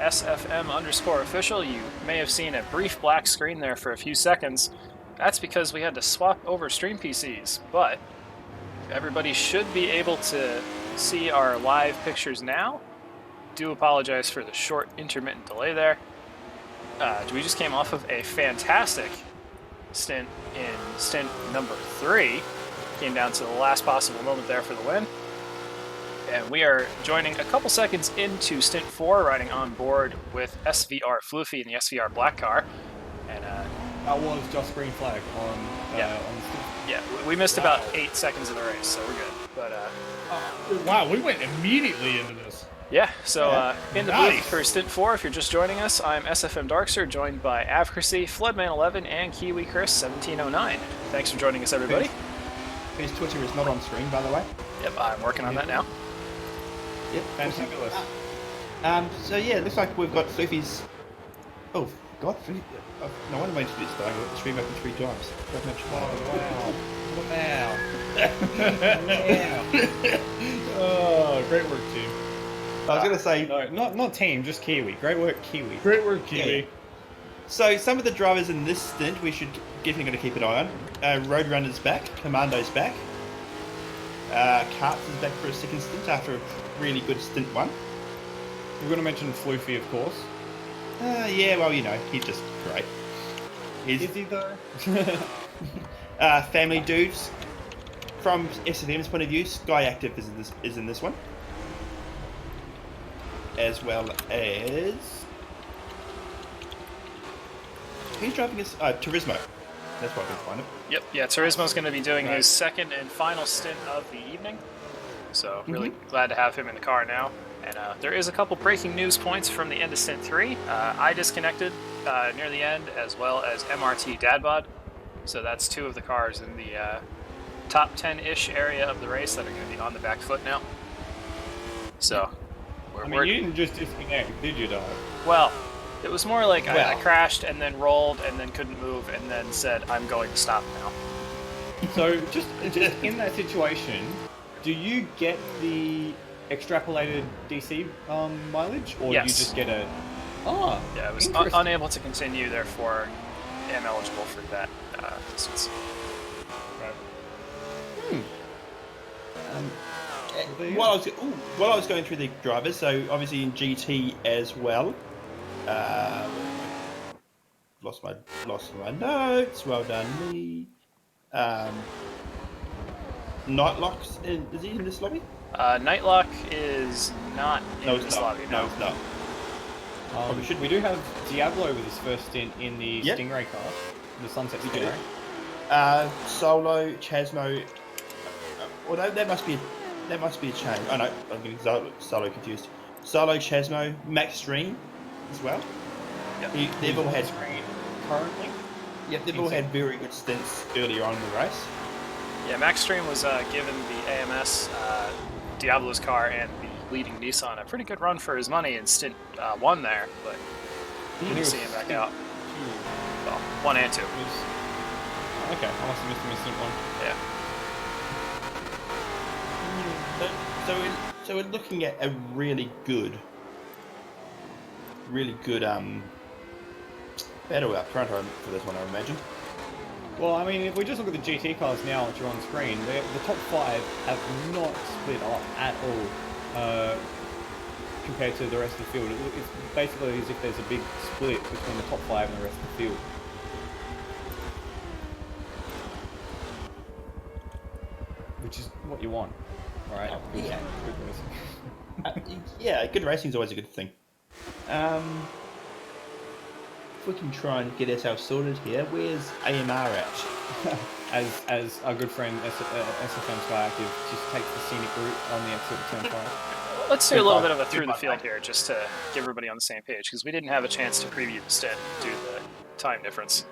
SFM_official. You may have seen a brief black screen there for a few seconds. That's because we had to swap over stream PCs, but everybody should be able to see our live pictures now. Do apologize for the short intermittent delay there. We just came off of a fantastic stint in stint number 3. Came down to the last possible moment there for the win. And we are joining a couple seconds into stint 4, riding on board with SVR Floofy in the SVR Black car. And that was just green flag on the we missed about 8 seconds of the race, so we're good. But wow, we went immediately into this. Yeah, so in the booth for stint 4, if you're just joining us, I'm SFM Darkster, joined by Avcracy, Floodman11, and Kiwi Chris 1709. Thanks for joining us, everybody. His Twitter is not on screen, by the way. Yep, I'm working on that now. Yep, fantabulous. So yeah, it looks like we've got Floofy's. Oh God, no wonder I mentioned this, but I got the stream open 3 times. Wow! Oh, great work, team. I was going to say... No, not team, just Kiwi. Great work, Kiwi. Great work, Kiwi. Yeah. So, some of the drivers in this stint we should definitely going to keep an eye on. Roadrunner's back, Commando's back. Karts is back for a second stint after a really good stint 1. We're going to mention Floofy, of course. Yeah, well, you know, he's just great. Is he, though? Family Dudes. From SFM's point of view, Sky Active is in this one. As well as... Who's driving this? Turismo. That's what I can find him. Yep, yeah, Turismo's going to be doing his second and final stint of the evening. So, really glad to have him in the car now. And there is a couple breaking news points from the end of stint 3. I disconnected near the end, as well as MRT Dadbod. So that's 2 of the cars in the top 10-ish area of the race that are going to be on the back foot now. So... you didn't just disconnect, did you, dog? Well, it was more like I crashed and then rolled and then couldn't move and then said, I'm going to stop now. So, just in that situation, do you get the extrapolated DC mileage? Or yes. Do you just get a... Oh, yeah, I was unable to continue, therefore am eligible for that distance. Right. While I was going through the drivers, so obviously in GT as well. Lost my notes. Well done, me. Nightlock's is he in this lobby? Nightlock is not in this lobby. No, it's not. We do have Diablo with his first stint in the Stingray car, the Sunset Stingray. Solo, Chasmo. Although that must be a change. Oh no, I'm getting Solo confused. Solo, Chasmo, Max Stream as well. Yep. They've all had currently. Yep, they've all had very good stints earlier on in the race. Yeah, Max Stream was given the AMS Diablo's car and the leading Nissan a pretty good run for his money in stint 1 there, but didn't see him back out. Well, 1 and 2. Okay, I must have missed him in stint 1. Yeah. So we're looking at a really good battle up front for this one, I imagine. Well, I mean, if we just look at the GT cars now, which are on screen, the top 5 have not split up at all compared to the rest of the field. It's basically as if there's a big split between the top 5 and the rest of the field. Which is what you want. Alright, good racing. Yeah, good racing is always a good thing. If we can try and get ourselves sorted here, where's AMR at? as our good friend SFM Sky Active just takes the scenic route on the exit of turn 5. Let's do a little bit of a through the field here, just to get everybody on the same page, because we didn't have a chance to preview the stint due to the time difference.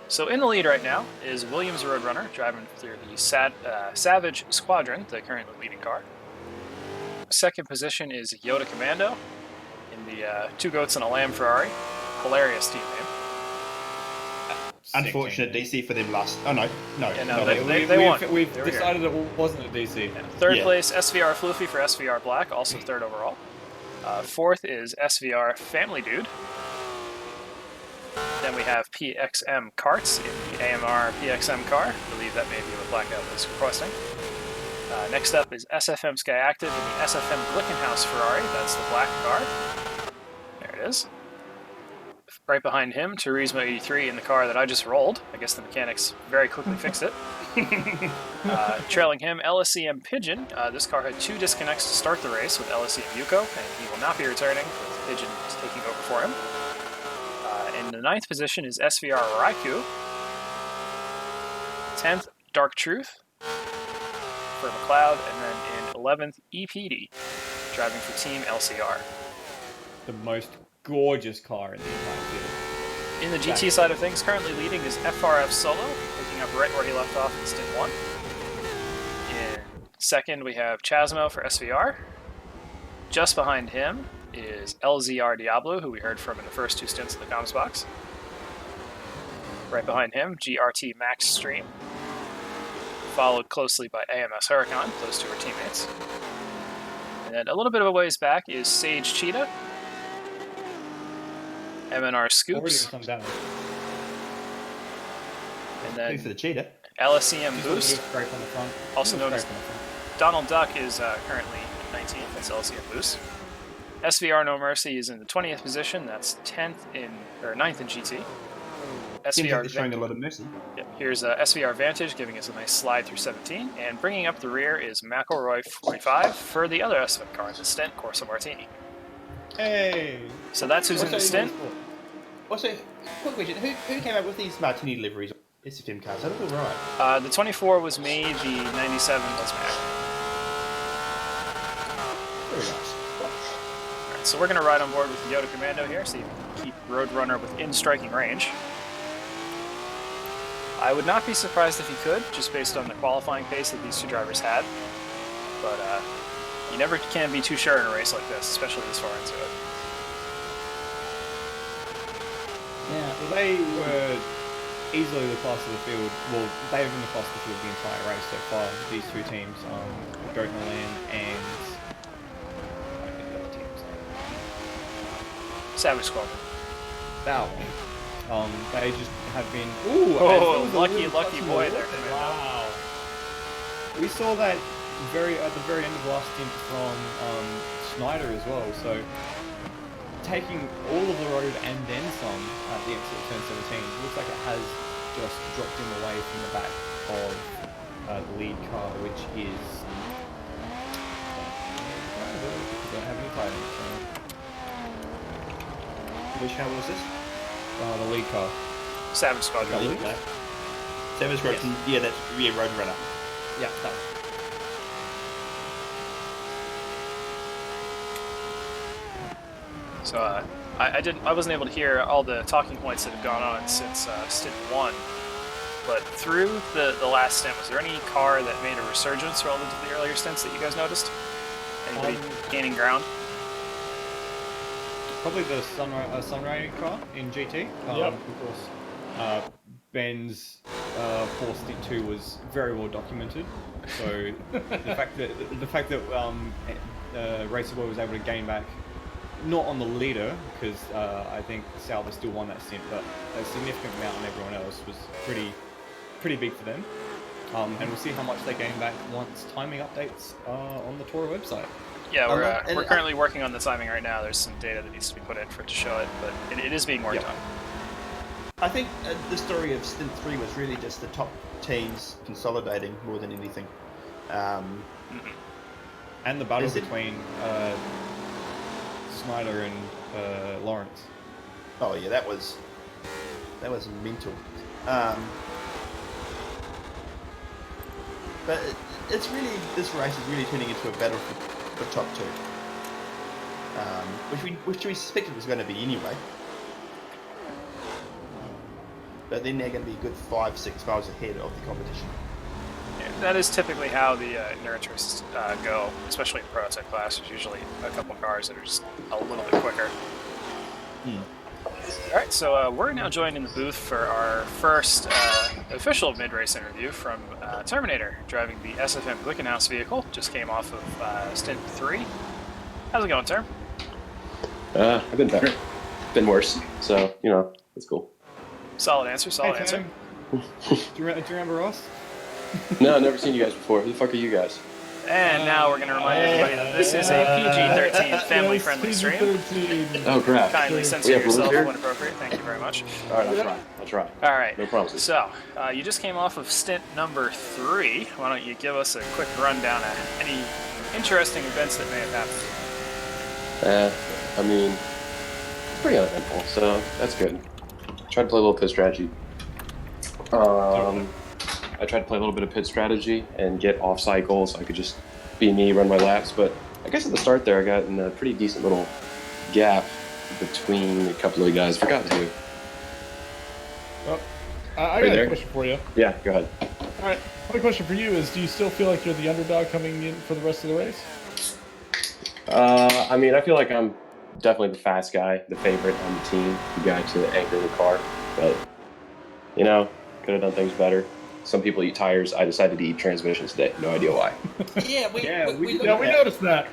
So in the lead right now is Williams Roadrunner, driving through the Savage Squadron, the currently leading car. Second position is Yoda Commando in the 2 Goats and a Lamb Ferrari. Hilarious team name. Unfortunate DC for them last. Oh no. Yeah, no, they won. We've decided it wasn't a DC. Yeah. Third place, SVR Floofy for SVR Black, also third overall. Fourth is SVR Family Dude. Then we have PXM Karts in the AMR PXM car. I believe that may be what Blackout was requesting. Next up is SFM Sky Active in the SFM Glickenhaus Ferrari. That's the black car. There it is. Right behind him, Turismo 83 in the car that I just rolled. I guess the mechanics very quickly fixed it. Trailing him, LSEM Pigeon. This car had 2 disconnects to start the race with LSEM Yuko, and he will not be returning, with Pigeon taking over for him. In the 9th position is SVR Raikou. 10th, Dark Truth for McLeod, and then in 11th, EPD, driving for Team LCR. The most gorgeous car in the entire field. In the GT side of things, currently leading is FRF Solo, picking up right where he left off in Stint 1. In second, we have Chasmo for SVR. Just behind him is LZR Diablo, who we heard from in the first 2 stints in the comms box. Right behind him, GRT Max Stream, followed closely by AMS Huracan. Those 2 are teammates. And then a little bit of a ways back is Sage Cheetah, MNR Scoops, Already some damage. and Thanks for then the cheetah. LSEM Boost, Scrape on the front. also known as Scrape on the front. Donald Duck, is currently 19th. That's LSEM Boost. SVR No Mercy is in the 20th position. That's 9th in GT. Seems like they're SVR showing a lot of mercy. Yep. Here's SVR Vantage giving us a nice slide through 17, and bringing up the rear is McElroy 45 for the other SFM car in the stint, Corsa Martini. Hey! So that's who's in the stint. Also, quick question: who came up with these Martini liveries? SFM cars. That look alright. The 24 was me, the 97 was Mac. Very nice. Alright, so we're going to ride on board with the Yoda Commando here, so you can keep Roadrunner within striking range. I would not be surprised if he could, just based on the qualifying pace that these 2 drivers had. But you never can be too sure in a race like this, especially this far into it. Yeah, well, they were easily the class of the field. Well, they've been the class of the field the entire race so far. These 2 teams, Goat Milan and I think the other team's name. Savage Squad. That one. They just have been. Ooh! Oh, it was a lucky little touch in the boy water. there, Commando. Wow. We saw that at the very end of the last stint from Schneider as well. So taking all of the road and then some at the exit of turn 17, looks like it has just dropped him away from the back of the lead car, which is. I don't have any titles. Which car was this? The lead car. Savage Squad. The lead car. Savage Road. Yeah, that's Roadrunner. Yeah, that one. So I wasn't able to hear all the talking points that have gone on since stint 1, but through the last stint, was there any car that made a resurgence relative to the earlier stints that you guys noticed? Anybody gaining ground? Probably the Sunray car in GT. Of course, Ben's poor stint 2 was very well documented. So the fact that Racer Boy was able to gain back, not on the leader, because I think Salva still won that stint, but a significant amount on everyone else was pretty big for them. And we'll see how much they gain back once timing updates on the TORA website. Yeah, we're currently working on the timing right now. There's some data that needs to be put in for it to show it, but it is being worked on. I think the story of Stint 3 was really just the top teams consolidating more than anything. And the battle between Snyder and Lawrence. Oh yeah, that was mental. But it's really, this race is really turning into a battle for top 2, which we suspected was going to be anyway. But then they're going to be a good 5-6 miles ahead of the competition. Yeah, that is typically how the endurance races go, especially in the prototype class. There's usually a couple cars that are just a little bit quicker. Alright, so we're now joined in the booth for our first official mid-race interview from Terminator, driving the SFM Glickenhaus vehicle. Just came off of stint 3. How's it going, Term? I've been better. Been worse. So, you know, that's cool. Solid answer. Solid Hey, answer. Tim. do you remember us? No, I've never seen you guys before. Who the fuck are you guys? And now we're going to remind everybody that this is a PG-13 family-friendly stream. PG-13. Oh, crap. Kindly We censor have rules yourself here? when appropriate. Thank you very much. All right, I'll try. I'll try. All right. No promises. So, you just came off of stint number 3. Why don't you give us a quick rundown of any interesting events that may have happened? I mean, it's pretty uneventful, so that's good. Tried to play a little pit strategy. I tried to play a little bit of pit strategy and get off cycle so I could just be me, run my laps. But I guess at the start there, I got in a pretty decent little gap between a couple of guys. Forgot who. Well, I got a question for you. Yeah, go ahead. All right. My question for you is, do you still feel like you're the underdog coming in for the rest of the race? I mean, I feel like I'm definitely the fast guy, the favorite on the team, the guy to anchor the car. But, you know, could have done things better. Some people eat tires. I decided to eat transmissions today. No idea why. Yeah, we noticed that.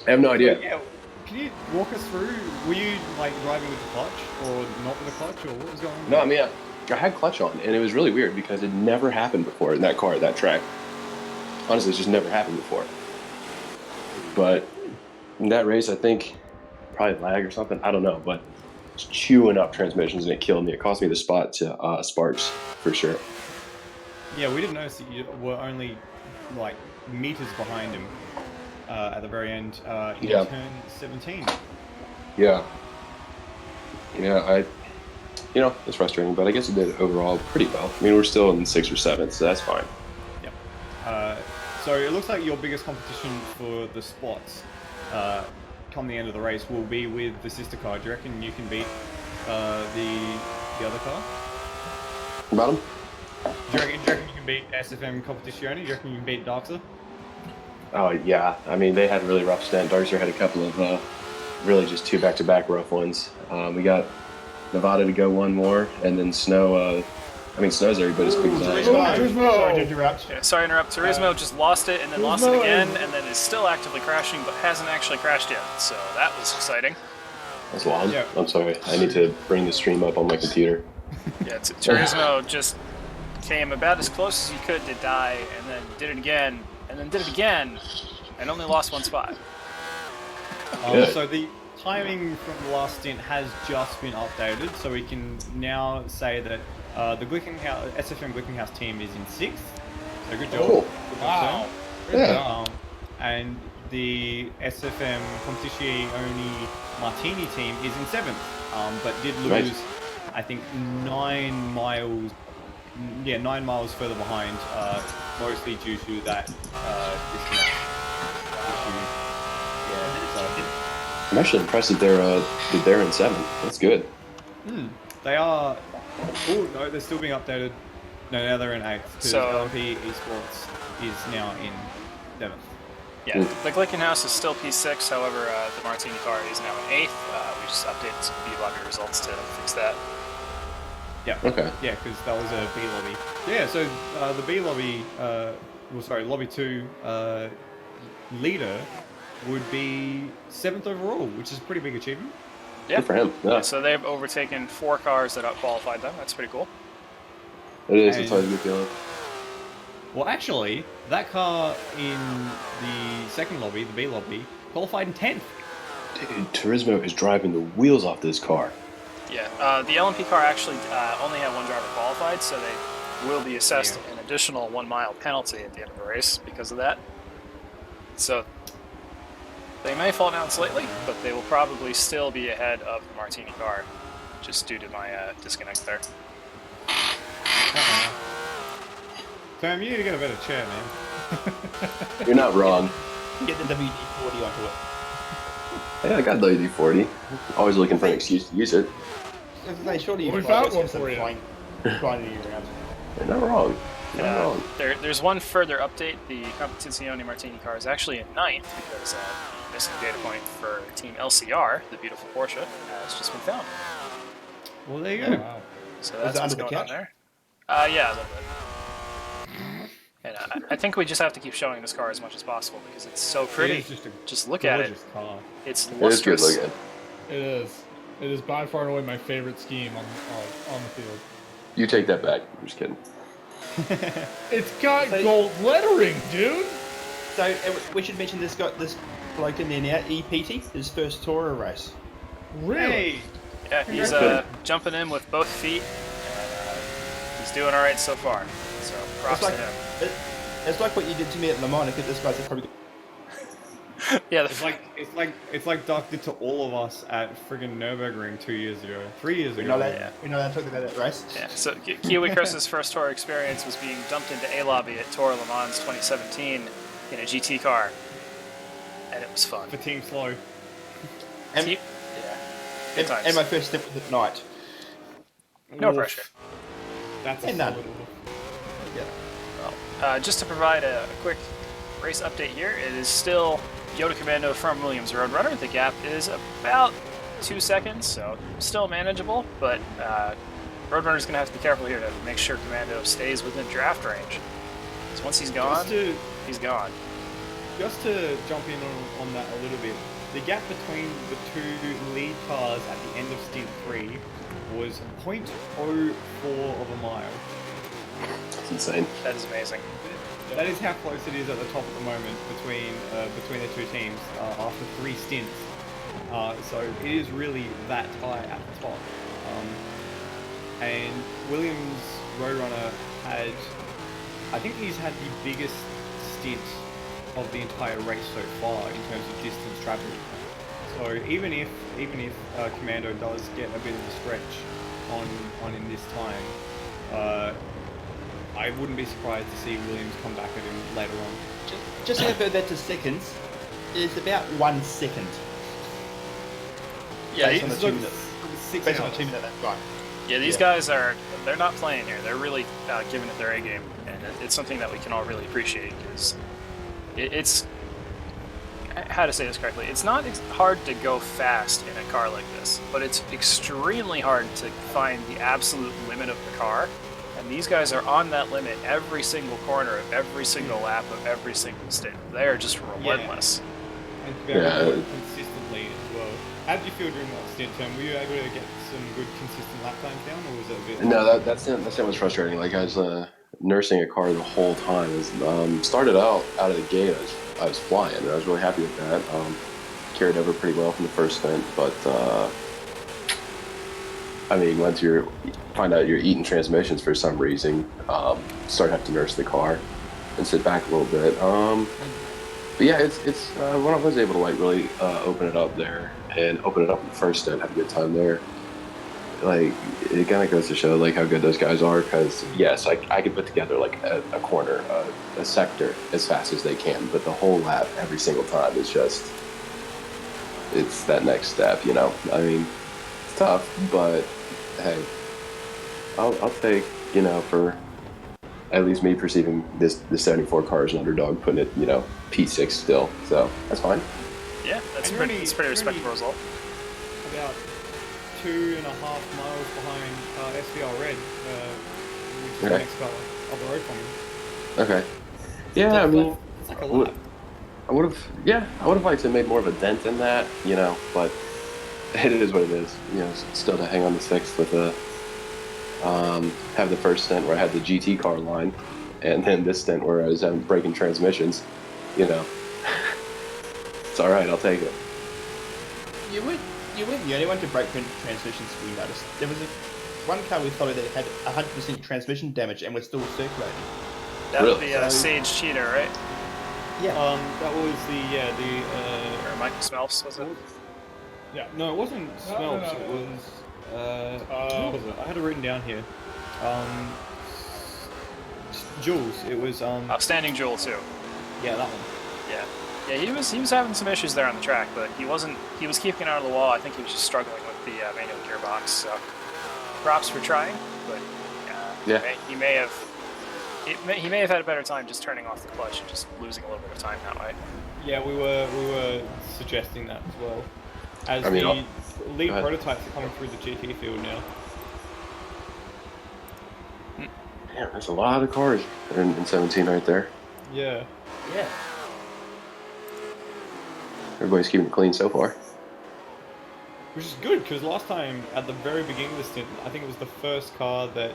I have no idea. Yeah. Can you walk us through? Were you like driving with the clutch, or not with the clutch, or what was going on? No, I mean, I had clutch on, and it was really weird because it never happened before in that car, at that track. Honestly, it's just never happened before. But in that race, I think probably lag or something. I don't know, but it's chewing up transmissions, and it killed me. It cost me the spot to Sparks for sure. Yeah, we didn't notice that you were only like meters behind him at the very end in Yeah. turn 17. Yeah, you know, it's frustrating, but I guess it did overall pretty well. I mean, we're still in 6th or 7th, so that's fine. Yep. So it looks like your biggest competition for the spots come the end of the race will be with the sister car. Do you reckon you can beat the other car? Bottom? Do you reckon you can beat SFM Competizione? Do you reckon you can beat Darkser? Oh, yeah. I mean, they had a really rough stint. Darkser had a couple of really just 2 back-to-back rough ones. We got Nevada to go one more, and then Snow. I mean, Snow's everybody's big guy. Sorry to interrupt. Yeah, sorry to interrupt. Turismo just lost it and then lost it again, and then is still actively crashing, but hasn't actually crashed yet. So that was exciting. That's wild. Yeah. I'm sorry. I need to bring the stream up on my computer. Yeah, Turismo just came about as close as he could to die, and then did it again, and then did it again, and only lost 1 spot. So the timing from the last stint has just been updated, so we can now say that the SFM Glickenhaus team is in 6th. So good job. Cool. Good job, Wow. Sam. Yeah. And the SFM Competizione Martini team is in 7th, but did lose, Nice. I think, 9 miles. Yeah, 9 miles further behind, mostly due to that disconnect issue. Yeah, so. I'm actually impressed that they're in 7th. That's good. They are. Oh no, they're still being updated. No, now they're in 8th. Because So- LMP Esports is now in 7th. Yeah, the Glickenhaus is still P6, however, the Martini car is now in 8th. We just updated some B lobby results to fix that. Yeah. Okay. Yeah, because that was a B lobby. Yeah, so the B lobby, lobby 2 leader would be 7th overall, which is a pretty big achievement. Yeah. Good for him. Yeah, So they've overtaken 4 cars that outqualified them. That's pretty cool. it is. It's And- always a good feeling. Well, actually, that car in the second lobby, the B lobby, qualified in 10th. Dude, Turismo is driving the wheels off this car. Yeah, the LMP car actually only had 1 driver qualified, so they will be assessed an additional 1 mile penalty at the end of the race because of that. So they may fall down slightly, but they will probably still be ahead of the Martini car, just due to my disconnect there. Sam, you need to get a better chair, man. You're not wrong. Get the WD-40 onto it. Yeah, I got the WD-40. Always looking for an excuse to use it. Surely We found one for you. Flying around. You're not wrong. You're not wrong. There's one further update. The Competizione Martini car is actually in 9th because missing data point for Team LCR, the beautiful Porsche, has just been found. Well, there you go. Wow. So Is that's it what's under the going on couch? there. Yeah, a little bit. And I think we just have to keep showing this car as much as possible because it's so pretty. It is just look at it. gorgeous car. It's It is good lustrous. looking. It is. It is by far and away my favorite scheme on the field. You take that back. I'm just kidding. It's got gold lettering, dude. So we should mention this bloke in there now, EPT, his first TORA race. Really? Yeah, he's jumping in with both feet, and he's doing all right so far. So props to him. It's like what you did to me at Le Mans. I think this guy's probably. Yeah, It's like Doc did to all of us at friggin' Nürburgring 3 years ago. We know that talking about that race. Yeah, so Kiwi Chris's first TORA experience was being dumped into A lobby at TORA Le Mans 2017 in a GT car, and it was fun. For Team Slow. And, Yeah, good times. and my first step was at night. No Oof. pressure. That's a And none. solid oof. Yeah. Well, just to provide a quick race update here, it is still Yoda Commando from Williams Roadrunner. The gap is about 2 seconds, so still manageable, but Roadrunner's going to have to be careful here to make sure Commando stays within draft range. Because once he's gone, he's gone. Just to jump in on that a little bit, the gap between the two lead cars at the end of stint 3 was 0.04 of a mile. That's insane. That is amazing. That is how close it is at the top at the moment between the two teams after 3 stints. So it is really that tight at the top. And Williams Roadrunner had, I think he's had the biggest stint of the entire race so far in terms of distance traveled. So even if Commando does get a bit of a stretch on in this time, I wouldn't be surprised to see Williams come back at him later on. Just to convert that to seconds, it's about 1 second. Yeah, Based on the It's 2 like minutes. 6 Based on the hours. 2 minute right. Yeah, these guys they're not playing here. They're really giving it their A game, and it's something that we can all really appreciate because it's how to say this correctly. It's not hard to go fast in a car like this, but it's extremely hard to find the absolute limit of the car. And these guys are on that limit every single corner of every single lap of every single stint. They are just relentless. And very Yeah. good consistently as well. How did you feel during that stint, Tom? Were you able to get some good consistent lap times down, or was it a bit... No, that was frustrating. Like I was nursing a car the whole time. It was, started out of the gate, I was flying, and I was really happy with that. Carried over pretty well from the first stint, but I mean, once you find out you're eating transmissions for some reason, start having to nurse the car and sit back a little bit. But yeah, it's when I was able to like really open it up there and open it up in the first stint, have a good time there. Like it kind of goes to show like how good those guys are. Because yes, I could put together like a corner, a sector as fast as they can, but the whole lap every single time is just it's that next step. You know, I mean, it's tough, but hey, I'll take, you know, for at least me perceiving this 74 car as an underdog, putting it, you know, P6 still. So that's fine. Yeah, that's And pretty you're respectable only result. About 2.5 miles behind SVR Red, which is the Okay. next car up the road from him. Okay. Yeah, I mean, It's like a lap. I would have liked to have made more of a dent in that, you know, but it is what it is. You know, still to hang on the 6th with a have the first stint where I had the GT car line, and then this stint where I was breaking transmissions. You know, it's all right. I'll take it. You weren't the only one to break transmissions, we noticed. There was one car we followed that had 100% transmission damage and was still circulating. That would Really? be Sage Cheetah, right? Yeah. That was the Or Mike Smelfs, was it? yeah, no, it wasn't No, Smelps. no. It was what was it? I had it written down here. Jules. It was Outstanding Jewel too. yeah, that one. Yeah, he was having some issues there on the track, but he was keeping it out of the wall. I think he was just struggling with the manual gearbox. So props for trying, but Yeah. he may have had a better time just turning off the clutch and just losing a little bit of time that way. Yeah, we were suggesting that as well. As I mean, the lead go ahead. prototypes are coming through the GT field now. Yeah, there's a lot of cars in 17 right there. Yeah. Yeah. Everybody's keeping it clean so far. Which is good, because last time, at the very beginning of the stint, I think it was the first car that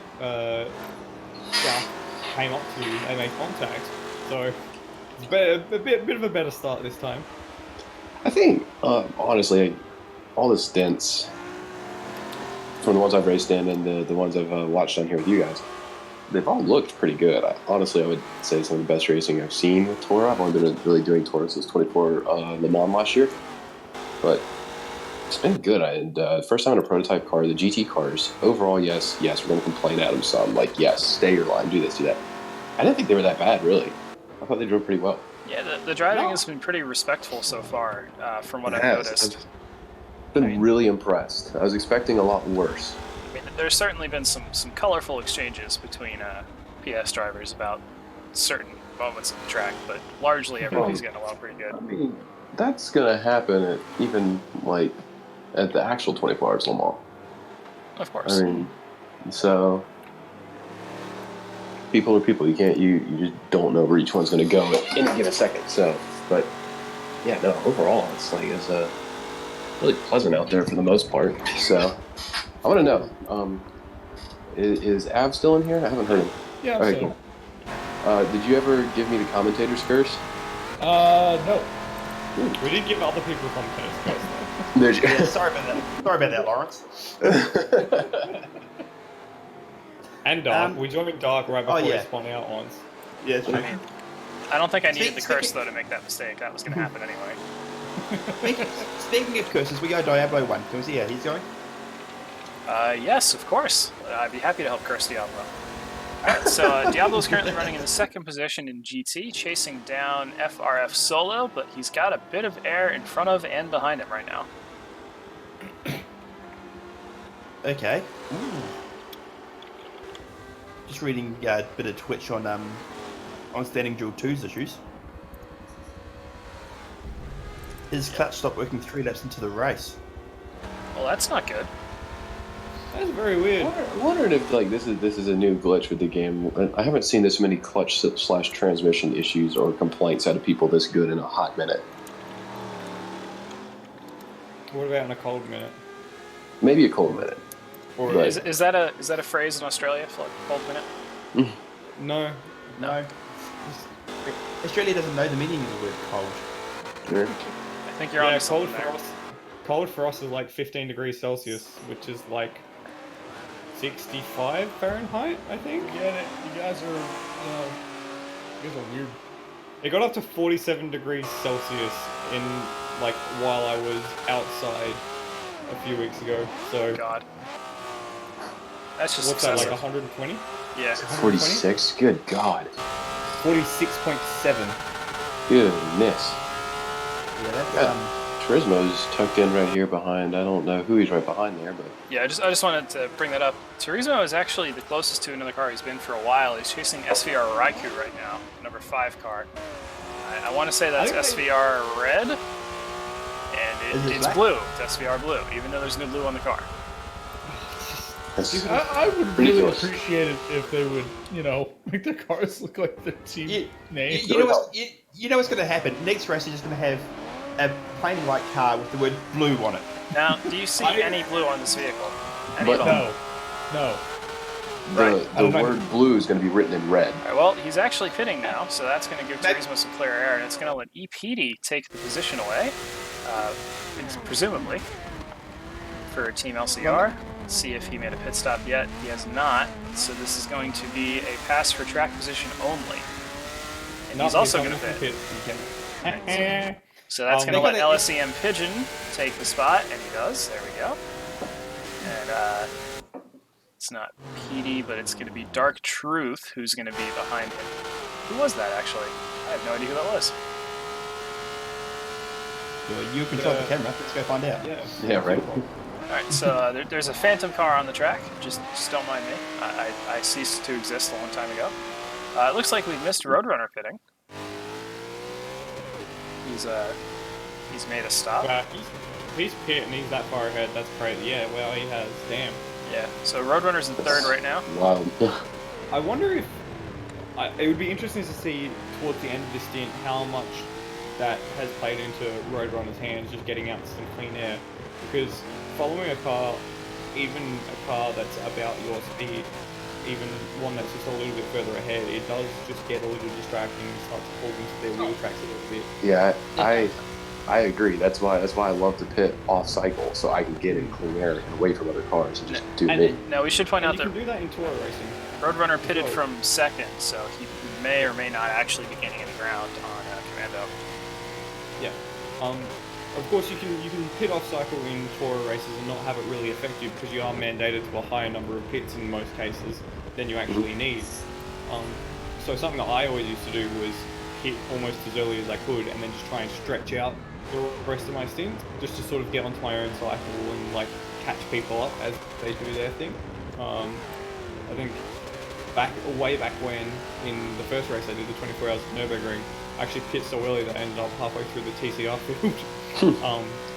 South came up to and made contact. So, it's a bit of a better start this time. I think, honestly, all the stints, from the ones I've raced in and the ones I've watched on here with you guys, they've all looked pretty good. Honestly, I would say some of the best racing I've seen with TORA. I've only been really doing TORA since 24 Le Mans last year. But it's been good. First time in a prototype car, the GT cars, overall, yes, we're going to complain at them some. Like, yes, stay your line, do this, do that. I didn't think they were that bad, really. I thought they drove pretty well. Yeah, the driving has been pretty respectful so far, from what I've Yes, noticed. I've been really impressed. I was expecting a lot worse. I mean, there's certainly been some colorful exchanges between PS drivers about certain moments of the track, but largely everybody's getting along pretty good. I mean, that's going to happen at the actual 24 Hours Le Mans. Of course. I mean, so people are people. You just don't know where each one's going to go in a given second. So, but yeah, no. Overall, it's really pleasant out there for the most part. So, I want to know, is Av still in here? I haven't heard him. Yeah, All right, so. cool. Did you ever give me the commentator's curse? No. We did give other people commentators first, though. There's Yeah, sorry about that, Lawrence. And Dark. We joined Dark right before yeah. he spun out once. Yeah, true. I mean, I don't think I needed the Speak- curse, though, to make that mistake. That was going to happen anyway. Speaking of curses, we got Diablo 1. Can we see how he's going? Yes, of course. I'd be happy to help curse Diablo. Alright, so Diablo's currently running in the second position in GT, chasing down FRF Solo, but he's got a bit of air in front of and behind him right now. Okay. Just reading a bit of Twitch on Standing Duel 2's issues. His clutch stopped working 3 laps into the race. Well, that's not good. That's very weird. I'm wondering if this is a new glitch with the game. I haven't seen this many clutch / transmission issues or complaints out of people this good in a hot minute. What about in a cold minute? Maybe a cold minute. Or But- Is that a phrase in Australia for like cold minute? No. No. Australia doesn't know the meaning of the word cold. Yeah. I think you're on Yeah, to cold something for there. us. Cold for us is like 15 degrees Celsius, which is like 65 Fahrenheit, I think. Get it? You guys are weird. It got up to 47 degrees Celsius in while I was outside a few weeks ago. So God. That's just what's that, like excessive. 120? Yeah. 46? Good God. 46.7. Goodness. Yeah, that's Yeah. Turismo's tucked in right here behind. I don't know who he's right behind there, but Yeah, I just wanted to bring that up. Turismo is actually the closest to another car he's been for a while. He's chasing SVR Raikou right now, number 5 car. I want to say that's I think SVR red, and Is it it's black? blue. It's SVR blue, even though there's no blue on the car. that's I would really ridiculous. appreciate it if they would, make their cars look like their team name. You know what's going to happen? Next race, you're just going to have a plain white car with the word blue on it. Now, do you see any blue on this vehicle? Any But- at all? No. the word blue is going to be written in red. All right, well, he's actually pitting now, so that's going to give Maybe- Turismo some clear air, and it's going to let EPD take the position away, presumably, for Team LCR. Let's see if he made a pit stop yet. He has not, so this is going to be a pass for track position only. And he's also going to pit. So that's going to let LSEM Pigeon take the spot, and he does. There we go. And it's not PD, but it's going to be Dark Truth who's going to be behind him. Who was that, actually? I have no idea who that was. You control the camera. Let's go find out. Yeah. Yeah, right. Alright, so there's a phantom car on the track. Just don't mind me. I ceased to exist a long time ago. It looks like we've missed Roadrunner pitting. He's made a stop. He's pit and he's that far ahead. That's crazy. Yeah, well, he has. Damn. Yeah, so Roadrunner's in third right now. Wow. I wonder if it would be interesting to see towards the end of this stint how much that has played into Roadrunner's hands, just getting out some clean air. Because following a car, even a car that's about your speed, even one that's just a little bit further ahead, it does just get a little distracting and start to pull into their wheel tracks a little bit. Yeah, I agree. That's why I love to pit off cycle so I can get in clean air and away from other cars and just do me. Now we should point out you that can do that in TORA racing. Roadrunner pitted from second, so he may or may not actually be gaining any ground on Commando. Yeah. Of course, you can pit off cycle in TORA races and not have it really affect you because you are mandated to a higher number of pits in most cases than you actually need. So something that I always used to do was hit almost as early as I could and then just try and stretch out the rest of my stint just to sort of get onto my own cycle and like catch people up as they do their thing. I think way back when in the first race I did, the 24 hours of Nürburgring, I actually pit so early that I ended up halfway through the TCR field.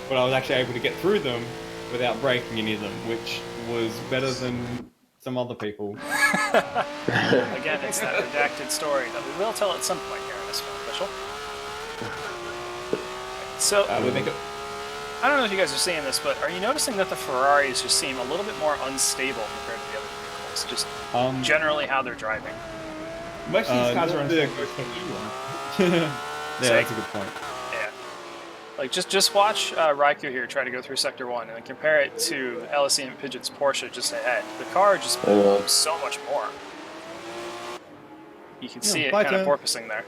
But I was actually able to get through them without breaking any of them, which was better than some other people. Again, it's that redacted story that we will tell at some point here in this film official. So, We make it. I don't know if you guys are seeing this, but are you noticing that the Ferraris just seem a little bit more unstable compared to the other vehicles? Just generally how they're driving. Most of these cars are on yeah, Say- that's a good point. Yeah. Like, just watch Raikou here try to go through Sector 1 and then compare it to LSE and Pidgeot's Porsche just ahead. The car just moves so much more. You can see it kind of porpoising there.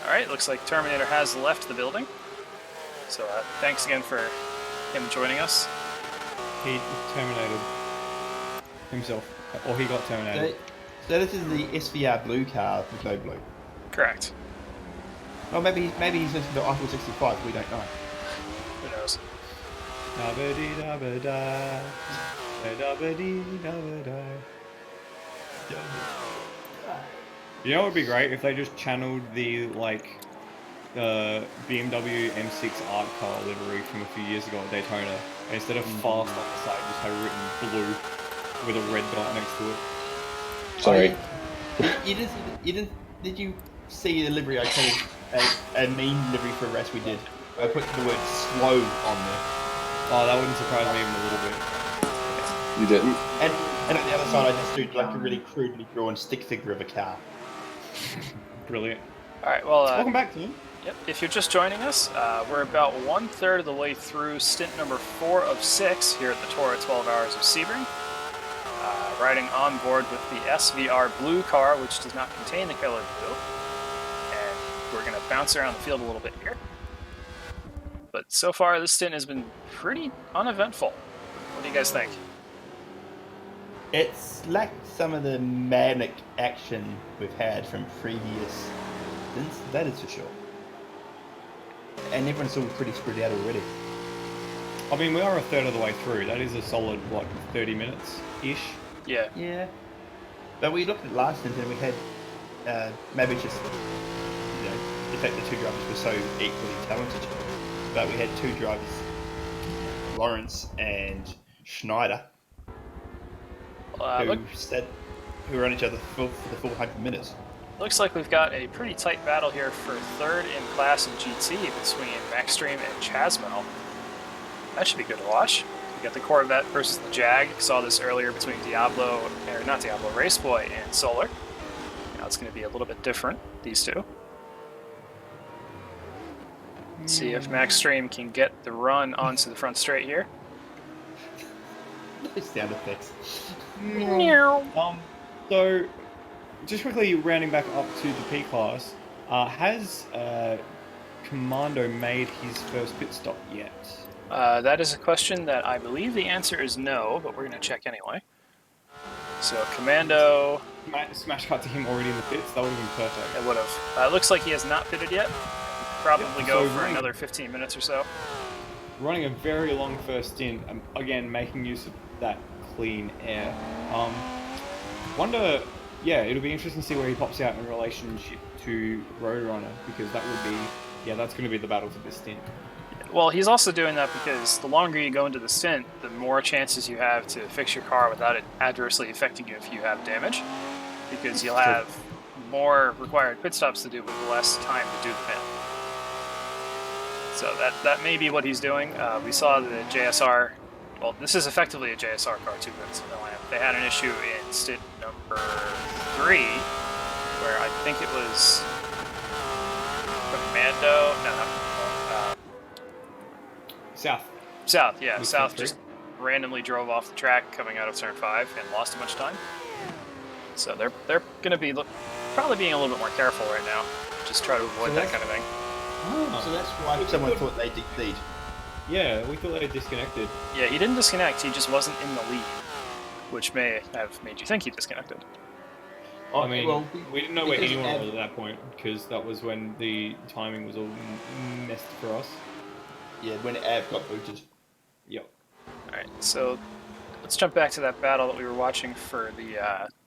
Alright, looks like Terminator has left the building. So thanks again for him joining us. He terminated himself, or he got terminated. So this is the SVR blue car with no blue. Correct. Well, maybe he's listening to Eiffel 65. We don't know. Who knows? Da-ba-dee-da-ba-da, da-ba-dee-da-ba-da. You know what would be great if they just channeled the BMW M6 art car livery from a few years ago at Daytona, and instead of fast on the side, just had written blue with a red dot next to it. Sorry. Did you see the livery I called a mean livery for a race we did? I put the word slow on there. Oh, that wouldn't surprise me even a little bit. You didn't? And at the other side I just do like a really crudely drawn stick figure of a car. Brilliant. Alright, well, Welcome back, Tim. yep, if you're just joining us, we're about 1/3 of the way through stint number 4 of 6 here at the TORA 12 Hours of Sebring. Riding on board with the SVR blue car, which does not contain the color blue. And we're going to bounce around the field a little bit here. But so far, this stint has been pretty uneventful. What do you guys think? It's like some of the manic action we've had from previous stints, that is for sure. And everyone's all pretty spread out already. I mean, we are 1/3 of the way through. That is a solid, 30 minutes-ish? Yeah. Yeah. But we looked at last stint and we had, maybe it's just, the fact the two drivers were so equally talented. But we had two drivers, Lawrence and Schneider, who were on each other for the full 100 minutes. Looks like we've got a pretty tight battle here for 3rd in class in GT between Maxstream and Chasmo. That should be good to watch. We got the Corvette versus the Jag. Saw this earlier between Raceboy and Solar. Now it's going to be a little bit different, these two. Let's see if Maxstream can get the run onto the front straight here. Nice sound effects. So, just quickly rounding back up to the P class, has Commando made his first pit stop yet? That is a question that I believe the answer is no, but we're going to check anyway. So, Commando... Smash cut to him already in the pits, that would have been perfect. It would have. It looks like he has not pitted yet. Probably go for another 15 minutes or so. Running a very long first stint, again, making use of that clean air. Wonder, yeah, it'll be interesting to see where he pops out in relationship to Roadrunner, because that would be, that's going to be the battle for this stint. Well, he's also doing that because the longer you go into the stint, the more chances you have to fix your car without it adversely affecting you if you have damage. Because you'll have more required pit stops to do, but less time to do the pit. So that may be what he's doing. We saw the JSR. Well, this is effectively a JSR car 2 minutes in the lamp. They had an issue in stint number 3, where I think it was Commando. No, not South. South, yeah. With South turn just randomly drove off the track coming out of turn 5 and lost a bunch of time. So they're going to be probably being a little bit more careful right now. Just try to avoid that kind of thing. Oh. So that's why someone thought they did. Yeah, we thought they disconnected. Yeah, he didn't disconnect. He just wasn't in the lead, which may have made you think he disconnected. I mean, well, we didn't know where because anyone was at that point, because that was when the timing was all messed for us. Yeah, when Av got booted. Yep. Alright, so let's jump back to that battle that we were watching for the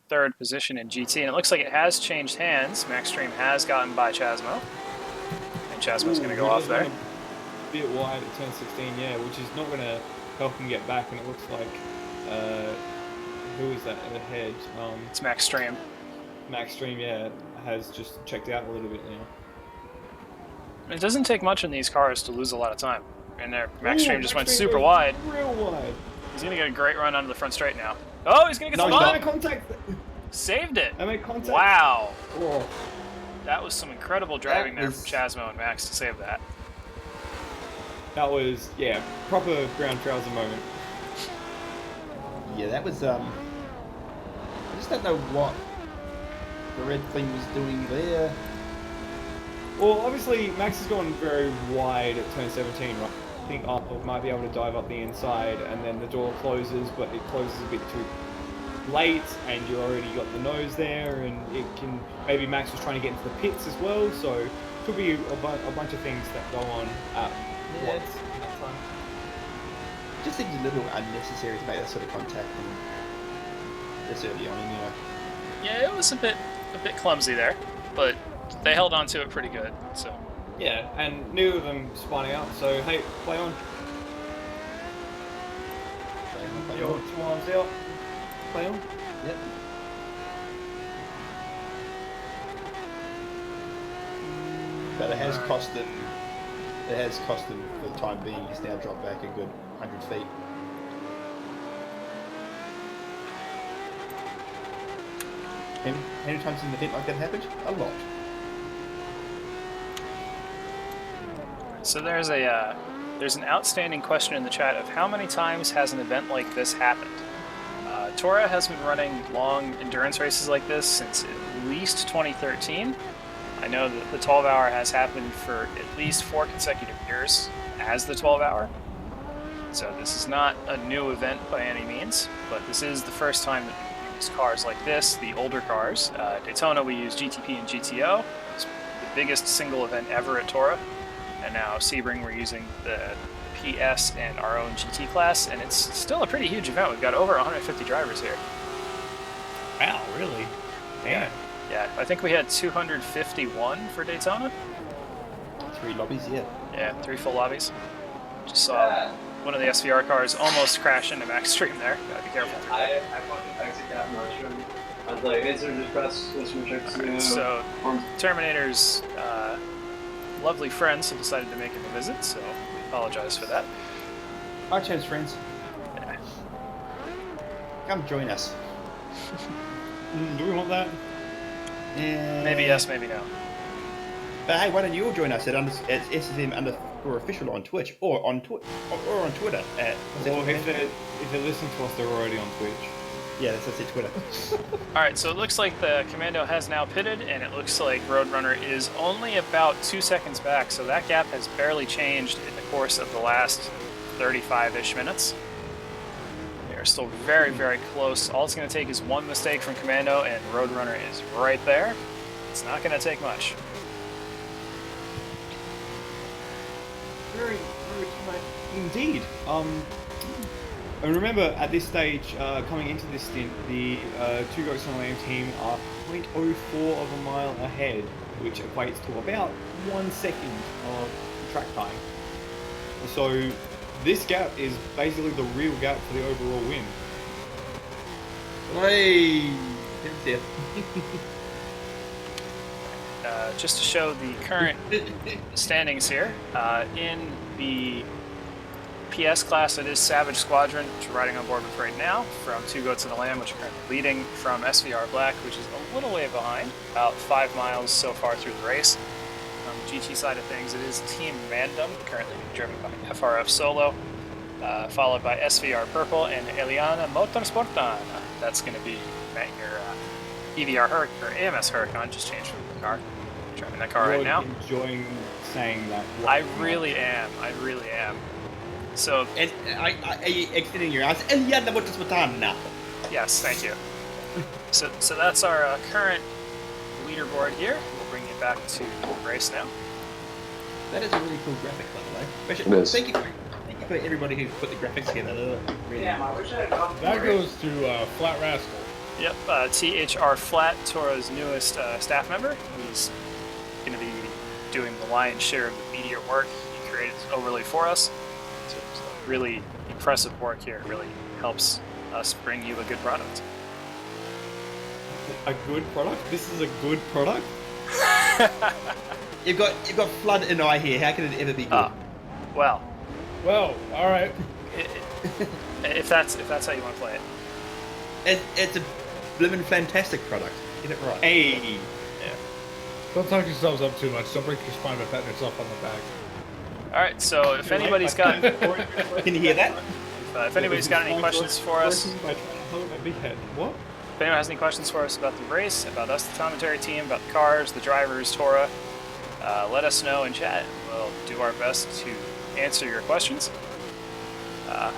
third position in GT, and it looks like it has changed hands. Maxstream has gotten by Chasmo, and Chasmo's going to go off there. A bit wide at turn 16, yeah, which is not going to help him get back, and it looks like, who is that ahead? It's Maxstream. Maxstream, yeah, has just checked out a little bit now. It doesn't take much in these cars to lose a lot of time. And there, Maxstream just went Maxstream super goes wide. Real wide. He's going to get a great run onto the front straight now. Oh, he's going to get No, some I made contact. Saved it. I made contact. Wow. Oh. That was some incredible driving there was- from Chasmo and Max to save that. That was, yeah, proper ground trouser moment. Yeah, that was I just don't know what the red thing was doing there. Well, obviously, Max has gone very wide at turn 17, right? I think Arnold might be able to dive up the inside, and then the door closes, but it closes a bit too late, and you already got the nose there, and it can... Maybe Max was trying to get into the pits as well, so could be a bunch of things that go on at once at that time. Just seems a little unnecessary to make that sort of contact this early on, anyway. Yeah, it was a bit clumsy there, but they held on to it pretty good, so... Yeah, and neither of them spun out, so hey, play on. Play Your on. 2 arms out. Play on. Yep. But it has cost him. It has cost him for the time being. He's now dropped back a good 100 feet. How many times in the event like that happened? A lot. So there's an outstanding question in the chat of how many times has an event like this happened? TORA has been running long endurance races like this since at least 2013. I know that the 12-hour has happened for at least 4 consecutive years as the 12-hour. So this is not a new event by any means, but this is the first time that we use cars like this, the older cars. Daytona we use GTP and GTO. It's the biggest single event ever at TORA. And now Sebring we're using the PS and our own GT class, and it's still a pretty huge event. We've got over 150 drivers here. Wow, really? Damn. Yeah, I think we had 251 for Daytona. 3 lobbies, yeah. Yeah, 3 full lobbies. Just saw one of the SVR cars almost crash into Maxstream there. Gotta be careful. I fucking exit that motion. I was like, it's just press switch Alright, so Terminator's lovely friends have decided to make him a visit, so we apologize for that. Hi, chance friends. Yeah. Come join us. Do we want that? Maybe yes, maybe no. But hey, why don't you all join us at SSM_official on Twitch or on or on Twitter at. Or if they listen to us, they're already on Twitch. Yeah, that's it. Twitter. Alright, so it looks like the Commando has now pitted, and it looks like Roadrunner is only about 2 seconds back, so that gap has barely changed in the course of the last 35-ish minutes. They're still very, very close. All it's going to take is one mistake from Commando, and Roadrunner is right there. It's not going to take much. Very, very tight indeed. And remember, at this stage, coming into this stint, the 2 Goats on the Lane team are 0.04 of a mile ahead, which equates to about 1 second of track time. So this gap is basically the real gap for the overall win. Hey, yeah. Just to show the current standings here, in the PS class, it is Savage Squadron, which we're riding on board with right now, from Two Goats and a Lamb, which are currently leading, from SVR Black, which is a little way behind, about 5 miles so far through the race. On the GT side of things, it is Team Mandem, currently being driven by FRF Solo, followed by SVR Purple and Eliana Motorsportan. That's going to be your EVR Huracan, or AMS Huracan, just changed from the car. Driving that car right now. Enjoying saying that. I really am. So, And are you extending your arms? Eliana Motorsportan. yes, thank you. So that's our current leaderboard here. We'll bring you back to the race now. That is a really cool graphic, by the way. It is. Thank you for everybody who put the graphics together. They're really Damn, I wish I had gone. That goes to Flat Rascal. Yep, THR Flat, TORA's newest staff member. He's going to be doing the lion's share of the media work he created overlay for us. So it's really impressive work here. It really helps us bring you a good product. A good product? This is a good product? You've got Flood and I here. How can it ever be good? Well, Well, all right. if that's how you want to play it. It's a blimmin' fantastic product. Get it right. Hey! Don't talk yourselves up too much. Don't break your spine by patting yourself on the back. All right, so if anybody's got Can you hear that? if anybody's got any questions for us, What? if anyone has any questions for us about the race, about us, the commentary team, about the cars, the drivers, TORA, let us know in chat. We'll do our best to answer your questions.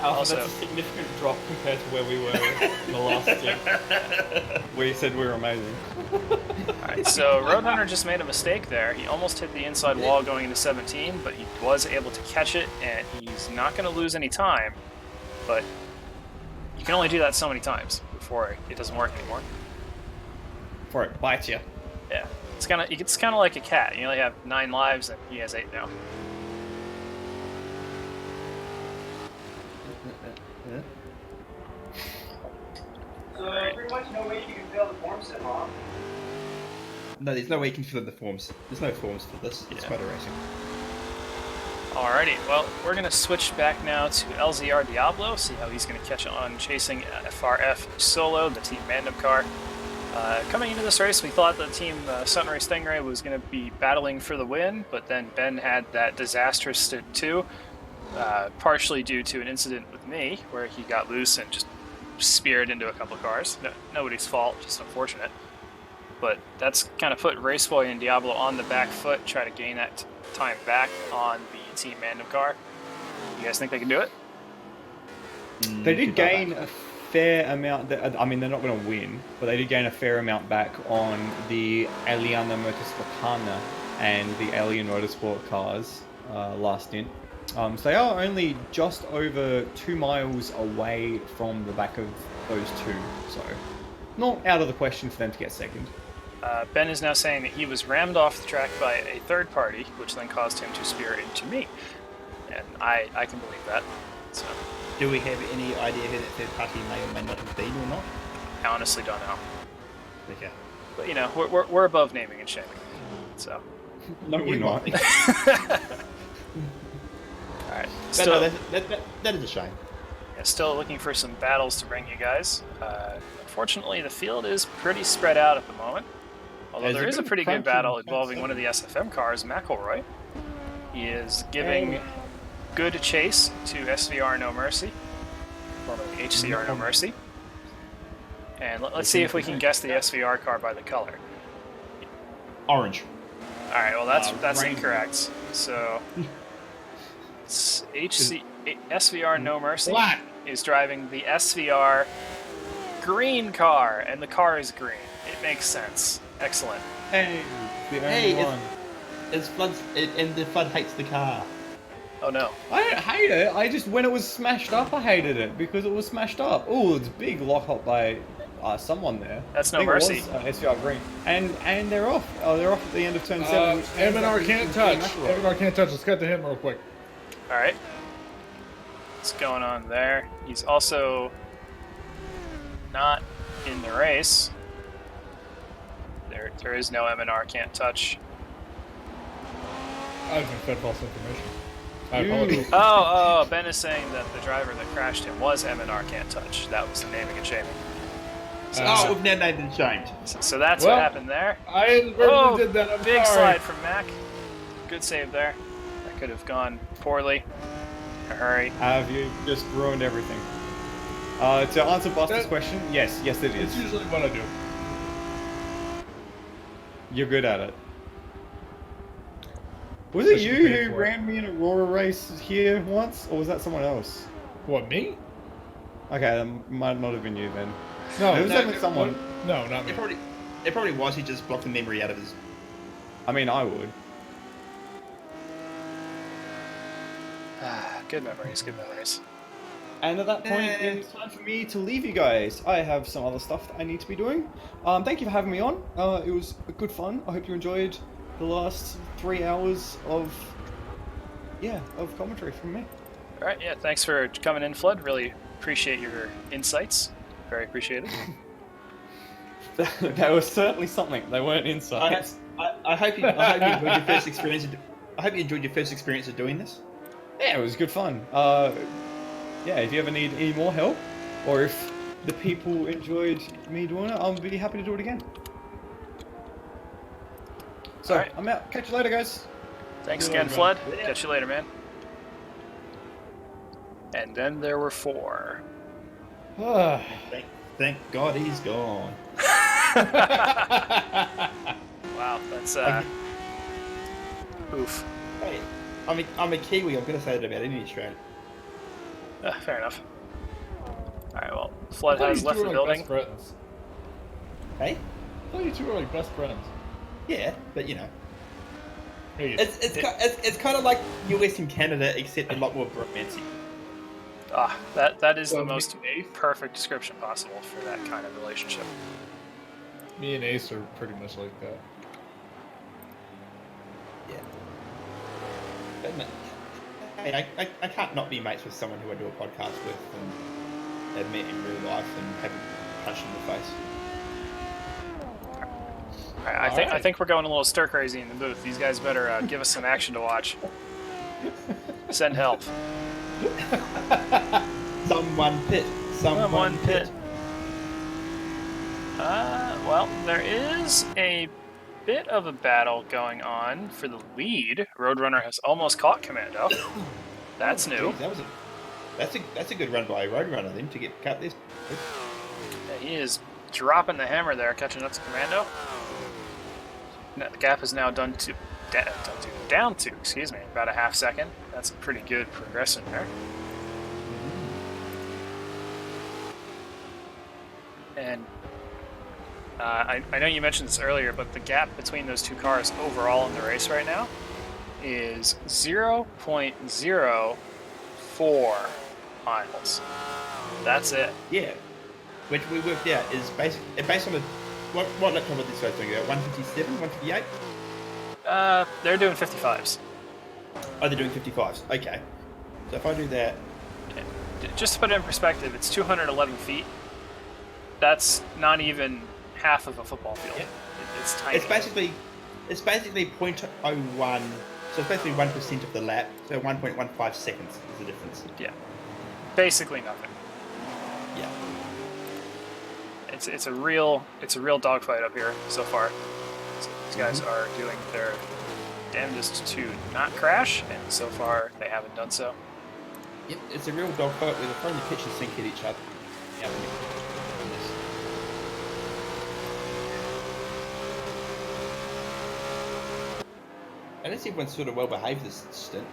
Also, that's a significant drop compared to where we were in the last stint. Where you said we were amazing. alright, so Roadrunner just made a mistake there. He almost hit the inside wall going into 17, but he was able to catch it, and he's not going to lose any time. But you can only do that so many times before it doesn't work anymore. Before it bites you. Yeah, it's kind of like a cat. You only have 9 lives, and he has 8 now. So pretty much no way you can fill the form sim, huh? No, there's no way you can fill in the forms. There's no forms for this. It's Yeah. motor racing. Alrighty, well, we're going to switch back now to LZR Diablo, see how he's going to catch on chasing FRF Solo, the Team Mandem car. Coming into this race, we thought the Team Sunray Stingray was going to be battling for the win, but then Ben had that disastrous stint too, partially due to an incident with me, where he got loose and just speared into a couple of cars. Nobody's fault, just unfortunate. But that's kind of put Raceboy and Diablo on the back foot, try to gain that time back on the Team Mandem car. You guys think they can do it? They did gain a fair amount. I mean, they're not going to win, but they did gain a fair amount back on the Eliana Motorsportana and the Alien Motorsport cars last stint. So they are only just over 2 miles away from the back of those two, so not out of the question for them to get second. Ben is now saying that he was rammed off the track by a third party, which then caused him to spear into me. And I can believe that. So Do we have any idea who that third party may or may not have been or not? I honestly don't know. Okay. But you know, we're above naming and shaming. So No, we're not. alright. But no, that is a shame. Yeah, still looking for some battles to bring you guys. Unfortunately, the field is pretty spread out at the moment. Although There's there a is a bit pretty of good crunching battle outside. involving one of the SFM cars, McElroy. He is giving good chase to SVR No Mercy, formerly HCR No Mercy. And let's see if we can guess the SVR car by the color. Orange. All right, well that's rainbow. incorrect. So it's SVR No Mercy Black. is driving the SVR green car, and the car is green. It makes sense. Excellent. Hey, the only Hey, one. It's Flood's, and the Flood hates the car. Oh no. I don't hate it. I just, when it was smashed up, I hated it because it was smashed up. Oh, it's a big lock up by someone there. That's No I think it Mercy. was, SVR Green. And they're off. Oh, they're off at the end of turn 7. M&R can't touch. M&R can't touch. Let's cut to him real quick. All right. what's going on there. He's also not in the race. There is no M&R can't touch. I've been fed false information. I apologize. Oh, Ben is saying that the driver that crashed him was M&R can't touch. That was the naming and shaming. Oh, we've now named and shamed. So that's Well, what happened there. I inadvertently did that. I'm big sorry. slide from Mac. Good save there. That could have gone poorly. In a hurry. Have you just ruined everything? To answer Buster's question, yes, it It's is. usually what I do. You're good at it. Was it you who ran me in a Aurora race here once, or was that someone else? What, me? Okay, that might not have been you then. No, It was definitely someone. No, not me. It probably was. He just blocked the memory out of his. I mean, I would. Good memories, good memories. And at that point, it's time for me to leave you guys. I have some other stuff that I need to be doing. Thank you for having me on. It was good fun. I hope you enjoyed the last 3 hours of commentary from me. All right, yeah, thanks for coming in, Flood. Really appreciate your insights. Very appreciated. That was certainly something. They weren't insights. I hope you enjoyed your first experience. I hope you enjoyed your first experience of doing this. Yeah, it was good fun. If you ever need any more help, or if the people enjoyed me doing it, I'll be happy to do it again. So, All right. I'm out. Catch you later, guys. Thanks Good again, luck, Flood. man. Catch you later, man. And then there were 4. Thank God he's gone. Wow, that's oof. Hey, I'm a Kiwi. I'm gonna say that about any Australian. Fair enough. Alright, well, Flood I thought has you left two the were like building. best friends. Hey, I thought you two were like best friends. yeah, but you know, Hey, it's kind of like US and Canada, except a lot more romantic. That is So the me most and Ace? perfect description possible for that kind of relationship. me and Ace are pretty much like that. Yeah. But no, hey, I can't not be mates with someone who I do a podcast with and have met in real life and haven't punched in the face. Alright, I think we're going a little stir crazy in the booth. These guys better give us some action to watch. Send help. Someone pit. Someone pit. Well, there is a bit of a battle going on for the lead. Roadrunner has almost caught Commando. That's new. Geez, that's a good run by a Roadrunner then to get cut this. Yeah, he is dropping the hammer there, catching up to Commando. The gap is now down to about a half second. That's a pretty good progression there. And I know you mentioned this earlier, but the gap between those two cars overall in the race right now is 0.04 miles. That's it. Yeah, which we worked out is based on the what lap time are these guys doing? About 157, 158? They're doing 55s. Oh, they're doing 55s. Okay. So if I do that, Just to put it in perspective, it's 211 feet. That's not even half of a football field. Yeah. It's tiny. it's basically 0.01. So it's basically 1% of the lap. So 1.15 seconds is the difference. Yeah, basically nothing. Yeah. It's a real dogfight up here so far. So these guys are doing their damnedest to not crash, and so far they haven't done so. Yep. It's a real dogfight where they're throwing the pitch and sink at each other. Yeah. I don't see everyone's sort of well behaved this stint.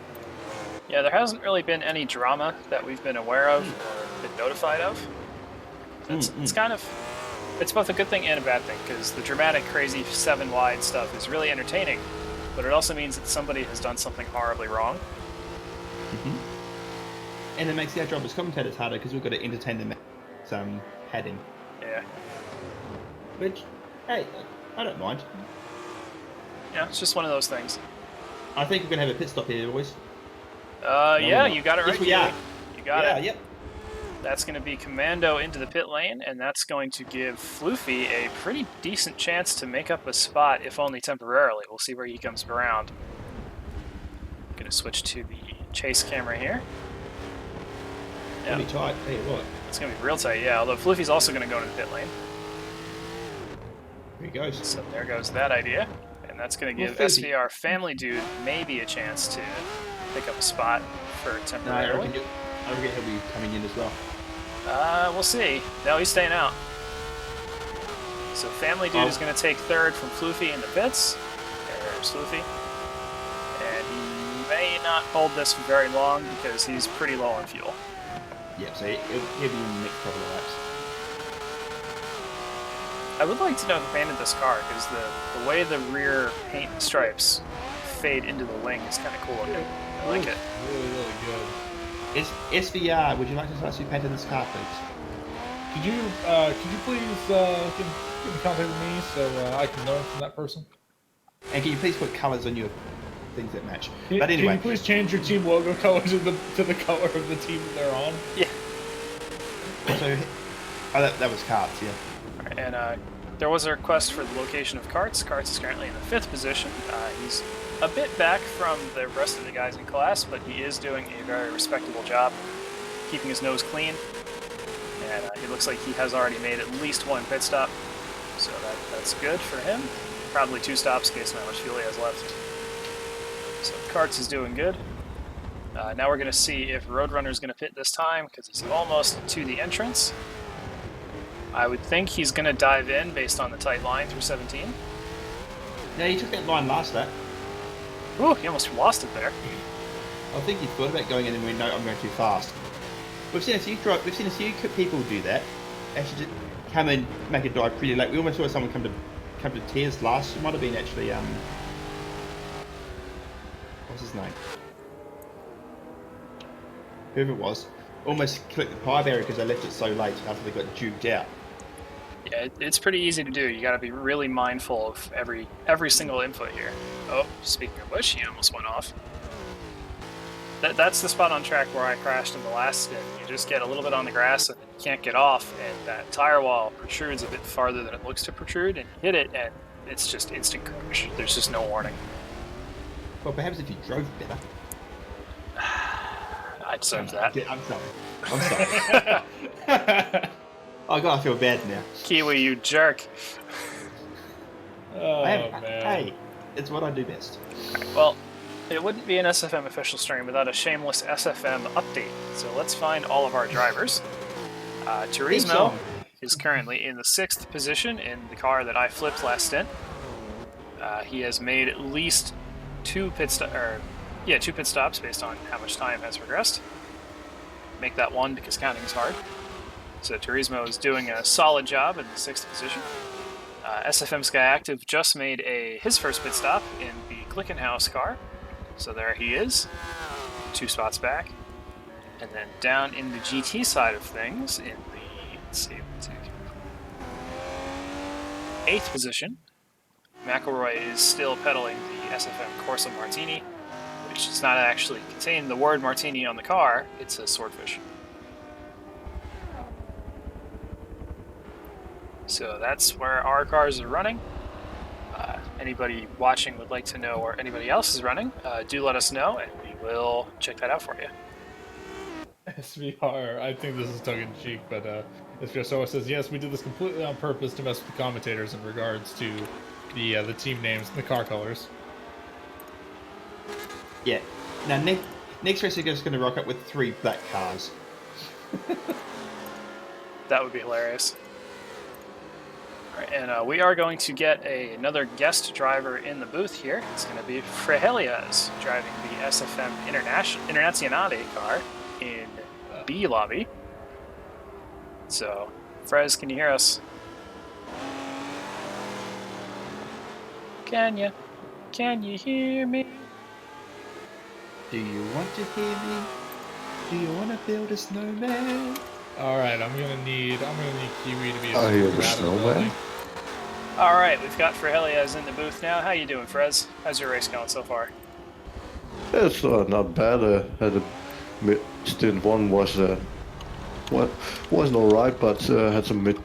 Yeah, there hasn't really been any drama that we've been aware of or been notified of. It's kind of, it's both a good thing and a bad thing, because the dramatic, crazy 7 wide stuff is really entertaining, but it also means that somebody has done something horribly wrong. And it makes our job as commentators harder because we've got to entertain them with some padding. Yeah. Which, hey, I don't mind. Yeah, it's just one of those things. I think we're going to have a pit stop here, boys. Yeah, we're not. you got it right. Yes, we are. You You got it. Yep. That's going to be Commando into the pit lane, and that's going to give Floofy a pretty decent chance to make up a spot, if only temporarily. We'll see where he comes around. Going to switch to the chase camera here. It'll be tight. Tell you what. It's going to be real tight, yeah, although Floofy's also going to go into the pit lane. Here he goes. So there goes that idea. And that's going to give SVR Family Dude maybe a chance to pick up a spot for temporarily. I reckon he'll be coming in as well. We'll see. No, he's staying out. So Family Dude is going to take third from Floofy in the pits. There's Floofy. And he may not hold this for very long because he's pretty low on fuel. Yep, so he'll be in the next couple of laps. I would like to know who painted this car because the way the rear paint stripes fade into the wing is kind of cool looking. I like it. Really, really good. SVR, would you like to tell us who painted this car, please? Could you please get in contact with me so I can learn from that person? And can you please put colours on your things that match? But anyway, can you please change your team logo color to the color of the team that they're on? Yeah. So, that was Karts, yeah. Right, and there was a request for the location of Karts. Karts is currently in the 5th position. He's a bit back from the rest of the guys in class, but he is doing a very respectable job, keeping his nose clean. And it looks like he has already made at least one pit stop, so that's good for him. Probably 2 stops based on how much fuel he has left. So Karts is doing good. Now we're going to see if Roadrunner's going to pit this time, because he's almost to the entrance. I would think he's going to dive in based on the tight line through 17. Yeah, he took that line last lap. Ooh, he almost lost it there. I think he thought about going in and went, no, I'm going too fast. We've seen a few people do that. Actually, just come in, make a dive pretty late. We almost saw someone come to tears last. It might have been actually what's his name? Whoever it was, almost clicked the pie barrier because they left it so late after they got duped out. Yeah, it's pretty easy to do. You got to be really mindful of every single input here. Oh, speaking of which, he almost went off. That's the spot on track where I crashed in the last stint. You just get a little bit on the grass and you can't get off, and that tire wall protrudes a bit farther than it looks to protrude, and you hit it, and it's just instant crash. There's just no warning. Well, perhaps if you drove better. I deserve that. I'm sorry. Oh god, I feel bad now. Kiwi, you jerk. Oh, man. Hey, it's what I do best. Well, it wouldn't be an SFM official stream without a shameless SFM update. So let's find all of our drivers. Turismo is currently in the 6th position in the car that I flipped last stint. He has made at least 2 pit stops based on how much time has progressed. Make that 1 because counting is hard. So Turismo is doing a solid job in the 6th position. SFM Sky Active just made his first pit stop in the Glickenhaus car. So there he is, 2 spots back. And then down in the GT side of things, in the, let's see, 8th position, McElroy is still pedaling the SFM Corsa Martini, which does not actually contain the word martini on the car, it's a swordfish. So that's where our cars are running. Anybody watching would like to know where anybody else is running, do let us know and we will check that out for you. SVR, I think this is tongue-in-cheek, but SVR says, yes, we did this completely on purpose to mess with the commentators in regards to the team names and the car colors. Yeah. Now, next race, is going to rock up with 3 black cars. That would be hilarious. All right, and we are going to get another guest driver in the booth here. It's going to be Frehelias driving the SFM Internazionale car in B lobby. So, Frez, can you hear us? Can you hear me? Do you want to hear me? Do you want to build a snowman? All right, I'm gonna need Kiwi to be. I hear the snowman. All right, we've got Frehelias in the booth now. How you doing, Frez? How's your race going so far? It's not bad. I had a stint one was wasn't alright, but had some mid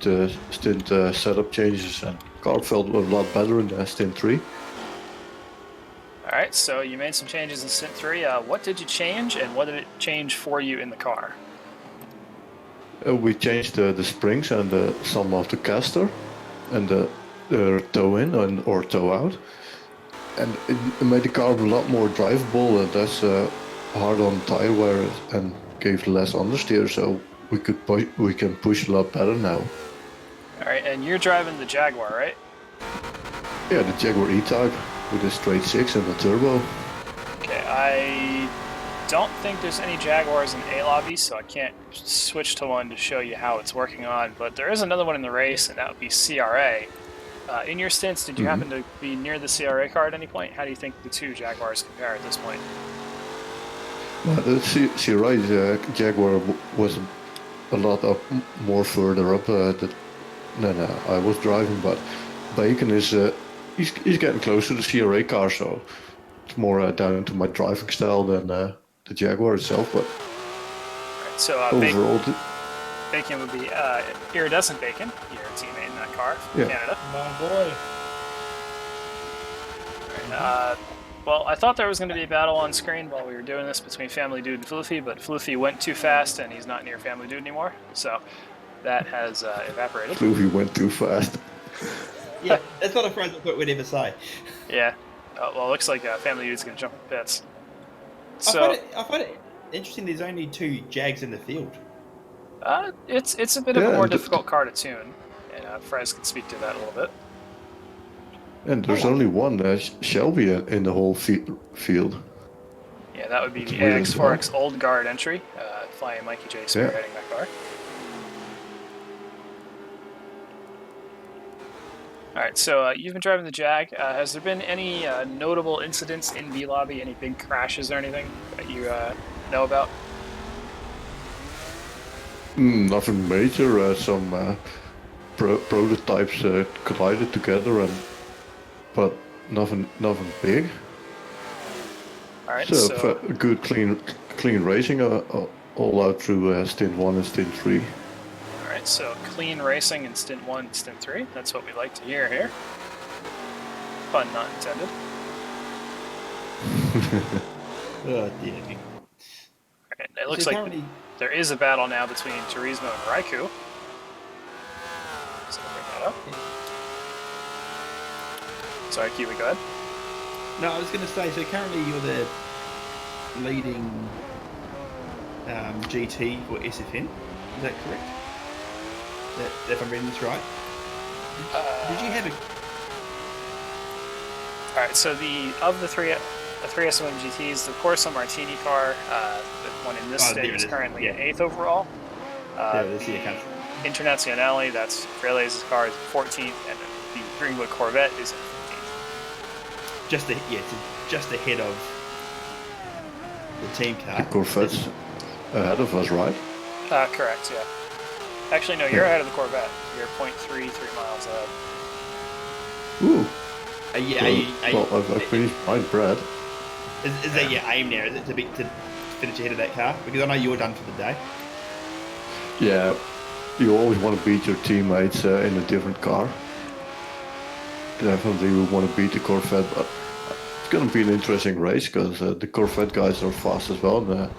stint setup changes, and car felt a lot better in stint 3. All right, so you made some changes in Stint 3. What did you change, and what did it change for you in the car? We changed the springs and some of the caster and the toe in or toe out, and it made the car a lot more drivable and less hard on tire wear and gave less understeer, so we can push a lot better now. All right, and you're driving the Jaguar, right? Yeah, the Jaguar E-Type with a straight 6 and a turbo. Okay, I don't think there's any Jaguars in A lobby, so I can't switch to one to show you how it's working on, but there is another one in the race, and that would be CRA. In your stints, did you happen to be near the CRA car at any point? How do you think the two Jaguars compare at this point? The CRA Jaguar was a lot more further up than I was driving, but Bacon is he's getting close to the CRA car, so it's more down to my driving style than the Jaguar itself. But Right, so overall, Bacon would be Iridescent Bacon, your teammate in that car from Canada. My boy. Well, I thought there was going to be a battle on screen while we were doing this between Family Dude and Floofy, but Floofy went too fast and he's not near Family Dude anymore, so that has evaporated. Floofy went too fast. Yeah, that's not a phrase I thought we'd ever say. Yeah. Well, it looks like Family Dude's going to jump in pits. I So find it interesting there's only 2 Jags in the field. it's a bit of a more difficult car to tune, and Frez can speak to that a little bit. And there's only one Shelby in the whole field. Yeah, that would be It's the weird as AX4X Old Guard entry, flying Mikey J spearheading that car. Alright, so you've been driving the Jag. Has there been any notable incidents in V Lobby, any big crashes or anything that you know about? Nothing major. Some prototypes collided together, but nothing big. Alright, So good, clean racing all out through stint 1 and stint 3. Alright, so clean racing in Stint 1 and Stint 3. That's what we like to hear here. Pun not intended. Oh dear. Alright, it looks like there is a battle now between Turismo and Raikou. So we'll bring that up. Sorry, Kiwi, go ahead. No, I was going to say, so currently you're the leading GT or SFN, is that correct? If I'm reading this right? Did you have a... Alright, so of the three SM GTs, the Corsa Martini car, the one in this state is currently at 8th overall. The Internazionale, that's Frele's car, is 14th, and the Greenwood Corvette is in 15th. Just ahead of the team car. The Corvette's ahead of us, right? Correct, yeah. Actually, no, you're ahead of the Corvette. You're 0.33 miles ahead. Ooh. I I finished my bread. Is that your aim now? Is it to finish ahead of that car? Because I know you're done for the day. Yeah, you always want to beat your teammates in a different car. Definitely we want to beat the Corvette, but it's going to be an interesting race because the Corvette guys are fast as well. And,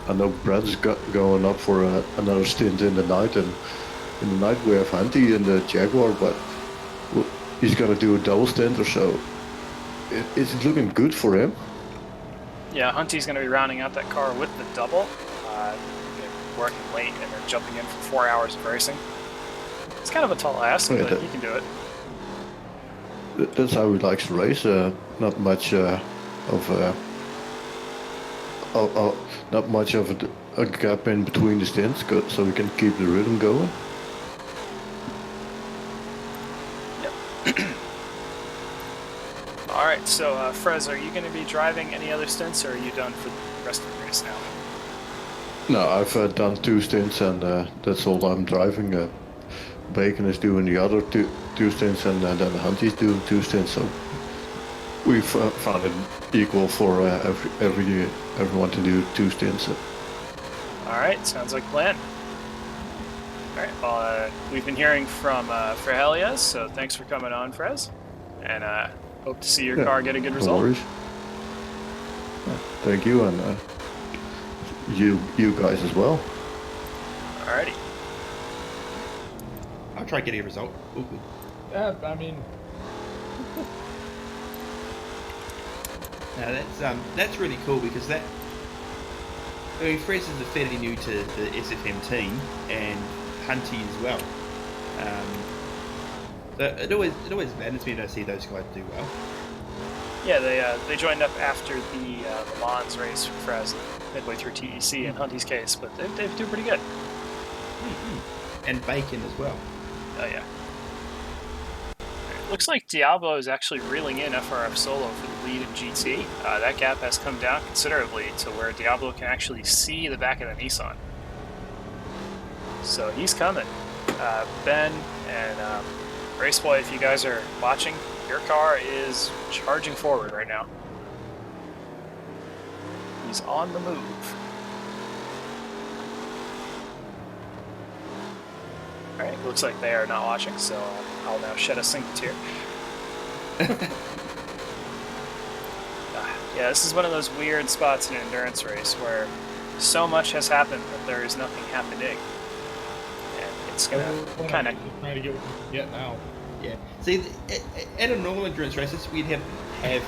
I know Brad is going up for another stint in the night, and in the night we have Hunty in the Jaguar, but he's going to do a double stint or so. It's looking good for him. Yeah, Hunty's going to be rounding out that car with the double. They're working late and they're jumping in for 4 hours of racing. It's kind of a tall ask, but he can do it. That's how he likes to race. Not much of a gap in between the stints, so we can keep the rhythm going. Yep. All right, so Frez, are you going to be driving any other stints, or are you done for the rest of the race now? No, I've done 2 stints, and that's all I'm driving. Bacon is doing the other two stints, and then Hunty's doing 2 stints. So we've found it equal for everyone to do 2 stints. All right, sounds like a plan. All right, well, we've been hearing from Frehelias, so thanks for coming on, Frez, and hope to see your car get a good No result. worries. Thank you, and you guys as well. Alrighty. I'll try getting a result. Ooh, good. I mean, Now that's really cool because I mean, Frez is fairly new to the SFM team and Hunty as well. So it always matters me to see those guys do well. Yeah, they joined up after the Le Mans race for Frez midway through TEC in Hunty's case, but they do pretty good. And Bacon as well. Oh yeah. Looks like Diablo is actually reeling in FRF Solo for the lead in GT. That gap has come down considerably to where Diablo can actually see the back of the Nissan. So he's coming. Ben and Raceboy, if you guys are watching, your car is charging forward right now. He's on the move. Alright, looks like they are not watching, so I'll now shed a single tear. Yeah, this is one of those weird spots in an endurance race where so much has happened that there is nothing happening. And it's gonna kind of... trying to get what we can get now. Yeah. See, at a normal endurance races, we'd have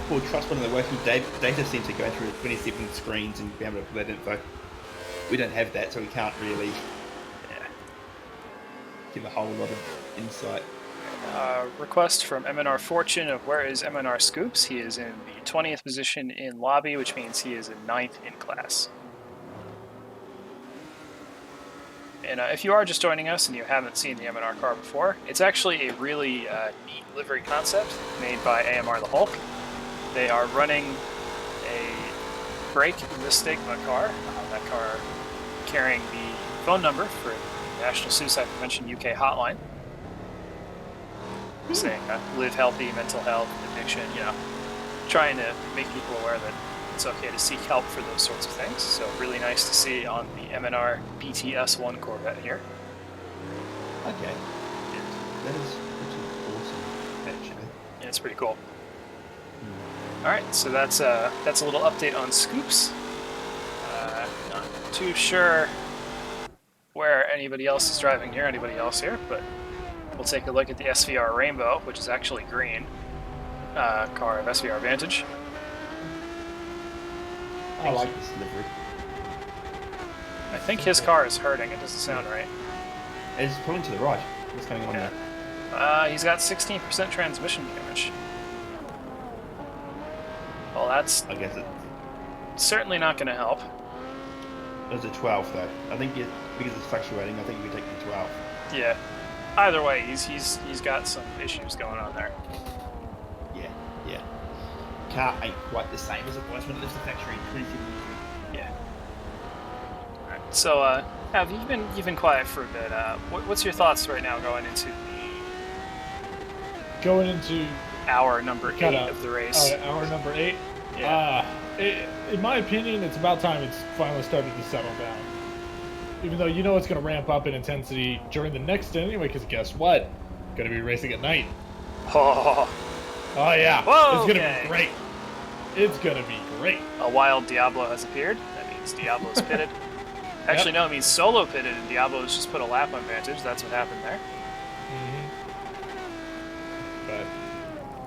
Paul Trust, one of the working data centre, going through 27 screens and be able to pull that info. We don't have that, so we can't really give a whole lot of insight. Request from MNR Fortune of where is MNR Scoops? He is in the 20th position in lobby, which means he is in 9th in class. And if you are just joining us and you haven't seen the MNR car before, it's actually a really neat livery concept made by AMR the Hulk. They are running a Break the Stigma car, that car carrying the phone number for the National Suicide Prevention UK hotline, saying live healthy, mental health, addiction, you know, trying to make people aware that it's okay to seek help for those sorts of things. So really nice to see on the MNR BTS1 Corvette here. Okay. That's awesome, actually. Yeah, it's pretty cool. All right, so that's a little update on Scoops. Not too sure where anybody else is driving here, but we'll take a look at the SVR Rainbow, which is actually green. Car of SVR Vantage. I like this livery. I think his car is hurting. It doesn't sound right. It's pulling to the right. What's going on there? He's got 16% transmission damage. Well, that's I guess it's certainly not going to help. a 12 though. I think because it's fluctuating, I think we take the 12. Yeah. Either way, he's got some issues going on there. Yeah. Car ain't quite the same as it was when it left the factory in 2017. Yeah. All right. So, you've been quiet for a bit. What's your thoughts right now going into hour number 8 of the race? Hour number 8? Yeah. In my opinion, it's about time it's finally started to settle down. Even though you know it's going to ramp up in intensity during the next stint anyway, because guess what? Going to be racing at night. Oh yeah. Whoa, it's going to be great. It's going to be great. A wild Diablo has appeared. That means Diablo's pitted. Actually, no, it means Solo pitted and Diablo's just put a lap on Vantage. That's what happened there.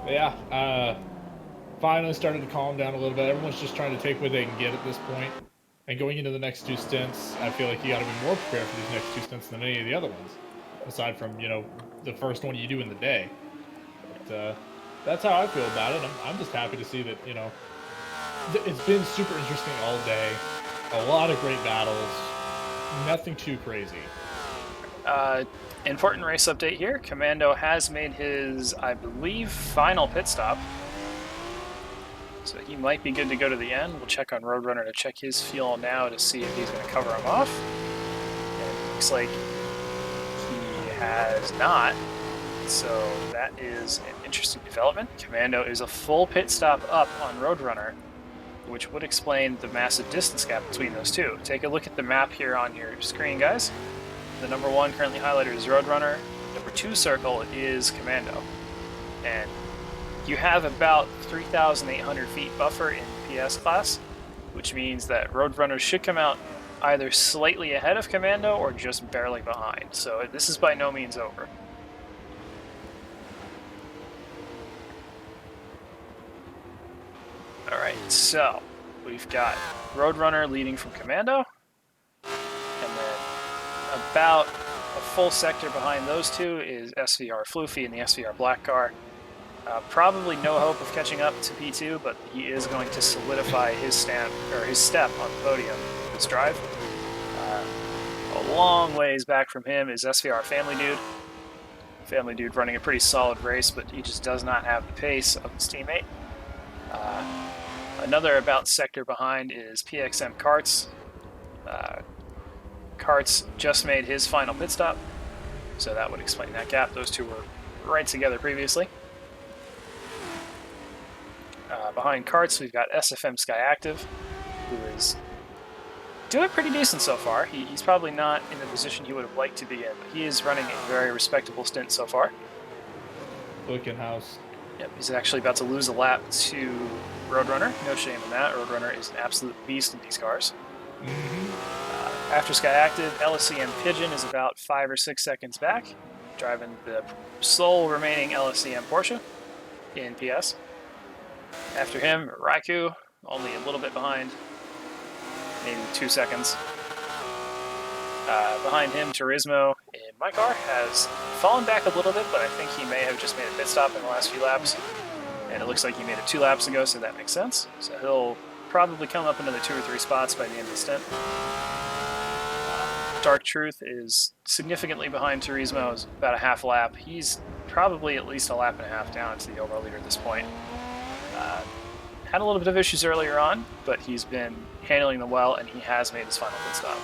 But yeah, finally started to calm down a little bit. Everyone's just trying to take what they can get at this point. And going into the next 2 stints, I feel like you got to be more prepared for these next 2 stints than any of the other ones, aside from, you know, the first one you do in the day. But that's how I feel about it. I'm just happy to see that, you know, it's been super interesting all day. A lot of great battles. Nothing too crazy. Important race update here. Commando has made his, I believe, final pit stop. So he might be good to go to the end. We'll check on Roadrunner to check his fuel now to see if he's going to cover him off. And it looks like he has not. so that is an interesting development. Commando is a full pit stop up on Roadrunner, which would explain the massive distance gap between those two. Take a look at the map here on your screen, guys. The number 1 currently highlighted is Roadrunner. Number 2 circle is Commando. And you have about 3,800 feet buffer in PS class, which means that Roadrunner should come out either slightly ahead of Commando or just barely behind. So this is by no means over. Alright, so we've got Roadrunner leading from Commando, and then about a full sector behind those two is SVR Floofy and the SVR Black car. Probably no hope of catching up to P2, but he is going to solidify his step on the podium this drive. A long ways back from him is SVR Family Dude. Family Dude running a pretty solid race, but he just does not have the pace of his teammate. Another about sector behind is PXM Karts. Karts just made his final pit stop, so that would explain that gap. Those two were right together previously. Behind Karts, we've got SFM Sky Active, who is doing pretty decent so far. He's probably not in the position he would have liked to be in, but he is running a very respectable stint so far. Looking house. Yep, he's actually about to lose a lap to Roadrunner. No shame in that. Roadrunner is an absolute beast in these cars. After Sky Active, LSCM Pigeon is about 5 or 6 seconds back, driving the sole remaining LSCM Porsche in PS. After him, Raikou, only a little bit behind, maybe 2 seconds. Behind him, Turismo in my car has fallen back a little bit, but I think he may have just made a pit stop in the last few laps. And it looks like he made it 2 laps ago, so that makes sense. So he'll probably come up another 2 or 3 spots by the end of the stint. Dark Truth is significantly behind Turismo, is about a half lap. He's probably at least a lap and a half down to the overall leader at this point. Had a little bit of issues earlier on, but he's been handling them well, and he has made his final pit stop.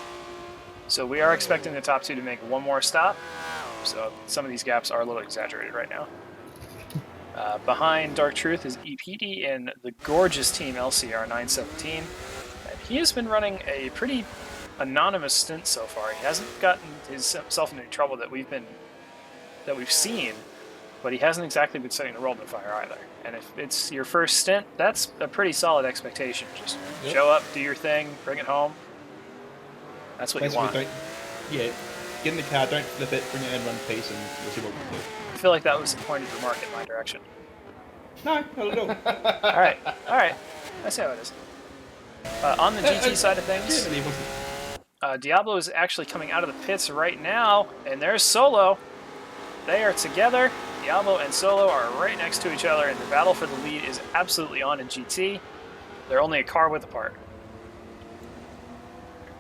So we are expecting the top 2 to make 1 more stop, so some of these gaps are a little exaggerated right now. Behind Dark Truth is EPD in the gorgeous team LCR 917, and he has been running a pretty anonymous stint so far. He hasn't gotten himself into any trouble that we've seen, but he hasn't exactly been setting the world on fire either. And if it's your first stint, that's a pretty solid expectation. Just show up, do your thing, bring it home. That's what you want. Yeah, get in the car, don't flip it, bring it in one piece, and we'll see what we do. I feel like that was a pointed remark in my direction. No, not at all. Alright. I see how it is. On the GT side of things, Diablo is actually coming out of the pits right now, and there's Solo. They are together. Diablo and Solo are right next to each other, and the battle for the lead is absolutely on in GT. They're only a car width apart.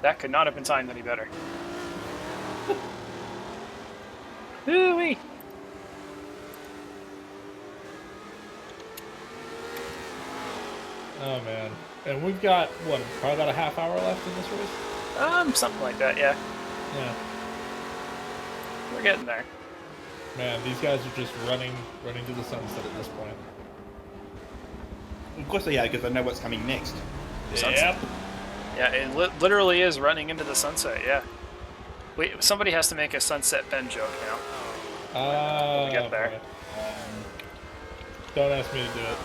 That could not have been timed any better. Hoo-wee! Oh man. And we've got, what, probably about a half hour left in this race? Something like that, yeah. Yeah. We're getting there. Man, these guys are just running to the sunset at this point. Of course they are, because I know what's coming next. Sunset. Yep. Yeah, it literally is running into the sunset, yeah. Wait, somebody has to make a Sunset Ben joke now. We get there. Don't ask me to do it.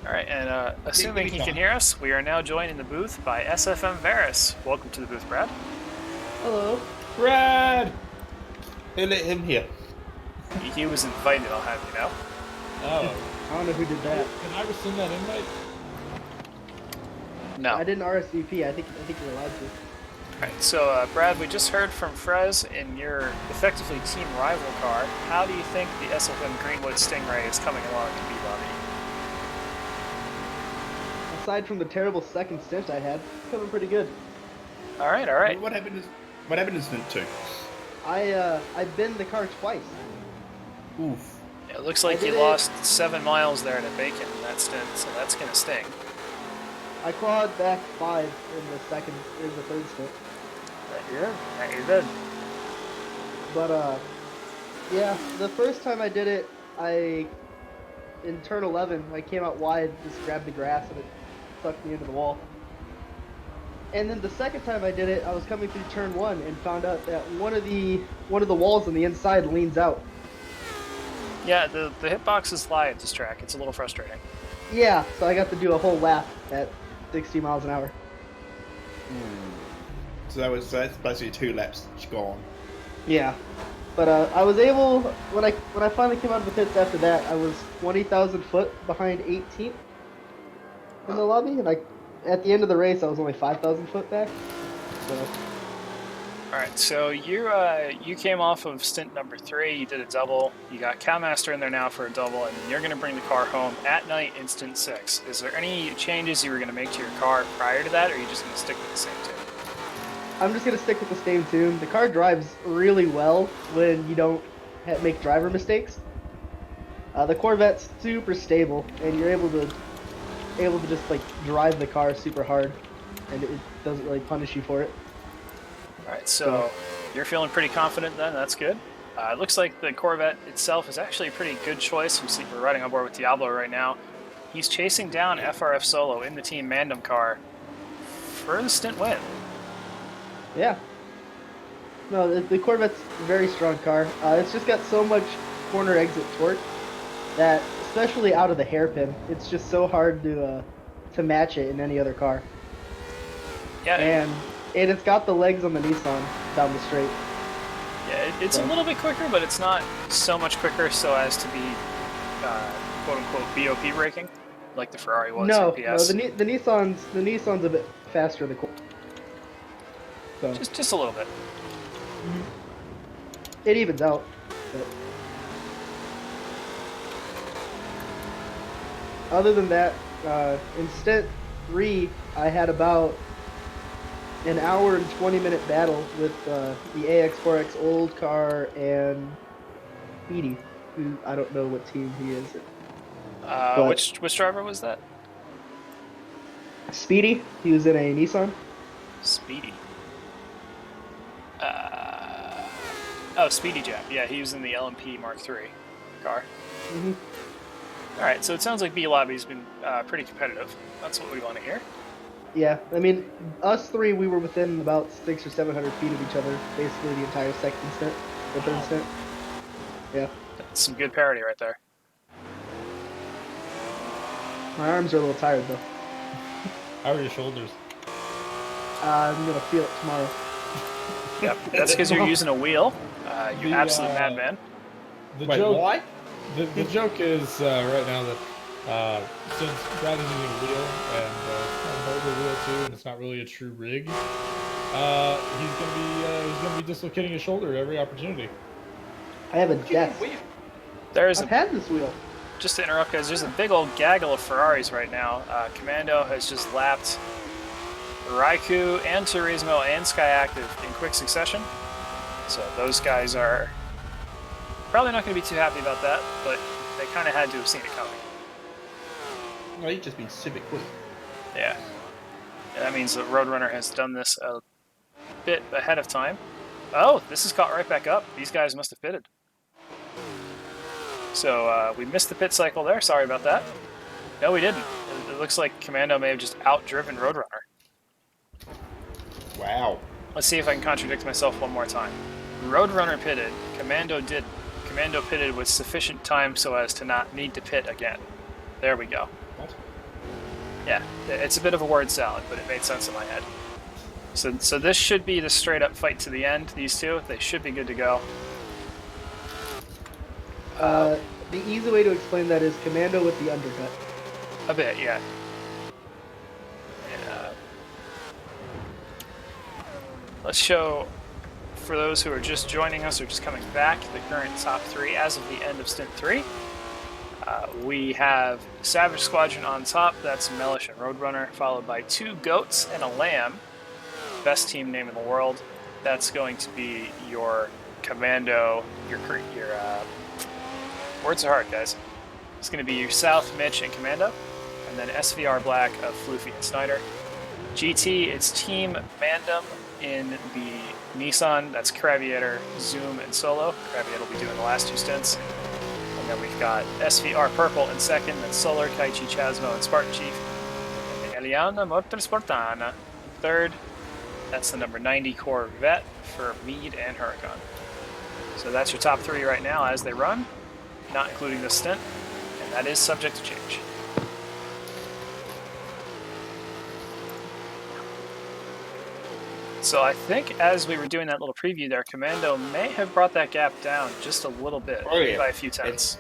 Alright, and assuming he can hear us, we are now joined in the booth by SFM Varus. Welcome to the booth, Brad. Hello. Brad! Who let him here? He was invited, I'll have you know. Oh. I don't know who did that. Can I rescind that invite? No. I didn't RSVP. I think you're allowed to. Alright, so Brad, we just heard from Frez in your effectively team rival car. How do you think the SFM Greenwood Stingray is coming along in B-Lobby? Aside from the terrible second stint I had, coming pretty good. Alright. What happened in stint 2? I binned the car twice. Oof. It looks like you lost 7 miles there to Bacon in that stint, so that's gonna sting. I clawed back 5 in the third stint. Yeah, you did. But Yeah, the first time I did it, in turn 11, I came out wide, just grabbed the grass, and it sucked me into the wall. And then the second time I did it, I was coming through turn 1 and found out that one of the walls on the inside leans out. Yeah, the hitboxes lie at this track. It's a little frustrating. Yeah, so I got to do a whole lap at 60 miles an hour. So that's basically 2 laps gone. Yeah, but I was able when I finally came out of the pits after that, I was 20,000 foot behind 18th in the lobby, and at the end of the race I was only 5,000 foot back. So All right, so you came off of stint number 3. You did a double. You got Cowmaster in there now for a double, and you're going to bring the car home at night in stint 6. Is there any changes you were going to make to your car prior to that, or are you just going to stick with the same tune? I'm just gonna stick with the same tune. The car drives really well when you don't make driver mistakes. The Corvette's super stable, and you're able to just like drive the car super hard, and it doesn't really punish you for it. All right, so you're feeling pretty confident then. That's good. It looks like the Corvette itself is actually a pretty good choice. We're riding on board with Diablo right now. He's chasing down FRF Solo in the Team Mandem car for the stint win. Yeah. No, the Corvette's a very strong car. It's just got so much corner exit torque that, especially out of the hairpin, it's just so hard to match it in any other car. Yeah, And it's got the legs on the Nissan down the straight. yeah, it's a little bit quicker, but it's not so much quicker so as to be quote-unquote BOP braking like the Ferrari was No, in PS. the Nissan's a bit faster than the Corvette. So Just a little bit. it evens out. But other than that, in stint 3, I had about an hour and 20-minute battle with the AX4X old car and Speedy, who I don't know what team he is. Which driver was that? Speedy, he was in a Nissan. Speedy. Oh, Speedy Jab. Yeah, he was in the LMP Mark III car. Mm-hmm. All right, so it sounds like B Lobby's been pretty competitive. That's what we want to hear. Yeah, I mean, us three, we were within about 600 or 700 feet of each other, basically the entire second stint, or third stint. Yeah. That's some good parity right there. My arms are a little tired, though. How are your shoulders? I'm gonna feel it tomorrow. Yep, that's because you're using a wheel. You absolute madman. The Wait, joke, why? The joke is right now that since Brad is using a wheel and it's not an older wheel too, and it's not really a true rig, he's gonna be dislocating his shoulder at every opportunity. I have a desk. There's I've had this wheel. just to interrupt, guys, there's a big old gaggle of Ferraris right now. Commando has just lapped Raikou and Turismo and Sky Active in quick succession. So those guys are probably not going to be too happy about that, but they kind of had to have seen it coming. Well, you've just been super quick. Yeah. And that means that Roadrunner has done this a bit ahead of time. Oh, this is caught right back up. These guys must have pitted. So we missed the pit cycle there. Sorry about that. No, we didn't. It looks like Commando may have just outdriven Roadrunner. Wow. Let's see if I can contradict myself one more time. Roadrunner pitted. Commando didn't. Commando pitted with sufficient time so as to not need to pit again. There we go. What? Yeah, it's a bit of a word salad, but it made sense in my head. So this should be the straight-up fight to the end, these two. They should be good to go. The easy way to explain that is Commando with the undercut. A bit, yeah. Let's show, for those who are just joining us or just coming back, the current top 3 as of the end of Stint 3. We have Savage Squadron on top, that's Mellish and Roadrunner, followed by 2 Goats and a Lamb. Best team name in the world. That's going to be your Commando, your words are hard, guys. It's going to be your South, Mitch, and Commando, and then SVR Black of Floofy and Snyder. GT, it's Team Mandem, in the Nissan. That's Craviator, Zoom, and Solo. Craviator will be doing the last 2 stints. And then we've got SVR Purple in second, then Solar, Kaichi, Chasmo, and Spartan Chief. And then Eliana Motorsportana in third. That's the number 90 Corvette for Mead and Huracan. So that's your top 3 right now as they run, not including this stint, and that is subject to change. So I think as we were doing that little preview there, Commando may have brought that gap down just a little bit, by a few tenths.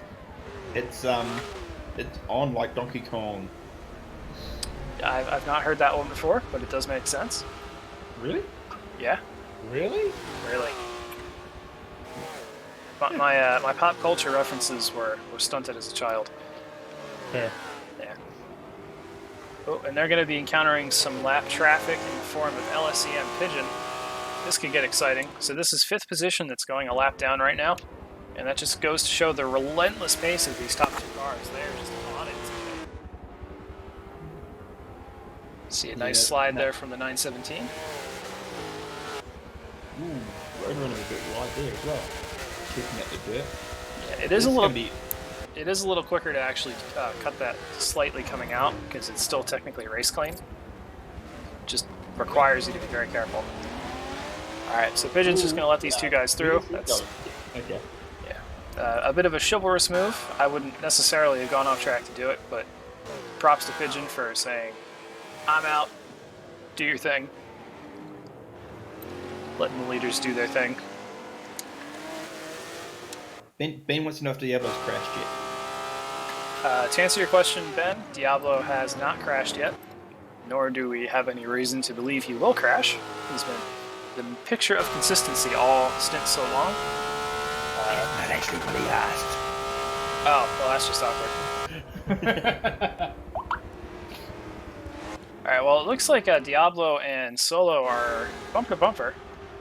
It's on like Donkey Kong. I've not heard that one before, but it does make sense. Really? Yeah. Really? Really. But my pop culture references were stunted as a child. Fair. Yeah. Oh, and they're going to be encountering some lap traffic in the form of LSEM Pigeon. This could get exciting. So this is 5th position that's going a lap down right now. And that just goes to show the relentless pace of these top 2 cars. They're just on it today. See a nice slide there from the 917. Ooh, road running a bit wide there as well. Kicking at the dirt. Yeah, it is a little quicker to actually cut that slightly coming out because it's still technically race clean. Just requires you to be very careful. All right, so Pigeon's just going to let these 2 guys through. That's okay. Yeah, a bit of a chivalrous move. I wouldn't necessarily have gone off track to do it, but props to Pigeon for saying, "I'm out. Do your thing." Letting the leaders do their thing. Ben wants to know if Diablo's crashed yet. To answer your question, Ben, Diablo has not crashed yet, nor do we have any reason to believe he will crash. He's been the picture of consistency all stint so long. Not actually what he asked. Oh, well, that's just awkward. Alright, well, it looks like Diablo and Solo are bumper to bumper,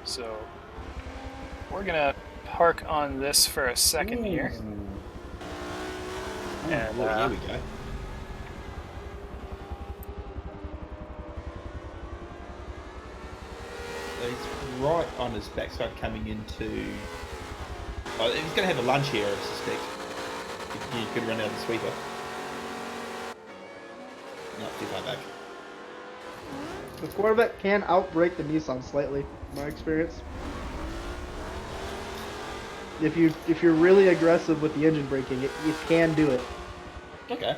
so we're gonna park on this for a second here. And here we go. He's right on his backside coming into... Oh, he's going to have a lunch here, I suspect. He could run out the sweeper. Not too far back. The Corvette can outbrake the Nissan slightly, in my experience. If you're really aggressive with the engine braking, you can do it. Okay.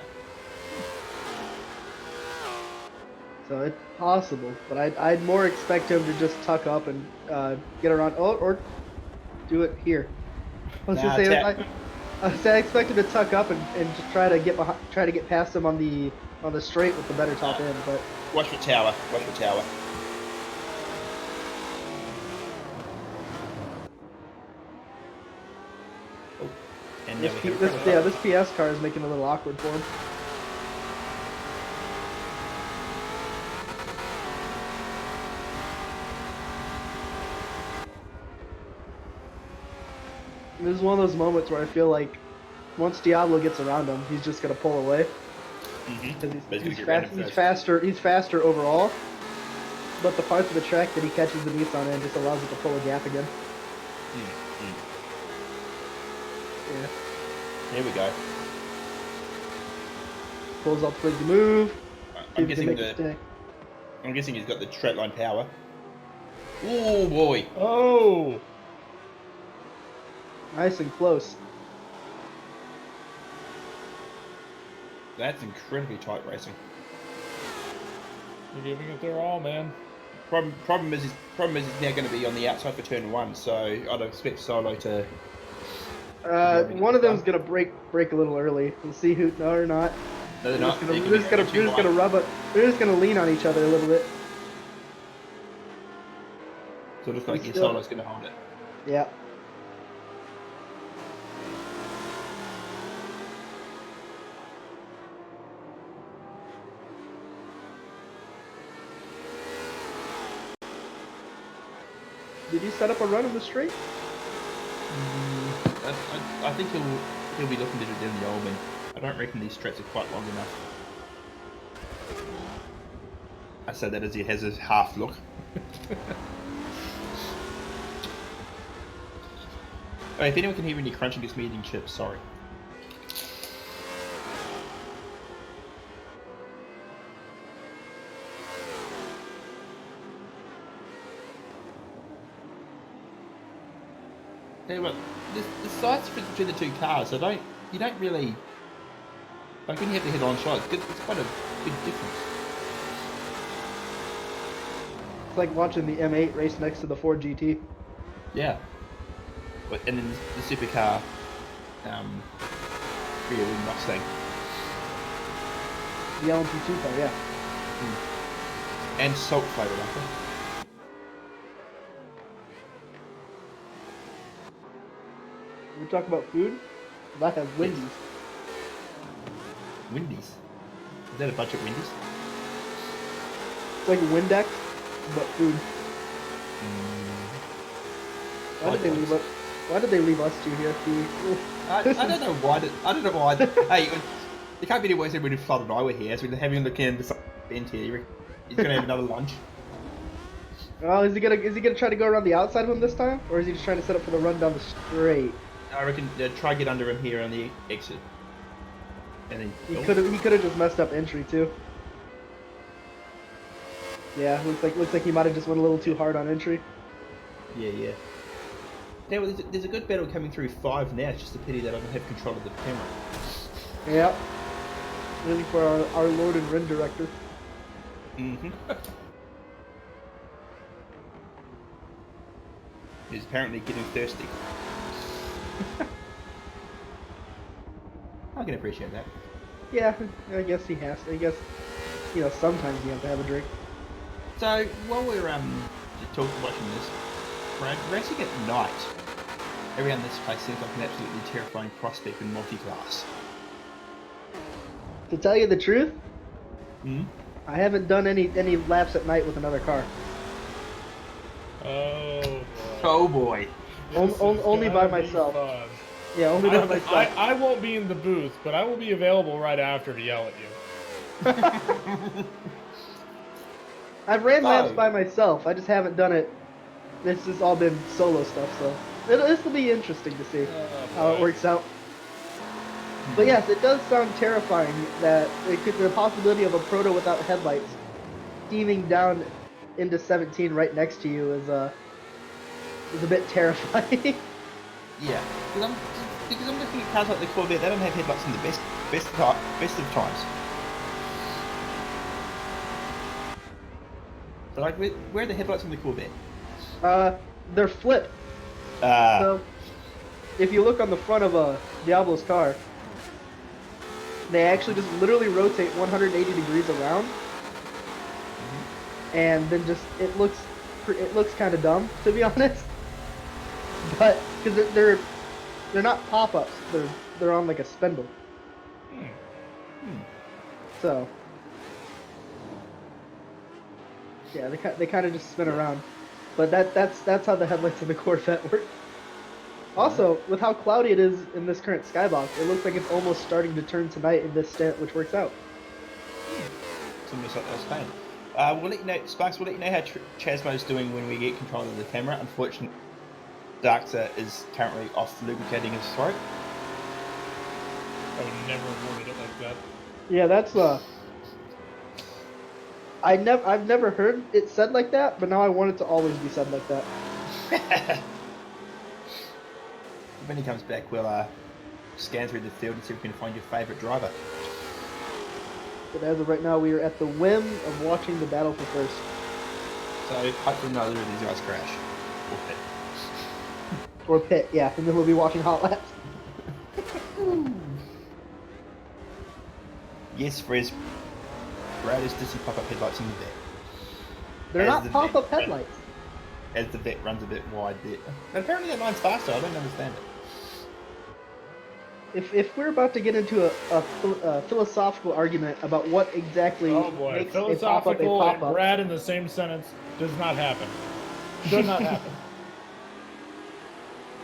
So it's possible, but I'd more expect him to just tuck up and get around. Oh, or do it here. I was gonna say I expect him to tuck up and just try to get past him on the straight with the better top end, but. Watch the tower. Watch the tower. Oh, and This PS car is making it a little awkward for him. This is one of those moments where I feel like once Diablo gets around him, he's just gonna pull away. Because he's faster overall, but the parts of the track that he catches the Nissan in just allows it to pull a gap again. Yeah. Here we go. Pulls up towards the move. I'm guessing he's got the straight line power. Oh boy! Oh! Nice and close. That's incredibly tight racing. You're giving it their all, man. Problem is he's now going to be on the outside for turn 1, so I'd expect Solo to. One of them's gonna break a little early. We'll see who or not. No, they're not. They're just gonna rub it. They're just gonna lean on each other a little bit. So it looks like Solo's going to hold it. Yeah. Did you set up a run in the straight? I think he'll be looking to do it in the Oldman. I don't reckon these straights are quite long enough. I say that as he has his half look. Oh, if anyone can hear any crunching, it's me eating chips. Sorry. Tell you what, the size difference between the two cars, you don't really, like when you have the head-on shot, it's quite a big difference. It's like watching the M8 race next to the Ford GT. Yeah. And then the supercar, rear wing Mustang. The LMP2 car, yeah. And salt flavour, I think. We talk about food. I have Wendy's. Wendy's? Is that a bunch of Wendy's? It's like Windex, but food. Why did they leave us? Why did they leave us two here? I don't know why. I don't know why. Hey, it can't be any worse than when Flood and I were here. As we're having a look in the bend here. He's gonna have another lunch. Oh, is he gonna try to go around the outside of him this time, or is he just trying to set up for the run down the straight? I reckon try get under him here on the exit. And then He could have just messed up entry too. Yeah, looks like he might have just went a little too hard on entry. Yeah. Now, there's a good battle coming through 5 now. It's just a pity that I don't have control of the camera. Yep. Waiting for our Lord and Ren director. He's apparently getting thirsty. I can appreciate that. Yeah, I guess he has to. I guess, sometimes you have to have a drink. So, while we're watching this, racing at night around this place seems like an absolutely terrifying prospect in multi-class. To tell you the truth, I haven't done any laps at night with another car. Oh Oh boy. boy. Only by myself. Yeah, only by myself. I won't be in the booth, but I will be available right after to yell at you. I've ran laps by myself. I just haven't done it. This has all been solo stuff, so this will be interesting to see how it works out. But yes, it does sound terrifying that the possibility of a proto without headlights steaming down into 17 right next to you is a bit terrifying. Yeah, because I'm looking at cars like the Corvette. They don't have headlights in the best of times. But like, where are the headlights on the Corvette? They're flipped. So if you look on the front of a Diablo's car, they actually just literally rotate 180 degrees around, and then just it looks kind of dumb, to be honest. But because they're not pop-ups, they're on like a spindle. So yeah, they kind of just spin around. But that's how the headlights in the Corvette work. Also, with how cloudy it is in this current skybox, it looks like it's almost starting to turn tonight in this stint, which works out. It's almost like that's fine. We'll let you know, Sparks. We'll let you know how Chasmo's doing when we get control of the camera. Unfortunately, Darkser is currently off lubricating his throat. I would never have worded it like that. Yeah, that's I've never heard it said like that, but now I want it to always be said like that. When he comes back, we'll scan through the field and see if we can find your favourite driver. But as of right now, we are at the whim of watching the battle for first. So hopefully neither of these guys crash. Or pit. Or pit, yeah, and then we'll be watching hot laps. Yes, Frez. Brad is dissing pop-up headlights in the vet. They're not pop-up headlights. As the vet runs a bit wide there. But apparently that line's faster, I don't understand it. If we're about to get into a philosophical argument about what exactly makes a pop-up a pop-up, and Brad in the same sentence does not happen. Should not happen.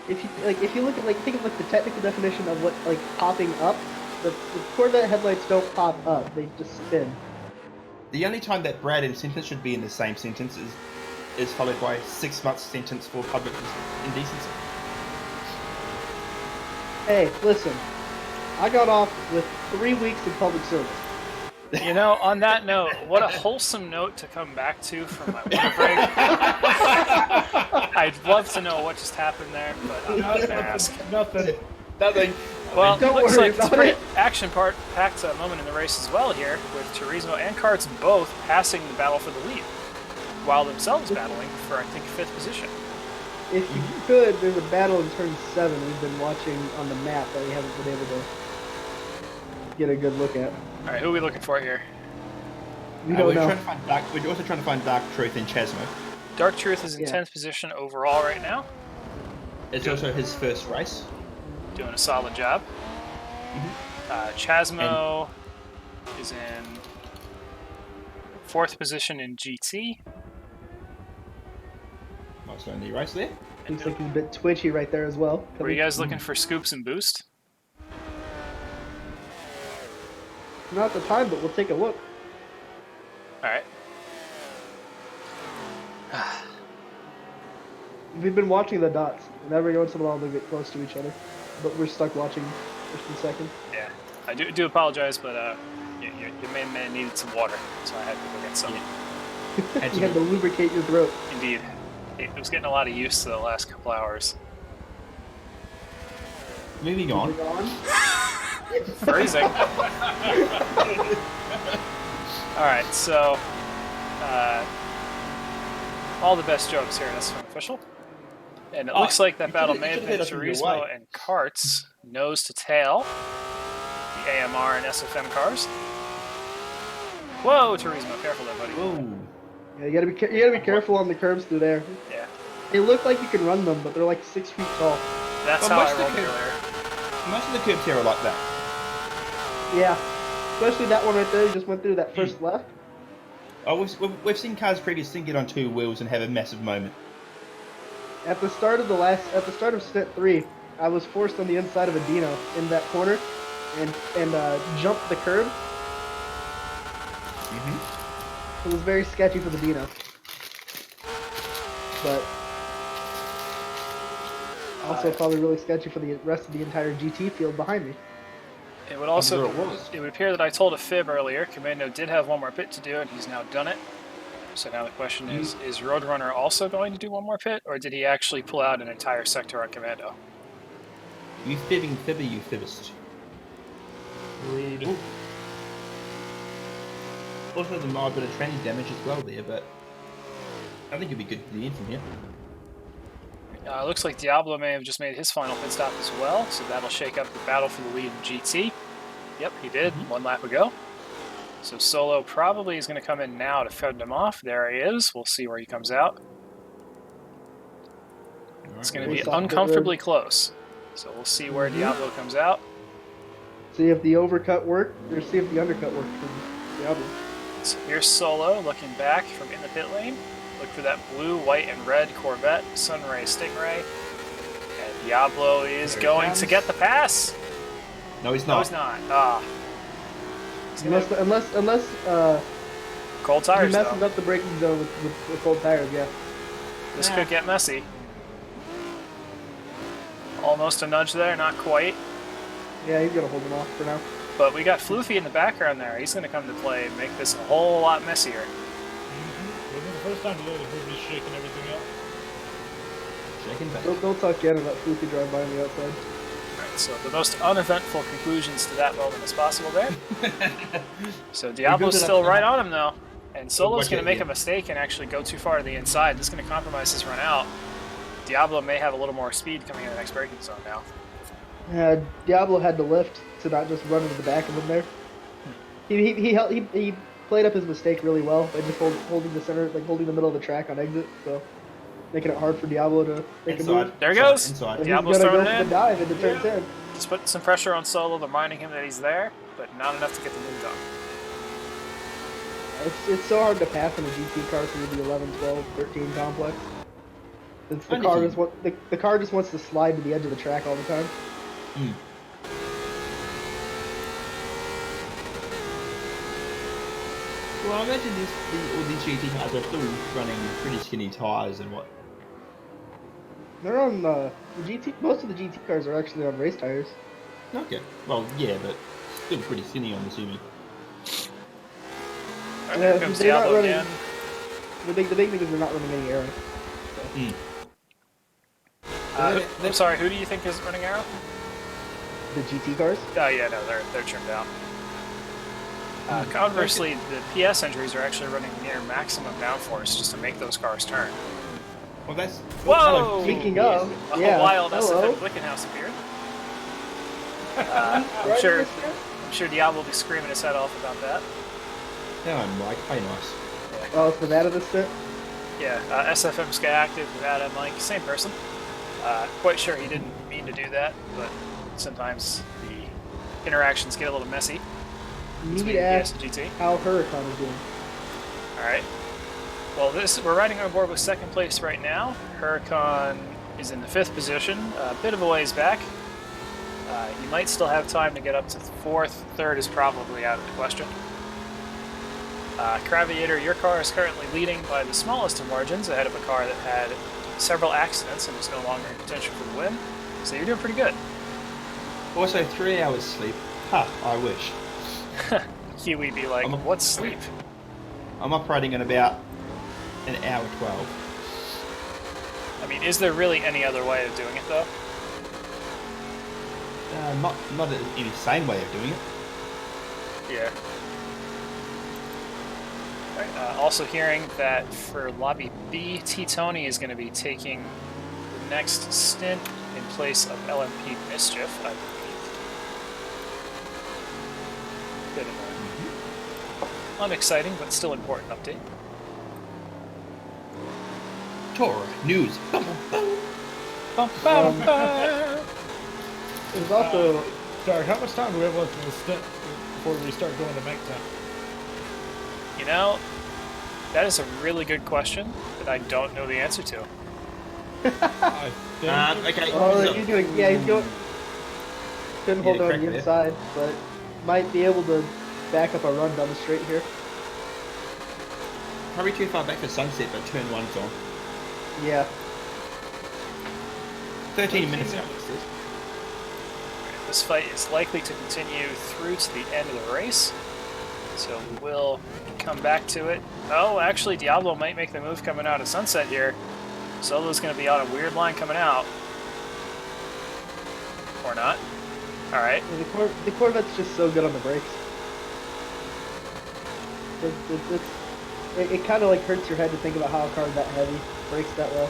If you look at think of the technical definition of what popping up, the Corvette headlights don't pop up; they just spin. The only time that Brad and sentence should be in the same sentence is followed by a 6 months sentence for public indecency. Hey, listen. I got off with 3 weeks of public service. You know, on that note, what a wholesome note to come back to from my water break. I'd love to know what just happened there, but I'm not going to ask. Nothing. Well, Don't looks worry like it's a about pretty it. action-packed moment in the race as well here, with Turismo and Karts both passing the battle for the lead, while themselves battling for, I think, 5th position. If you could, there's a battle in turn 7 we've been watching on the map that we haven't been able to get a good look at. All right, who are we looking for here? We don't know. We're also trying to find Dark Truth in Chasmo. Dark Truth is in Yeah. 10th position overall right now, It's also his first race. doing a solid job. Chasmo is in 4th position in GT. Nice only race there. Looks like he's a bit twitchy right there as well. Were you guys looking for scoops and boost? Not the time, but we'll take a look. All right. We've been watching the dots, and every once in a while they get close to each other, but we're stuck watching first and second. Yeah, I do apologize, but your main man needed some water, so I had to go get some. You had to lubricate your throat. Indeed. It was getting a lot of use the last couple hours. Moving on. Moving on. Freezing. Alright, so all the best jokes here, that's from official. And it looks like that battle may have been Turismo and Karts, nose to tail, the AMR and SFM cars. Whoa, Turismo, careful there, buddy. Whoa. Yeah, you gotta be careful on the curbs through there. Yeah, They look like you can run them, but they're like 6 feet tall. that's Well, how most I of the rolled cur- earlier. Most of the curbs here are like that. Yeah, especially that one right there. You just went through that first left. Oh, we've seen cars previously get on 2 wheels and have a massive moment. At the start of stint 3, I was forced on the inside of a Dino in that corner, and jumped the curb. It was very sketchy for the Dino, but also probably really sketchy for the rest of the entire GT field behind me. It would also, I'm sure it was. it would appear that I told a fib earlier. Commando did have one more pit to do, and he's now done it. So now the question is Roadrunner also going to do one more pit, or did he actually pull out an entire sector on Commando? You fibbing fibber, you fibbist. Rude. Ooh. Also, the mild bit of tranny damage as well there, but I think you'll be good to the end from here. Looks like Diablo may have just made his final pit stop as well, so that'll shake up the battle for the lead in GT. Yep, he did, 1 lap ago. So Solo probably is going to come in now to fend him off. There he is. We'll see where he comes out. It's going to be uncomfortably close. So we'll see where Diablo comes out. See if the overcut worked, or see if the undercut worked for Diablo. So here's Solo looking back from in the pit lane. Look for that blue, white, and red Corvette, Sunray Stingray. And Diablo is going to get the pass. No, he's No, not. he's not. Ah. Unless Cold he tires, messes though. up the braking zone with cold tires, yeah. This could get messy. Almost a nudge there, not quite. Yeah, he's gonna hold him off for now. But we got Floofy in the background there. He's going to come to play and make this a whole lot messier. Wasn't the first time today that Ruby's shaking everything up. Shaking back. Don't talk again about Floofy drive by on the outside. Right, so the most uneventful conclusions to that moment as possible there. So Diablo's still right on him, though. And Solo's going to make a mistake and actually go too far to the inside. This is going to compromise his run out. Diablo may have a little more speed coming in the next braking zone now. Diablo had to lift to not just run into the back of him there. He played up his mistake really well by just holding the center, like holding the middle of the track on exit, so making it hard for Diablo to make a move. There he goes. Inside. But Diablo's he's gonna throwing go it for in. the dive into turn 10. Just put some pressure on Solo, reminding him that he's there, but not enough to get the move done. It's so hard to pass in a GT car through the 11, 12, 13 complex. The car just wants to slide to the edge of the track all the time. Well, I imagine all these GT cars are still running pretty skinny tyres and what. They're on the GT. Most of the GT cars are actually on race tires. Okay. Well, yeah, but still pretty thinny, I'm assuming. All right, there comes They're not Diablo running. again. The big thing is they're not running any aero. Hmm. I'm sorry, who do you think is running Arrow? The GT cars. Oh yeah, no, they're trimmed out. Conversely, the PS entries are actually running near maximum downforce just to make those cars turn. Well, that's... Whoa! Speaking of, A yeah. wild Hello. SFM Glickenhaus appeared. Right, I'm sure Mr. Diablo will be screaming his head off about that. No, I'm like, hey, nice. Oh, it's Nevada this stint. Yeah, SFM Sky Active with Adam Mike, same person. Quite sure he didn't mean to do that, but sometimes the interactions get a little messy. You need between to PS ask and GT. how Huracan is doing. Alright. Well, we're riding on board with second place right now. Huracan is in the 5th position, a bit of a ways back. You might still have time to get up to 4th. 3rd is probably out of the question. Craviator, your car is currently leading by the smallest of margins, ahead of a car that had several accidents and is no longer in contention for the win. So you're doing pretty good. Also, 3 hours sleep. Ha, I wish. Kiwi be like, what's sleep? I'm operating at about an hour 12. I mean, is there really any other way of doing it, though? Not an insane way of doing it. Yeah. Right, also hearing that for Lobby B, T-Tony is going to be taking the next stint in place of LMP Mischief, I believe. Bit of a unexciting, but still important update. TORA news. There's also Dark, how much time do we have left in the stint before we start going to Mech Town? You know, that is a really good question that I don't know the answer to. I think Okay. Oh, so- he's doing. Yeah, he's going. Couldn't hold on correct the me. inside, but might be able to back up a run down the straight here. Probably too far back for sunset, but turn 1's on. Yeah. 13 minutes out. This fight is likely to continue through to the end of the race, so we will come back to it. Oh, actually, Diablo might make the move coming out of Sunset here. Solo's going to be on a weird line coming out. Or not. Alright. Yeah, the Corvette's just so good on the brakes. It kind of like hurts your head to think about how a car that heavy brakes that well.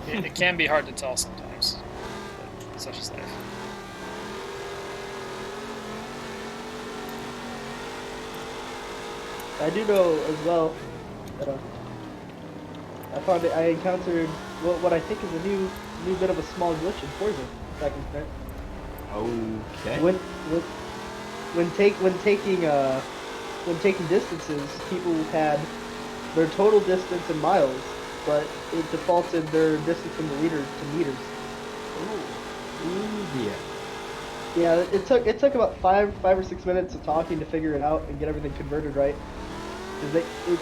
It can be hard to tell sometimes, but such is life. I do know as well that I encountered what I think is a new bit of a small glitch in Forza second stint. Okay. When taking distances, people had their total distance in miles, but it defaulted their distance from the leader to meters. Ooh, dear. Yeah, it took about five or 6 minutes of talking to figure it out and get everything converted right. Because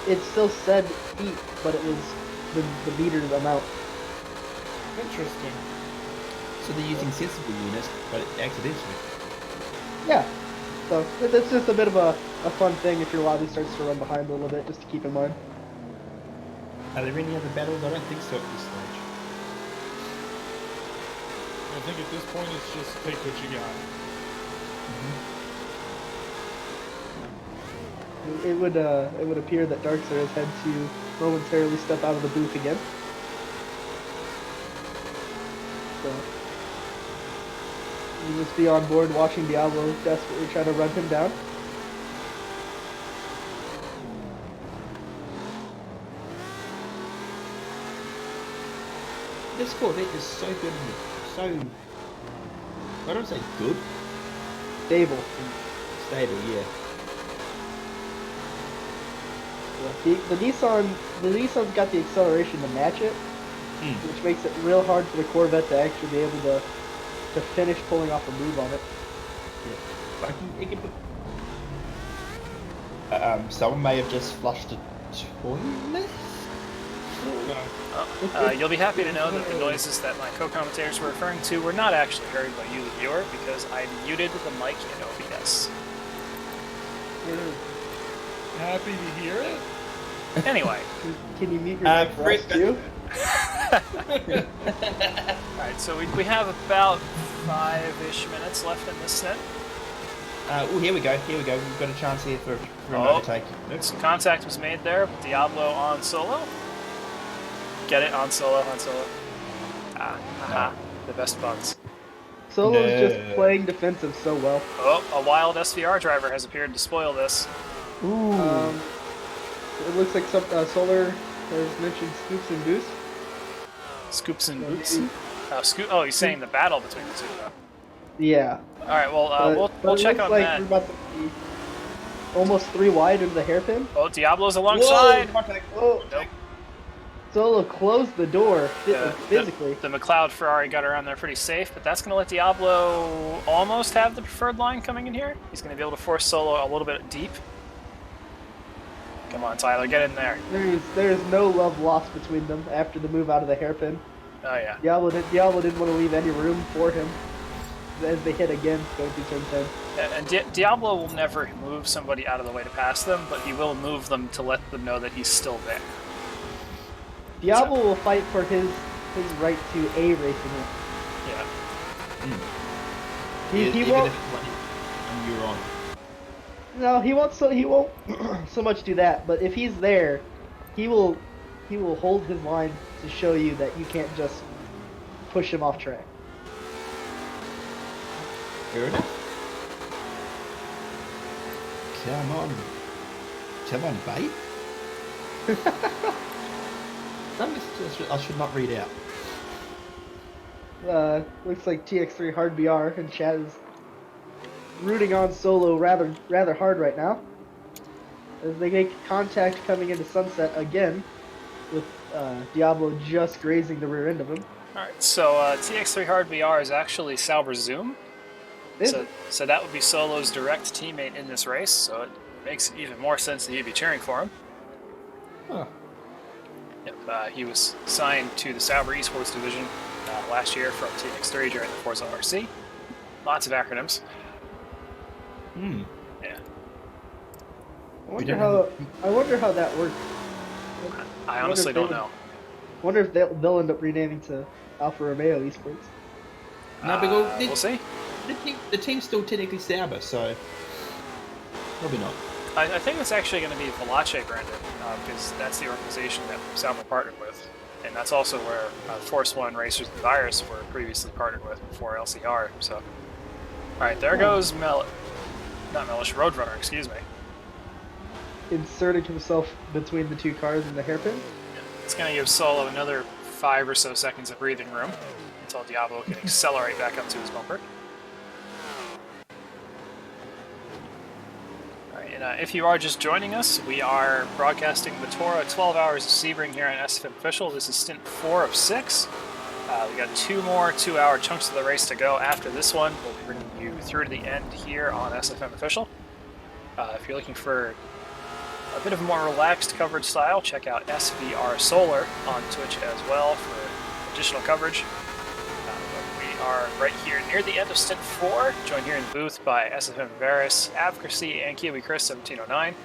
it still said feet, but it was the metered amount. Interesting. So they're using sensible units, but accidentally. Yeah. So that's just a bit of a fun thing if your lobby starts to run behind a little bit, just to keep in mind. Are there any other battles? I don't think so at this stage. I think at this point it's just take what you got. It would appear that Darkseid has had to momentarily step out of the booth again. So you must be on board watching Diablo desperately trying to run him down. This Corvette is so good, so... I don't say good. Stable. Stable, yeah. Yeah. The Nissan's got the acceleration to match it, which makes it real hard for the Corvette to actually be able to finish pulling off a move on it. Someone may have just flushed a toilet? You'll be happy to know that the noises that my co-commentators were referring to were not actually heard by you, the viewer, because I muted the mic in OBS. Happy to hear it. Anyway. Can you mute your mic for us too? Alright, so we have about 5-ish minutes left in this stint. Oh, here we go. Here we go. We've got a chance here for an overtake. Some contact was made there. Diablo on solo. Get it? On solo, on solo. The best bugs. Solo's just playing defensive so well. Oh, a wild SVR driver has appeared to spoil this. Ooh. It looks like some Solar has mentioned scoops and boost. Scoops and boots? Oh, he's saying the battle between the two, though. Yeah. Alright, well, we'll check on that. We're about to be almost 3 wide into the hairpin. Oh, Diablo's alongside. Whoa. Nope. Solo closed the door physically. The McLeod Ferrari got around there pretty safe, but that's going to let Diablo almost have the preferred line coming in here. He's going to be able to force Solo a little bit deep. Come on, Tyler, get in there. There's no love lost between them after the move out of the hairpin. Oh, yeah. Diablo didn't want to leave any room for him as they hit again going through turn 10. And Diablo will never move somebody out of the way to pass them, but he will move them to let them know that he's still there. Diablo will fight for his right to A racing it. Yeah. He won't. And you're on. No, he won't so much do that. But if he's there, he will hold his line to show you that you can't just push him off track. Fair enough. Come on, bait. I should not read out. Looks like TX3 Hard BR and chat is rooting on Solo rather hard right now, as they make contact coming into Sunset again, with Diablo just grazing the rear end of him. Alright, so TX3 Hard VR is actually Sauber Zoom. So that would be Solo's direct teammate in this race, so it makes even more sense that he'd be cheering for him. Huh. Yep, he was signed to the Sauber Esports division last year from TX3 during the Forza RC. Lots of acronyms. Yeah. I wonder how that works. I honestly don't know. Wonder if they'll end up renaming to Alfa Romeo Esports. No, because we'll see. The team's still technically Sauber, so probably not. I think it's actually going to be Veloce branded, because that's the organization that Sauber partnered with. And that's also where Force One Racers and Virus were previously partnered with before LCR. So, alright, there goes Roadrunner, excuse me. Inserting himself between the two cars in the hairpin. It's going to give Solo another 5 or so seconds of breathing room until Diablo can accelerate back up to his bumper. And if you are just joining us, we are broadcasting the TORA 12 Hours of Sebring here on SFM Official. This is stint 4 of 6. We got 2 more 2-hour chunks of the race to go after this one. We'll be bringing you through to the end here on SFM Official. If you're looking for a bit of a more relaxed coverage style, check out SVR Solar on Twitch as well for additional coverage. We are right here near the end of stint 4, joined here in the booth by SFM Varus, Avcracy, and Kiwi Chris 1709.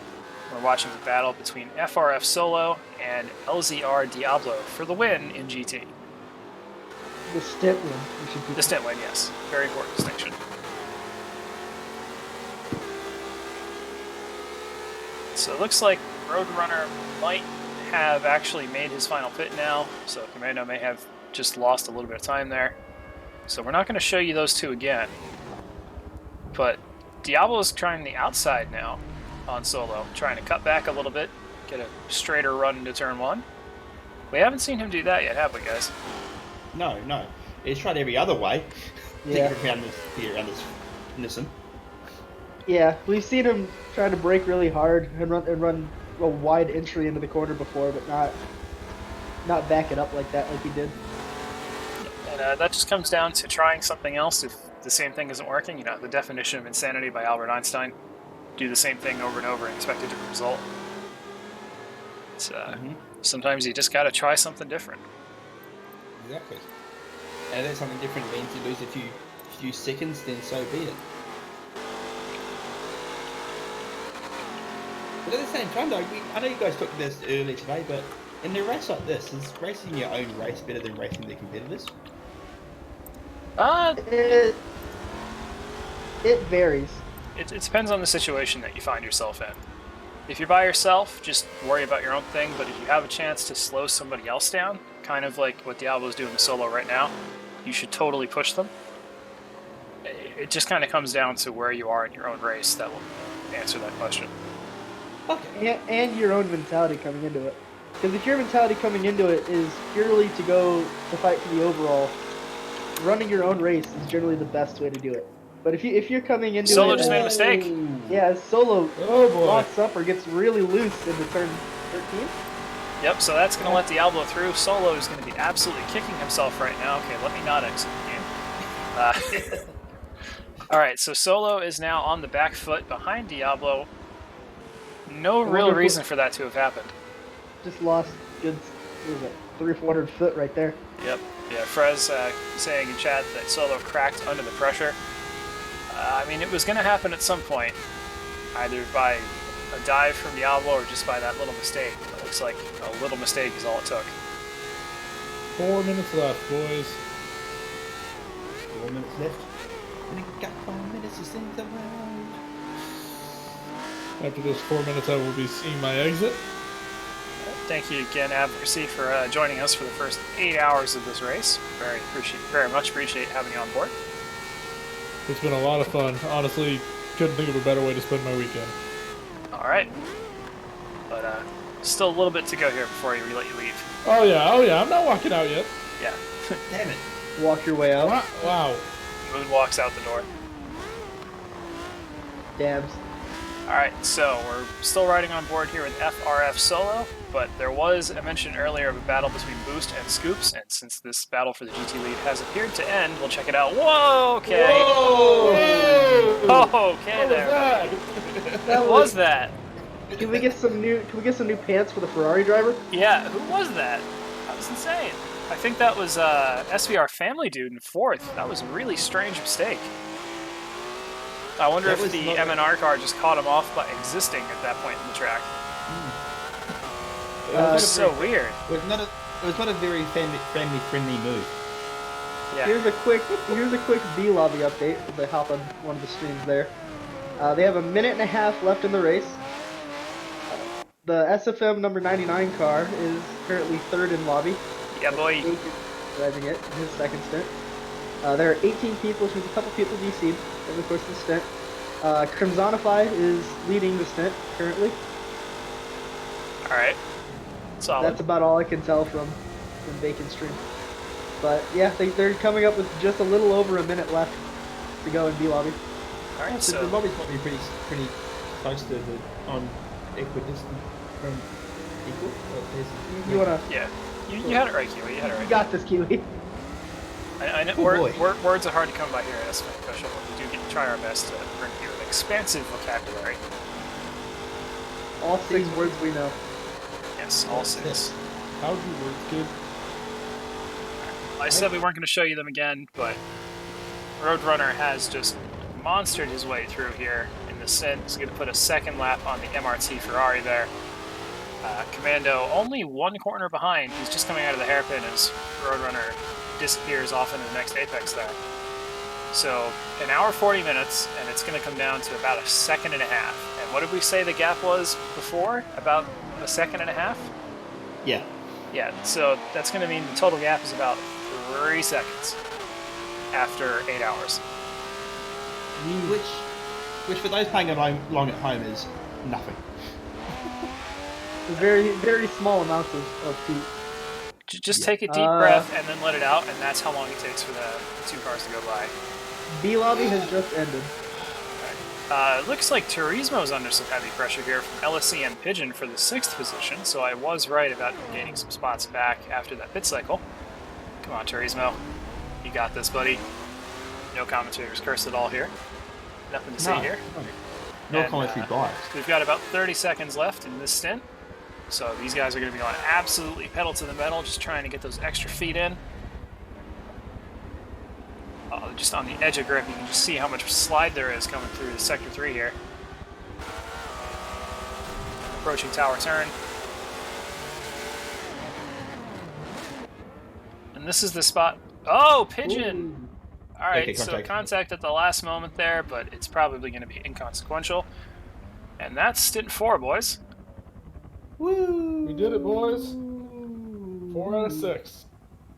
We're watching the battle between FRF Solo and LZR Diablo for the win in GT. The stint win. The stint win, yes. Very important distinction. So it looks like Roadrunner might have actually made his final pit now, so Commando may have just lost a little bit of time there. So we're not going to show you those two again. But Diablo's trying the outside now on Solo, trying to cut back a little bit, get a straighter run into turn 1. We haven't seen him do that yet, have we, guys? No. He's tried every other way. Yeah. To get around this Nissan. Yeah, we've seen him try to brake really hard and run a wide entry into the corner before, but not back it up like that like he did. And that just comes down to trying something else if the same thing isn't working. You know, the definition of insanity by Albert Einstein. Do the same thing over and over and expect a different result. It's, Sometimes you just got to try something different. Exactly. And if something different means you lose a few seconds, then so be it. But at the same time, though, I know you guys talked this earlier today, but in a race like this, is racing your own race better than racing the competitors? It varies. It depends on the situation that you find yourself in. If you're by yourself, just worry about your own thing, but if you have a chance to slow somebody else down, kind of like what Diablo's doing solo right now, you should totally push them. It just kind of comes down to where you are in your own race that will answer that question. Okay. And your own mentality coming into it. Because if your mentality coming into it is purely to go to fight for the overall, running your own race is generally the best way to do it. But if you're coming into Solo it, just made a mistake. Yeah, Solo Oh boy. locks up or gets really loose into turn 13. Yep, so that's going to let Diablo through. Solo is going to be absolutely kicking himself right now. Okay, let me not exit the game. Alright, so Solo is now on the back foot behind Diablo. No real reason for that to have happened. Just lost good, what was it, 300 or 400 foot right there. Yep. Yeah, Frez saying in chat that Solo cracked under the pressure. I mean, it was going to happen at some point, either by a dive from Diablo or just by that little mistake. It looks like a little mistake is all it took. 4 minutes left, boys. 4 minutes left. And I got 4 minutes to sing the world. After this 4 minutes, I will be seeing my exit. Thank you again, Advocacy, for joining us for the first 8 hours of this race. Very much appreciate having you on board. It's been a lot of fun. Honestly, couldn't think of a better way to spend my weekend. All right, but still a little bit to go here before we let you leave. Oh yeah, I'm not walking out yet. Yeah. Damn it. Walk your way out. Wow. Moon walks out the door. Dabs. All right, so we're still riding on board here with FRF Solo, but there was a mention earlier of a battle between Boost and Scoops, and since this battle for the GT lead has appeared to end, we'll check it out. Whoa, okay. Whoa! Oh, okay there. Who was that? Can we get some new pants for the Ferrari driver? Yeah, who was that? That was insane. I think that was SVR Family Dude in 4th. That was a really strange mistake. I wonder if the MNR car just caught him off by existing at that point in the track. It was so weird. It was not a very family-friendly move. Yeah. Here's a quick B lobby update as I hop on one of the streams there. They have a minute and a half left in the race. The SFM number 99 car is currently 3rd in lobby. Yeah, boy. Driving it in his second stint. There are 18 people, which means a couple people DC'd over the course of the stint. Crimsonify is leading the stint currently. Alright. Solid. That's about all I can tell from Bacon stream. But yeah, they're coming up with just a little over a minute left to go in B lobby. Alright, So so... the lobby's probably pretty close to on equidistant from equal. You wanna? Yeah. You had it right, Kiwi. You had it right. You got this, Kiwi. I know words are hard to come by here at SFM Official, but we do try our best to bring you an expansive vocabulary. All 6 words we know. Yes, all 6. How'd you work, kid? I said we weren't going to show you them again, but Roadrunner has just monstered his way through here in the stint. He's going to put a second lap on the MRT Ferrari there. Commando only 1 corner behind. He's just coming out of the hairpin as Roadrunner disappears off into the next apex there. So, 1 hour 40 minutes, and it's going to come down to about 1.5 seconds. And what did we say the gap was before? About 1.5 seconds? Yeah. Yeah, so that's going to mean the total gap is about 3 seconds after 8 hours. Which for those playing along at home is nothing. Very, very small amounts of feet. Just take a deep breath and then let it out, and that's how long it takes for the 2 cars to go by. B lobby has just ended. Looks like Turismo's under some heavy pressure here from LSE and Pigeon for the 6th position, so I was right about gaining some spots back after that pit cycle. Come on, Turismo. You got this, buddy. No commentators cursed at all here. Nothing to see here. No And, commentary bias. We've got about 30 seconds left in this stint. So these guys are going to be going absolutely pedal to the metal, just trying to get those extra feet in. Just on the edge of grip, you can just see how much slide there is coming through the Sector 3 here. Approaching tower turn. And this is the spot. Oh, pigeon! Ooh. All right, Okay, so contact. contact at the last moment there, but it's probably going to be inconsequential. And that's stint 4, boys. Woo! We did it, boys. 4 out of 6.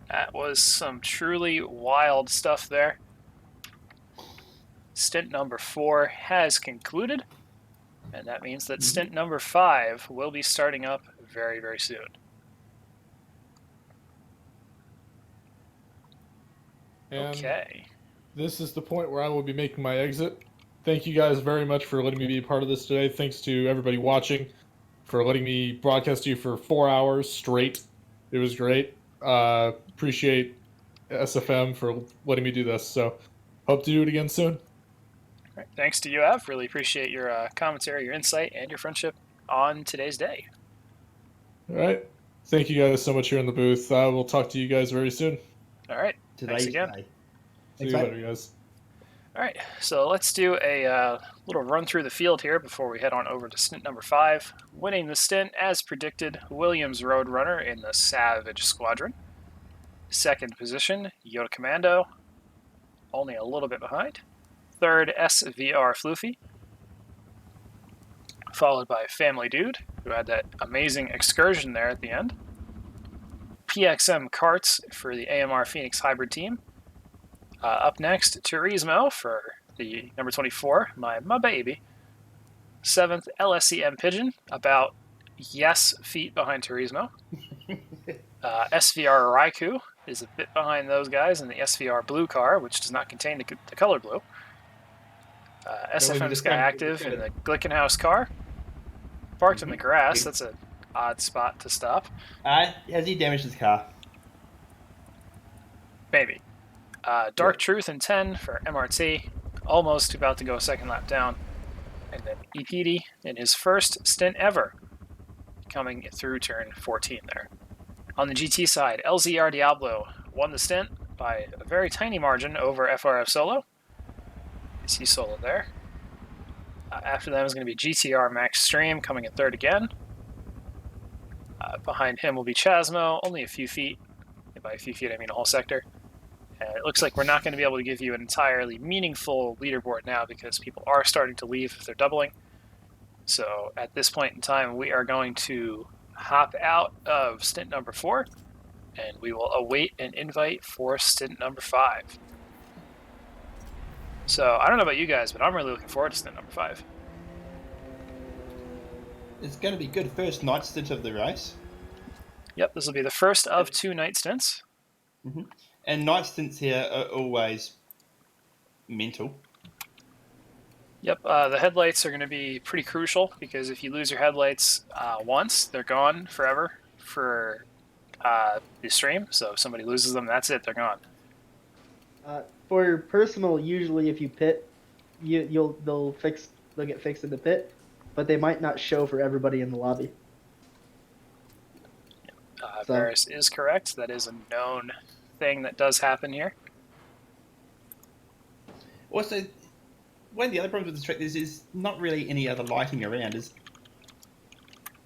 That was some truly wild stuff there. Stint number 4 has concluded, and that means that stint number 5 will be starting up very, very soon. And Okay. this is the point where I will be making my exit. Thank you guys very much for letting me be a part of this today. Thanks to everybody watching for letting me broadcast to you for 4 hours straight. It was great. Appreciate SFM for letting me do this. So hope to do it again soon. All right, thanks to you, Av. Really appreciate your commentary, your insight, and your friendship on today's day. All right. Thank you guys so much here in the booth. We'll talk to you guys very soon. All right. Thanks Today's again. day. See Thanks, you mate. later, guys. All right, so let's do a little run through the field here before we head on over to stint number 5. Winning the stint, as predicted, Williams Roadrunner in the Savage Squadron. Second position, Yoda Commando, only a little bit behind. Third, SVR Floofy, followed by Family Dude, who had that amazing excursion there at the end. PXM Karts for the AMR Phoenix Hybrid team. Up next, Turismo for the number 24, my baby. 7th, LSCM Pigeon, about feet behind Turismo. SVR Raikou is a bit behind those guys in the SVR Blue car, which does not contain the color blue. SFM Sky Active in the Glickenhaus car. Parked in the grass, that's an odd spot to stop. Has he damaged his car? Maybe. Dark Truth in 10 for MRT, almost about to go a second lap down. And then EPD in his first stint ever, coming through turn 14 there. On the GT side, LZR Diablo won the stint by a very tiny margin over FRF Solo. You see Solo there. After them is going to be GTR Max Stream coming in third again. Behind him will be Chasmo, only a few feet. And by a few feet, I mean a whole sector. It looks like we're not going to be able to give you an entirely meaningful leaderboard now because people are starting to leave if they're doubling. So at this point in time, we are going to hop out of stint number 4, and we will await an invite for stint number 5. So I don't know about you guys, but I'm really looking forward to stint number 5. It's going to be good. First night stint of the race. Yep, this will be the first of 2 night stints. Mm-hmm. And night stints here are always mental. Yep, the headlights are going to be pretty crucial because if you lose your headlights once, they're gone forever for the stream. So if somebody loses them, that's it, they're gone. For personal, usually if you pit, they'll get fixed in the pit, but they might not show for everybody in the lobby. Varus is correct. That is a known thing that does happen here. Also, one of the other problems with this track is not really any other lighting around.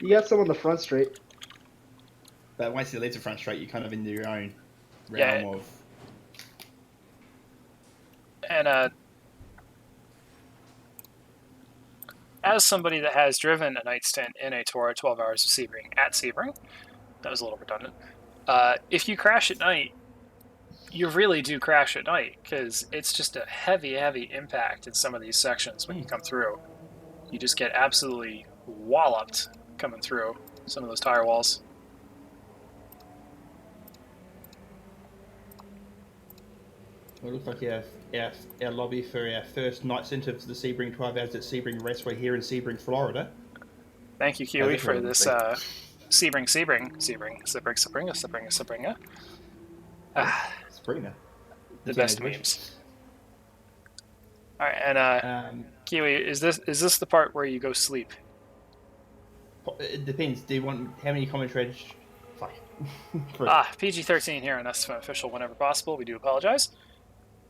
You got some on the front straight. But once you leave the front straight, you're kind of in your own Yeah. realm of... And as somebody that has driven a night stint in a TORA 12 hours of Sebring at Sebring, that was a little redundant. If you crash at night, you really do crash at night because it's just a heavy, heavy impact in some of these sections when you come through. You just get absolutely walloped coming through some of those tire walls. Well, it looks like our lobby for our first night stint of the Sebring 12 hours at Sebring Raceway here in Sebring, Florida. Thank you, Kiwi, that's for right. this Sebring. Springer. The best memes. All right, and Kiwi, is this the part where you go sleep? It depends. Do you want how many commentators? Fuck. For- PG-13 here on SFM Official whenever possible. We do apologize.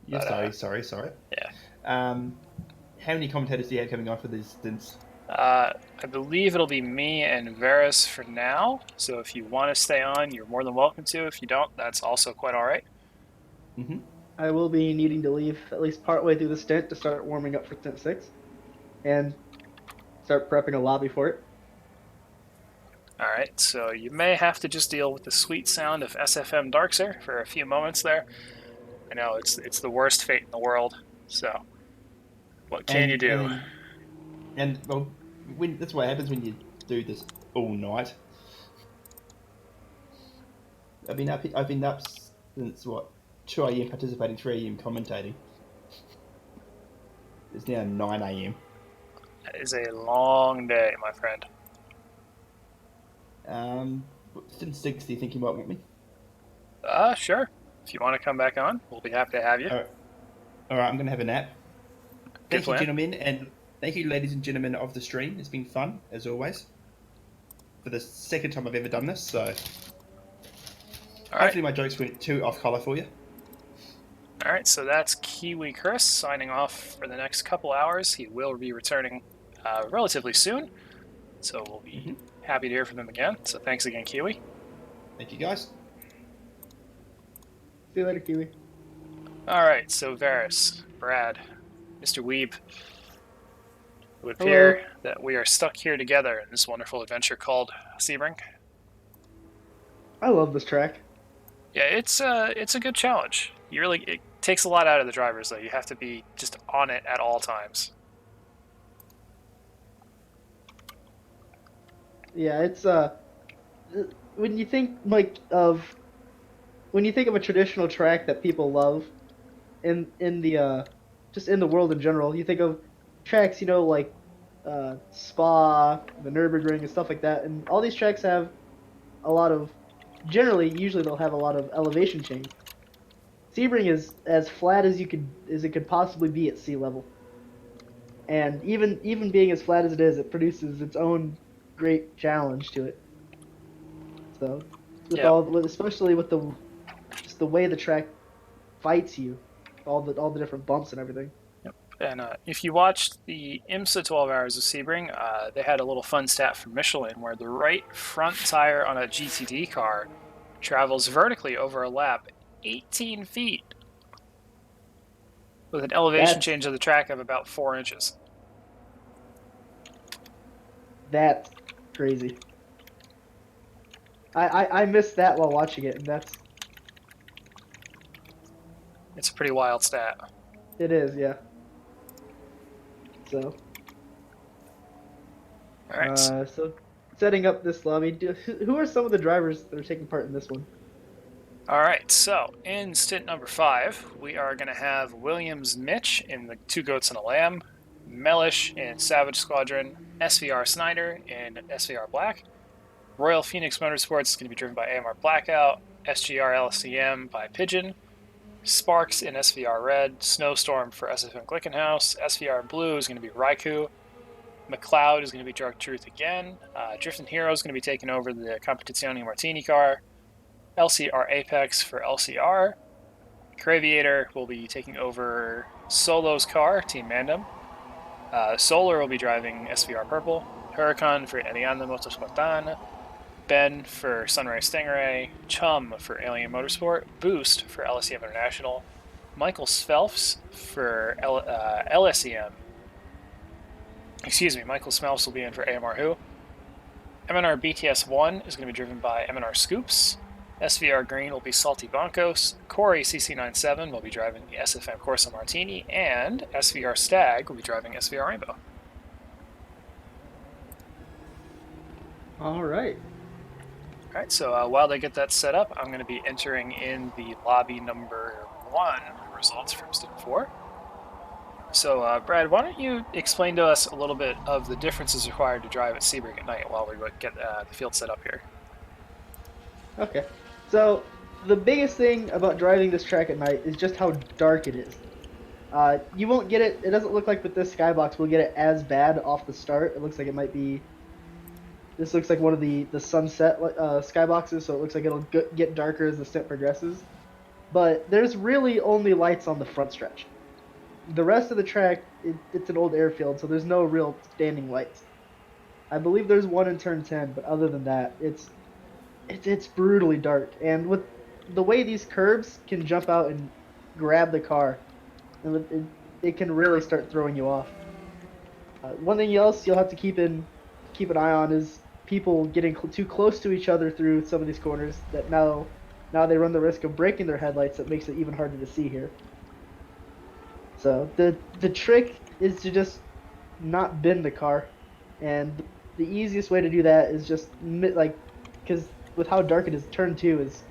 yeah, But, sorry. Yeah. How many commentators do you have coming on for this stints? I believe it'll be me and Varus for now. So if you want to stay on, you're more than welcome to. If you don't, that's also quite all right. Mm-hmm. I will be needing to leave at least partway through the stint to start warming up for stint 6 and start prepping a lobby for it. All right, so you may have to just deal with the sweet sound of SFM Darkser for a few moments there. I know it's the worst fate in the world. So what can you do? And well, that's what happens when you do this all night. I've been up since what 2 a.m. participating, 3 a.m. commentating. It's now 9 a.m. That is a long day, my friend. Since 60, think you might want me? Sure. If you want to come back on, we'll be happy to have you. All right, I'm gonna have a nap. Good Thank you, plan. gentlemen, and thank you, ladies and gentlemen of the stream. It's been fun as always. For the second time I've ever done this, so All right. hopefully my jokes went too off color for you. All right, so that's Kiwi Chris signing off for the next couple hours. He will be returning relatively soon, so we'll be happy to hear from him again. So thanks again, Kiwi. Thank you, guys. See you later, Kiwi. All right, so Varus, Brad, Mr. Weeb, it would appear that we are stuck here together in this wonderful adventure called Sebring. I love this track. Yeah, it's a good challenge. It takes a lot out of the drivers though. You have to be just on it at all times. Yeah, it's when you think of a traditional track that people love in the just in the world in general, you think of tracks, like Spa, the Nürburgring and stuff like that, and all these tracks have a lot of usually they'll have a lot of elevation change. Sebring is as flat as it could possibly be at sea level. And even being as flat as it is, it produces its own great challenge to it. So, especially with the way the track fights you, all the different bumps and everything. Yep. And if you watched the IMSA 12 Hours of Sebring, they had a little fun stat from Michelin where the right front tire on a GTD car travels vertically over a lap 18 feet with an elevation change of the track of about 4 inches. That's crazy. I missed that while watching it, and it's a pretty wild stat. It is, yeah. So. All right. So setting up this lobby, who are some of the drivers that are taking part in this one? All right, so in stint number 5, we are going to have Williams Mitch in the Two Goats and a Lamb, Mellish in Savage Squadron, SVR Snyder in SVR Black, Royal Phoenix Motorsports is going to be driven by AMR Blackout, SGR LCM by Pigeon, Sparks in SVR Red, Snowstorm for SFM Glickenhaus, SVR Blue is going to be Raikou, McLeod is going to be Dark Truth again, Drifting Hero is going to be taking over the Competizione Martini car, LCR Apex for LCR. Craviator will be taking over Solo's car, Team Mandem. Solar will be driving SVR Purple. Huracan for Eliana Motorsportan. Ben for Sunrise Stingray. Chum for Alien Motorsport. Boost for LSEM International. Michael Svelfs for LSEM. Excuse me, Michael Svelfs will be in for AMR Who. MNR BTS 1 is going to be driven by MNR Scoops. SVR Green will be Salty Boncos, Corey CC97 will be driving the SFM Corsa Martini, and SVR Stag will be driving SVR Rainbow. All right. All right, so while they get that set up, I'm going to be entering in the lobby number 1 results from Stint 4. So, Brad, why don't you explain to us a little bit of the differences required to drive at Sebring at night while we get the field set up here? Okay. So, the biggest thing about driving this track at night is just how dark it is. You won't get it, it doesn't look like with this skybox we'll get it as bad off the start. It looks like it might be This looks like one of the sunset skyboxes, so it looks like it'll get darker as the stint progresses. But there's really only lights on the front stretch. The rest of the track, it's an old airfield, so there's no real standing lights. I believe there's one in turn 10, but other than that, it's brutally dark. And with the way these curbs can jump out and grab the car, it can really start throwing you off. One thing else you'll have to keep an eye on is people getting too close to each other through some of these corners. That now they run the risk of breaking their headlights. That makes it even harder to see here. So the trick is to just not bend the car, and the easiest way to do that is just because with how dark it is, turn 2 is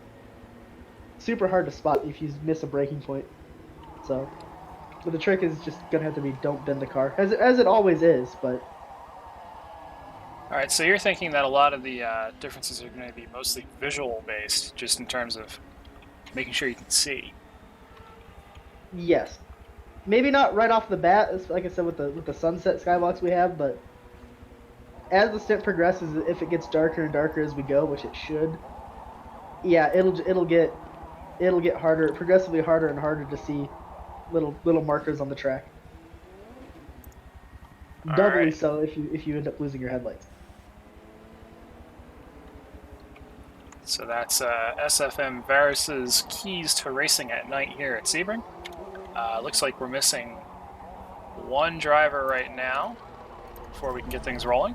super hard to spot if you miss a braking point. So, but the trick is just gonna have to be don't bend the car, as it always is. But All right, so you're thinking that a lot of the differences are going to be mostly visual based, just in terms of making sure you can see. yes, maybe not right off the bat, like I said with the sunset skybox we have, but as the stint progresses, if it gets darker and darker as we go, which it should, yeah, it'll get harder, progressively harder and harder to see little markers on the track. Doubly right. so if you end up losing your headlights. So that's SFM Varus's keys to racing at night here at Sebring. Looks like we're missing one driver right now before we can get things rolling.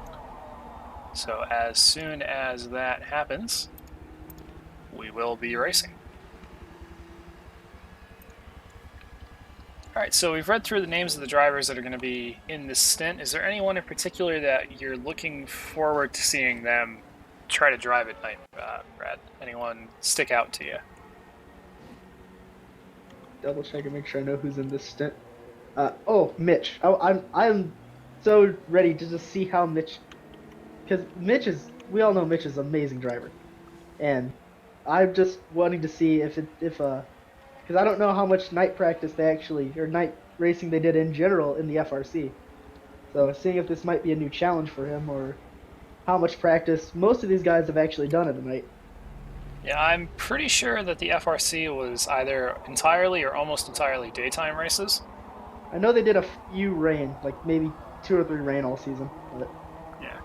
So as soon as that happens, we will be racing. All right, so we've read through the names of the drivers that are going to be in this stint. Is there anyone in particular that you're looking forward to seeing them try to drive at night, Brad? Anyone stick out to you? Double check and make sure I know who's in this stint. Oh, Mitch. I'm so ready to just see how Mitch, because we all know Mitch is an amazing driver, and I'm just wanting to see if because I don't know how much night practice or night racing they did in general in the FRC. So seeing if this might be a new challenge for him, or how much practice most of these guys have actually done at night. Yeah, I'm pretty sure that the FRC was either entirely or almost entirely daytime races. I know they did a few rain, like maybe 2 or 3 rain all season. But Yeah.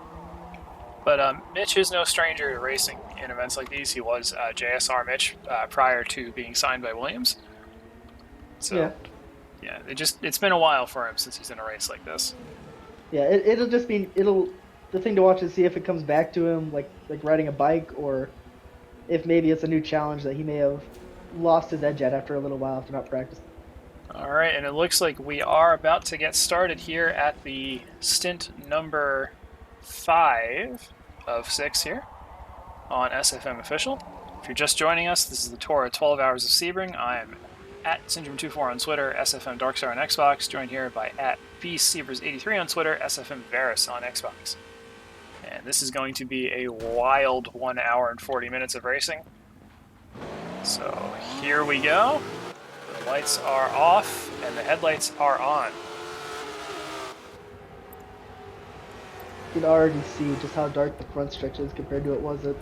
But Mitch is no stranger to racing in events like these. He was JSR Mitch prior to being signed by Williams. So, yeah, it's been a while for him since he's in a race like this. Yeah, the thing to watch is see if it comes back to him like riding a bike, or if maybe it's a new challenge that he may have lost his edge at after a little while after not practicing. All right, and it looks like we are about to get started here at the stint number 5 of 6 here on SFM Official. If you're just joining us, this is the TORA 12 Hours of Sebring. I'm at Syndrome24 on Twitter, SFM Darkstar on Xbox, joined here by at BSeavers83 on Twitter, SFM Varus on Xbox. And this is going to be a wild 1 hour and 40 minutes of racing. So here we go. The lights are off and the headlights are on. You can already see just how dark the front stretch is compared to what was it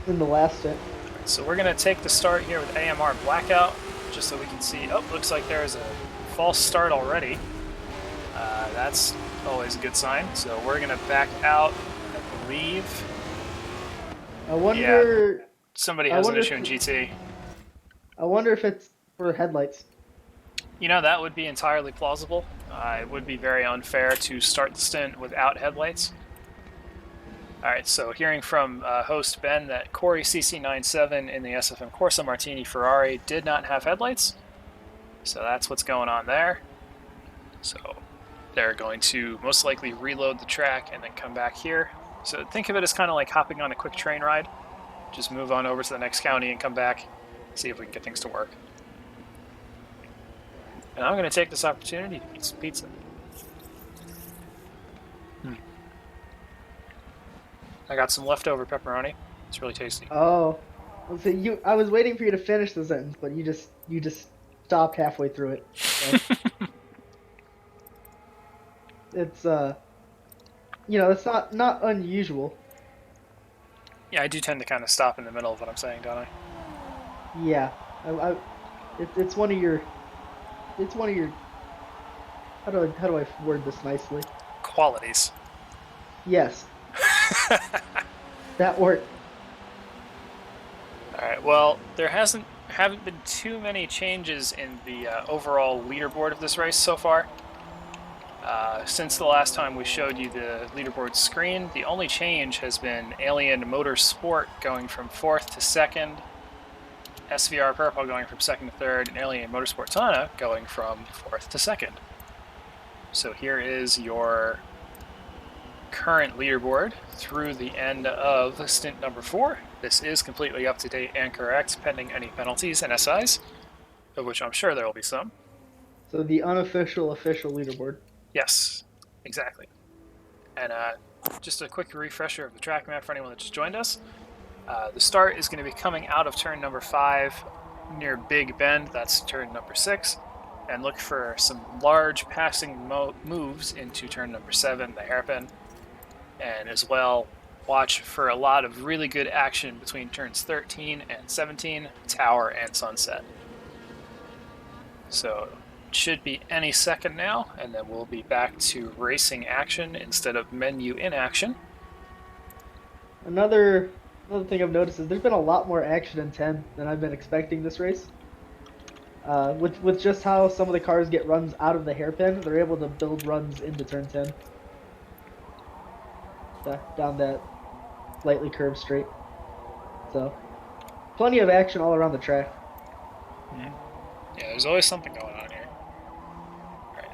in the last stint. So we're going to take the start here with AMR Blackout, just so we can see. Oh, looks like there's a false start already. That's always a good sign. So we're going to back out, I believe. I wonder. Yeah, somebody has an issue in GT. I wonder if it's for headlights. You know, that would be entirely plausible. It would be very unfair to start the stint without headlights. Alright, so hearing from host Ben that Corey CC97 in the SFM Corsa Martini Ferrari did not have headlights. So that's what's going on there. So they're going to most likely reload the track and then come back here. So think of it as kind of like hopping on a quick train ride. Just move on over to the next county and come back, see if we can get things to work. And I'm going to take this opportunity to eat some pizza. I got some leftover pepperoni. It's really tasty. Oh, so I was waiting for you to finish the sentence, but you just stopped halfway through it. So. It's that's not unusual. Yeah, I do tend to kind of stop in the middle of what I'm saying, don't I? Yeah, it's one of your, how do I word this nicely? Qualities. Yes, that worked. All right. Well, there haven't been too many changes in the overall leaderboard of this race so far. Since the last time we showed you the leaderboard screen, the only change has been Alien Motorsport going from 4th to 2nd, SVR Purple going from 2nd to 3rd, and Alien Motorsport Tana going from 4th to 2nd. So here is your current leaderboard through the end of stint number 4. This is completely up to date and correct, pending any penalties and SIs, of which I'm sure there will be some. So the unofficial official leaderboard. Yes, exactly. And just a quick refresher of the track map for anyone that just joined us. The start is going to be coming out of turn number 5 near Big Bend. That's turn number 6. And look for some large passing moves into turn number 7, the hairpin. And as well, watch for a lot of really good action between turns 13 and 17, Tower and Sunset. So it should be any second now, and then we'll be back to racing action instead of menu inaction. Another thing I've noticed is there's been a lot more action in 10 than I've been expecting this race. With just how some of the cars get runs out of the hairpin, they're able to build runs into turn 10. Down that slightly curved straight. So, plenty of action all around the track. Yeah, there's always something going on here.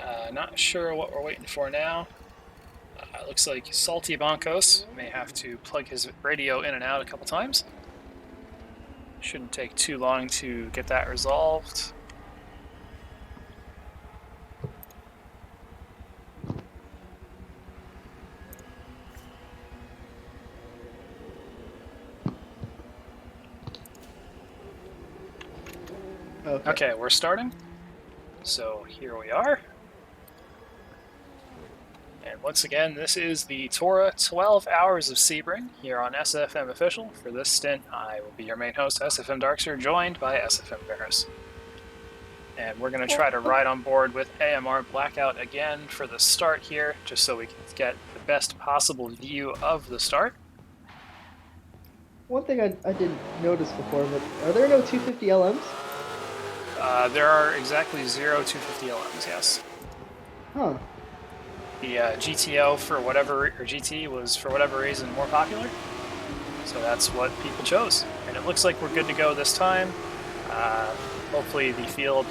Alright, not sure what we're waiting for now. Looks like Salty Boncos may have to plug his radio in and out a couple times. Shouldn't take too long to get that resolved. Okay, we're starting. So here we are. And once again, this is the TORA 12 Hours of Sebring here on SFM Official. For this stint, I will be your main host, SFM Darkster, joined by SFM Paris. And we're going to try to ride on board with AMR Blackout again for the start here, just so we can get the best possible view of the start. One thing I didn't notice before, but are there no 250 LMs? There are exactly 0 250 LMs, yes. Huh. The GTO for whatever, or GT was for whatever reason more popular. So that's what people chose. And it looks like we're good to go this time. Hopefully the field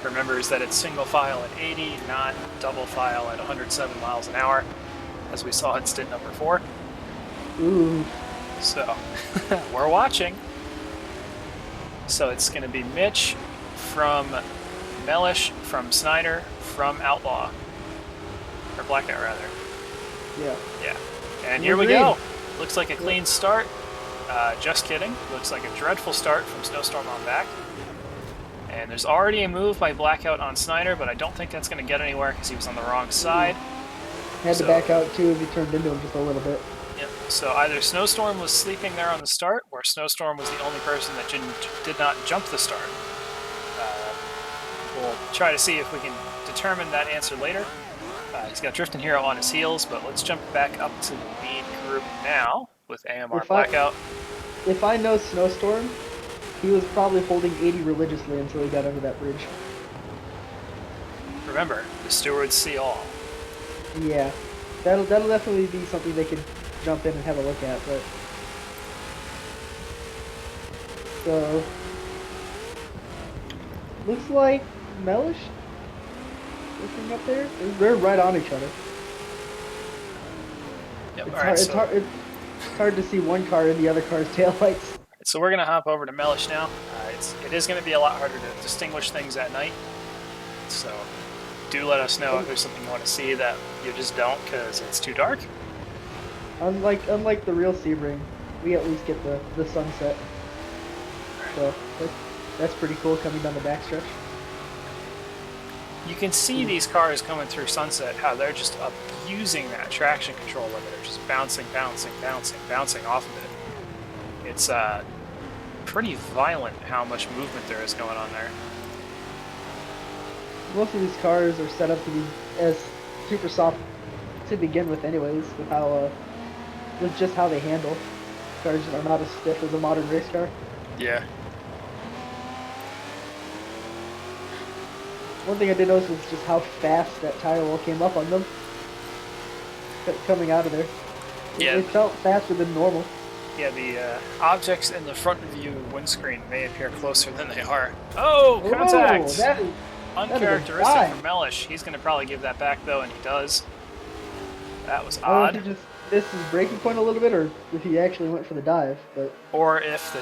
remembers that it's single file at 80, not double file at 107 miles an hour, as we saw in stint number 4. Ooh. So, we're watching. So it's going to be Mitch from Mellish, from Snyder, from Outlaw. Or Blackout, rather. Yeah. Yeah. And here we go. Looks like a clean start. Just kidding. Looks like a dreadful start from Snowstorm on back. And there's already a move by Blackout on Snyder, but I don't think that's going to get anywhere because he was on the wrong side. Had to back out too as he turned into him just a little bit. Yep. So either Snowstorm was sleeping there on the start, or Snowstorm was the only person that did not jump the start. We'll try to see if we can determine that answer later. He's got Drifting Hero on his heels, but let's jump back up to the lead group now with AMR Blackout. If I know Snowstorm, he was probably holding 80 religiously until he got under that bridge. Remember, the stewards see all. Yeah, that'll definitely be something they could jump in and have a look at. But so looks like Mellish looking up there. They're right on each other. Yep. It's hard to see one car in the other car's taillights. So we're going to hop over to Mellish now. It is going to be a lot harder to distinguish things at night. So do let us know if there's something you want to see that you just don't because it's too dark. Unlike the real Sebring, we at least get the sunset. So that's pretty cool coming down the backstretch. You can see these cars coming through Sunset, how they're just abusing that traction control limiter, just bouncing, bouncing, bouncing, bouncing off of it. It's pretty violent how much movement there is going on there. Most of these cars are set up to be as super soft to begin with, anyways, with how with just how they handle. Cars are not as stiff as a modern race car. Yeah. One thing I did notice was just how fast that tire wall came up on them. Coming out of there. Yeah. It felt faster than normal. Yeah, the objects in the front view windscreen may appear closer than they are. Oh, contact! Oh, that is Uncharacteristic dive. from Mellish. He's going to probably give that back, though, and he does. That was I don't know odd. if he just missed his braking point a little bit, or if he actually went for the dive. But Or if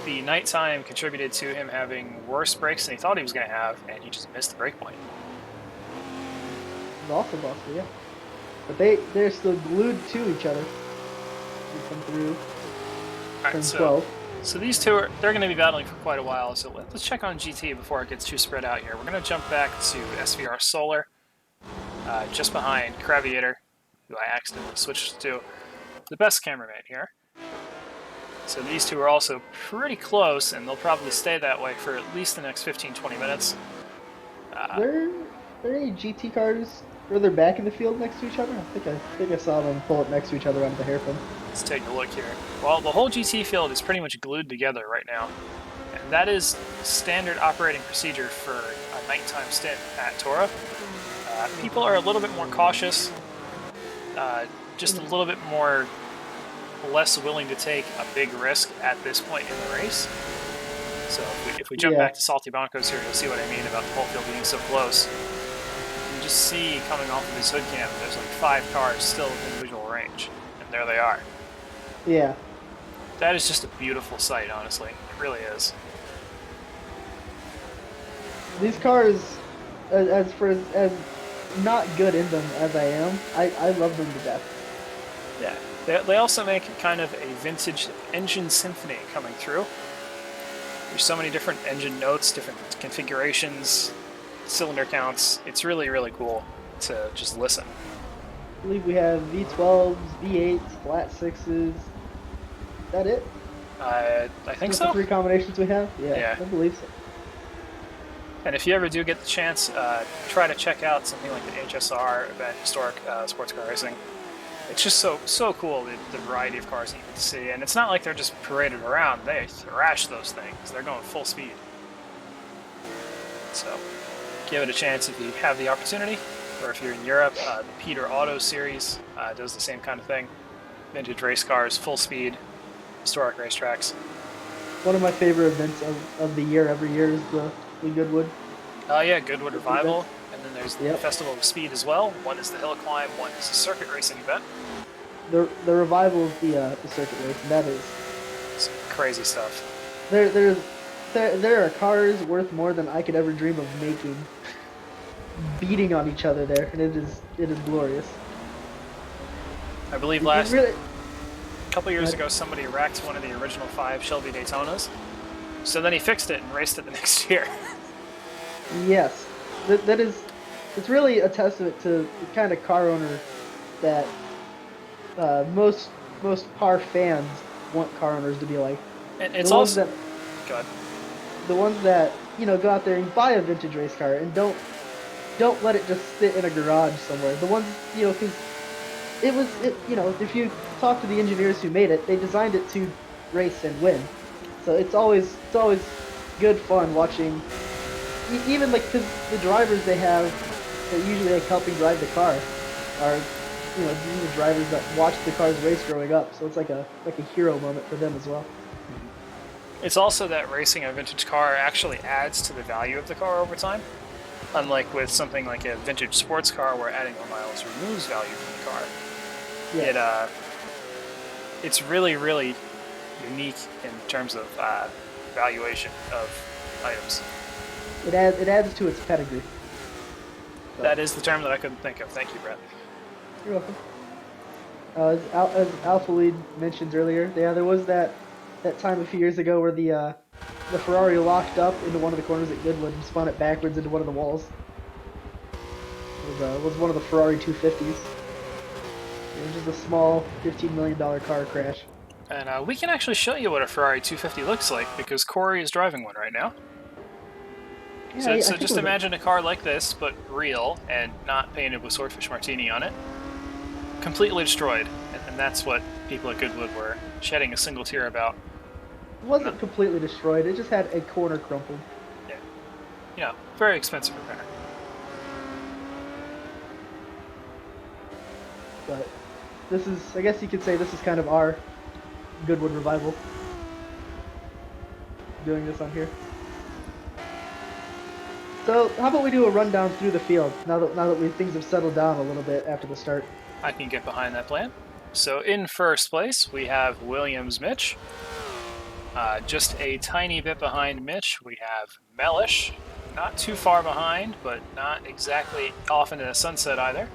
the nighttime contributed to him having worse brakes than he thought he was going to have, and he just missed the brake point. it's also possible, yeah. But they're still glued to each other. They come through. All right, Turn so 12. So these two they're going to be battling for quite a while. So let's check on GT before it gets too spread out here. We're going to jump back to SVR Solar, just behind Craviator, who I accidentally switched to the best cameraman here. So these two are also pretty close, and they'll probably stay that way for at least the next 15-20 minutes. There are any GT cars further back in the field next to each other? I think I saw them pull up next to each other onto the hairpin. Let's take a look here. Well, the whole GT field is pretty much glued together right now. And that is standard operating procedure for a nighttime stint at TORA. People are a little bit more cautious, just a little bit more less willing to take a big risk at this point in the race. So if we jump back to Salty Boncos here, you'll see what I mean about the whole field being so close. You can just see coming off of his hood cam, there's like 5 cars still within visual range. And there they are. Yeah. That is just a beautiful sight, honestly. It really is. These cars, as not good in them as I am, I love them to death. Yeah. They also make kind of a vintage engine symphony coming through. There's so many different engine notes, different configurations, cylinder counts. It's really, really cool to just listen. I believe we have V12s, V8s, flat 6s. Is that it? I think Just so. the 3 combinations we have? Yeah. I believe so. And if you ever do get the chance, try to check out something like the HSR event, Historic Sports Car Racing. It's just so cool, the variety of cars that you get to see. And it's not like they're just paraded around. They thrash those things. They're going full speed. So give it a chance if you have the opportunity. Or if you're in Europe, the Peter Auto series does the same kind of thing. Vintage race cars, full speed, historic racetracks. One of my favorite events of the year every year is the Goodwood. Oh yeah, Goodwood Revival. And then there's the Yep. Festival of Speed as well. One is the hill climb, one is the circuit racing event. The revival of the circuit race, and that is Some crazy stuff. there are cars worth more than I could ever dream of making, beating on each other there, and it is glorious. I believe It's really, a couple years ago somebody wrecked one of the original 5 Shelby Daytonas. So then he fixed it and raced it the next year. yes, that is. It's really a testament to the kind of car owner that most car fans want car owners to be like. And it's the ones also... that Go ahead. the ones that go out there and buy a vintage race car and don't let it just sit in a garage somewhere. The ones because if you talk to the engineers who made it, they designed it to race and win. So it's always good fun watching. Even because the drivers they have that usually helping drive the car are these are drivers that watched the cars race growing up. So it's like a hero moment for them as well. It's also that racing a vintage car actually adds to the value of the car over time. Unlike with something like a vintage sports car where adding more miles removes value from the car. Yeah. It's really, really unique in terms of valuation of items. It adds to its pedigree. So. That is the term that I couldn't think of. Thank you, Brett. You're welcome. As Alpha Lead mentioned earlier, there was that time a few years ago where the Ferrari locked up into one of the corners at Goodwood and spun it backwards into one of the walls. was one of the Ferrari 250s. It was just a small $15 million car crash. And we can actually show you what a Ferrari 250 looks like because Corey is driving one right now. Yeah, So, I so think just it was imagine a car like this, but real and not painted with Swordfish Martini on it. Completely destroyed. And that's what people at Goodwood were shedding a single tear about. It wasn't completely destroyed. It just had a corner crumpled. Yeah. You know, very expensive repair. But this is, I guess you could say, this is kind of our Goodwood revival. Doing this on here. So how about we do a rundown through the field now that things have settled down a little bit after the start. I can get behind that plan. So in first place, we have Williams Mitch. Just a tiny bit behind Mitch, we have Mellish. Not too far behind, but not exactly off into the sunset either.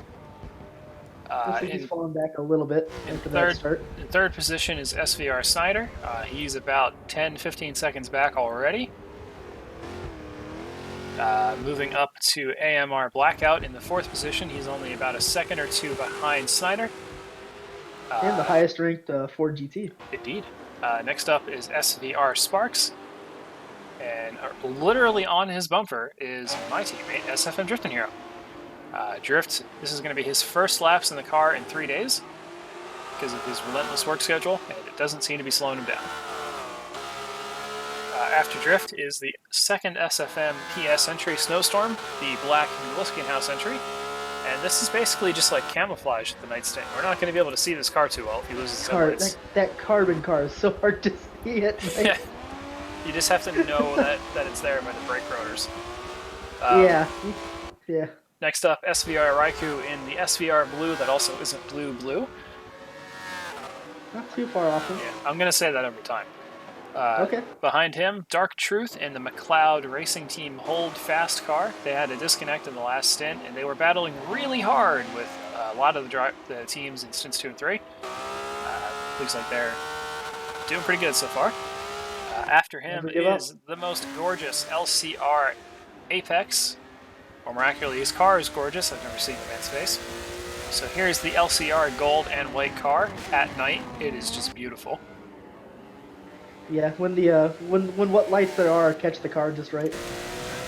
Looks like he's fallen back a little bit after that start. In third position is SVR Snyder. He's about 10-15 seconds back already. Moving up to AMR Blackout in the fourth position. He's only about a second or two behind Snyder. And the highest ranked Ford GT. Indeed. Next up is SVR Sparks. And literally on his bumper is my teammate, SFM Drifting Hero. Drift, this is going to be his first laps in the car in 3 days because of his relentless work schedule, and it doesn't seem to be slowing him down. After Drift is the second SFM PS entry, Snowstorm, the black Meliskin House entry. And this is basically just like camouflage at the night stint. We're not going to be able to see this car too well if he loses headlights. That carbon car is so hard to see at night. Yeah. You just have to know that it's there by the brake rotors. Yeah. Next up, SVR Raikou in the SVR Blue that also isn't blue. Not too far off him. Yeah, I'm going to say that every time. Okay. Behind him, Dark Truth in the McLeod Racing Team Hold Fast car. They had a disconnect in the last stint, and they were battling really hard with a lot of the teams in stints 2 and 3. Looks like they're doing pretty good so far. After him is the most gorgeous LCR Apex. Or miraculously, his car is gorgeous. I've never seen the man's face. So here's the LCR gold and white car at night. It is just beautiful. Yeah, when what lights there are catch the car just right.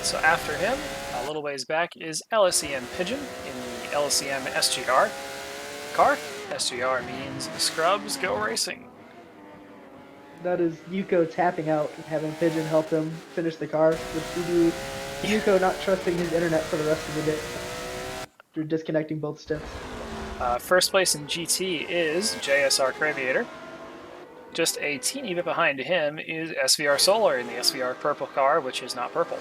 So after him, a little ways back, is LSEM Pigeon in the LSEM SGR car. SGR means Scrubs Go Racing. That is Yuko tapping out and having Pigeon help him finish the car, with Yuko not trusting his internet for the rest of the day after disconnecting both stints. First place in GT is JSR Craviator. Just a teeny bit behind him is SVR Solar in the SVR purple car, which is not purple.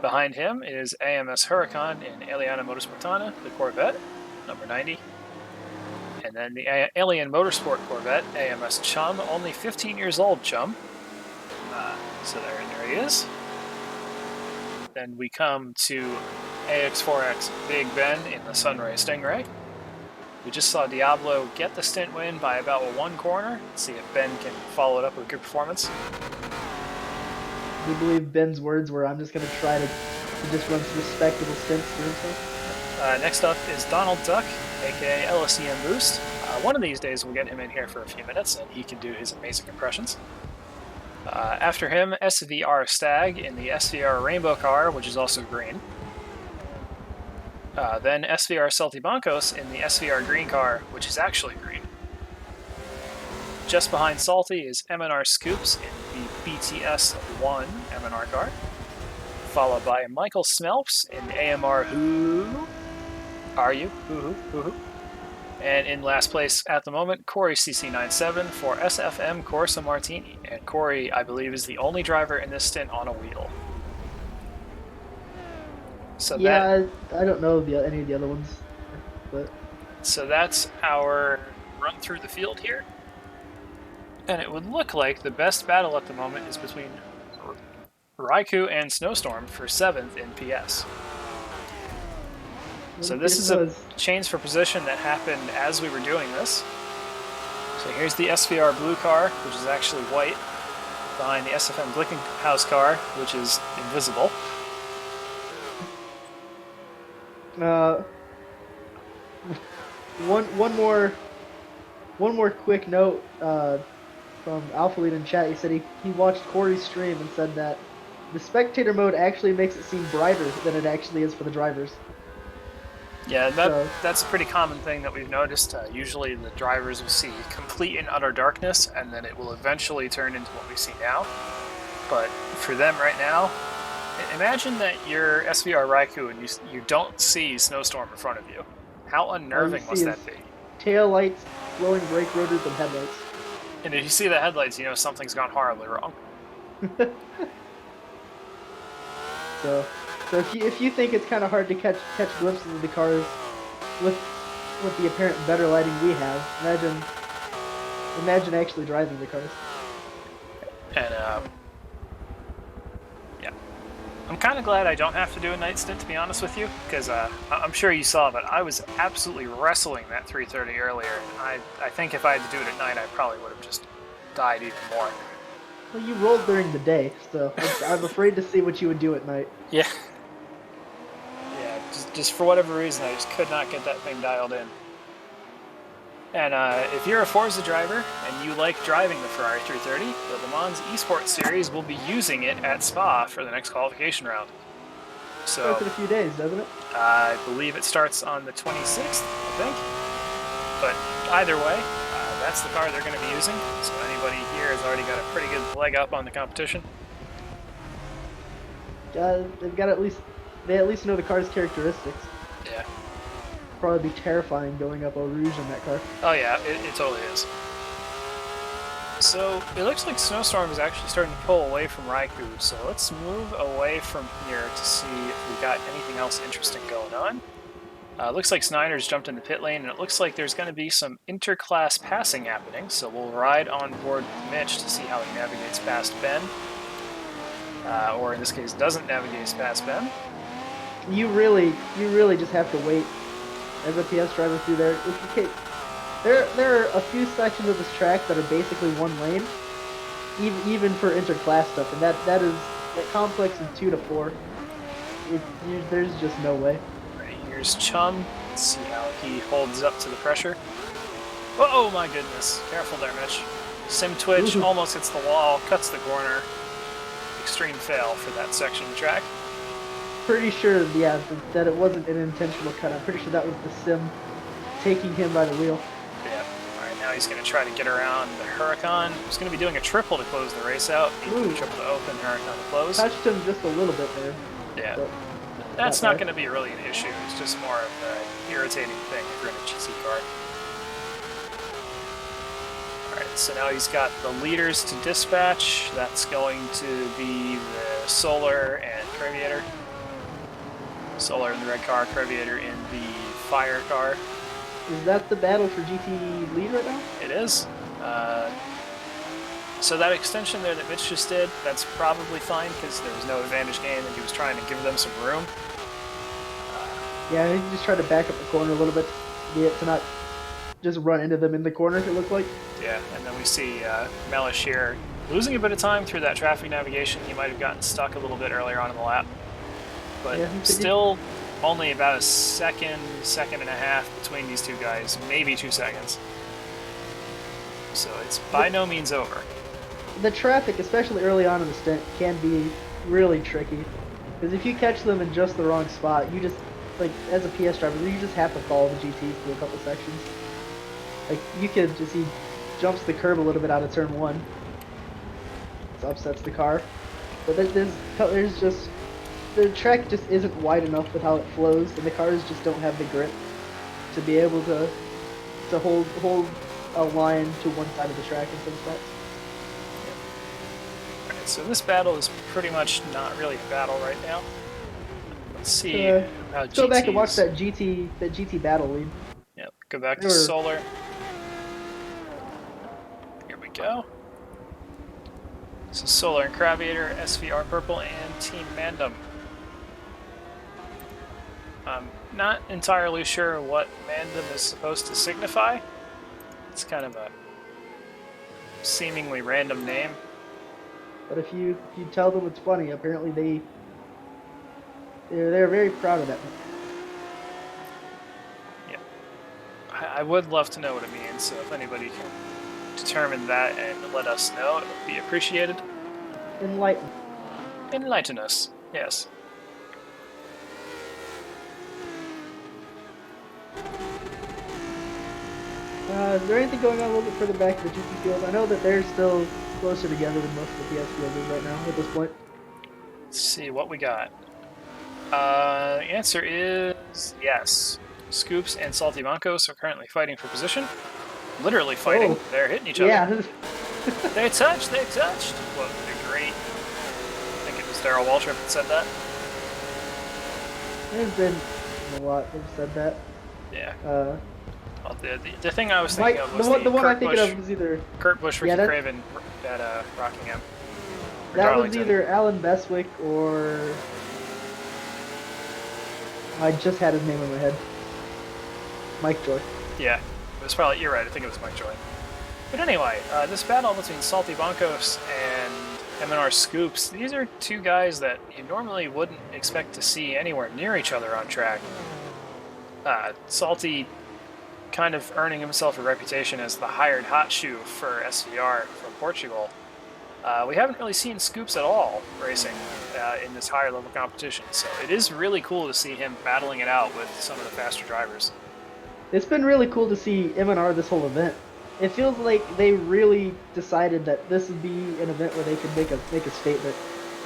Behind him is AMS Huracan in Aliana Motorsportana, the Corvette, number 90. And then the Alien Motorsport Corvette, AMS Chum, only 15 years old, Chum. So there he is. Then we come to AX4X Big Ben in the Sunray Stingray. We just saw Diablo get the stint win by about one corner. Let's see if Ben can follow it up with good performance. Do you believe Ben's words where I'm just going to try to just run some respectable stints for himself? Next up is Donald Duck, aka LSEM Boost. One of these days we'll get him in here for a few minutes and he can do his amazing impressions. After him, SVR Stag in the SVR Rainbow car, which is also green. Then SVR Saltibancos in the SVR Green car, which is actually green. Just behind Salty is MNR Scoops in the BTS 1 MNR car. Followed by Michael Smelps in AMR Who Are You? Who? And in last place at the moment, Corey CC97 for SFM Corsa Martini. And Corey, I believe, is the only driver in this stint on a wheel. So yeah, I don't know any of the other ones, but so that's our run through the field here. And it would look like the best battle at the moment is between Raikou and Snowstorm for 7th in PS. So this is a change for position that happened as we were doing this. So here's the SVR blue car, which is actually white, behind the SFM Glickenhaus car, which is invisible. Uh, one more quick note from Alpha Lead in chat. He said he watched Corey's stream and said that the spectator mode actually makes it seem brighter than it actually is for the drivers. Yeah, So- that's a pretty common thing that we've noticed. Usually the drivers will see complete and utter darkness, and then it will eventually turn into what we see now. But for them right now, imagine that you're SVR Raikou and you don't see Snowstorm in front of you. How unnerving must that be? Tail lights, glowing brake rotors, and headlights. And if you see the headlights, you know something's gone horribly wrong. So if you think it's kind of hard to catch glimpses of the cars with the apparent better lighting we have, imagine actually driving the cars. And yeah, I'm kind of glad I don't have to do a night stint, to be honest with you, because I'm sure you saw, but I was absolutely wrestling that 330 earlier. And I think if I had to do it at night, I probably would have just died even more. Well, you rolled during the day, so I'm afraid to see what you would do at night. Yeah. Yeah, just for whatever reason, I just could not get that thing dialed in. And if you're a Forza driver and you like driving the Ferrari 330, the Le Mans Esports Series will be using it at Spa for the next qualification round. So Starts in a few days, doesn't it? I believe it starts on the 26th, I think. But either way, that's the car they're going to be using. So anybody here has already got a pretty good leg up on the competition. They at least know the car's characteristics. Yeah. Probably be terrifying going up Eau Rouge in that car. Oh yeah, it totally is. So it looks like Snowstorm is actually starting to pull away from Raikou, so let's move away from here to see if we got anything else interesting going on. Looks like Snyder's jumped in the pit lane, and it looks like there's going to be some interclass passing happening, so we'll ride on board with Mitch to see how he navigates past Ben. Or in this case, doesn't navigate past Ben. You really just have to wait as a PS driver through there. There are a few sections of this track that are basically one lane, even for interclass stuff, and that complex is 2 to 4. There's just no way. Right, here's Chum. Let's see how he holds up to the pressure. Oh my goodness! Careful there, Mitch. Sim Twitch almost hits the wall, cuts the corner. Extreme fail for that section of the track. Pretty sure, yeah, that it wasn't an intentional cut. I'm pretty sure that was the sim taking him by the wheel. Yeah. Alright, now he's going to try to get around the Huracan. He's going to be doing a triple to close the race out. Triple to open, Huracan to close. Touched him just a little bit there. Yeah. That's not going to be really an issue. It's just more of an irritating thing if you're in a GT car. Alright, so now he's got the leaders to dispatch. That's going to be the Solar and Creviator. Solar in the red car, Creviator in the fire car. Is that the battle for GT lead right now? It is. So that extension there that Mitch just did, that's probably fine because there was no advantage gain and he was trying to give them some room. Yeah, he just tried to back up the corner a little bit to not just run into them in the corner, it looked like. Yeah, and then we see Mellish here losing a bit of time through that traffic navigation. He might have gotten stuck a little bit earlier on in the lap. But yeah, still only about a second and a half between these two guys, maybe 2 seconds. So it's by no means over. The traffic, especially early on in the stint, can be really tricky. Because if you catch them in just the wrong spot, you just, like, as a PS driver, you just have to follow the GTs through a couple sections. Like, you could just, he jumps the curb a little bit out of turn 1. This upsets the car. But there's just, the track just isn't wide enough with how it flows, and the cars just don't have the grip to be able to hold a line to one side of the track in some spots. Yep. Alright, so this battle is pretty much not really a battle right now. Let's see how go back and watch that GT battle lead. Yep, go back to Solar. Here we go. So Solar and Creviator, SVR Purple, and Team Mandem. I'm not entirely sure what Mandem is supposed to signify. It's kind of a seemingly random name. But if you tell them it's funny, apparently they're very proud of that. I would love to know what it means, so if anybody can determine that and let us know, it would be appreciated. Enlighten. Enlighten us. Yes. Is there anything going on a little bit further back in the GT field? I know that they're still closer together than most of the PS fielders right now at this point. Let's see what we got. The answer is yes. Scoops and Salty Mancos are currently fighting for position. Literally fighting. Oh. They're hitting each other. Yeah. They touched. They touched. What a great. I think it was Darrell Waltrip that said that. There's been a lot that have said that. Yeah. Uh, Well, the thing I was thinking of was the one I'm Kurt thinking Busch, of was either Kurt Busch, Ricky Yeah, that- Craven at Rockingham. Or that was Darlington. either Alan Beswick or I just had his name in my head. Mike Joy. Yeah, it was probably, you're right, I think it was Mike Joy. But anyway, this battle between Salty Boncos and M&R Scoops, these are two guys that you normally wouldn't expect to see anywhere near each other on track. Salty kind of earning himself a reputation as the hired hot shoe for SVR from Portugal. We haven't really seen Scoops at all racing in this higher level competition, so it is really cool to see him battling it out with some of the faster drivers. It's been really cool to see M&R this whole event. It feels like they really decided that this would be an event where they could make a statement.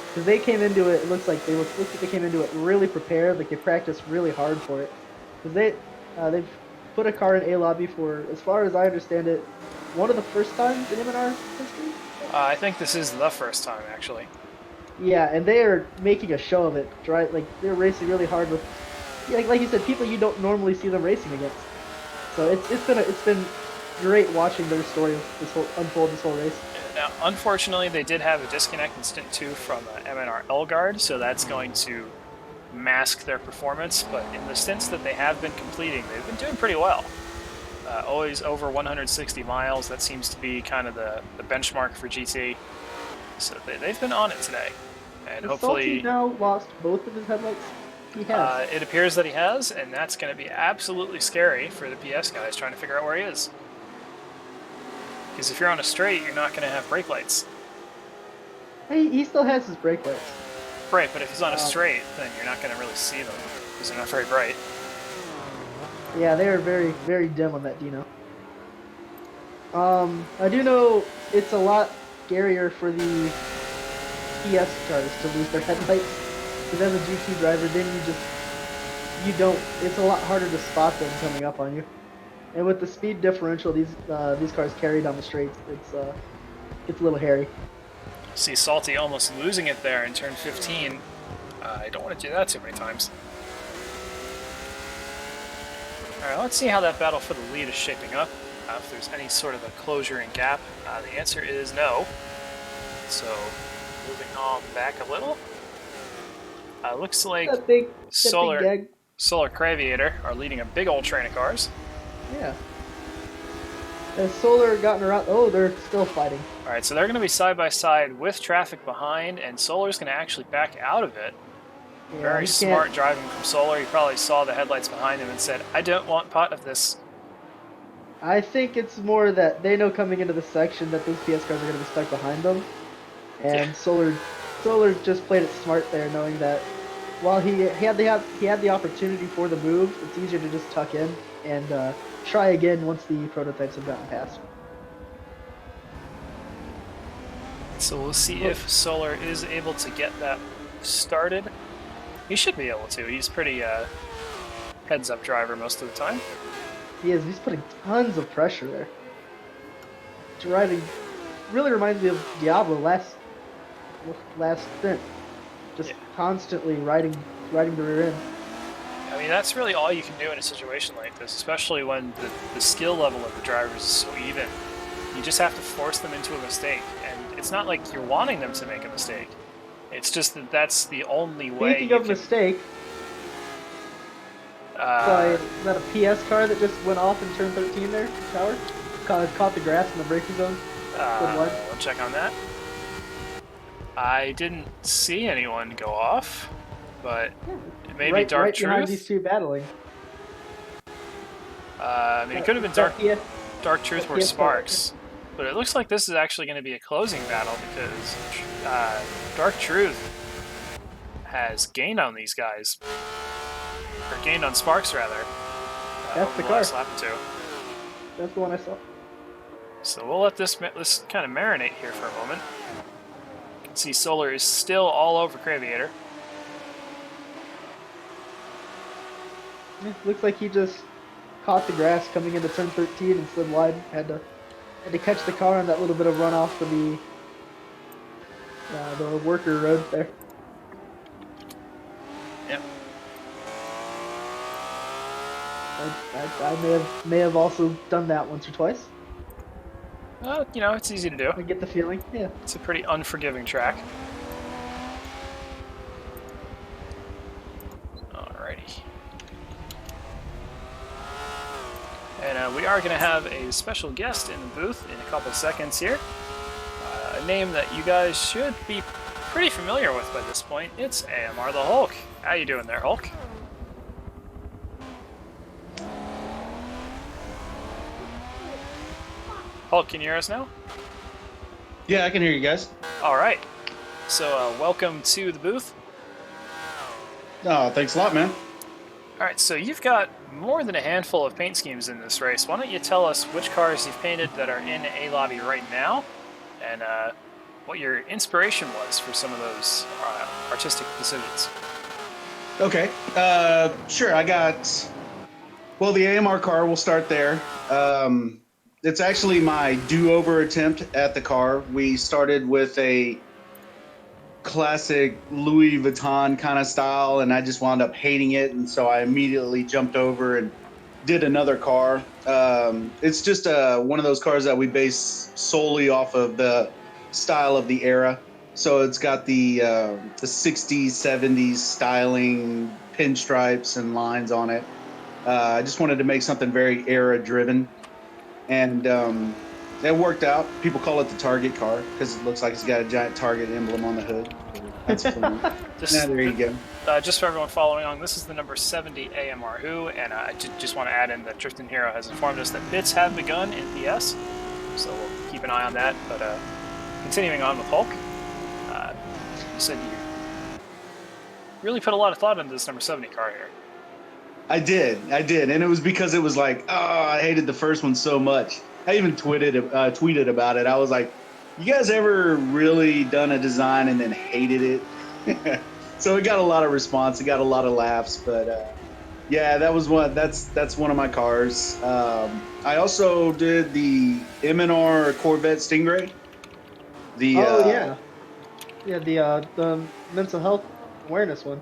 Because they came into it, it looks like they came into it really prepared, like they practiced really hard for it. Because they've put a car in A lobby for, as far as I understand it, one of the first times in M&R history. I think this is the first time, actually. Yeah, and they are making a show of it. Right, like they're racing really hard with, like you said, people you don't normally see them racing against. So it's been great watching their story unfold this whole race. Now, unfortunately, they did have a disconnect in Stint 2 from MNR Elgard, so that's going to mask their performance, but in the stints that they have been completing, they've been doing pretty well. Always over 160 miles, that seems to be kind of the benchmark for GT. So they've been on it today. And Has hopefully... Salty now lost both of his headlights? He has. It appears that he has, and that's going to be absolutely scary for the PS guys trying to figure out where he is. Because if you're on a straight, you're not going to have brake lights. He still has his brake lights. Right, but if he's on a straight, then you're not going to really see them, because they're not very bright. Yeah, they are very, very dim on that Dino. I do know it's a lot scarier for the PS cars to lose their headlights. Because as a GT driver, then it's a lot harder to spot them coming up on you. And with the speed differential these cars carry down the straights, it's a little hairy. See Salty almost losing it there in turn 15. I don't want to do that too many times. Alright, let's see how that battle for the lead is shaping up. If there's any sort of a closure and gap. The answer is no. So, moving on back a little. Looks like That big Solar gag. Craviator are leading a big old train of cars. Yeah. Has Solar gotten around? Oh, they're still fighting. Alright, so they're going to be side by side with traffic behind, and Solar's going to actually back out of it. Yeah, Very he smart can't- driving from Solar. He probably saw the headlights behind him and said, I don't want part of this. I think it's more that they know coming into the section that those PS cars are going to be stuck behind them, and Solar just played it smart there, knowing that while he had the opportunity for the move, it's easier to just tuck in and try again once the prototypes have gotten past. So we'll see if Solar is able to get that started. He should be able to. He's pretty heads-up driver most of the time. He's putting tons of pressure there. Driving really reminds me of Diablo last stint. Just constantly riding the rear end. I mean, that's really all you can do in a situation like this, especially when the skill level of the drivers is so even. You just have to force them into a mistake, and it's not like you're wanting them to make a mistake. It's just that that's the only way. Speaking of mistake, is that a PS car that just went off in turn 13 there, Tower? Caught the grass in the braking zone? We'll check on that. I didn't see anyone go off, but it may be Dark right Truth. behind these two battling. I mean, it could have been Dark Truth or Sparks, but it looks like this is actually going to be a closing battle because Dark Truth has gained on these guys, or gained on Sparks rather. That's over the last car. lap or two. That's the one I saw. So we'll let this kind of marinate here for a moment. You can see Solar is still all over Craviator. Yeah, looks like he just caught the grass coming into turn 13 and slid wide. Had to catch the car on that little bit of runoff for the worker road there. Yep. I may have also done that once or twice. You know, it's easy to do. I get the feeling. Yeah. It's a pretty unforgiving track. Alrighty. And we are going to have a special guest in the booth in a couple seconds here. A name that you guys should be pretty familiar with by this point. It's AMR the Hulk. How you doing there, Hulk? Hulk, can you hear us now? Yeah, I can hear you guys. Alright. So, welcome to the booth. Oh, thanks a lot, man. Alright, so you've got more than a handful of paint schemes in this race. Why don't you tell us which cars you've painted that are in A Lobby right now, and what your inspiration was for some of those artistic decisions. Okay, sure, I got... Well, the AMR car, we'll start there. It's actually my do-over attempt at the car. We started with a classic Louis Vuitton kind of style, and I just wound up hating it, and so I immediately jumped over and did another car. It's just one of those cars that we base solely off of the style of the era. So it's got the 60s, 70s styling, pinstripes and lines on it. I just wanted to make something very era-driven, and it worked out. People call it the Target car because it looks like it's got a giant Target emblem on the hood. That's fun. There you go. Just for everyone following along, this is the number 70 AMR Who, and I just want to add in that Drifting Hero has informed us that bits have begun in PS, so we'll keep an eye on that. But continuing on with Hulk, you said you really put a lot of thought into this number 70 car here. I did, and it was because it was like, oh, I hated the first one so much. I even tweeted about it. I was like, you guys ever really done a design and then hated it? So it got a lot of response. It got a lot of laughs. But yeah, that was one. That's one of my cars. I also did the M&R Corvette Stingray. Yeah, the mental health awareness one.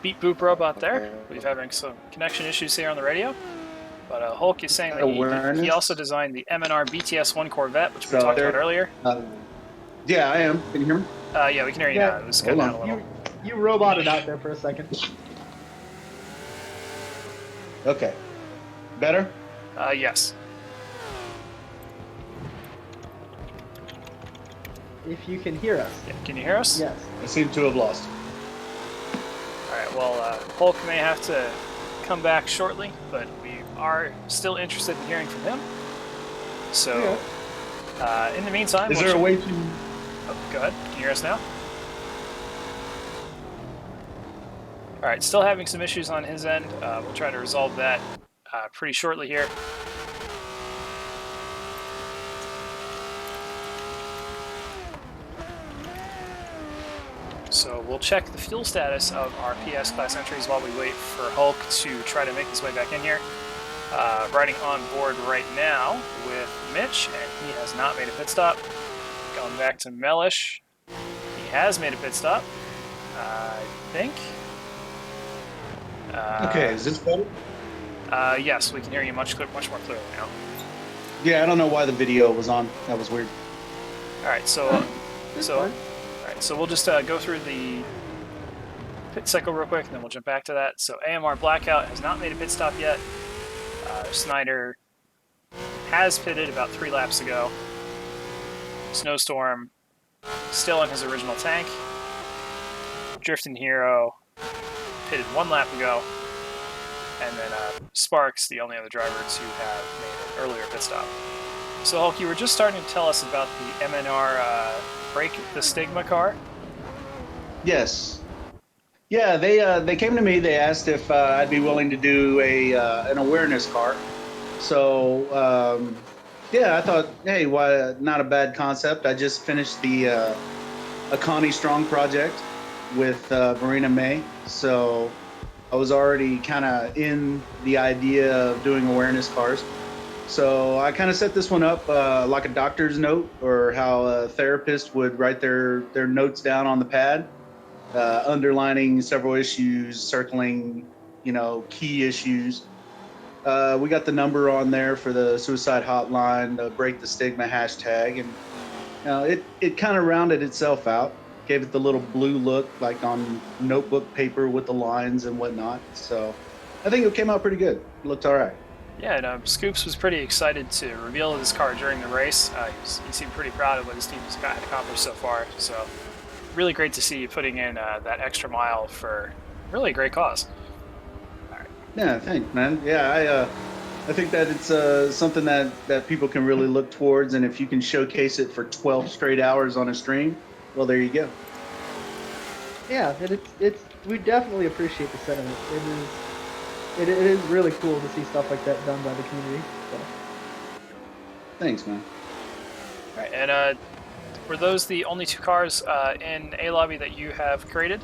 Beep boop robot there. We're having some connection issues here on the radio. But Hulk is saying that he also designed the M&R BTS-1 Corvette, which we talked about earlier. Yeah, I am. Can you hear me? Yeah, we can hear you now. It was cutting out a little. You roboted out there for a second. Okay. Better? Yes. If you can hear us. Yeah, can you hear us? Yes. I seem to have lost. Alright, well, Hulk may have to come back shortly, but we are still interested in hearing from him. So, in the meantime... Is there a way to... Oh, go ahead. Can you hear us now? Alright, still having some issues on his end. We'll try to resolve that pretty shortly here. So we'll check the fuel status of our PS class entries while we wait for Hulk to try to make his way back in here. Riding on board right now with Mitch, and he has not made a pit stop. Going back to Mellish, he has made a pit stop, I think. Okay, is this better? Yes, we can hear you much more clearly now. Yeah, I don't know why the video was on. That was weird. All right, so we'll just go through the pit cycle real quick, and then we'll jump back to that. So AMR Blackout has not made a pit stop yet. Snyder has pitted about 3 laps ago. Snowstorm still in his original tank. Drifting Hero pitted 1 lap ago, and then Sparks, the only other drivers who have made an earlier pit stop. So, Hulk, you were just starting to tell us about the MNR Break the Stigma car. Yes. Yeah, they came to me. They asked if I'd be willing to do an awareness car. So yeah, I thought, hey, why not a bad concept. I just finished the Akani Strong project with Marina May, so I was already kind of in the idea of doing awareness cars. So I kind of set this one up like a doctor's note, or how a therapist would write their notes down on the pad. Underlining several issues, circling, key issues. We got the number on there for the suicide hotline, the break the stigma hashtag, and it kind of rounded itself out, gave it the little blue look like on notebook paper with the lines and whatnot. So I think it came out pretty good. It looked all right. Yeah, and Scoops was pretty excited to reveal his car during the race. He seemed pretty proud of what his team has accomplished so far. So really great to see you putting in that extra mile for really a great cause. All right. Yeah, thanks, man. Yeah, I think that it's something that people can really look towards, and if you can showcase it for 12 straight hours on a stream, well, there you go. Yeah, it's we definitely appreciate the sentiment. It is really cool to see stuff like that done by the community. So. Thanks, man. All right, and were those the only 2 cars in A Lobby that you have created?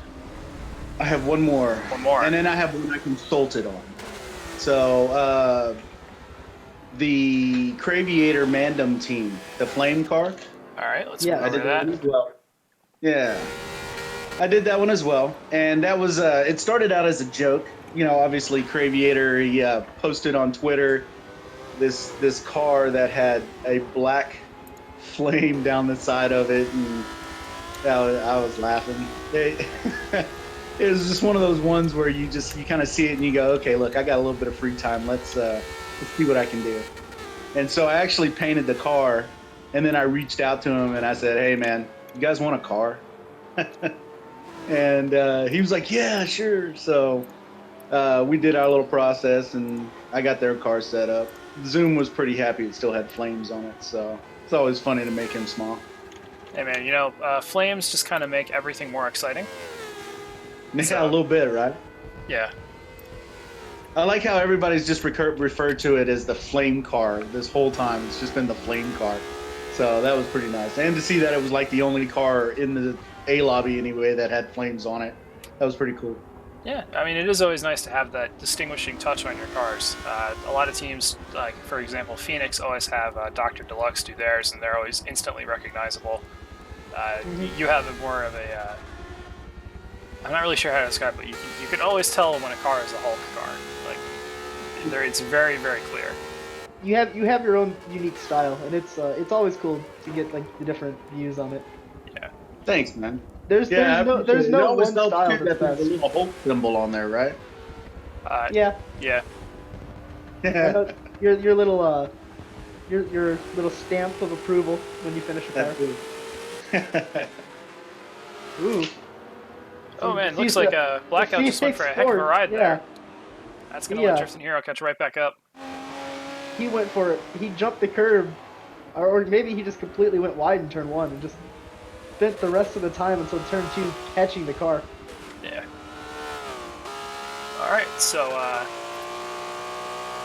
I have one more. One more. And then I have one I consulted on. So, the Craviator Mandem team, the flame car. All right, let's I did that as well. Yeah. I did that one as well. And that was, it started out as a joke. Obviously Craviator, he posted on Twitter this car that had a black flame down the side of it, and I was laughing. It was just one of those ones where you kind of see it and you go, okay, look, I got a little bit of free time. Let's see what I can do. And so I actually painted the car, and then I reached out to him and I said, hey man, you guys want a car? And he was like, yeah, sure. So we did our little process, and I got their car set up. Zoom was pretty happy it still had flames on it, so it's always funny to make him smile. Hey man, flames just kind of make everything more exciting. Yeah, a little bit, right? Yeah. I like how everybody's just referred to it as the flame car this whole time. It's just been the flame car. So that was pretty nice. And to see that it was like the only car in the A lobby anyway that had flames on it. That was pretty cool. Yeah, I mean, it is always nice to have that distinguishing touch on your cars. A lot of teams, like, for example, Phoenix always have Dr. Deluxe do theirs, and they're always instantly recognizable. You have more of a... I'm not really sure how to describe it, but you can always tell when a car is a Hulk car. Like, it's very, very clear. You have your own unique style, and it's always cool to get like the different views on it. Yeah. Thanks, man. There's no one style that's best. A little Hulk symbol on there, right? Yeah. Yeah. Yeah. Your little your little stamp of approval when you finish a car. Ooh. Oh man, looks like Blackout just went for a heck of a ride there. That's gonna let Drifting Hero catch right back up. He went for it. He jumped the curb, or maybe he just completely went wide in turn 1 and just spent the rest of the time until turn 2 catching the car. Yeah. All right, so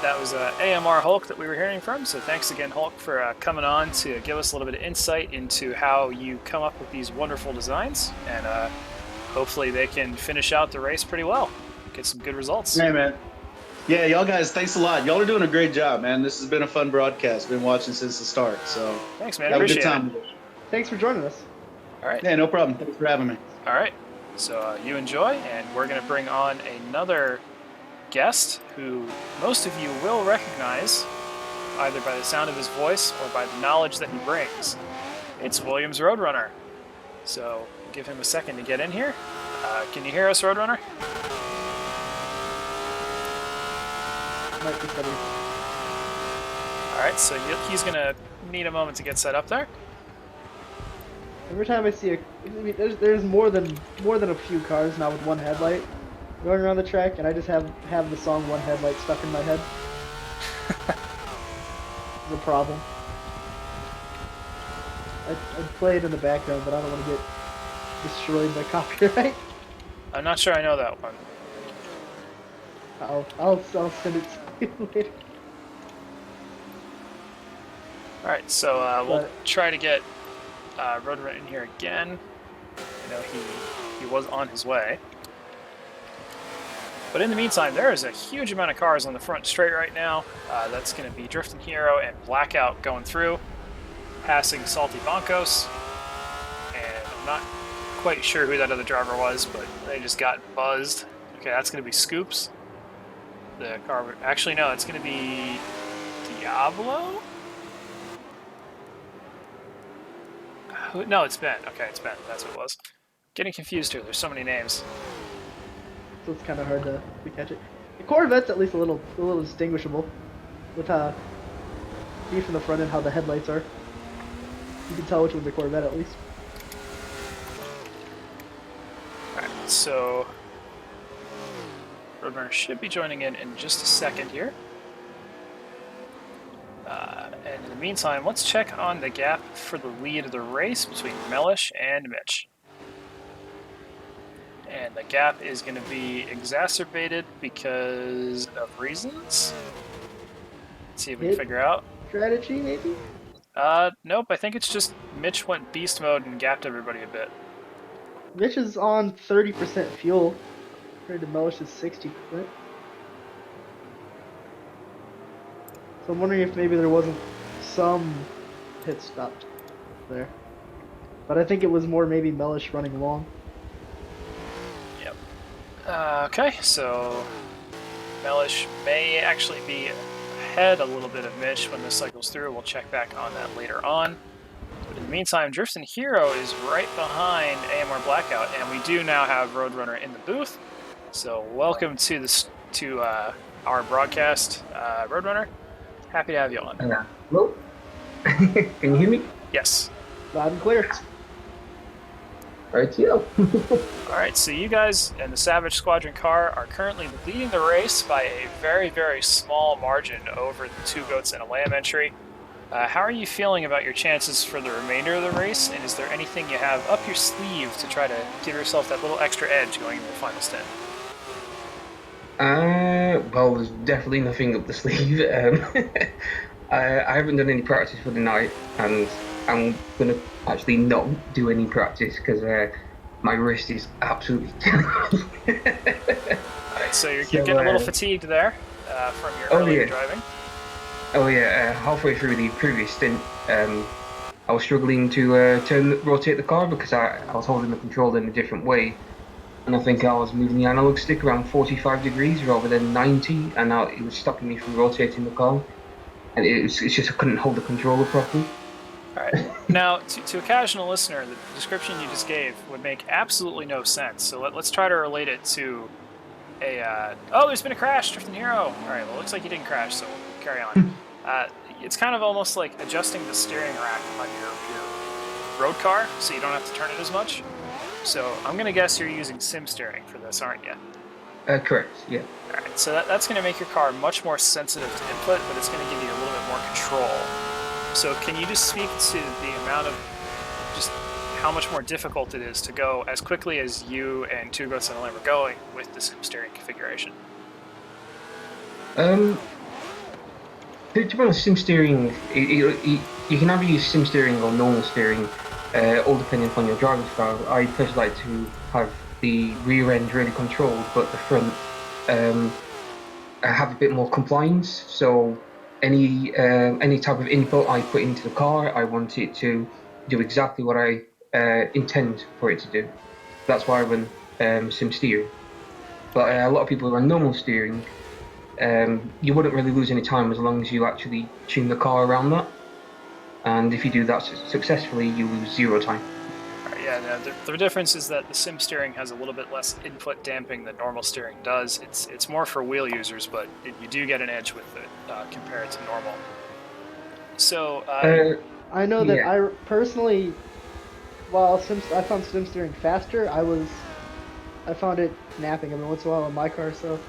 that was AMR Hulk that we were hearing from. So thanks again, Hulk, for coming on to give us a little bit of insight into how you come up with these wonderful designs, and hopefully they can finish out the race pretty well, get some good results. Hey, man. Yeah, y'all guys, thanks a lot. Y'all are doing a great job, man. This has been a fun broadcast. Been watching since the start, so thanks, man. Have Appreciate a good time. it. Thanks for joining us. All right. Yeah, no problem. Thanks for having me. All right. So you enjoy, and we're going to bring on another guest who most of you will recognize either by the sound of his voice or by the knowledge that he brings. It's Williams Roadrunner. So give him a second to get in here. Can you hear us, Roadrunner? Might be funny. All right, so he's going to need a moment to get set up there. Every time I see I mean, there's more than a few cars now with one headlight going around the track, and I just have the song "One Headlight" stuck in my head. It's a problem. I'd play it in the background, but I don't want to get destroyed by copyright. I'm not sure I know that one. I'll send it to you later. All right, so we'll But- try to get Roadrunner in here again. I know he was on his way. But in the meantime, there is a huge amount of cars on the front straight right now. That's going to be Drifting Hero and Blackout going through, passing Salty Bonkos. And I'm not quite sure who that other driver was, but they just got buzzed. Okay, that's going to be Scoops. The car... Actually, no, it's going to be Diablo? No, it's Ben. Okay, it's Ben. That's what it was. Getting confused here. There's so many names. So it's kind of hard to catch it. The Corvette's at least a little distinguishable with view from the front end how the headlights are. You can tell which one's a Corvette at least. Alright, so Roadrunner should be joining in just a second here. And in the meantime, let's check on the gap for the lead of the race between Mellish and Mitch. And the gap is going to be exacerbated because of reasons. Let's see if we can figure out. Strategy, maybe? Nope, I think it's just Mitch went beast mode and gapped everybody a bit. Mitch is on 30% fuel, compared to Mellish's 60%. So I'm wondering if maybe there wasn't some pit stop there. But I think it was more maybe Mellish running long. Yep. Okay, so Mellish may actually be ahead a little bit of Mitch when this cycles through. We'll check back on that later on. But in the meantime, Drifting Hero is right behind AMR Blackout, and we do now have Roadrunner in the booth. So welcome to this our broadcast, Roadrunner. Happy to have you on. Hello? Can you hear me? Yes. Loud and clear. Right, yeah. Alright, so you guys and the Savage Squadron car are currently leading the race by a very, very small margin over the Two Goats and a Lamb entry. How are you feeling about your chances for the remainder of the race, and is there anything you have up your sleeve to try to give yourself that little extra edge going into the final stint? Well, there's definitely nothing up the sleeve. I haven't done any practice for the night, and I'm gonna actually not do any practice because my wrist is absolutely killing me. Alright, so you're getting a little fatigued there from your earlier driving. Oh yeah, halfway through the previous stint, I was struggling to rotate the car because I was holding the controller in a different way. And I think I was moving the analog stick around 45 degrees rather than 90, and it was stopping me from rotating the car. And it's just I couldn't hold the controller properly. Alright, now to a casual listener, the description you just gave would make absolutely no sense. So let's try to relate it to a, oh, there's been a crash, Drifting Hero! Alright, well, it looks like you didn't crash, so we'll carry on. It's kind of almost like adjusting the steering rack on your road car, so you don't have to turn it as much. So I'm going to guess you're using sim steering for this, aren't you? Correct, yeah. Alright, so that's going to make your car much more sensitive to input, but it's going to give you a little bit more control. So can you just speak to the amount of, just how much more difficult it is to go as quickly as you and Two Goats and a Lamb are going with the sim steering configuration? To be honest, sim steering, you can either use sim steering or normal steering, all depending upon your driving style. I personally like to have the rear end really controlled, but the front have a bit more compliance. So any type of input I put into the car, I want it to do exactly what I intend for it to do. That's why I run sim steering. But a lot of people who run normal steering, you wouldn't really lose any time as long as you actually tune the car around that. And if you do that successfully, you lose 0 time. Right, yeah, no, the difference is that the sim steering has a little bit less input damping than normal steering does. It's more for wheel users, but you do get an edge with it compared to normal. So I know that I personally while I found sim steering faster, I found it napping every once in a while in my car, so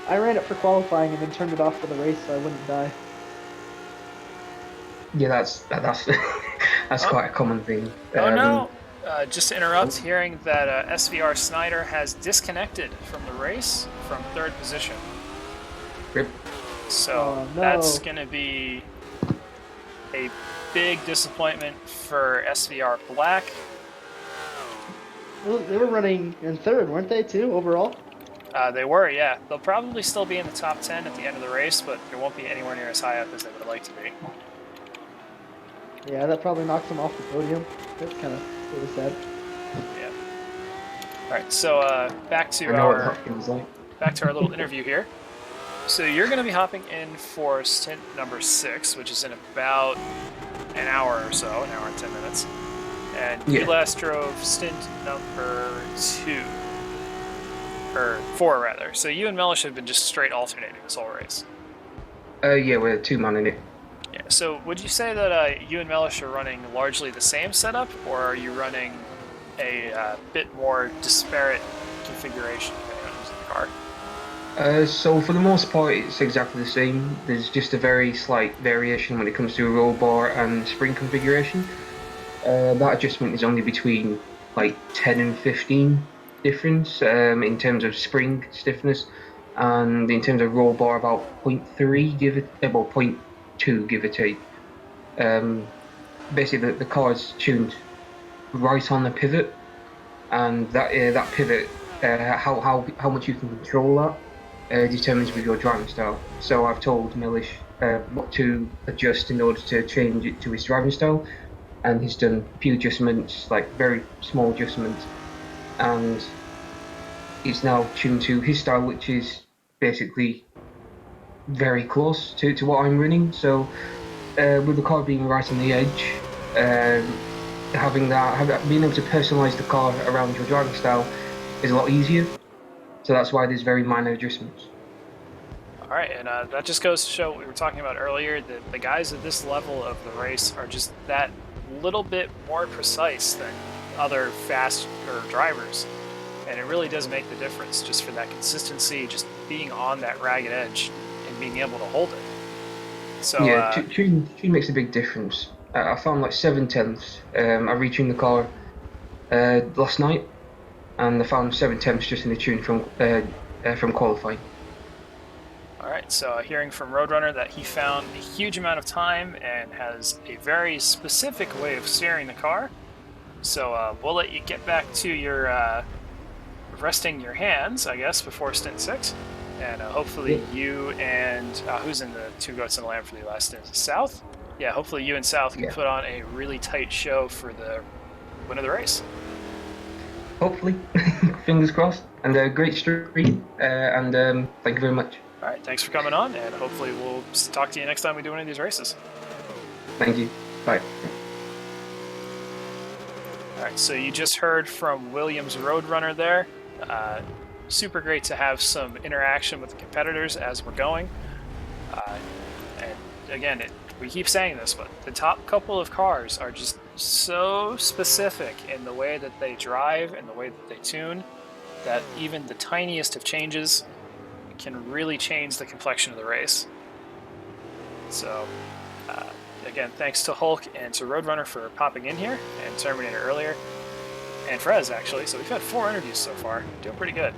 I ran it for qualifying and then turned it off for the race so I wouldn't die. Yeah, that's that's Oh. quite a common thing. Oh no! Just to interrupt, hearing that SVR Snyder has disconnected from the race from 3rd position. Rip. So Oh, no. that's going to be a big disappointment for SVR Black. Well, they were running in 3rd, weren't they, too, overall? They were, yeah. They'll probably still be in the top 10 at the end of the race, but they won't be anywhere near as high up as they would like to be. Yeah, that probably knocks them off the podium. That's kind of really sad. Yeah. All right, so back to I know what our that feels like. back to our little interview here. So you're going to be hopping in for stint number 6, which is in about an hour or so, an hour and 10 minutes. And you Yeah. last drove stint number 2. Or 4, rather. So you and Mellish have been just straight alternating this whole race. Yeah, we're 2-man in it. Yeah, so would you say that you and Mellish are running largely the same setup, or are you running a bit more disparate configuration depending on who's in the car? So for the most part, it's exactly the same. There's just a very slight variation when it comes to roll bar and spring configuration. That adjustment is only between like 10 and 15 difference in terms of spring stiffness, and in terms of roll bar about 0.3 0.2 give or take. Basically, the car is tuned right on the pivot, and that pivot, how much you can control that determines with your driving style. So I've told Mellish what to adjust in order to change it to his driving style, and he's done a few adjustments, like very small adjustments, and it's now tuned to his style, which is basically very close to what I'm running. So with the car being right on the edge, being able to personalize the car around your driving style is a lot easier. So that's why there's very minor adjustments. All right, and that just goes to show what we were talking about earlier, that the guys at this level of the race are just that little bit more precise than other faster drivers. And it really does make the difference just for that consistency, just being on that ragged edge and being able to hold it. So yeah, tune makes a big difference. I found like 7/10. I retuned the car last night, and I found 7/10 just in the tune from qualifying. all right, so hearing from Roadrunner that he found a huge amount of time and has a very specific way of steering the car. So we'll let you get back to your resting your hands, I guess, before stint 6. And hopefully you and who's in the 2 goats and a lamb for the last stint? South? Yeah, hopefully you and South can put on a really tight show for the win of the race. Hopefully, fingers crossed. And great stream. And thank you very much. All right, thanks for coming on, and hopefully we'll talk to you next time we do one of these races. Thank you. Bye. All right, so you just heard from Williams Roadrunner there. Super great to have some interaction with the competitors as we're going. And again, we keep saying this, but the top couple of cars are just so specific in the way that they drive and the way that they tune that even the tiniest of changes can really change the complexion of the race. So, again, thanks to Hulk and to Roadrunner for popping in here, and Terminator earlier, and Frez, actually. So we've had 4 interviews so far. Doing pretty good.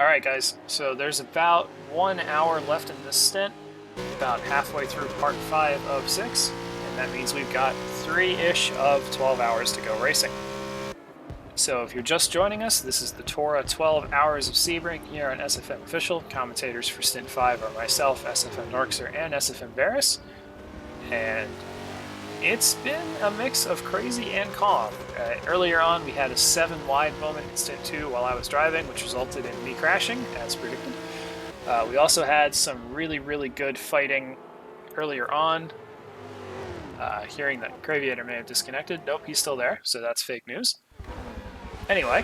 Alright, guys. So there's about 1 hour left in this stint, about halfway through part 5 of 6, and that means we've got 3-ish of 12 hours to go racing. So if you're just joining us, this is the TORA 12 Hours of Sebring here on SFM Official. Commentators for Stint 5 are myself, SFM Norxer, and SFM Varus. And it's been a mix of crazy and calm. Earlier on, we had a 7-wide moment in Stint 2 while I was driving, which resulted in me crashing, as predicted. We also had some really, really good fighting earlier on. Hearing that Craviator may have disconnected. Nope, he's still there, so that's fake news. Anyway,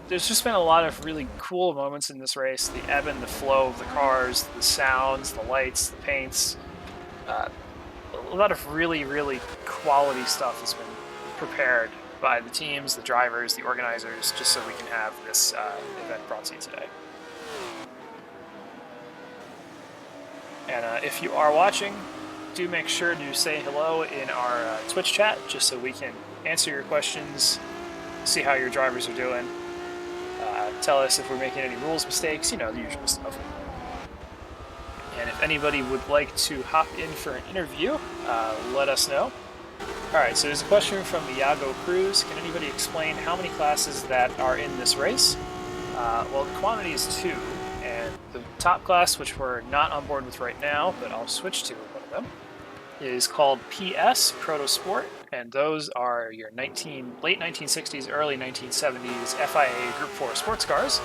there's just been a lot of really cool moments in this race. The ebb and the flow of the cars, the sounds, the lights, the paints. lot of really, really quality stuff has been prepared by the teams, the drivers, the organizers, just so we can have this event brought to you today. And if you are watching, do make sure to say hello in our Twitch chat, just so we can answer your questions, see how your drivers are doing, tell us if we're making any rules mistakes, you know, the usual stuff. And if anybody would like to hop in for an interview, let us know. Alright, so there's a question from Iago Cruz. Can anybody explain how many classes that are in this race? Well, the quantity is 2, and the top class, which we're not on board with right now, but I'll switch to one of them, is called PS, Proto Sport, and those are your late 1960s, early 1970s FIA Group 4 sports cars.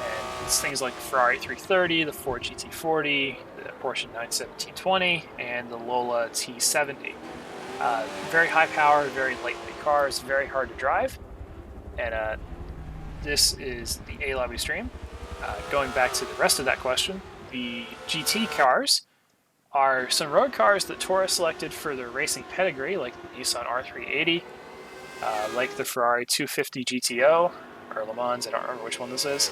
And it's things like the Ferrari 330, the Ford GT40, the Porsche 91720, and the Lola T70. Very high power, very lightweight cars, very hard to drive. And this is the A Lobby stream. Going back to the rest of that question, the GT cars are some road cars that TORA selected for their racing pedigree, like the Nissan R380, like the Ferrari 250 GTO, or Le Mans, I don't remember which one this is,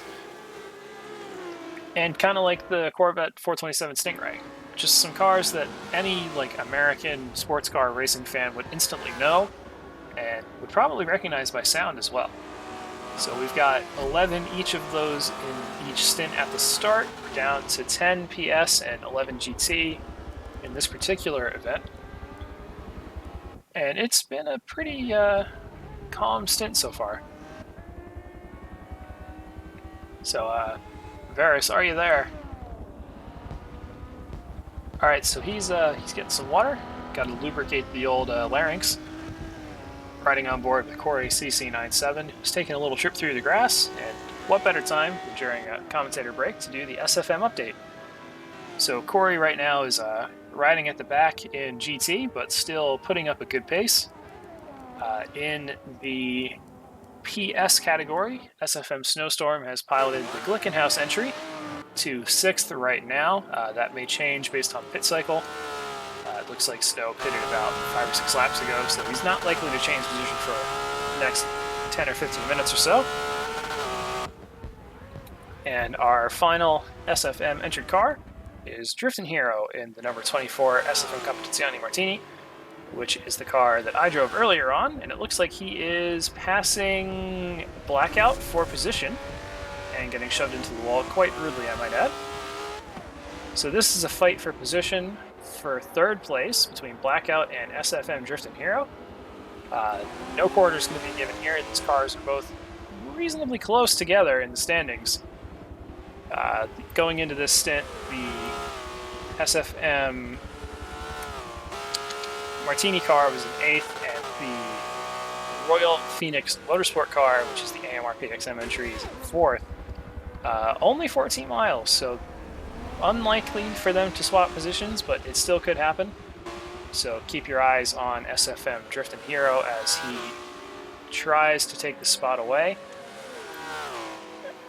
and kind of like the Corvette 427 Stingray. Just some cars that any like American sports car racing fan would instantly know, and would probably recognize by sound as well. So we've got 11 each of those in each stint at the start, down to 10 PS and 11 GT in this particular event. And it's been a pretty calm stint so far. So, Varus, are you there? Alright, so he's getting some water. Got to lubricate the old larynx. Riding on board with Corey CC97, who's taking a little trip through the grass, and what better time than during a commentator break to do the SFM update. So Corey right now is riding at the back in GT, but still putting up a good pace. In the PS category, SFM Snowstorm has piloted the Glickenhaus entry to 6th right now. That may change based on pit cycle. It looks like Snow pitted about 5 or 6 laps ago, so he's not likely to change position for the next 10 or 15 minutes or so. And our final SFM entered car is Drifting Hero in the number 24 SFM Competizione Martini, which is the car that I drove earlier on, and it looks like he is passing Blackout for position and getting shoved into the wall quite rudely, I might add. So this is a fight for position for 3rd place between Blackout and SFM Drifting Hero. No quarters going to be given here. These cars are both reasonably close together in the standings. Going into this stint, the SFM Martini car was in 8th, and the Royal Phoenix Motorsport car, which is the AMR PXM entry, is in 4th. Only 14 miles, so unlikely for them to swap positions, but it still could happen. So keep your eyes on SFM Drifting Hero as he tries to take the spot away.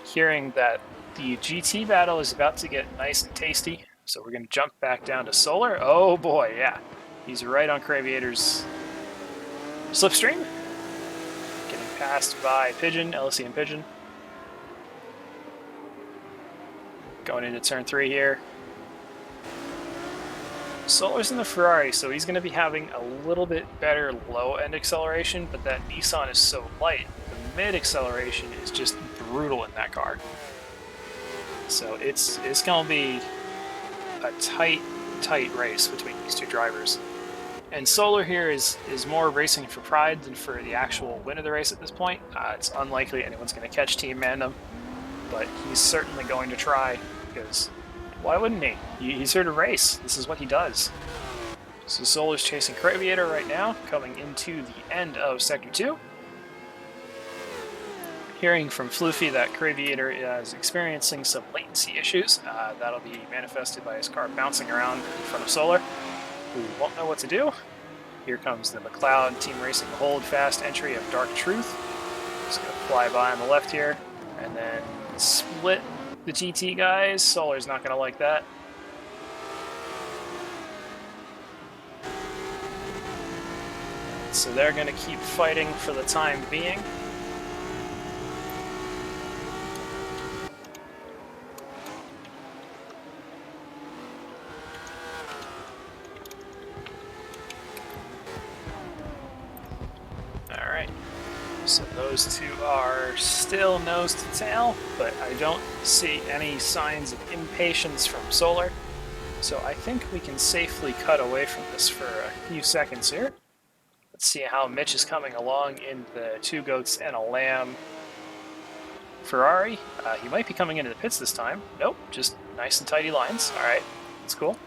Hearing that the GT battle is about to get nice and tasty, so we're going to jump back down to Solar. Oh boy, yeah. He's right on Craviator's slipstream. Getting passed by Pigeon, LSE and Pigeon. Going into turn 3 here. Solar's in the Ferrari, so he's going to be having a little bit better low-end acceleration, but that Nissan is so light. The mid-acceleration is just brutal in that car. So it's going to be a tight race between these two drivers. And Solar here is more racing for pride than for the actual win of the race at this point. It's unlikely anyone's going to catch Team Mandem, but he's certainly going to try, because why wouldn't he? He's here to race. This is what he does. So Solar's chasing Craviator right now, coming into the end of Sector 2. Hearing from Floofy that Craviator is experiencing some latency issues. That'll be manifested by his car bouncing around in front of Solar, who won't know what to do. Here comes the McLeod Team Racing Hold Fast entry of Dark Truth. Just going to fly by on the left here, and then split the GT guys. Solar's not going to like that. So they're going to keep fighting for the time being. Alright, so those two are still nose to tail, but I don't see any signs of impatience from Solar. So I think we can safely cut away from this for a few seconds here. Let's see how Mitch is coming along in the 2 goats and a lamb Ferrari. He might be coming into the pits this time. Nope, just nice and tidy lines. Alright, that's cool.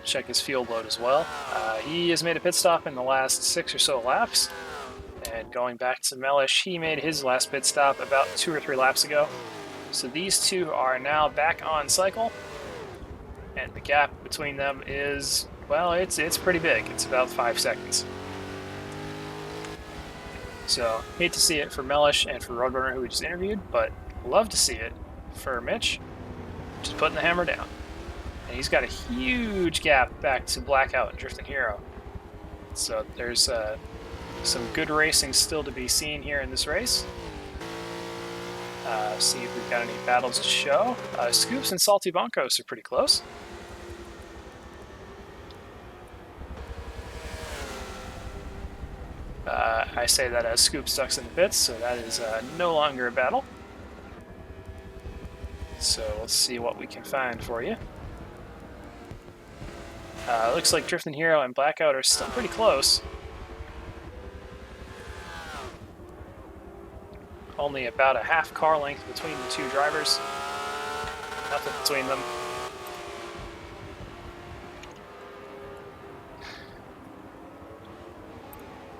Check his fuel load as well. He has made a pit stop in the last 6 or so laps. And going back to Mellish, he made his last pit stop about 2 or 3 laps ago. So these two are now back on cycle. And the gap between them is, well, it's pretty big. It's about 5 seconds. So, hate to see it for Mellish and for Roadrunner, who we just interviewed, but love to see it for Mitch. Just putting the hammer down. And he's got a huge gap back to Blackout and Drifting Hero. So there's some good racing still to be seen here in this race. See if we've got any battles to show. Scoops and Salty Boncos are pretty close. I say that as Scoops ducks in the pits, so that is no longer a battle. So let's see what we can find for you. Looks like Drifting Hero and Blackout are still pretty close. Only about a half car length between the two drivers. Nothing between them.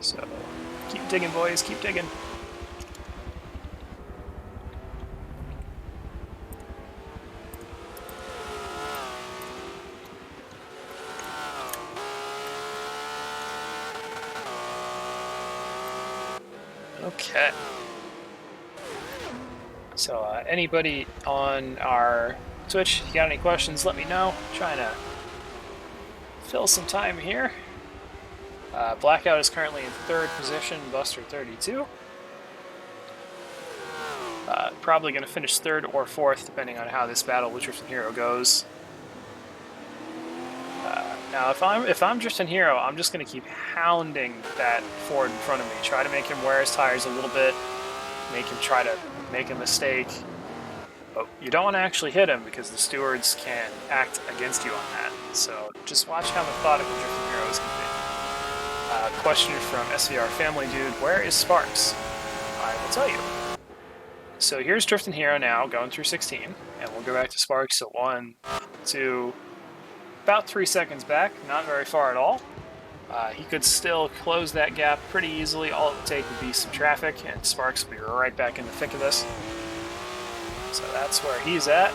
So, keep digging, boys, keep digging. Okay. So, anybody on our Twitch, if you got any questions, let me know. I'm trying to fill some time here. Blackout is currently in 3rd position, Buster 32. Probably going to finish 3rd or 4th, depending on how this battle with Drifting Hero goes. Now, if I'm Drifting Hero, I'm just going to keep hounding that Ford in front of me. Try to make him wear his tires a little bit. Make him try to make a mistake. But you don't want to actually hit him because the stewards can act against you on that. So just watch how methodical Drifting Hero is going to be. Question from SVR Family Dude, where is Sparks? I will tell you. So here's Drifting Hero now, going through 16, and we'll go back to Sparks, so 1, 2, about 3 seconds back, not very far at all. He could still close that gap pretty easily. All it would take would be some traffic, and Sparks will be right back in the thick of this. So that's where he's at.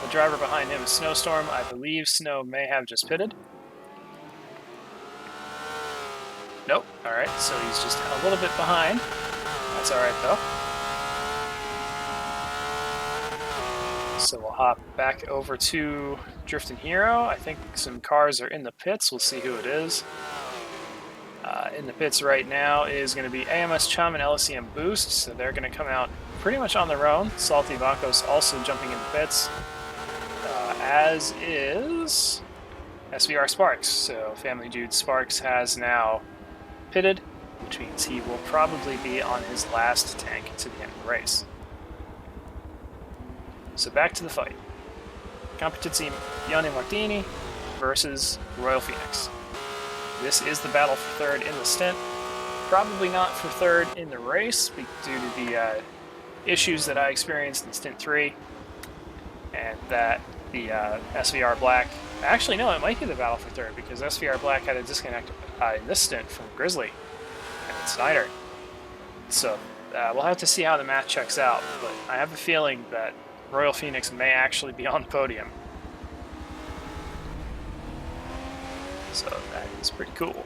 The driver behind him is Snowstorm. I believe Snow may have just pitted. Nope. Alright, so he's just a little bit behind. That's alright, though. So we'll hop back over to Drifting Hero. I think some cars are in the pits. We'll see who it is. In the pits right now is going to be AMS Chum and LSCM Boost, so they're going to come out pretty much on their own. Salty Bakos also jumping in the pits, as is SVR Sparks. So Family Dude Sparks has now pitted, which means he will probably be on his last tank to the end of the race. So back to the fight. Competizione Martini versus Royal Phoenix. This is the battle for 3rd in the stint. Probably not for 3rd in the race due to the issues that I experienced in stint 3, and that the SVR Black... Actually, no, it might be the battle for 3rd, because SVR Black had a disconnect in this stint from Grizzly and Snyder. So we'll have to see how the math checks out, but I have a feeling that Royal Phoenix may actually be on the podium. So that is pretty cool.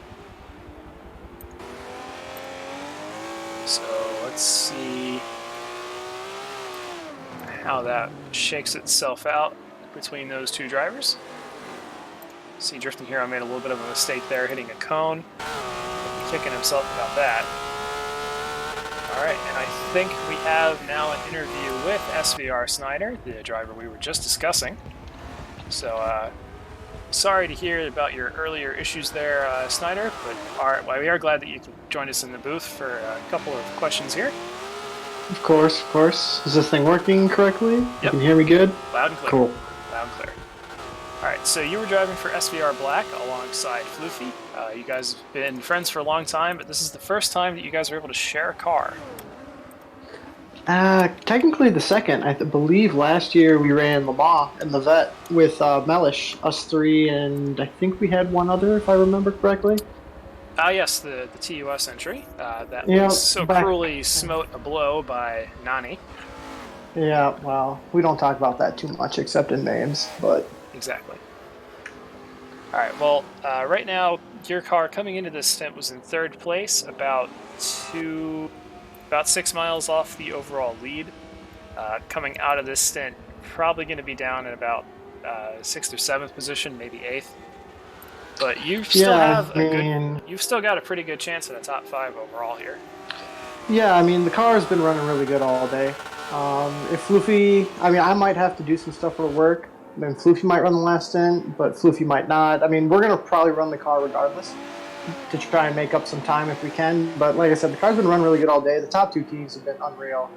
So let's see how that shakes itself out between those two drivers. See, Drifting Hero made a little bit of a mistake there, hitting a cone. kicking himself about that. All right, and I think we have now an interview with SVR Snyder, the driver we were just discussing. So, sorry to hear about your earlier issues there, Snyder, but we are glad that you could join us in the booth for a couple of questions here. Of course, of course. Is this thing working correctly? Yep. You can hear me good? Loud and clear. Cool. Loud and clear. All right, so you were driving for SVR Black alongside Floofy. You guys have been friends for a long time, but this is the first time that you guys are able to share a car. Technically the second. I believe last year we ran Le Mans and the Vet with Mellish, us three, and I think we had one other, if I remember correctly. Yes, the TUS entry that was so cruelly smote a blow by Nani. Yeah, well, we don't talk about that too much except in names, but... Exactly. All right, well, right now, your car coming into this stint was in third place, about 6 miles off the overall lead. Coming out of this stint, probably going to be down in about 6th or 7th position, maybe 8th. But you've still got a pretty good chance at a top 5 overall here. Yeah, I mean, the car has been running really good all day. If Floofy, I mean, I might have to do some stuff for work. I mean, Floofy might run the last stint, but Floofy might not. I mean, we're going to probably run the car regardless to try and make up some time if we can. But like I said, the car's been running really good all day. The top 2 teams have been unreal.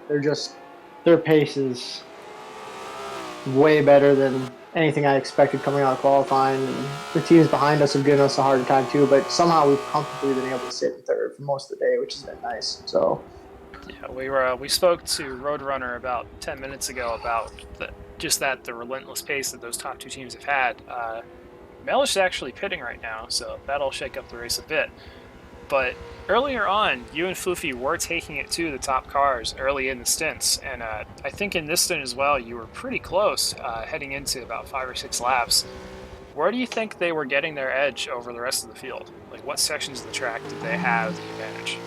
Their pace is way better than anything I expected coming out of qualifying. And the teams behind us have given us a hard time too, but somehow we've comfortably been able to sit in third for most of the day, which has been nice. So, yeah, we spoke to Roadrunner about 10 minutes ago about the relentless pace that those top 2 teams have had. Mellish is actually pitting right now, so that'll shake up the race a bit. But earlier on, you and Floofy were taking it to the top cars early in the stints, and I think in this stint as well, you were pretty close heading into about 5 or 6 laps. Where do you think they were getting their edge over the rest of the field? Like, what sections of the track did they have the advantage?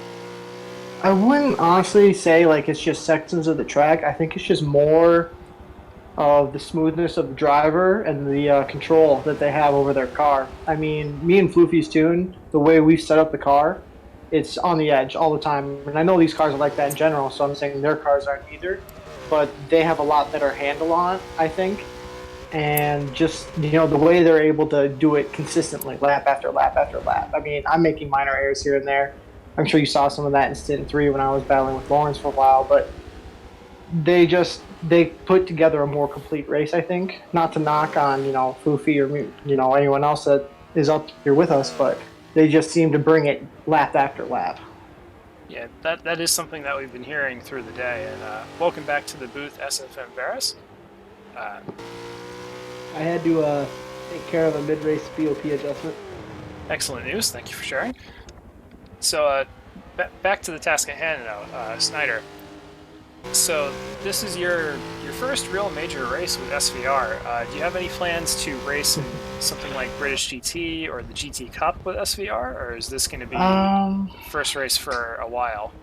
I wouldn't honestly say like it's just sections of the track. I think it's just more of the smoothness of the driver and the control that they have over their car. I mean, me and Floofy's tune, the way we've set up the car, it's on the edge all the time. And I know these cars are like that in general, so I'm saying their cars aren't either. But they have a lot better handle on it, I think. And just, the way they're able to do it consistently, lap after lap after lap. I mean, I'm making minor errors here and there. I'm sure you saw some of that in Stint 3 when I was battling with Lawrence for a while, but they put together a more complete race, I think. Not to knock on, Foofy or, anyone else that is up here with us, but they just seem to bring it lap after lap. Yeah, that is something that we've been hearing through the day. And welcome back to the booth, SFM Varus. I had to take care of a mid-race BOP adjustment. Excellent news. Thank you for sharing. So back to the task at hand now, Snyder. So this is your first real major race with SVR. Do you have any plans to race in something like British GT or the GT Cup with SVR, or is this going to be the first race for a while?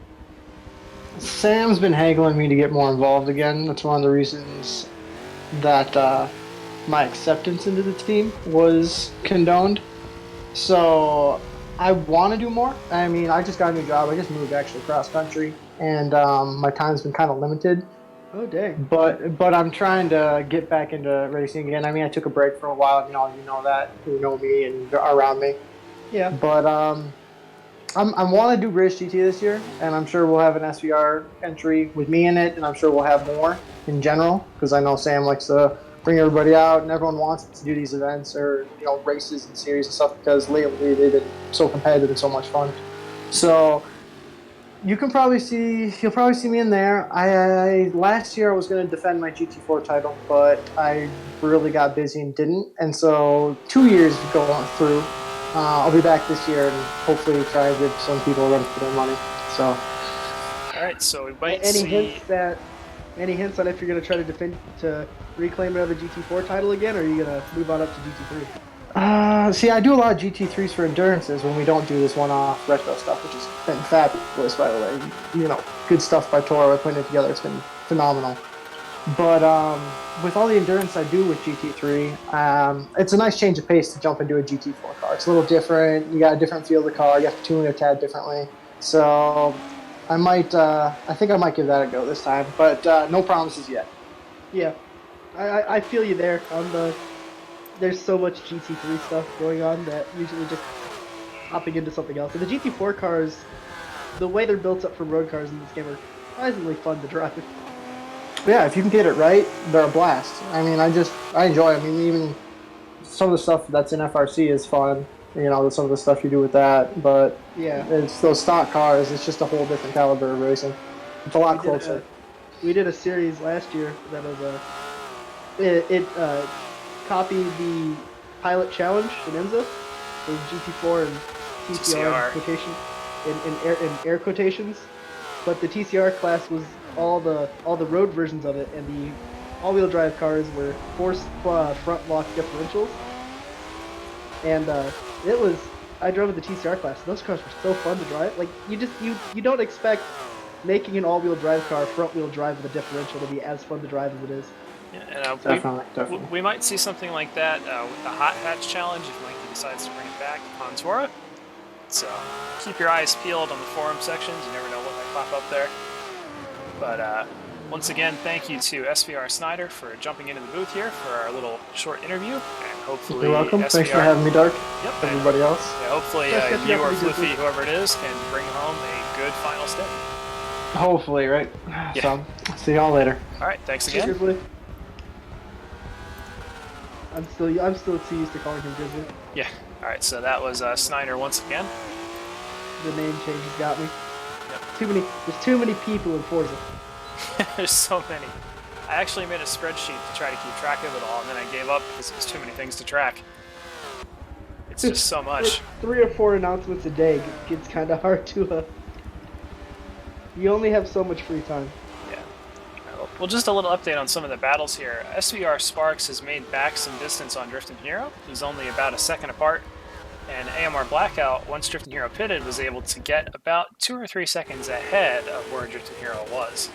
Sam's been haggling me to get more involved again. That's one of the reasons that my acceptance into the team was condoned. So I want to do more. I mean, I just got a new job. I just moved actually cross country, and my time's been kind of limited. Oh dang! But I'm trying to get back into racing again. I mean, I took a break for a while. You know that, who know me and are around me. Yeah. But I want to do British GT this year, and I'm sure we'll have an SVR entry with me in it, and I'm sure we'll have more in general because I know Sam likes to bring everybody out, and everyone wants to do these events or races and series and stuff because lately they've been so competitive and so much fun. So you'll probably see me in there. Last year I was going to defend my GT4 title, but I really got busy and didn't. And so 2 years going through, I'll be back this year and hopefully try and give some people a run for their money. So. All right. So we might Any hints on if you're going to try to reclaim another GT4 title again, or are you going to move on up to GT3? See, I do a lot of GT3s for endurances when we don't do this one-off retro stuff, which has been fabulous, by the way. Good stuff by TORA. We're putting it together. It's been phenomenal. But with all the endurance I do with GT3, it's a nice change of pace to jump into a GT4 car. It's a little different. You got a different feel of the car. You have to tune it a tad differently. So I think I might give that a go this time. But no promises yet. Yeah, I feel you there on the. There's so much GT3 stuff going on that usually just hopping into something else. And the GT4 cars, the way they're built up from road cars in this game are surprisingly fun to drive. Yeah, if you can get it right, they're a blast. I mean, I enjoy. I mean, even some of the stuff that's in FRC is fun. You know, some of the stuff you do with that, but Yeah, it's those stock cars. It's just a whole different caliber of racing. It's a lot closer. We did a series last year that was it copied the Pilot Challenge in IMSA, so GT4 and TCR in quotation in air quotations, but the TCR class was all the road versions of it, and the all-wheel drive cars were forced front lock differentials, and it was. I drove in the TCR class. Those cars were so fun to drive. Like you don't expect making an all-wheel drive car front-wheel drive with a differential to be as fun to drive as it is. Yeah, and Definitely. we might see something like that with the Hot Hatch Challenge if Mikey decides to bring it back on TORA. So keep your eyes peeled on the forum sections. You never know what might pop up there. But once again, thank you to SVR Snyder for jumping into the booth here for our little short interview, and hopefully You're welcome. SVR, Thanks for having me, Dark. Yep. Everybody else. Yeah, hopefully you or Floofy, whoever it is, can bring home a good final stint. Hopefully, right? Yeah. So, see y'all later. All right, thanks again. I'm still too used to calling him Grizzly. Yeah. All right, so that was Snyder once again. The name change has got me. Yep. There's too many people in Forza. There's so many. I actually made a spreadsheet to try to keep track of it all, and then I gave up because there's too many things to track. It's just so much. 3 or 4 announcements a day gets kind of hard to. You only have so much free time. Yeah. Well, just a little update on some of the battles here. SVR Sparks has made back some distance on Drifting Hero. He's only about a second apart. And AMR Blackout, once Drifting Hero pitted, was able to get about 2 or 3 seconds ahead of where Drifting Hero was.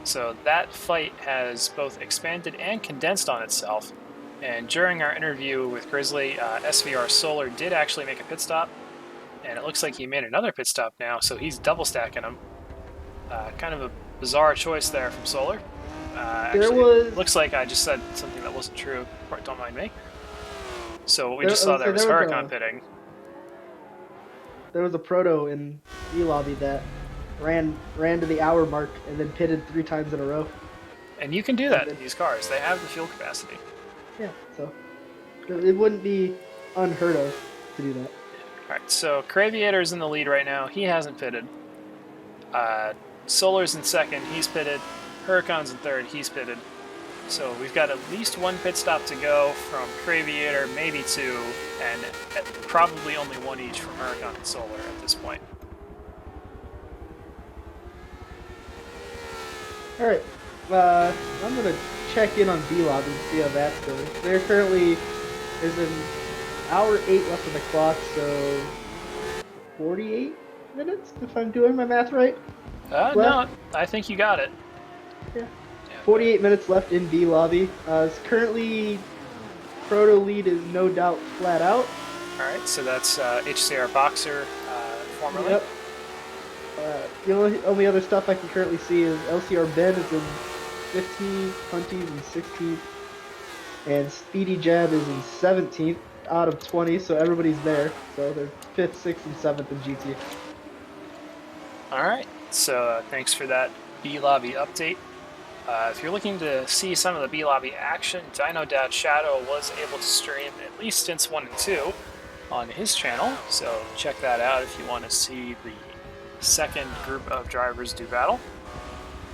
So that fight has both expanded and condensed on itself. And during our interview with Grizzly, SVR Solar did actually make a pit stop. And it looks like he made another pit stop now, so he's double stacking them. Kind of a bizarre choice there from Solar. Actually, looks like I just said something that wasn't true. Don't mind me. So what we just saw there was Huracan pitting. There was a proto in E-Lobby that ran to the hour mark and then pitted 3 times in a row. And you can do that in these cars. They have the fuel capacity. Yeah, so it wouldn't be unheard of to do that. Alright, so Craviator's in the lead right now. He hasn't pitted. Solar's in second. He's pitted. Huracan's in third. He's pitted. So we've got at least 1 pit stop to go from Craviator, maybe 2, and probably only 1 each from Huracan and Solar at this point. Alright, I'm going to check in on B-Lobby and see how that's going. There currently is an hour 8 left on the clock, so 48 minutes, if I'm doing my math right? No, I think you got it. Yeah. 48 minutes left in B-Lobby. Currently, Proto lead is no doubt flat out. Alright, so that's HCR Boxer formerly. Yep. The only other stuff I can currently see is LCR Ben is in 15th, Hunties in 16th, and Speedy Jab is in 17th out of 20, so everybody's there. So they're 5th, 6th, and 7th in GT. Alright, so thanks for that B-Lobby update. If you're looking to see some of the B-Lobby action, Dino Dad Shadow was able to stream at least stints 1 and 2 on his channel, so check that out if you want to see the second group of drivers do battle.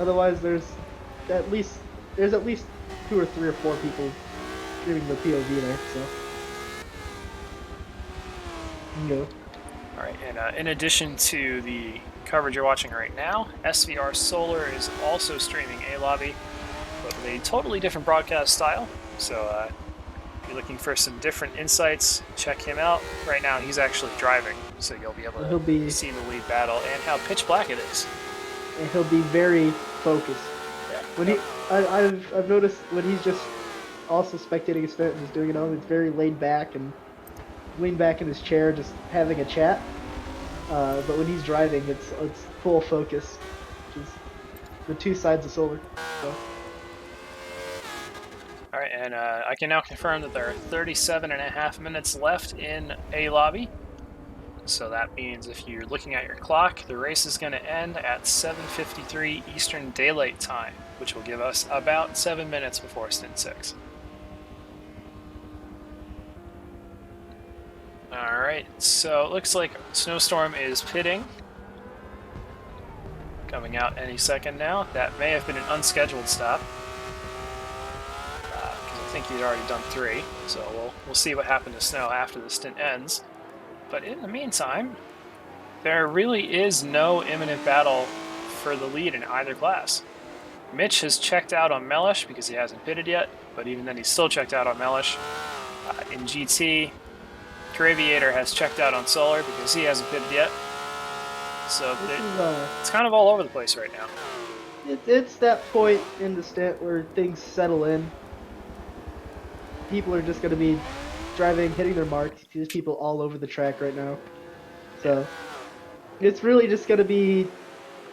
Otherwise, there's at least 2 or 3 or 4 people streaming the POV there, so go. Alright, and in addition to the coverage you're watching right now, SVR Solar is also streaming A-Lobby, but with a totally different broadcast style. So if you're looking for some different insights, check him out. Right now he's actually driving, so you'll be able to see the lead battle and how pitch black it is. And he'll be very focused. Yeah. I've noticed when he's just also spectating a stint and just doing it on, it's very laid back and leaned back in his chair, just having a chat. But when he's driving, it's full focus, which is the two sides of solar. So. All right, and I can now confirm that there are 37.5 minutes left in A lobby. So that means if you're looking at your clock, the race is going to end at 7:53 Eastern Daylight Time, which will give us about 7 minutes before stint 6. All right, so it looks like Snowstorm is pitting. Coming out any second now. That may have been an unscheduled stop. Because I think he'd already done 3. So we'll see what happened to Snow after the stint ends. But in the meantime, there really is no imminent battle for the lead in either class. Mitch has checked out on Mellish because he hasn't pitted yet, but even then he's still checked out on Mellish. In GT, Craviator has checked out on Solar because he hasn't pitted yet. So it's kind of all over the place right now. It's that point in the stint where things settle in. People are just going to be driving, hitting their marks. There's people all over the track right now. So it's really just going to be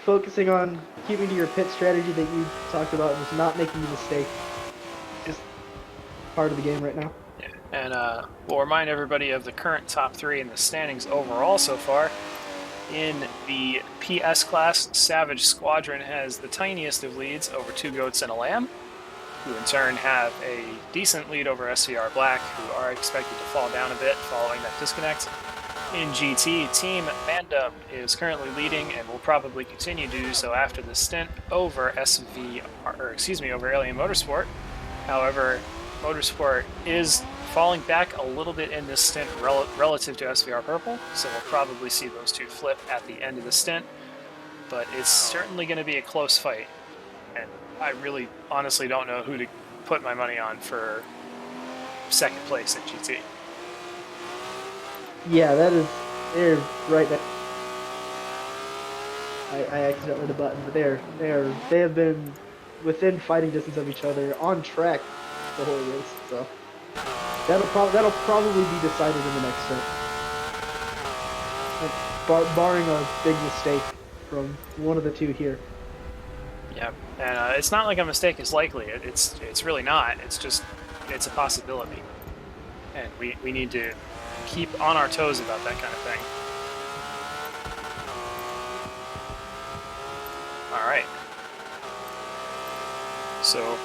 focusing on keeping to your pit strategy that you talked about and just not making a mistake. Just part of the game right now. Yeah. And we'll remind everybody of the current top 3 in the standings overall so far. In the PS class, Savage Squadron has the tiniest of leads over 2 Goats and a Lamb, who in turn have a decent lead over SVR Black, who are expected to fall down a bit following that disconnect. In GT, Team Mandem is currently leading and will probably continue to do so after the stint over over Alien Motorsport. However, Motorsport is falling back a little bit in this stint relative to SVR Purple, so we'll probably see those two flip at the end of the stint. But it's certainly going to be a close fight, and I really honestly don't know who to put my money on for second place in GT. Yeah, they're right there. I accidentally hit the button, but they have been within fighting distance of each other on track the whole race. So that'll probably be decided in the next stint, barring a big mistake from one of the two here. Yeah, and it's not like a mistake is likely. It's really not. It's a possibility, and we need to keep on our toes about that kind of thing. All right. So,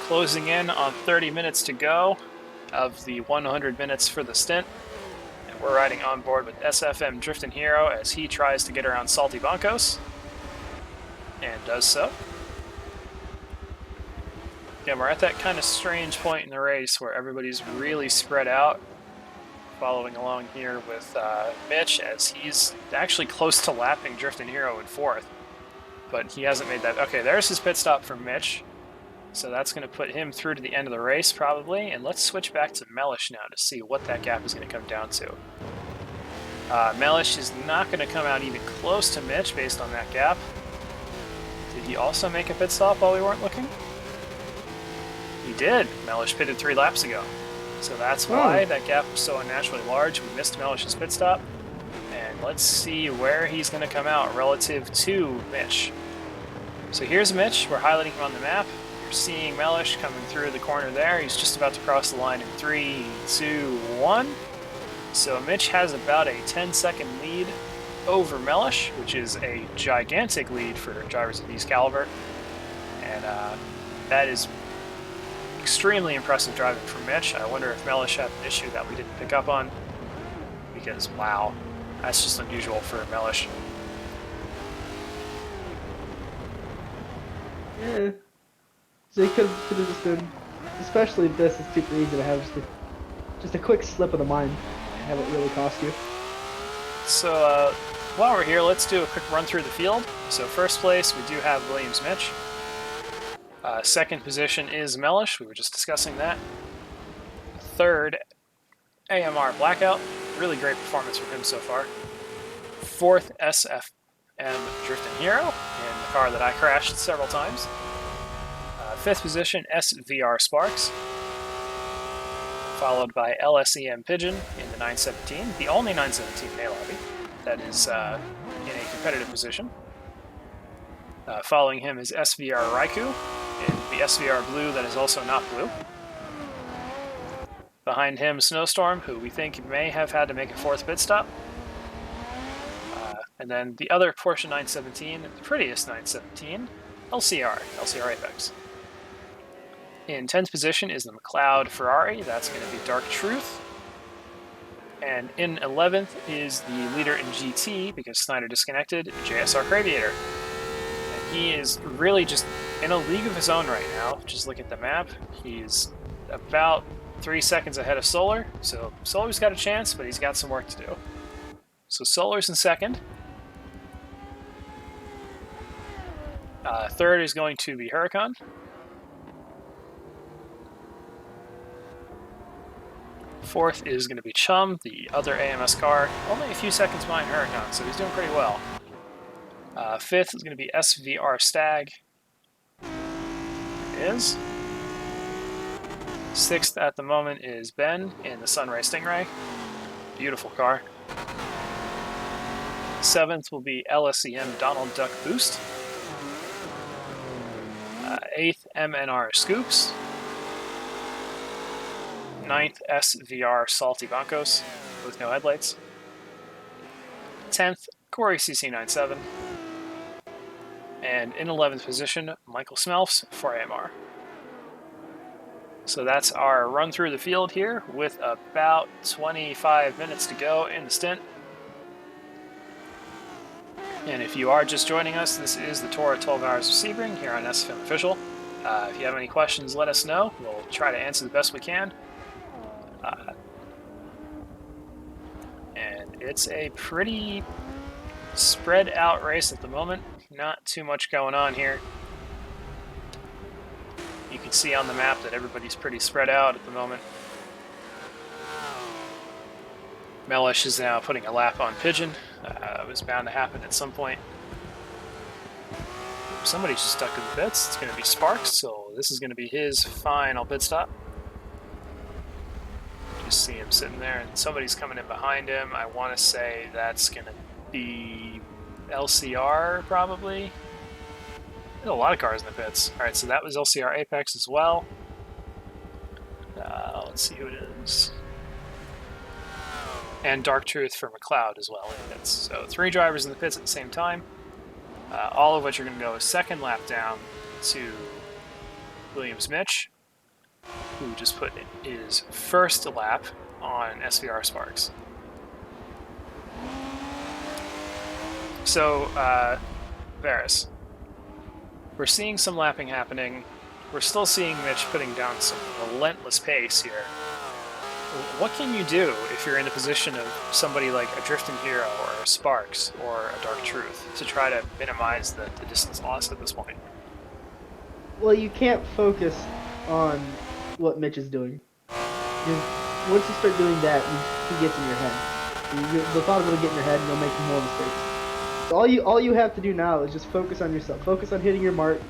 closing in on 30 minutes to go of the 100 minutes for the stint. And we're riding on board with SFM Driftin' Hero as he tries to get around Salty Boncos. And does so. Again, we're at that kind of strange point in the race where everybody's really spread out. Following along here with Mitch as he's actually close to lapping Driftin' Hero in 4th. But he hasn't made that. Okay, there's his pit stop for Mitch. So that's going to put him through to the end of the race, probably. And let's switch back to Mellish now to see what that gap is going to come down to. Mellish is not going to come out even close to Mitch based on that gap. Did he also make a pit stop while we weren't looking? He did. Mellish pitted 3 laps ago. So that's why that gap was so unnaturally large. We missed Mellish's pit stop. And let's see where he's going to come out relative to Mitch. So here's Mitch. We're highlighting him on the map. You're seeing Mellish coming through the corner there. He's just about to cross the line in 3, 2, 1. So Mitch has about a 10-second lead over Mellish, which is a gigantic lead for drivers of these caliber. And that is extremely impressive driving from Mitch. I wonder if Mellish had an issue that we didn't pick up on. Because, wow, that's just unusual for Mellish. Yeah. So he could have just been, especially if this is super easy to have just a quick slip of the mind and have it really cost you. So while we're here, let's do a quick run through the field. So first place, we do have Williams Mitch. Second position is Mellish. We were just discussing that. Third, AMR Blackout. Really great performance from him so far. Fourth, SFM Driftin' Hero in the car that I crashed several times. 5th position, SVR Sparks, followed by LSEM Pigeon in the 917, the only 917 in A-Lobby that is in a competitive position. Following him is SVR Raikou in the SVR Blue that is also not blue. Behind him, Snowstorm, who we think may have had to make a 4th pit stop. And then the other Porsche 917, the prettiest 917, LCR Apex. In 10th position is the McLeod Ferrari, that's going to be Dark Truth. And in 11th is the leader in GT, because Snyder disconnected, JSR Craviator. And he is really just in a league of his own right now. Just look at the map. He's about 3 seconds ahead of Solar, so Solar's got a chance, but he's got some work to do. So Solar's in 2nd. 3rd is going to be Huracan. 4th is going to be Chum, the other AMS car. Only a few seconds behind Huracan, so he's doing pretty well. 5th is going to be SVR Stag. It is. 6th at the moment is Ben in the Sunray Stingray. Beautiful car. 7th will be LSEM Donald Duck Boost. 8th MNR Scoops. 9th SVR Salty Bancos with no headlights. 10th Corey CC97. And in 11th position, Michael Smelfs for AMR. So that's our run through the field here with about 25 minutes to go in the stint. And if you are just joining us, this is the TORA 12 Hours of Sebring here on SFM Official. If you have any questions, let us know. We'll try to answer the best we can. And it's a pretty spread out race at the moment. Not too much going on here. You can see on the map that everybody's pretty spread out at the moment. Mellish is now putting a lap on Pigeon. It was bound to happen at some point. Somebody's just stuck in the pits. It's going to be Sparks, so this is going to be his final pit stop. Just see him sitting there, and somebody's coming in behind him. I want to say that's going to be LCR, probably. There's a lot of cars in the pits. All right, so that was LCR Apex as well. Let's see who it is. And Dark Truth for McLeod as well in the pits. So 3 drivers in the pits at the same time. All of which are going to go a second lap down to Williams Mitch, who just put his first lap on SVR Sparks. So, Varys, we're seeing some lapping happening. We're still seeing Mitch putting down some relentless pace here. What can you do if you're in a position of somebody like a Drifting Hero or a Sparks or a Dark Truth to try to minimize the distance lost at this point? Well, you can't focus on what Mitch is doing. Once you start doing that, he gets in your head. The thought of it'll get in your head and you'll make more mistakes. So all you have to do now is just focus on yourself. Focus on hitting your marks.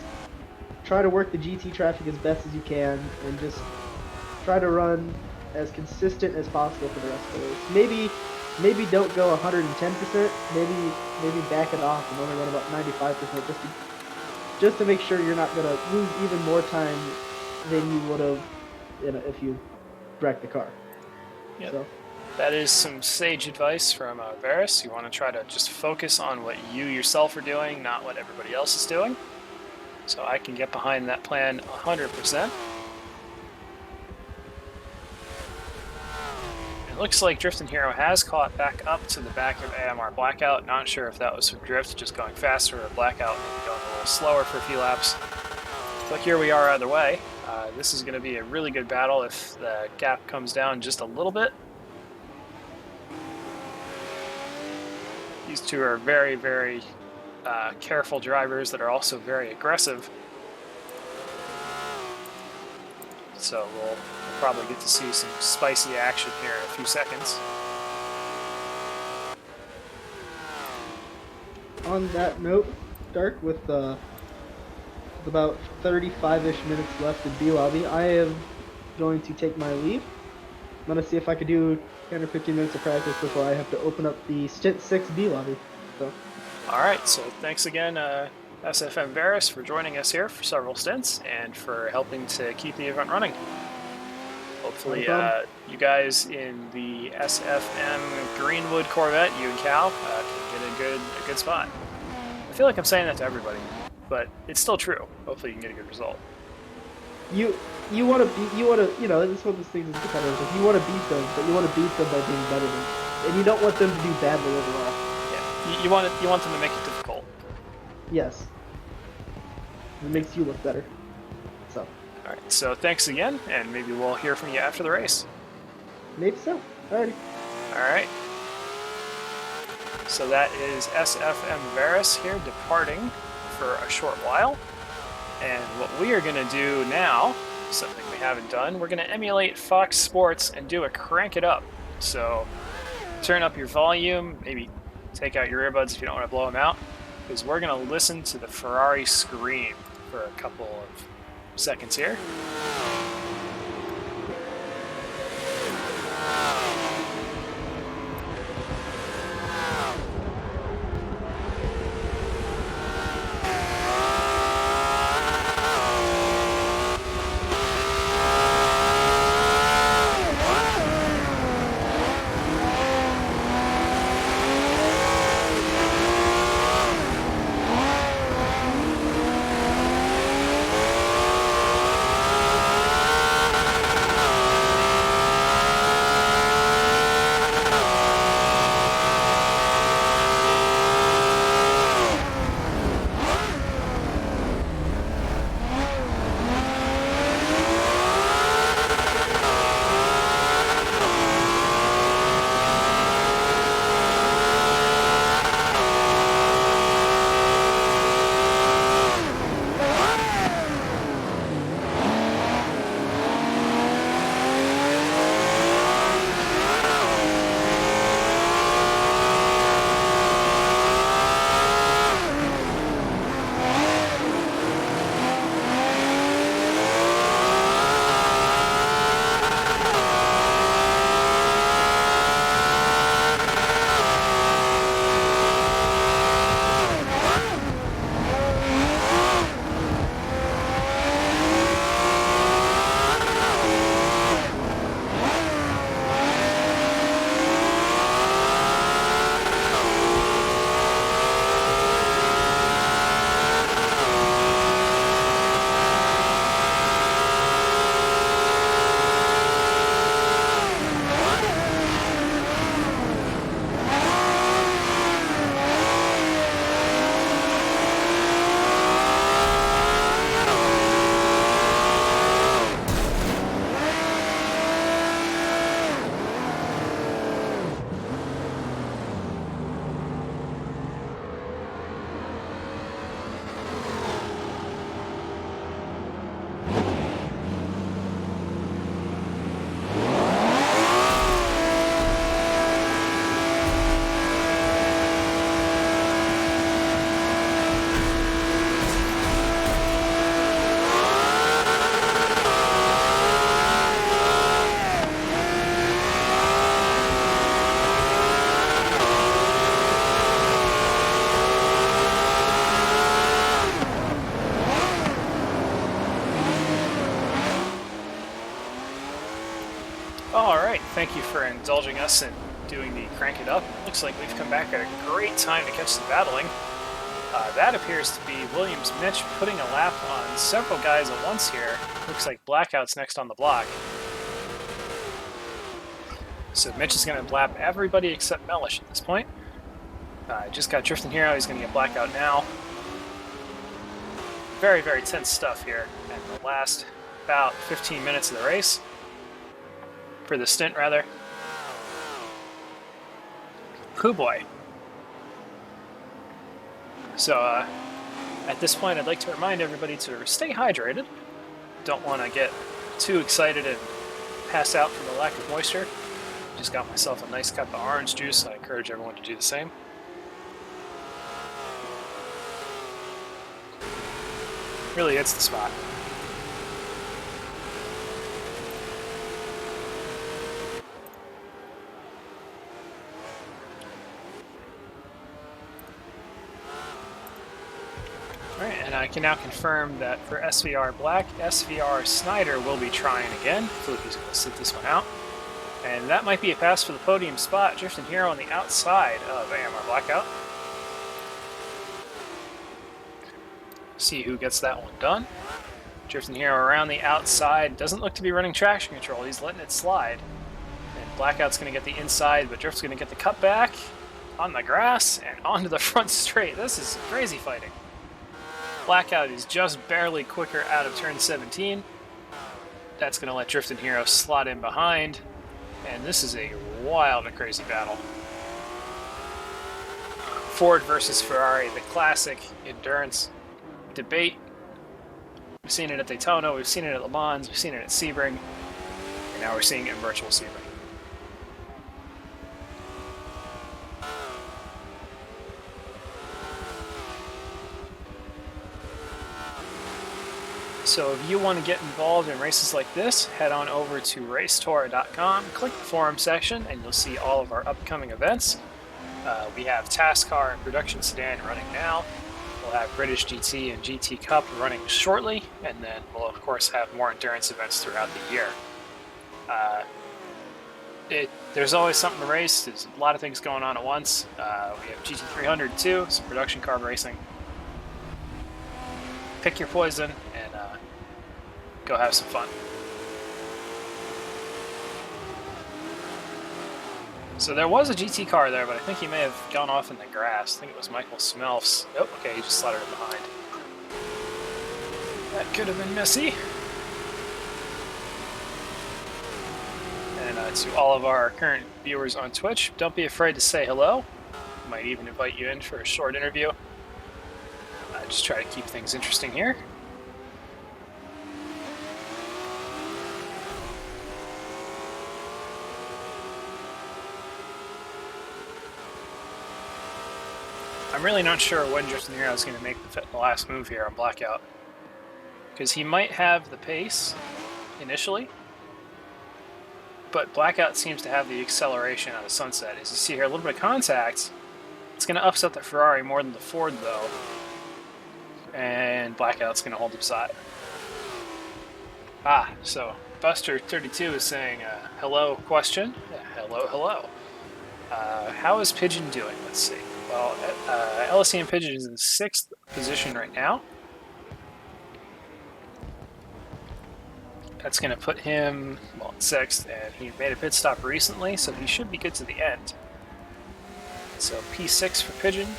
Try to work the GT traffic as best as you can, and just try to run as consistent as possible for the rest of the race. Maybe don't go 110%. Maybe back it off and only run about 95%, just to make sure you're not gonna lose even more time than you would have, if you wrecked the car. Yep. So. That is some sage advice from Varys. You want to try to just focus on what you yourself are doing, not what everybody else is doing. So I can get behind that plan 100%. It looks like Drifting Hero has caught back up to the back of AMR Blackout. Not sure if that was from Drift just going faster or Blackout maybe going a little slower for a few laps. But here we are either way. This is going to be a really good battle if the gap comes down just a little bit. These two are very, very careful drivers that are also very aggressive. So we'll probably get to see some spicy action here in a few seconds. On that note, Dark, with the With about 35-ish minutes left in B lobby, I am going to take my leave. I'm going to see if I could do 10 or 15 minutes of practice before I have to open up the Stint 6 B lobby. So. All right, so thanks again, SFM Varus, for joining us here for several stints and for helping to keep the event running. Hopefully, you guys in the SFM Greenwood Corvette, you and Cal, can get a good spot. I feel like I'm saying that to everybody, but it's still true. Hopefully, you can get a good result. You want to it's one of those things that's competitive. Like, you want to beat them, but you want to beat them by being better than them, and you don't want them to do badly overall. Yeah, you want them to make it difficult. Yes, it makes you look better. So. All right, so thanks again, and maybe we'll hear from you after the race. Maybe so. Alrighty. All right. So that is SFM Varus here departing for a short while. And what we are going to do now, something we haven't done, we're going to emulate Fox Sports and do a crank it up. So turn up your volume, maybe take out your earbuds if you don't want to blow them out, because we're going to listen to the Ferrari scream for a couple of seconds here. Alright, thank you for indulging us in doing the crank it up. Looks like we've come back at a great time to catch the battling. That appears to be Williams Mitch putting a lap on several guys at once here. Looks like Blackout's next on the block. So Mitch is going to lap everybody except Mellish at this point. Just got Drifting Hero, he's going to get Blackout now. Very, very tense stuff here in the last about 15 minutes of the race. For the stint, rather. Hoo boy. So, at this point, I'd like to remind everybody to stay hydrated. Don't want to get too excited and pass out from the lack of moisture. Just got myself a nice cup of orange juice. I encourage everyone to do the same. Really hits the spot. Alright, and I can now confirm that for SVR Black, SVR Snyder will be trying again. Hopefully he's going to sit this one out. And that might be a pass for the podium spot. Drifting Hero on the outside of AMR Blackout. See who gets that one done. Drifting Hero around the outside. Doesn't look to be running traction control. He's letting it slide. And Blackout's going to get the inside, but Drift's going to get the cutback on the grass and onto the front straight. This is crazy fighting. Blackout is just barely quicker out of turn 17. That's going to let Drifting Hero slot in behind. And this is a wild and crazy battle. Ford versus Ferrari, the classic endurance debate. We've seen it at Daytona, we've seen it at Le Mans, we've seen it at Sebring, and now we're seeing it in virtual Sebring. So if you want to get involved in races like this, head on over to racetora.com, click the forum section, and you'll see all of our upcoming events. We have Task Car and Production Sedan running now. We'll have British GT and GT Cup running shortly, and then we'll of course have more endurance events throughout the year. There's always something to race. There's a lot of things going on at once. We have GT300 too, some production car racing. Pick your poison and go have some fun. So there was a GT car there, but I think he may have gone off in the grass. I think it was Michael Smelfs. Oh, okay, he just slotted it behind. That could have been messy. And to all of our current viewers on Twitch, don't be afraid to say hello. I might even invite you in for a short interview. Just try to keep things interesting here. I'm really not sure when Drifting Hero is going to make the last move here on Blackout. Because he might have the pace initially, but Blackout seems to have the acceleration out of Sunset. As you see here, a little bit of contact. It's going to upset the Ferrari more than the Ford, though. And Blackout's going to hold him side. So Buster32 is saying, hello, question. Yeah, hello, hello. How is Pigeon doing? Let's see. Well, LSE and Pigeon is in 6th position right now. That's going to put him, well, in 6th, and he made a pit stop recently, so he should be good to the end. So P6 for Pigeon.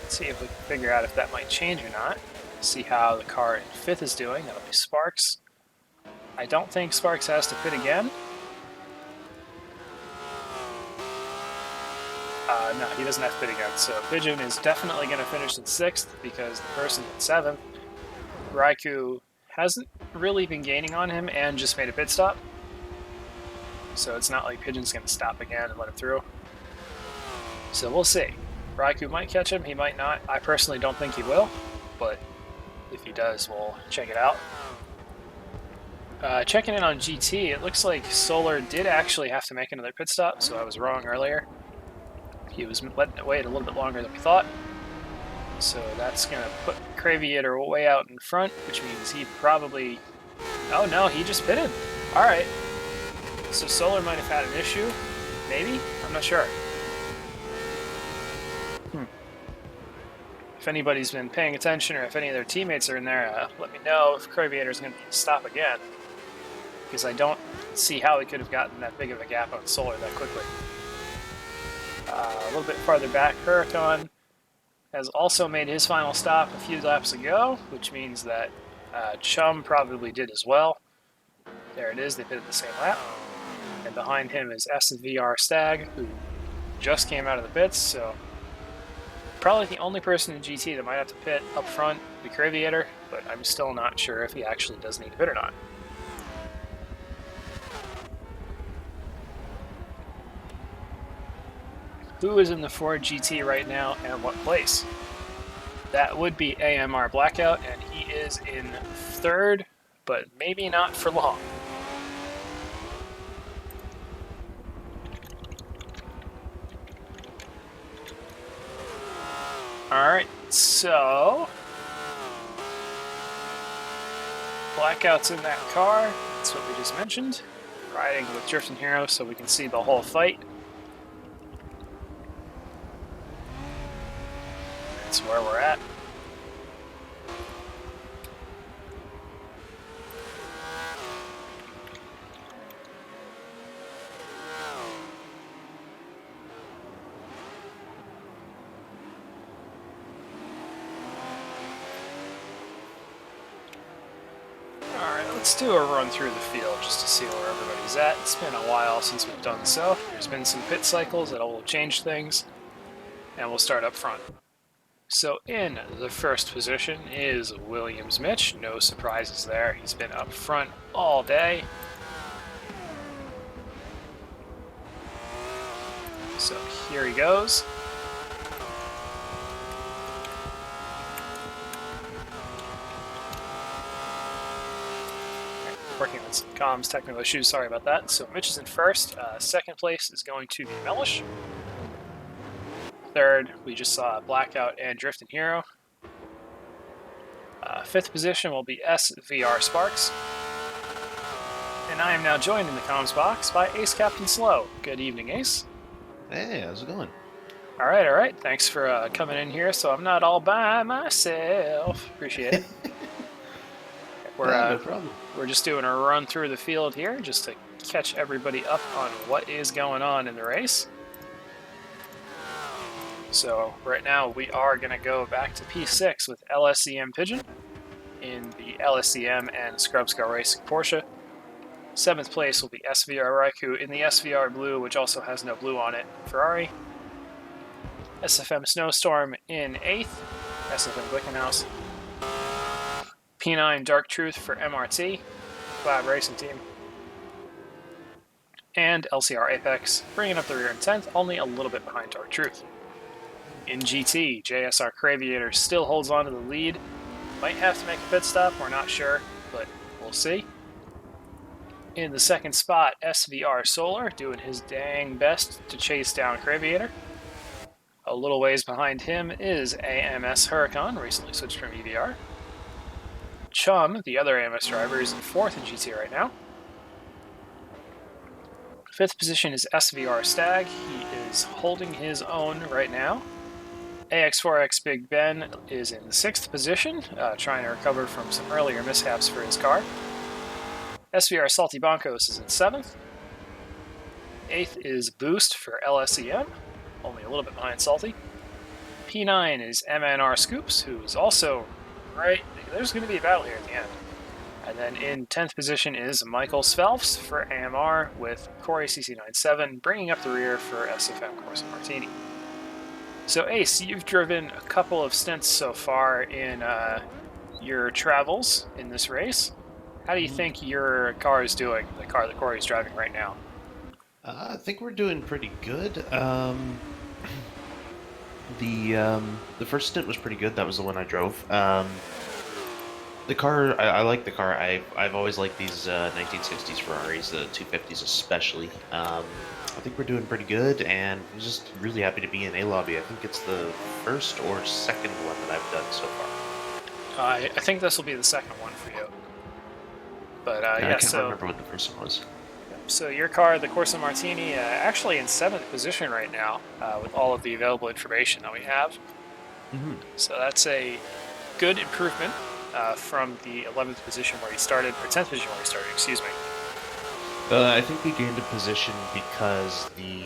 Let's see if we can figure out if that might change or not. See how the car in 5th is doing. That'll be Sparks. I don't think Sparks has to pit again. No, he doesn't have to pit again. So Pigeon is definitely going to finish in 6th because the person in 7th, Raikou, hasn't really been gaining on him and just made a pit stop. So it's not like Pigeon's going to stop again and let him through. So we'll see. Raikou might catch him, he might not. I personally don't think he will, but if he does, we'll check it out. Checking in on GT, it looks like Solar did actually have to make another pit stop, so I was wrong earlier. He was letting it wait a little bit longer than we thought. So that's going to put Craviator way out in front, which means he probably... Oh no, he just pitted. Alright. So Solar might have had an issue. Maybe? I'm not sure. If anybody's been paying attention or if any of their teammates are in there, let me know if Craviator's going to stop again. Because I don't see how he could have gotten that big of a gap on Solar that quickly. A little bit farther back, Huracan has also made his final stop a few laps ago, which means that Chum probably did as well. There it is, they pitted the same lap. And behind him is SVR Stag, who just came out of the pits, so probably the only person in GT that might have to pit up front, the Craviator, but I'm still not sure if he actually does need to pit or not. Who is in the Ford GT right now, and what place? That would be AMR Blackout, and he is in third, but maybe not for long. Alright, so Blackout's in that car. That's what we just mentioned. Riding with Drifting Hero so we can see the whole fight. That's where we're at. Alright, let's do a run through the field just to see where everybody's at. It's been a while since we've done so. There's been some pit cycles that will change things, and we'll start up front. So in the first position is Williams Mitch. No surprises there. He's been up front all day. So here he goes. Working on some comms technical issues, sorry about that. So Mitch is in first. Second place is going to be Mellish. Third, we just saw Blackout and Drifting Hero. Fifth position will be SVR Sparks. And I am now joined in the comms box by Ace Captain Slow. Good evening, Ace. Hey, how's it going? All right. Thanks for coming in here so I'm not all by myself. Appreciate it. No problem. We're just doing a run through the field here just to catch everybody up on what is going on in the race. So right now we are going to go back to P6 with LSEM Pigeon in the LSEM and Scrubscar Racing Porsche. 7th place will be SVR Raikou in the SVR Blue, which also has no blue on it, Ferrari. SFM Snowstorm in 8th, SFM Glickenhaus. P9 Dark Truth for MRT, Collab Racing Team. And LCR Apex, bringing up the rear in 10th, only a little bit behind Dark Truth. In GT, JSR Craviator still holds on to the lead. Might have to make a pit stop, we're not sure, but we'll see. In the second spot, SVR Solar, doing his dang best to chase down Craviator. A little ways behind him is AMS Huracan, recently switched from EVR. Chum, the other AMS driver, is in 4th in GT right now. 5th position is SVR Stag. He is holding his own right now. AX4X Big Ben is in 6th position, trying to recover from some earlier mishaps for his car. SVR Salty Bonkos is in 7th. 8th is Boost for LSEM, only a little bit behind Salty. P9 is MNR Scoops, who is also right. There's going to be a battle here at the end. And then in 10th position is Michael Svelfs for AMR with Corey CC97 bringing up the rear for SFM Corsa Martini. So Ace, you've driven a couple of stints so far in your travels in this race. How do you think your car is doing, the car that Corey's driving right now? I think we're doing pretty good. The first stint was pretty good. That was the one I drove. The car, I like the car. I've always liked these 1960s Ferraris, the 250s especially. I think we're doing pretty good, and I'm just really happy to be in A-Lobby. I think it's the first or second one that I've done so far. I think this will be the second one for you. But I yeah, can't remember what the first one was. So your car, the Corsa Martini, actually in 7th position right now with all of the available information that we have. Mm-hmm. So that's a good improvement from the 11th position where he started, or 10th position where he started, excuse me. I think we gained a position because the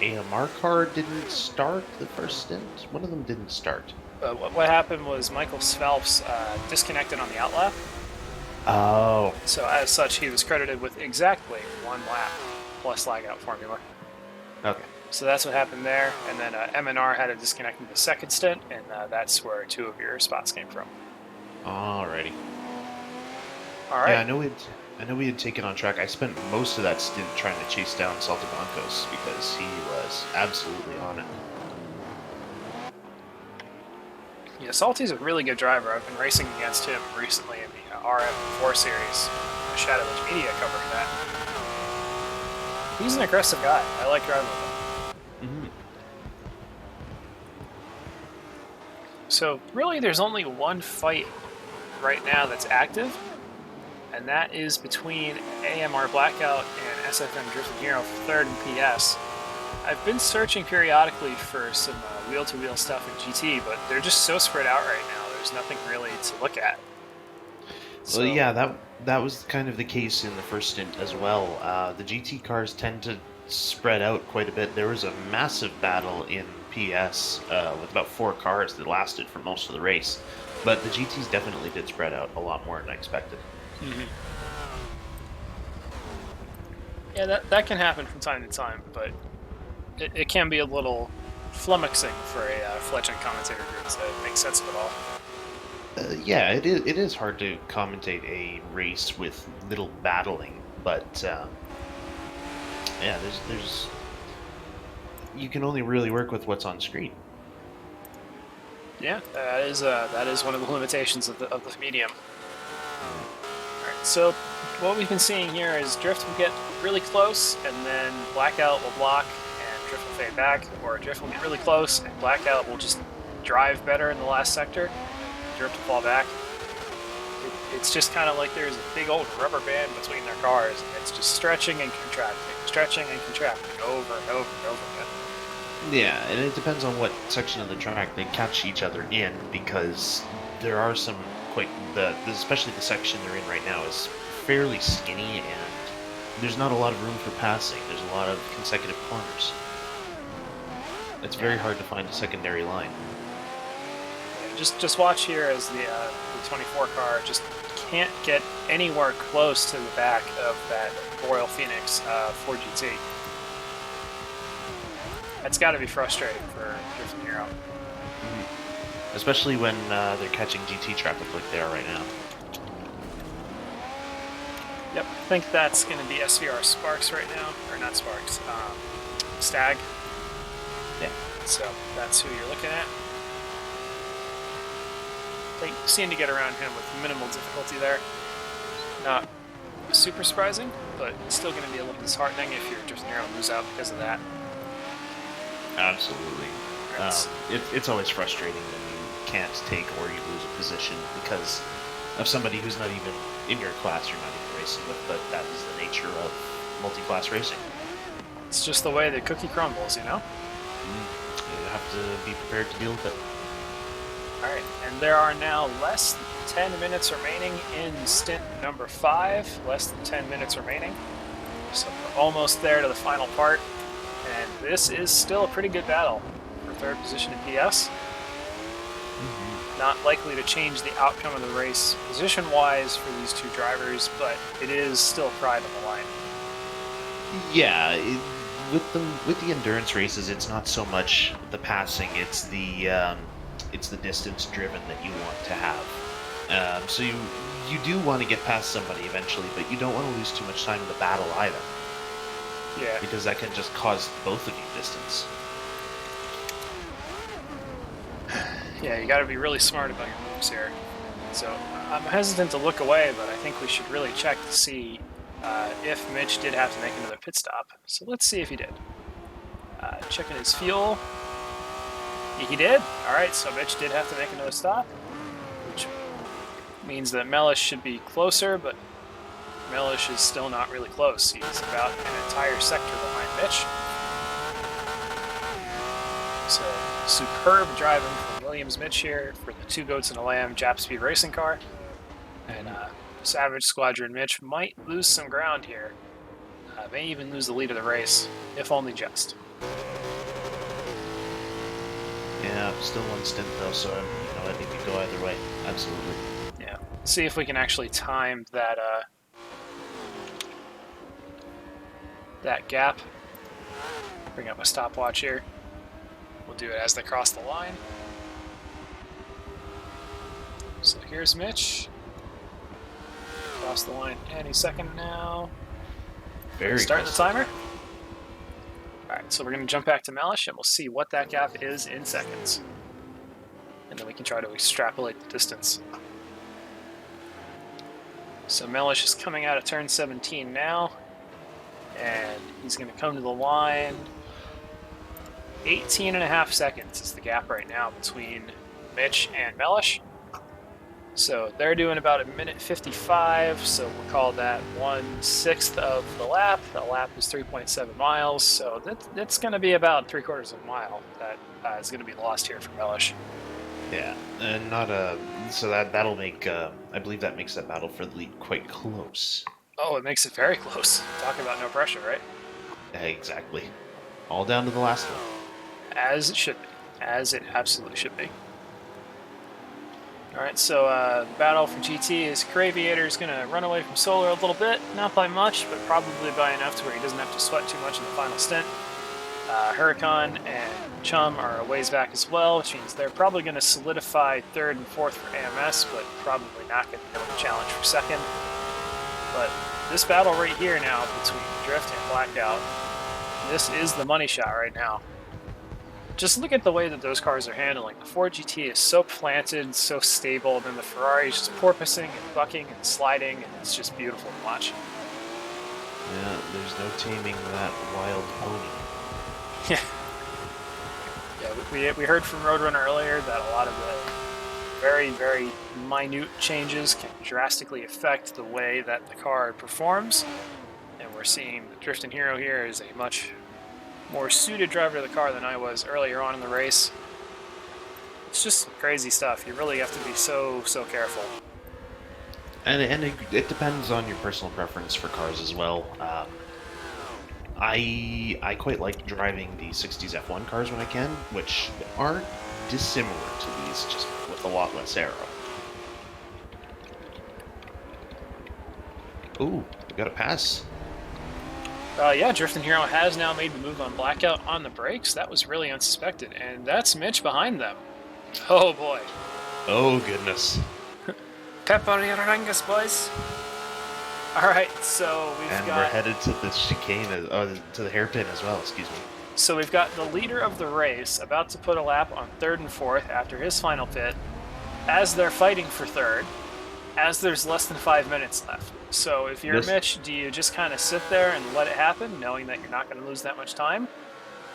AMR car didn't start the first stint. One of them didn't start. What happened was Michael Svelfs disconnected on the outlap. Oh. So as such, he was credited with exactly 1 lap plus lag out formula. Okay. So that's what happened there. And then MNR had to disconnect in the second stint, and that's where 2 of your spots came from. Alrighty. All right. Yeah, I know we had taken on track. I spent most of that stint trying to chase down Salty Broncos because he was absolutely on it. Yeah, Salty's a really good driver. I've been racing against him recently in the RM4 series. Shadow Edge Media covering that. He's an aggressive guy. I like driving with him. Mm-hmm. So really there's only one fight right now that's active, and that is between AMR Blackout and SFM Drift and Hero for 3rd and PS. I've been searching periodically for some wheel-to-wheel stuff in GT, but they're just so spread out right now, there's nothing really to look at. So, well, yeah, that was kind of the case in the first stint as well. The GT cars tend to spread out quite a bit. There was a massive battle in PS with about 4 cars that lasted for most of the race, but the GTs definitely did spread out a lot more than I expected. Mm-hmm. Yeah, that can happen from time to time, but it can be a little flummoxing for a fledgling commentator group to make sense of it all. Yeah, it is hard to commentate a race with little battling, but yeah, there's you can only really work with what's on screen. Yeah, that is one of the limitations of the medium. All right, so what we've been seeing here is Drift will get really close, and then Blackout will block, and Drift will fade back, or Drift will get really close, and Blackout will just drive better in the last sector. Drift will fall back. It's just kind of like there's a big old rubber band between their cars, and it's just stretching and contracting over and over and over again. Yeah, and it depends on what section of the track they catch each other in, because there are some especially the section they're in right now is fairly skinny, and there's not a lot of room for passing. There's a lot of consecutive corners. It's very hard to find a secondary line. Just watch here as the 24 car just can't get anywhere close to the back of that Royal Phoenix 4GT. That's got to be frustrating for Drift and Hero. Mm-hmm. Especially when they're catching GT traffic like they are right now. Yep, I think that's going to be SVR Sparks right now. Or not Sparks, Stag. Yeah. So that's who you're looking at. They seem to get around him with minimal difficulty there. Not super surprising, but still going to be a little disheartening if your Drift and Hero lose out because of that. Absolutely. It's always frustrating when you can't take or you lose a position because of somebody who's not even in your class you're not even racing with, but that is the nature of multi-class racing. It's just the way the cookie crumbles, you know? You have to be prepared to deal with it. Alright, and there are now less than 10 minutes remaining in stint number 5. Less than 10 minutes remaining. So we're almost there to the final part. And this is still a pretty good battle for 3rd position in PS. Not likely to change the outcome of the race position-wise for these two drivers, but it is still pride on the line. Yeah, with the endurance races, it's not so much the passing; it's the distance driven that you want to have. So you do want to get past somebody eventually, but you don't want to lose too much time in the battle either. Yeah. Because that can just cause both of you distance. Yeah, you got to be really smart about your moves here. So I'm hesitant to look away, but I think we should really check to see if Mitch did have to make another pit stop. So let's see if he did. Checking his fuel. He did. All right, so Mitch did have to make another stop, which means that Mellish should be closer, but Mellish is still not really close. He's about an entire sector behind Mitch. So superb driving from Williams Mitch here for the Two Goats and a Lamb Jap Speed Racing car. And Savage Squadron Mitch might lose some ground here. May even lose the lead of the race, if only just. Yeah, still one stint though, so I think it could go either way. Absolutely. Yeah. See if we can actually time that that gap. Bring up a stopwatch here. We'll do it as they cross the line. So here's Mitch. Cross the line any second now. Start the timer. Alright, so we're going to jump back to Mellish and we'll see what that gap is in seconds. and then we can try to extrapolate the distance. So Mellish is coming out of turn 17 now, and he's going to come to the line. 18.5 seconds is the gap right now between Mitch and Mellish. So they're doing about 1:55, so we'll call that 1/6 of the lap. A lap is 3.7 miles, so that's going to be about 3/4 of a mile that is going to be lost here for Mellish. Yeah, and not a. So that'll make. I believe that makes that battle for the lead quite close. Oh, it makes it very close. Talking about no pressure, right? Exactly. All down to the last one. As it should be. As it absolutely should be. Alright, so the battle for GT is Craviator is going to run away from Solar a little bit. Not by much, but probably by enough to where he doesn't have to sweat too much in the final stint. Huracan and Chum are a ways back as well, which means they're probably going to solidify 3rd and 4th for AMS, but probably not going to be able to challenge for 2nd. But this battle right here now between Drift and Blackout, this is the money shot right now. Just look at the way that those cars are handling. The Ford GT is so planted, so stable, and then the Ferrari is just porpoising and bucking and sliding, and it's just beautiful to watch. Yeah, there's no taming that wild pony. Yeah. Yeah, we heard from Roadrunner earlier that a lot of the very, very minute changes can drastically affect the way that the car performs. And we're seeing the Drifting Hero here is a much more suited driver to the car than I was earlier on in the race. It's just crazy stuff. You really have to be so careful. And it depends on your personal preference for cars as well. I quite like driving the 60s F1 cars when I can, which aren't dissimilar to these, just with a lot less aero. Ooh, we got a pass. Yeah, Drifting Hero has now made the move on Blackout on the brakes. That was really unsuspected, and that's Mitch behind them. Oh boy. Oh goodness. Pepperorangas, boys. Alright, so we're headed to the chicane, to the hairpin as well, excuse me. So we've got the leader of the race about to put a lap on 3rd and 4th after his final pit, as they're fighting for 3rd, as there's less than 5 minutes left. So if you're Mitch, do you just kind of sit there and let it happen, knowing that you're not going to lose that much time?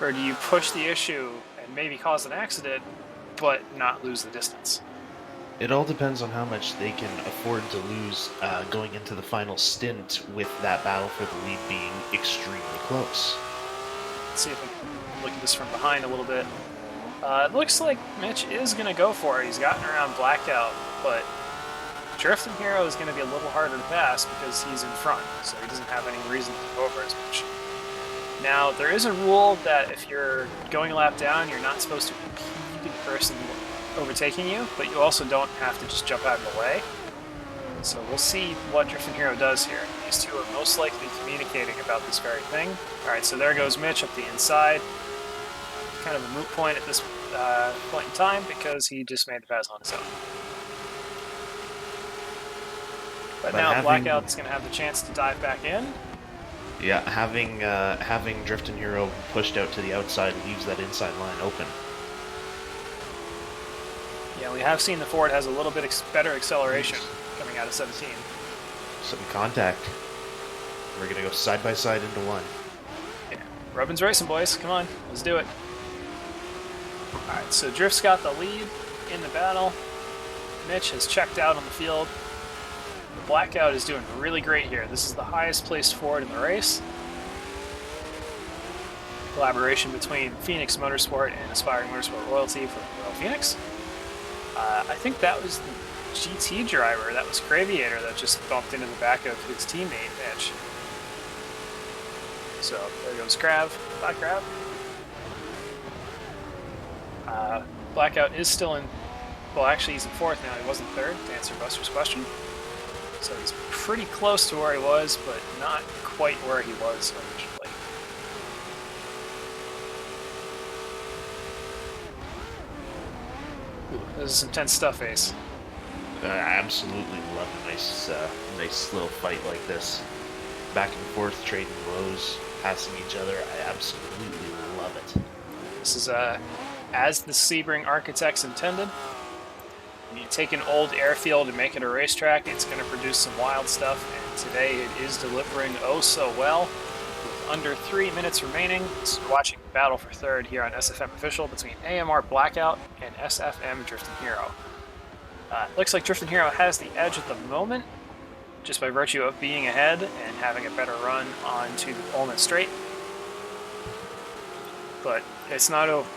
Or do you push the issue and maybe cause an accident, but not lose the distance? It all depends on how much they can afford to lose going into the final stint, with that battle for the lead being extremely close. Let's see if we can look at this from behind a little bit. It looks like Mitch is going to go for it. He's gotten around Blackout, but Drifting Hero is going to be a little harder to pass because he's in front, so he doesn't have any reason to go over as much. Now, there is a rule that if you're going a lap down, you're not supposed to impede the person overtaking you, but you also don't have to just jump out of the way. So we'll see what Drifting Hero does here. These two are most likely communicating about this very thing. Alright, so there goes Mitch up the inside. Kind of a moot point at this point in time because he just made the pass on his own. But now Blackout's going to have the chance to dive back in. Yeah, having Drifting Hero pushed out to the outside leaves that inside line open. Yeah, we have seen the Ford has a little bit better acceleration coming out of 17. Some contact. We're going to go side by side into one. Yeah, Robin's racing, boys. Come on, let's do it. Alright, so Drift's got the lead in the battle. Mitch has checked out on the field. The Blackout is doing really great here. This is the highest placed Ford in the race. Collaboration between Phoenix Motorsport and Aspiring Motorsport Royalty for Royal Phoenix. I think that was the GT driver, that was Craviator, that just bumped into the back of his teammate, Mitch. So, there goes Crav. Bye, Crav. Blackout is still in... Well, actually, he's in 4th now. He wasn't 3rd, to answer Buster's question. So he's pretty close to where he was, but not quite where he was originally. Ooh, this is intense stuff, Ace. I absolutely love a nice little fight like this. Back and forth, trading blows, passing each other. I absolutely love it. This is as the Sebring architects intended. You take an old airfield and make it a racetrack, it's going to produce some wild stuff, and today it is delivering oh so well. With under 3 minutes remaining, so you're watching Battle for Third here on SFM Official between AMR Blackout and SFM Drifting Hero. Looks like Drifting Hero has the edge at the moment, just by virtue of being ahead and having a better run onto the Pullman Straight. But it's not over.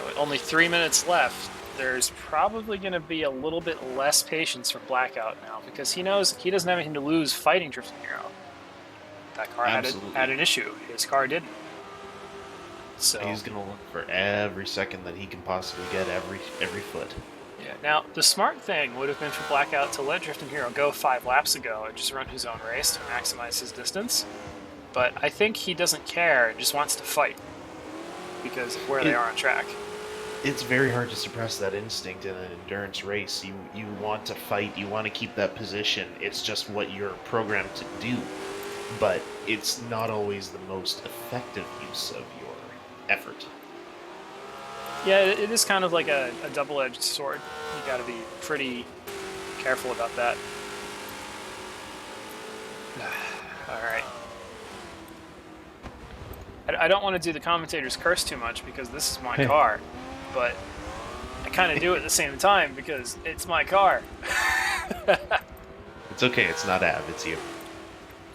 With only 3 minutes left, there's probably going to be a little bit less patience from Blackout now, because he knows he doesn't have anything to lose fighting Drifting Hero. That car had an issue. His car didn't. So he's going to look for every second that he can possibly get, every foot. Yeah. Now, the smart thing would have been for Blackout to let Drifting Hero go 5 laps ago and just run his own race to maximize his distance. But I think he doesn't care and just wants to fight because of where they are on track. It's very hard to suppress that instinct in an endurance race. You want to fight, you want to keep that position. It's just what you're programmed to do. But it's not always the most effective use of your effort. Yeah, it is kind of like a double-edged sword. You got to be pretty careful about that. All right. I don't want to do the commentator's curse too much because this is my car, but I kind of do it at the same time because it's my car. It's okay, it's not Ab, it's you.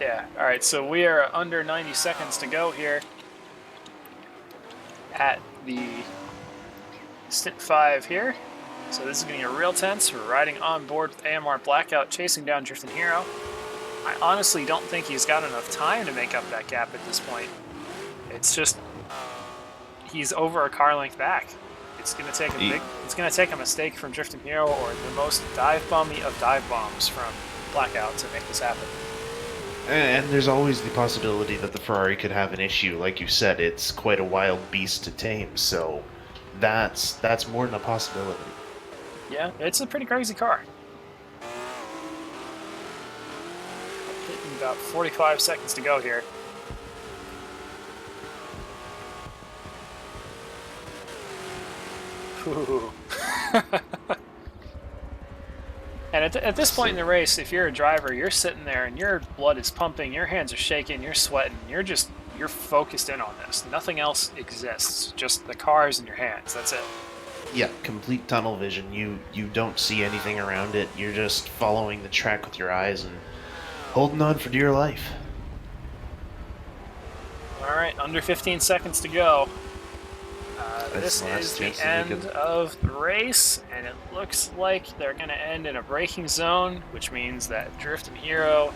Yeah, alright, so we are under 90 seconds to go here at the stint 5 here. So this is getting a real tense. We're riding on board with AMR Blackout, chasing down Drifting Hero. I honestly don't think he's got enough time to make up that gap at this point. It's just he's over a car length back. It's gonna take a mistake from Drifting Hero or the most dive bomby of dive bombs from Blackout to make this happen. And there's always the possibility that the Ferrari could have an issue. Like you said, it's quite a wild beast to tame, so that's more than a possibility. Yeah, it's a pretty crazy car. Hitting about 45 seconds to go here. And at this point in the race, if you're a driver, you're sitting there and your blood is pumping, your hands are shaking, you're sweating, you're focused in on this. Nothing else exists, just the cars in your hands. That's it. Yeah, complete tunnel vision. You don't see anything around it. You're just following the track with your eyes and holding on for dear life. All right, under 15 seconds to go. This is the end of the race, and it looks like they're going to end in a braking zone, which means that Drifting Hero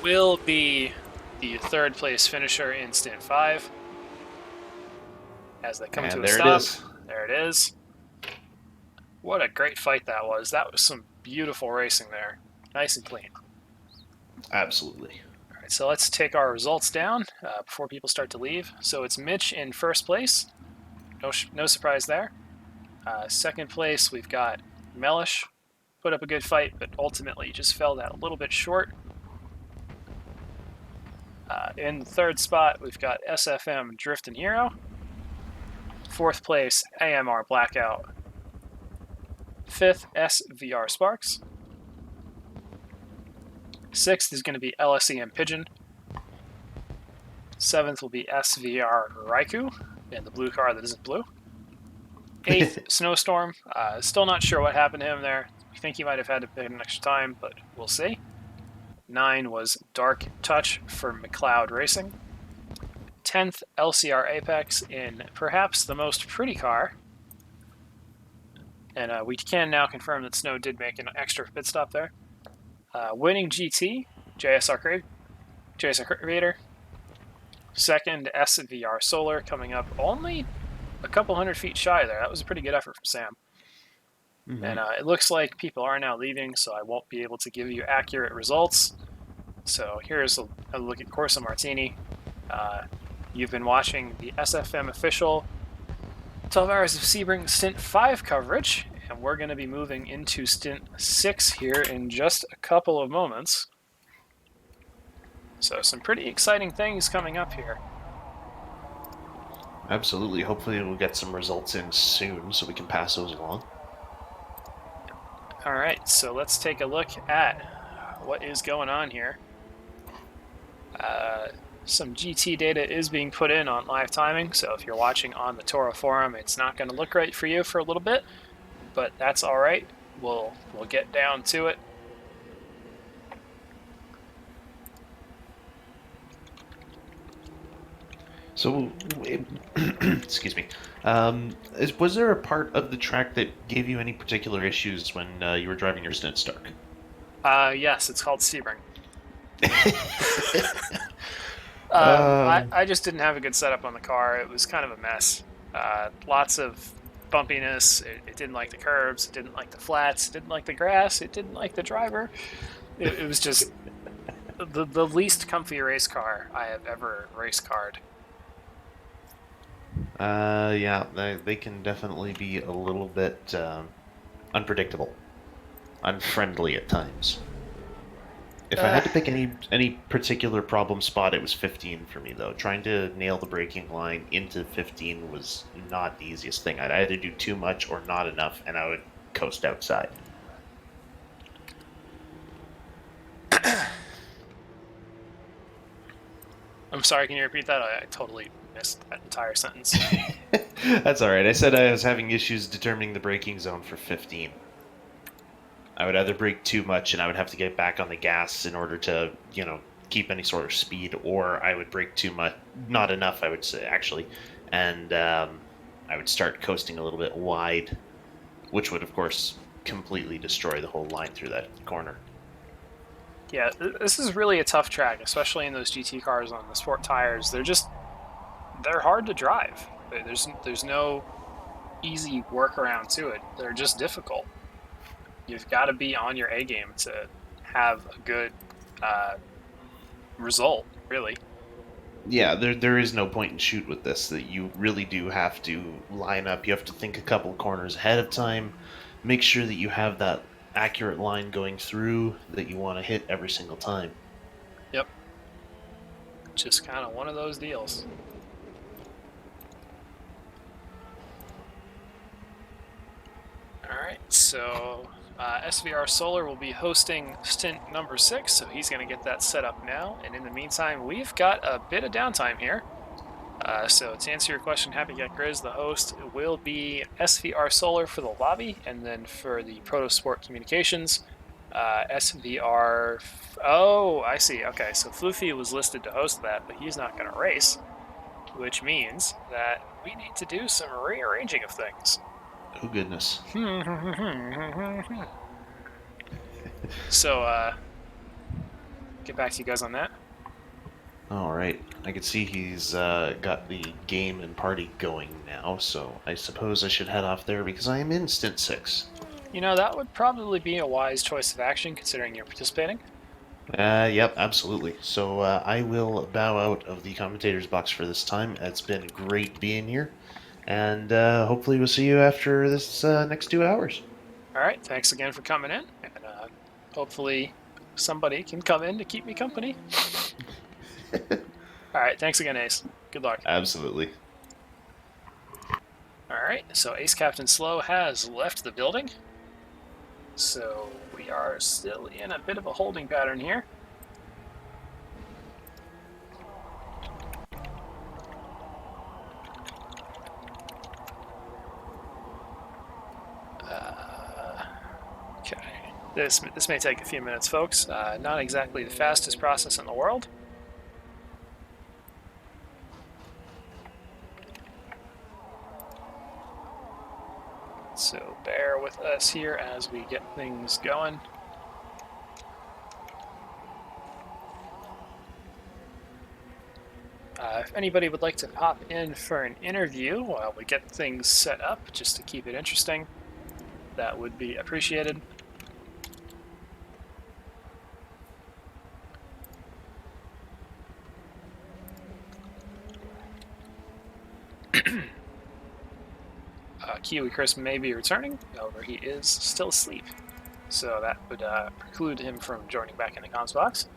will be the third place finisher in stint 5. As they come to a stop, there it is. What a great fight that was. That was some beautiful racing there. Nice and clean. Absolutely. All right, so let's take our results down before people start to leave. So it's Mitch in first place. No surprise there. Second place, we've got Mellish. Put up a good fight, but ultimately just fell that a little bit short. In the third spot, we've got SFM Drifting Hero. Fourth place, AMR Blackout. Fifth, SVR Sparks. Sixth is going to be LSEM Pigeon. Seventh will be SVR Raikou, and the blue car that isn't blue. Eighth, Snowstorm. Still not sure what happened to him there. We think he might have had to pay an extra time, but we'll see. 9 was Dark Touch for McLeod Racing. 10th, LCR Apex in perhaps the most pretty car. And we can now confirm that Snow did make an extra pit stop there. Winning GT, JSR Creator. Second, SVR Solar, coming up only a couple hundred feet shy there. That was a pretty good effort from Sam. Mm-hmm. And it looks like people are now leaving, so I won't be able to give you accurate results. So here's a look at Corsa Martini. You've been watching the SFM official 12 Hours of Sebring Stint 5 coverage, and we're going to be moving into Stint 6 here in just a couple of moments. So some pretty exciting things coming up here. Absolutely. Hopefully we'll get some results in soon so we can pass those along. All right, so let's take a look at what is going on here. Some GT data is being put in on live timing, so if you're watching on the TORA forum, it's not going to look right for you for a little bit, but that's all right. We'll get down to it. So, excuse me. Was there a part of the track that gave you any particular issues when you were driving your stint Stark? Yes, it's called Sebring. I just didn't have a good setup on the car. It was kind of a mess. Lots of bumpiness. It didn't like the curbs. It didn't like the flats. It didn't like the grass. It didn't like the driver. It was just the least comfy race car I have ever race carred. Yeah, they can definitely be a little bit unpredictable, unfriendly at times. If I had to pick any particular problem spot, it was 15 for me, though. Trying to nail the braking line into 15 was not the easiest thing. I'd either do too much or not enough, and I would coast outside. I'm sorry, can you repeat that? I totally missed that entire sentence. That's alright. I said I was having issues determining the braking zone for 15. I would either brake too much and I would have to get back on the gas in order to, keep any sort of speed, or I would brake too much, not enough, I would say, actually, and I would start coasting a little bit wide, which would, of course, completely destroy the whole line through that corner. Yeah, this is really a tough track, especially in those GT cars on the sport tires. They're hard to drive. There's no easy workaround to it. They're just difficult. You've got to be on your A game to have a good result, really. Yeah, there is no point in shoot with this. That you really do have to line up. You have to think a couple corners ahead of time. Make sure that you have that accurate line going through that you want to hit every single time. Yep. Just kind of one of those deals. Alright, so SVR Solar will be hosting stint number 6, so he's going to get that set up now. And in the meantime, we've got a bit of downtime here. So to answer your question, Happy Cat Grizz, the host will be SVR Solar for the lobby, and then for the Protosport Communications, SVR... Oh, I see. Okay, so Floofy was listed to host that, but he's not going to race, which means that we need to do some rearranging of things. Oh, goodness. So, get back to you guys on that. All right. I can see he's got the game and party going now, so I suppose I should head off there because I am in stint 6. You know, that would probably be a wise choice of action considering you're participating. Yep, absolutely. So I will bow out of the commentator's box for this time. It's been great being here, and hopefully we'll see you after this next 2 hours. All right, thanks again for coming in, and hopefully somebody can come in to keep me company. All right, thanks again, Ace. Good luck. Absolutely. All right, so Ace Captain Slow has left the building. So we are still in a bit of a holding pattern here. Okay, this may take a few minutes, folks. Not exactly the fastest process in the world. So bear with us here as we get things going. If anybody would like to hop in for an interview while we get things set up, just to keep it interesting, that would be appreciated. Kiwi Chris may be returning, however he is still asleep, so that would preclude him from joining back in the comms box.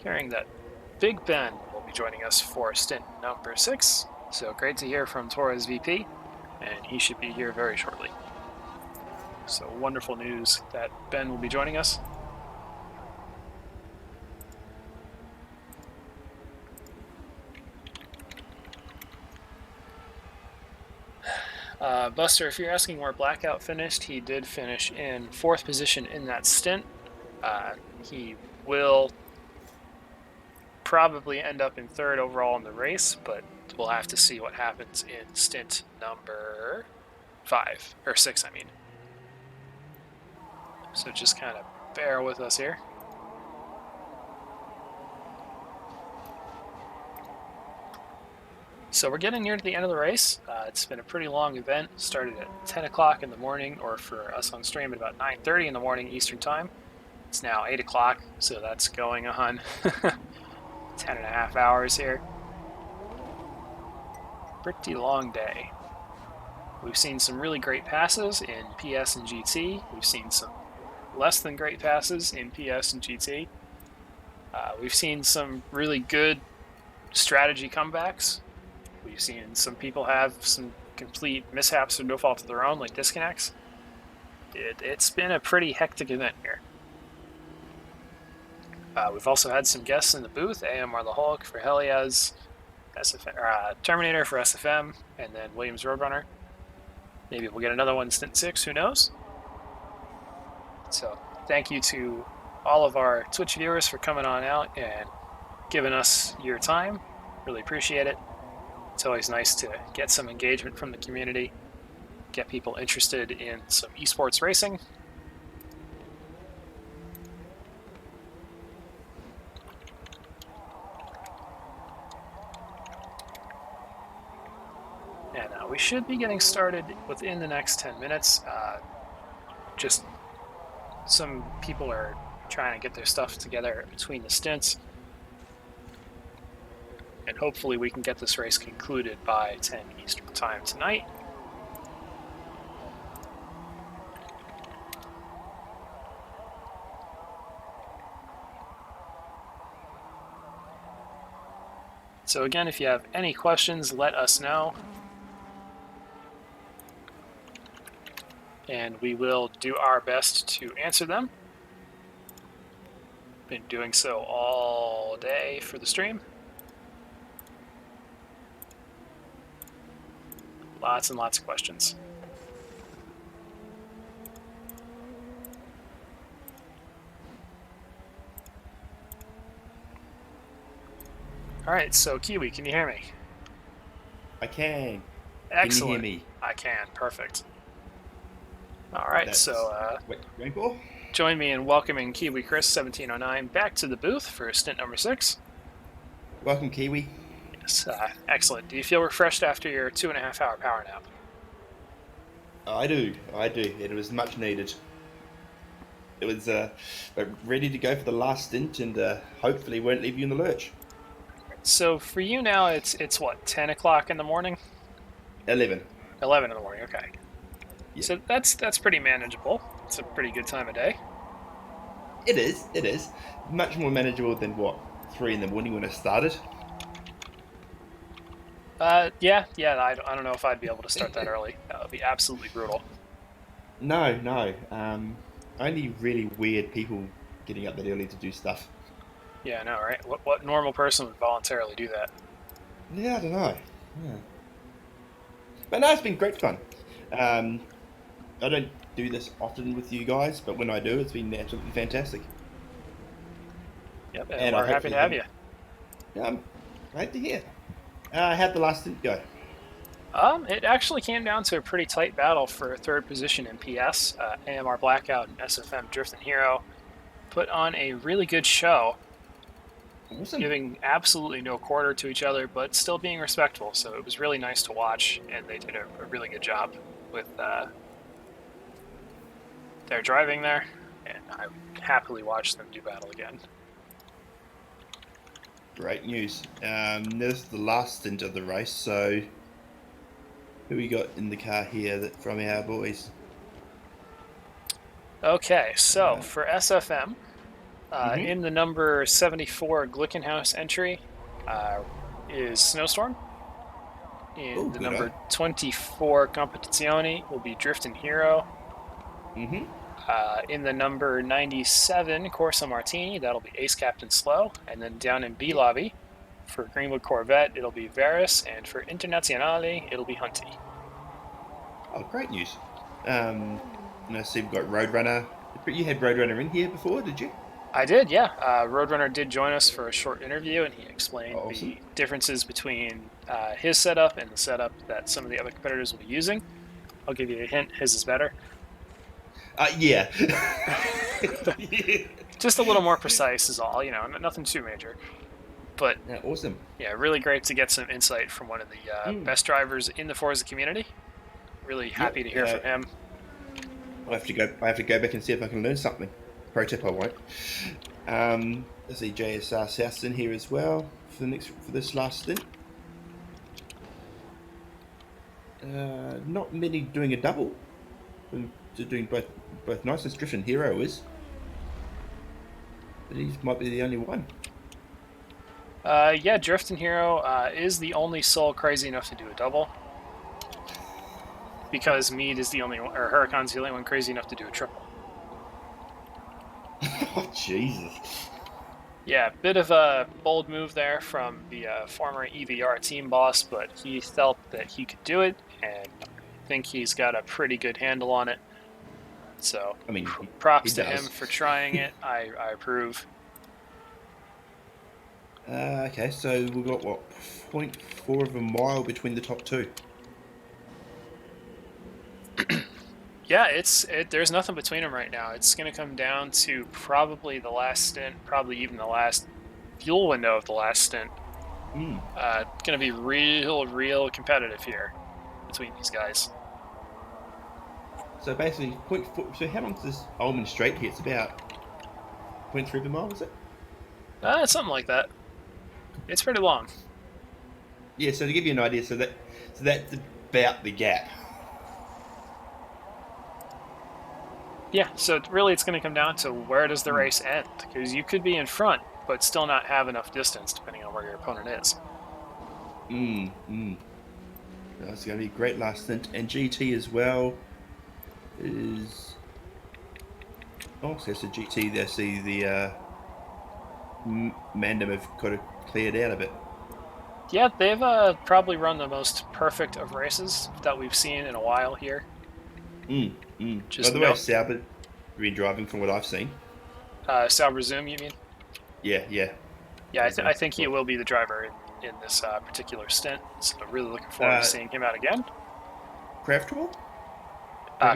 Hearing that Big Ben will be joining us for stint number 6, So great to hear from TORA's VP, and he should be here very shortly. So wonderful news that Ben will be joining us. Buster, if you're asking where Blackout finished, he did finish in 4th position in that stint. He will probably end up in 3rd overall in the race, but we'll have to see what happens in stint number 5, or 6, I mean. So just kind of bear with us here. So we're getting near to the end of the race. It's been a pretty long event. Started at 10 o'clock in the morning, or for us on stream at about 9:30 in the morning Eastern time. It's now 8 o'clock, so that's going on 10 and a half hours here. Pretty long day. We've seen some really great passes in PS and GT. We've seen some less than great passes in PS and GT. We've seen some really good strategy comebacks. We've seen some people have some complete mishaps through no fault of their own, like disconnects. It's been a pretty hectic event here. We've also had some guests in the booth, AMR the Hulk for Helias, Terminator for SFM, and then Williams Roadrunner. Maybe we'll get another one in Stint 6, who knows? So thank you to all of our Twitch viewers for coming on out and giving us your time. Really appreciate it. It's always nice to get some engagement from the community, get people interested in some esports racing. And we should be getting started within the next 10 minutes. Just some people are trying to get their stuff together between the stints. And hopefully we can get this race concluded by 10 Eastern time tonight. So again, if you have any questions, let us know. And we will do our best to answer them. Been doing so all day for the stream. Lots and lots of questions. All right, so Kiwi, can you hear me? I can. Excellent. Can you hear me? I can. Perfect. All right, That's so what you're going for? join me in welcoming Kiwi Chris 1709 back to the booth for stint number 6. Welcome, Kiwi. Yes, excellent. Do you feel refreshed after your 2.5 hour power nap? I do. It was much needed. It was ready to go for the last stint, and hopefully won't leave you in the lurch. So for you now, it's what, 10 o'clock in the morning? 11. 11 in the morning. Okay. Yeah. So that's pretty manageable. It's a pretty good time of day. It is. Much more manageable than, 3 in the morning when I started? Yeah, I don't know if I'd be able to start that early. That would be absolutely brutal. No. Only really weird people getting up that early to do stuff. Yeah, I know, right? What normal person would voluntarily do that? Yeah, I don't know. Yeah. But no, it's been great fun. I don't do this often with you guys, but when I do, it's been absolutely fantastic. Yep, and we're happy to have you. Yeah, I'm glad to hear. How'd the last stint go? It actually came down to a pretty tight battle for 3rd position in PS. AMR Blackout and SFM Drift and Hero put on a really good show, Awesome. giving absolutely no quarter to each other, but still being respectful. So it was really nice to watch, and they did a really good job with their driving there, and I would happily watch them do battle again. Great news. This is the last stint of the race, so who we got in the car here from our boys? Okay, so for SFM, in the number 74 Glickenhaus entry is Snowstorm. In Oh, the good number eye. 24 Competizione will be Drifting Hero. Mm-hmm. In the number 97 Corsa Martini, that'll be Ace Captain Slow. And then down in B lobby, for Greenwood Corvette, it'll be Varus. And for Internazionale, it'll be Hunty. Oh, great news. And I see we've got Roadrunner. You had Roadrunner in here before, did you? I did, yeah. Roadrunner did join us for a short interview, and he explained Awesome. the differences between his setup and the setup that some of the other competitors will be using. I'll give you a hint: his is better. Yeah. Just a little more precise is all. Nothing too major. But Yeah, awesome. yeah, really great to get some insight from one of the best drivers in the Forza community. Really happy to hear from him. I have to go back and see if I can learn something. Pro tip: I won't. Let's see, JSR South's in here as well for this last stint. Not many doing a double. Doing both nice. As Drifting Hero is, but he might be the only one. Yeah, Drifting Hero is the only soul crazy enough to do a double. Because Mead is the only one, or Huracan's the only one crazy enough to do a triple. Oh, Jesus. Yeah, bit of a bold move there from the former EVR team boss, but he felt that he could do it, and I think he's got a pretty good handle on it. So, I mean, props he to does. him for trying it. I approve. Okay, so we've got, 0.4 of a mile between the top two. Yeah, there's nothing between them right now. It's going to come down to probably the last stint, probably even the last fuel window of the last stint. It's going to be real competitive here between these guys. So basically, 0.4. So how long's this Ullman Straight here? It's about 0.3 of a mile, is it? Something like that. It's pretty long. Yeah. So to give you an idea, so that's about the gap. Yeah, so really it's going to come down to where does the race end? Because you could be in front, but still not have enough distance, depending on where your opponent is. That's going to be a great last stint. And GT as well is... Oh, so it's a GT there. See, the Mandem have got it cleared out a bit. Yeah, they've probably run the most perfect of races that we've seen in a while here. By the way, Sauber been driving from what I've seen. Sauber Zoom, you mean? Yeah. Yeah, I think he will be the driver in this particular stint. So really looking forward to seeing him out again. Cravtor?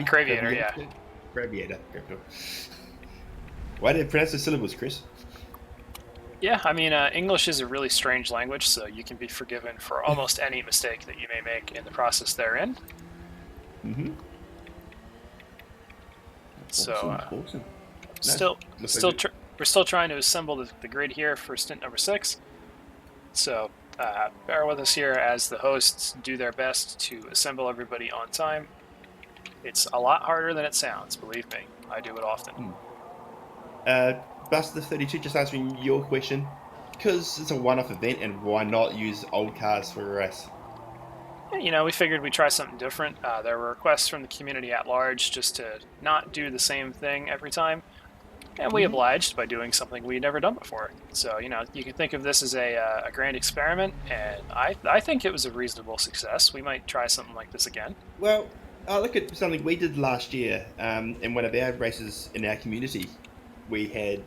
Craviator, yeah. Craviator. Why did it pronounce the syllables, Chris? Yeah, I mean, English is a really strange language, so you can be forgiven for almost any mistake that you may make in the process therein. So, awesome. We're still trying to assemble the grid here for stint number 6. So, bear with us here as the hosts do their best to assemble everybody on time. It's a lot harder than it sounds, believe me. I do it often. Buster32, just answering your question, because it's a one-off event, and why not use old cars for a race? We figured we'd try something different. There were requests from the community at large just to not do the same thing every time, and we obliged by doing something we'd never done before. So, you can think of this as a grand experiment, and I think it was a reasonable success. We might try something like this again. Well, I look at something we did last year in one of our races in our community. We had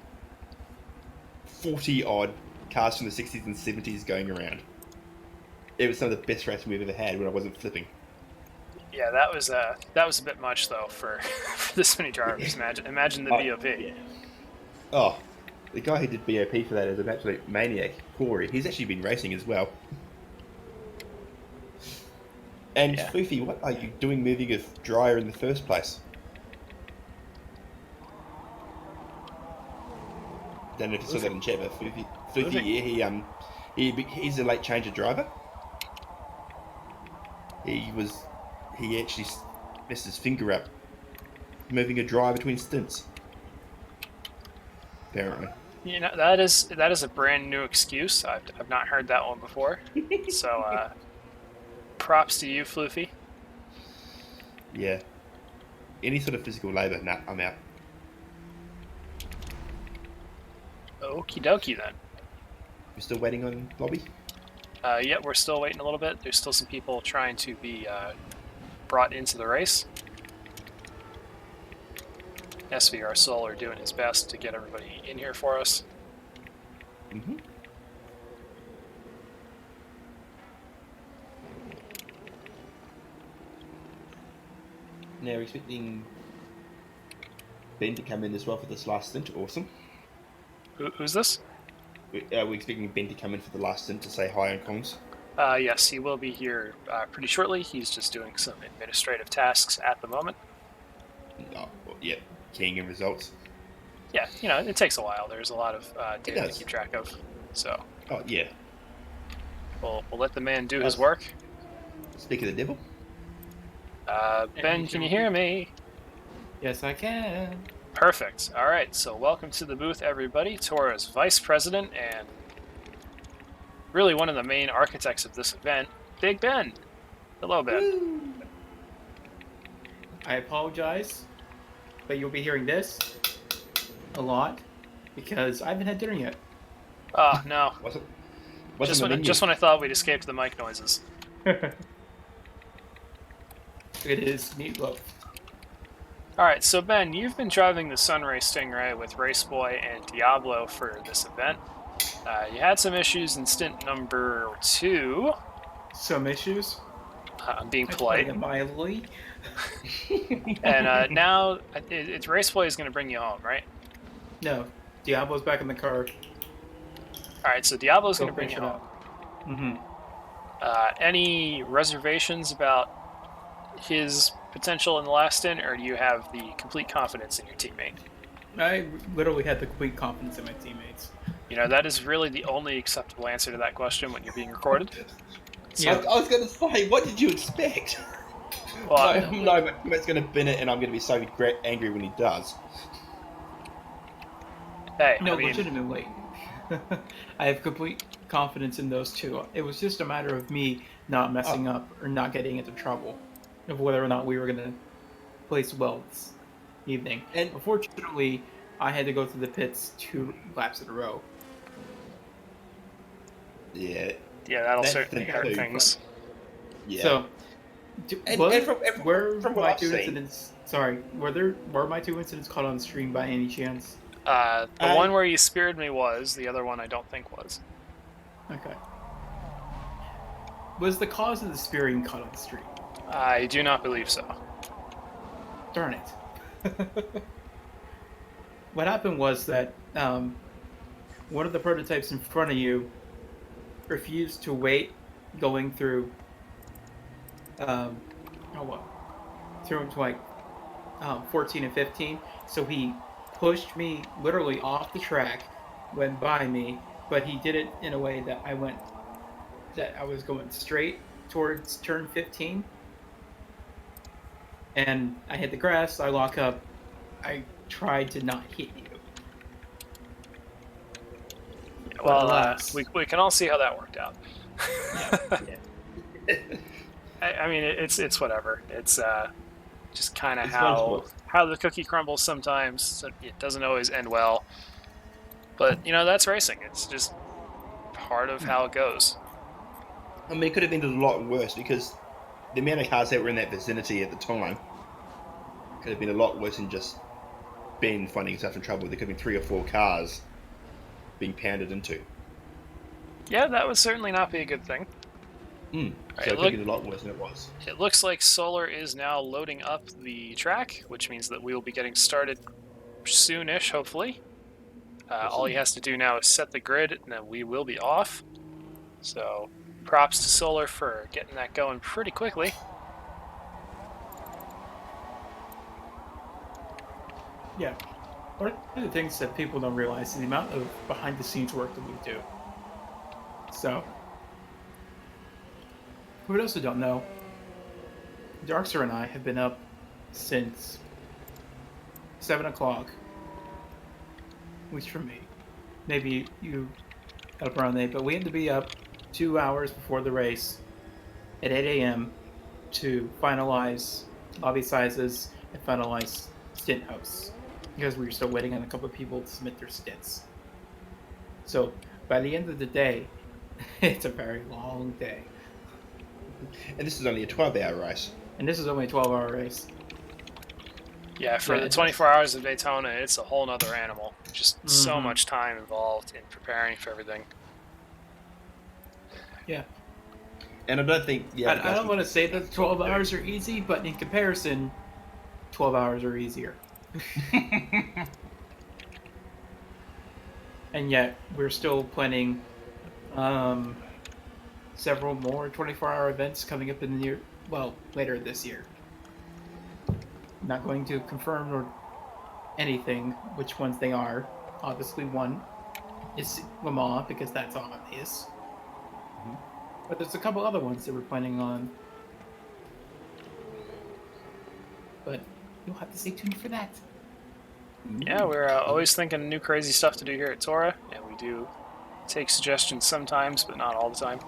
40-odd cars from the 60s and 70s going around. It was some of the best racing we've ever had when I wasn't flipping. Yeah, that was a bit much though for this many drivers. Imagine the BOP. Yeah. Oh, the guy who did BOP for that is an absolute maniac, Corey. He's actually been racing as well. And Floofy, what are you doing moving a dryer in the first place? Don't know if you saw that in chat, but Floofy, yeah, he's a late changer driver. He actually messed his finger up moving a dryer between stints. Apparently. That is a brand new excuse. I've not heard that one before. So props to you, Floofy. Yeah. Any sort of physical labour, nah, I'm out. Okie dokie then. We're still waiting on Lobby? Yeah, we're still waiting a little bit. There's still some people trying to be brought into the race. SVR Solar doing his best to get everybody in here for us. Mm-hmm. Now we're expecting Ben to come in as well for this last stint. Awesome. Who's this? We're expecting Ben to come in for the last stint to say hi on comms. Yes, he will be here pretty shortly. He's just doing some administrative tasks at the moment. Oh, yeah, keying in results. Yeah, you know, it takes a while. There's a lot of data to does. keep track of. So Oh, yeah. we'll let the man do his work. Speak of the devil. Ben, can you hear me? Yes, I can. Perfect. All right, so welcome to the booth, everybody. TORA's vice president and really one of the main architects of this event, Big Ben. Hello, Ben. Woo. I apologize, but you'll be hearing this a lot because I haven't had dinner yet. Oh, no. Just when I thought we'd escaped the mic noises. It is meatloaf. All right, so Ben, you've been driving the Sunray Stingray with Raceboy and Diablo for this event. You had some issues in stint number 2. Some issues. I'm being polite. Mildly. And now it's Raceboy is going to bring you home, right? No, Diablo's back in the car. All right, so Diablo's going to bring you home. Mm-hmm. Any reservations about his potential in the last stint, or do you have the complete confidence in your teammate? I literally had the complete confidence in my teammates. You know, that is really the only acceptable answer to that question when you're being recorded. So, yeah. I was going to say, what did you expect? Well, no, but Matt's going to bin it, and I'm going to be so angry when he does. Hey, no, legitimately. I have complete confidence in those two. It was just a matter of me not messing up or not getting into trouble, of whether or not we were going to place well this evening. And unfortunately, I had to go through the pits 2 laps in a row. Yeah. Yeah, that'll certainly hurt things. Yeah. So, were from my 2 incidents? Sorry, were my 2 incidents caught on stream by any chance? The one where you speared me was. The other one I don't think was. Okay. Was the cause of the spearing caught on stream? I do not believe so. Darn it. What happened was that one of the prototypes in front of you refused to wait going through through like 14 and 15, so he pushed me literally off the track, went by me, but he did it in a way that I was going straight towards turn 15, and I hit the grass, I lock up, I tried to not hit you. Well, we can all see how that worked out. Yeah. I mean, it's whatever. It's just kind of how the cookie crumbles sometimes. So it doesn't always end well. But, you know, that's racing. It's just part of how it goes. I mean, it could have ended a lot worse because the amount of cars that were in that vicinity at the time could have been a lot worse than just Ben finding himself in trouble. There could have been 3 or 4 cars being pounded into. Yeah, that would certainly not be a good thing. So Right, it could have been a lot worse than it was. It looks like Solar is now loading up the track, which means that we will be getting started soonish, hopefully. All he has to do now is set the grid, and then we will be off. So, props to Solar for getting that going pretty quickly. Yeah. One of the things that people don't realize is the amount of behind-the-scenes work that we do. So, for those who don't know, Darkster and I have been up since 7 o'clock. At least for me. Maybe you got up around 8, but we had to be up 2 hours before the race at 8 a.m. to finalize lobby sizes and finalize stint hosts because we were still waiting on a couple of people to submit their stints. So by the end of the day, it's a very long day. And this is only a 12-hour race. And this is only a 12-hour race. Yeah, for the 24 hours of Daytona, it's a whole nother animal. Just so much time involved in preparing for everything. Yeah. And I don't think... I don't want to say that 12 hours are easy, but in comparison, 12 hours are easier. And yet, we're still planning several more 24-hour events coming up in the later this year. Not going to confirm or anything which ones they are. Obviously, one is Le Mans because that's obvious. But there's a couple other ones that we're planning on. But you'll have to stay tuned for that. Yeah, we're always thinking new crazy stuff to do here at TORA, and we do take suggestions sometimes, but not all the time.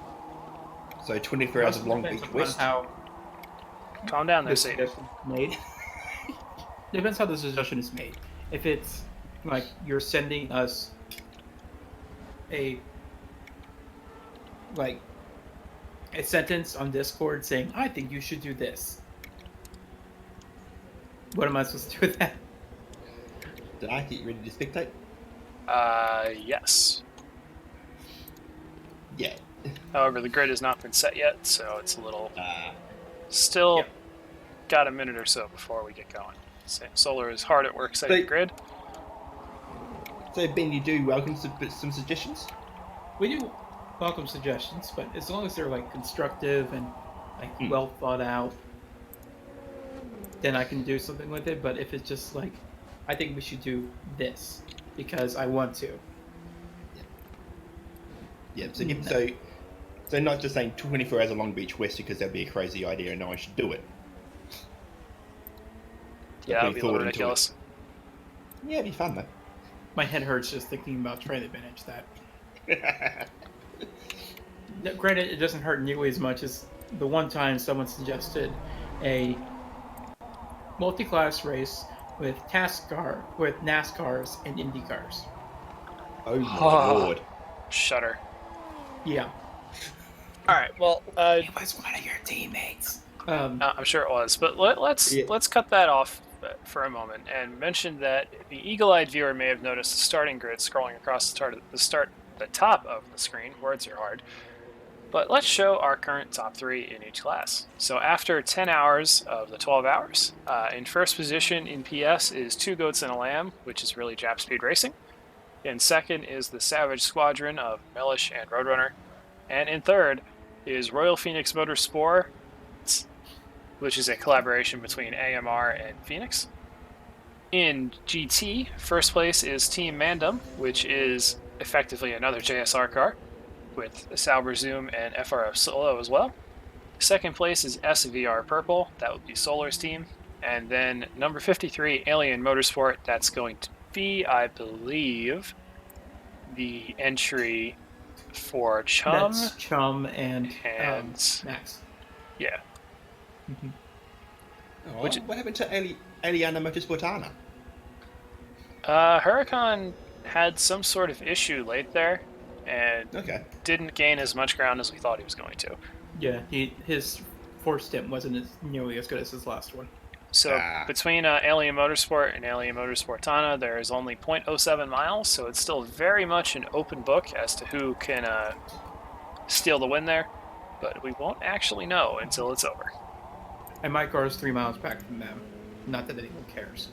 So 24 hours of Long Beach West. Calm down there, Satan. Made. Depends how the suggestion is made. If it's like you're sending us a sentence on Discord saying, "I think you should do this." What am I supposed to do with that? Did I get you ready to spectate? Yes. Yeah. However, the grid has not been set yet, so it's a little... Still got a minute or so before we get going. Solar is hard at work setting the grid. So, Ben, you do welcome some suggestions? We do welcome suggestions, but as long as they're constructive and well thought out, then I can do something with it. But if it's just I think we should do this because I want to. Yeah. So not just saying 24 hours of Long Beach West because that'd be a crazy idea and no one should do it. Yeah, that'd be a little ridiculous. Yeah, it'd be fun though. My head hurts just thinking about trying to manage that. Granted, it doesn't hurt nearly as much as the one time someone suggested a multi-class race with NASCARs and Indy cars. Oh my lord! Shudder. Yeah. All right. Well, it was one of your teammates. I'm sure it was, but let's cut that off for a moment and mention that the eagle-eyed viewer may have noticed the starting grid scrolling across the top of the screen. Words are hard. But let's show our current top 3 in each class. So after 10 hours of the 12 hours, in first position in PS is Two Goats and a Lamb, which is really Jap Speed Racing. In second is the Savage Squadron of Mellish and Roadrunner. And in third is Royal Phoenix Motorsport, which is a collaboration between AMR and Phoenix. In GT, first place is Team Mandem, which is effectively another JSR car, with Sauber Zoom and FRF Solo as well. Second place is SVR Purple, that would be Solar's team. And then number 53, Alien Motorsport, that's going to be, I believe, the entry for Chum. That's Chum and Max. Yeah. Mm-hmm. Oh, what happened to Eliana Motorsportana? Huracan had some sort of issue late there, and didn't gain as much ground as we thought he was going to. Yeah, his fourth stint wasn't nearly as good as his last one. So between Alien Motorsport and Alien Motorsportana, there is only 0.07 miles, so it's still very much an open book as to who can steal the win there, but we won't actually know until it's over. And my car is 3 miles back from them. Not that anyone cares.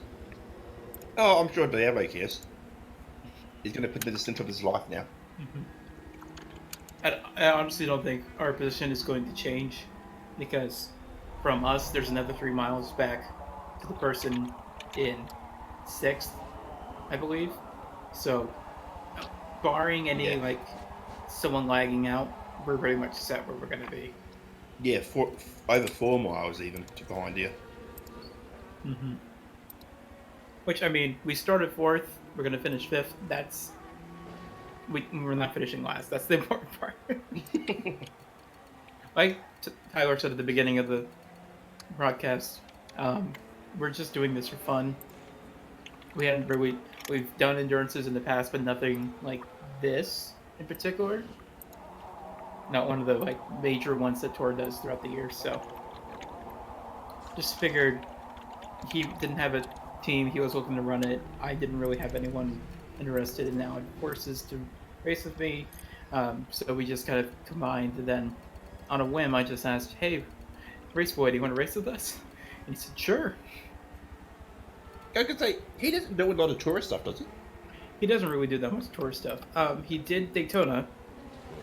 Oh, I'm sure Diablo cares. He's going to put the distance of his life now. Mm-hmm. I honestly don't think our position is going to change, because from us, there's another 3 miles back to the person in 6th, I believe. So, barring any, someone lagging out, we're pretty much set where we're going to be. Yeah, over 4 miles even to behind you. Mm-hmm. Which, I mean, we started 4th, we're going to finish 5th. We're not finishing last. That's the important part. like Tyler said at the beginning of the broadcast, we're just doing this for fun. We've done endurances in the past, but nothing like this in particular. Not one of the like major ones that TORA does throughout the year. So just figured he didn't have a team. He was looking to run it. I didn't really have anyone interested in now horses to race with me. So we just kind of combined. And then on a whim, I just asked, "Hey, Race Boy, do you want to race with us?" And he said, "Sure." I could say he doesn't do a lot of tourist stuff, does he? He doesn't really do that much tour stuff. He did Daytona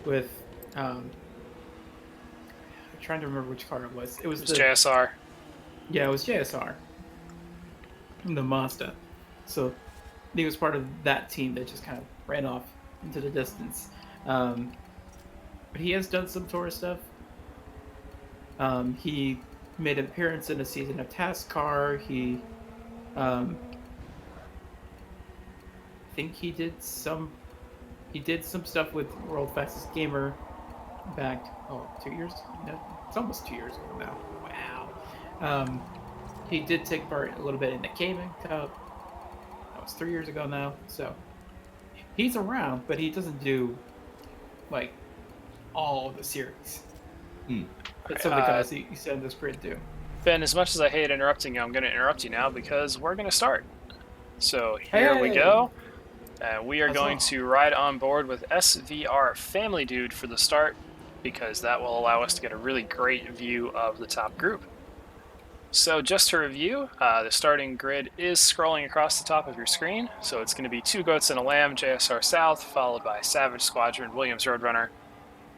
with. I'm trying to remember which car it was. It was the JSR. Yeah, it was JSR. The Mazda. So he was part of that team that just kind of ran off into the distance. But he has done some tour stuff. He made an appearance in a season of Task Car. He, I think he did some stuff with World Fastest Gamer back 2 years. No, it's almost 2 years ago now. Wow. He did take part a little bit in the Cayman Cup. That was 3 years ago now. So he's around, but he doesn't do like all of the series. But some of the guys you said in this grid do. Ben, as much as I hate interrupting you, I'm going to interrupt you now because we're going to start. So here we go. We are going to ride on board with SVR Family Dude for the start because that will allow us to get a really great view of the top group. So just to review, the starting grid is scrolling across the top of your screen. So it's going to be Two Goats and a Lamb, JSR South, followed by Savage Squadron, Williams Roadrunner,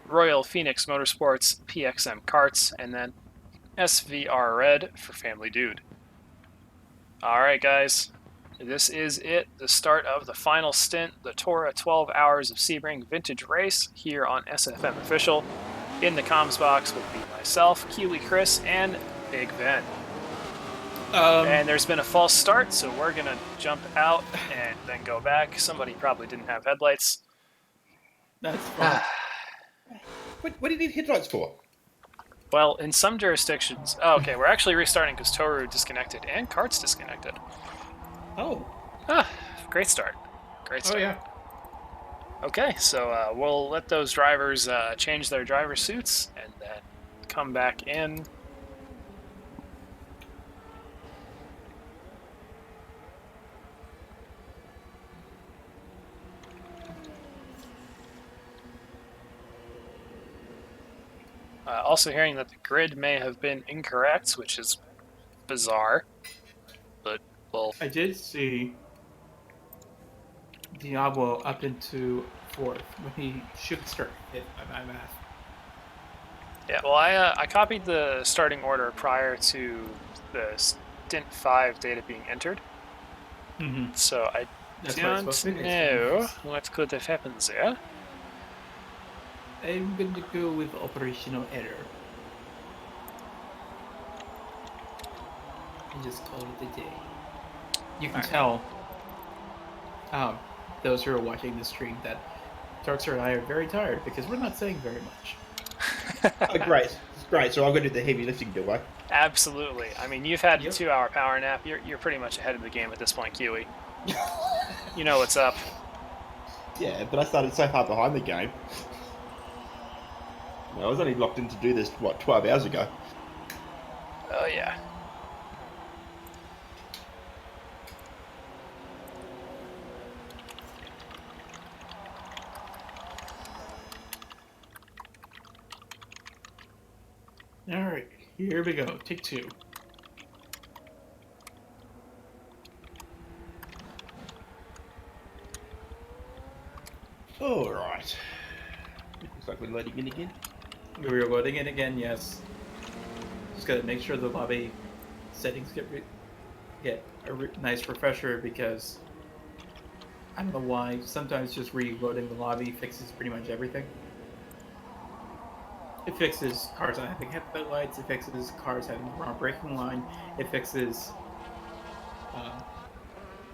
Royal Phoenix Motorsports, PXM Karts, and then SVR Red for Family Dude. Alright guys, this is it, the start of the final stint, the TORA 12 Hours of Sebring Vintage Race here on SFM Official. In the comms box will be myself, Kiwi Chris, and Big Ben. And there's been a false start, so we're going to jump out and then go back. Somebody probably didn't have headlights. That's fine. What do you need headlights for? Well, in some jurisdictions... Oh, okay, we're actually restarting because Toru disconnected and Kart's disconnected. Oh. Great start. Great start. Oh, yeah. Okay, so we'll let those drivers change their driver suits and then come back in. Also hearing that the grid may have been incorrect, which is bizarre, but well... I did see Diablo up into 4th when he should start it by my math. Yeah, well, I copied the starting order prior to the Stint 5 data being entered. Mm-hmm. So I don't know what could have happened there. I'm going to go with operational error. And just call it a day. You can tell, those who are watching the stream, that Darkser and I are very tired because we're not saying very much. Great. Great, so I've got to do the heavy lifting, do I? Absolutely. I mean, you've had the 2-hour power nap. You're pretty much ahead of the game at this point, Kiwi. You know what's up. Yeah, but I started so far behind the game. I was only locked in to do this, 12 hours ago? Oh, yeah. Alright, here we go. Take 2. Alright. Looks like we're loading in again. We're loading it again, yes. Just gotta make sure the lobby settings get a nice refresher because I don't know why. Sometimes just reloading the lobby fixes pretty much everything. It fixes cars not having headlights. It fixes cars having the wrong braking line. It fixes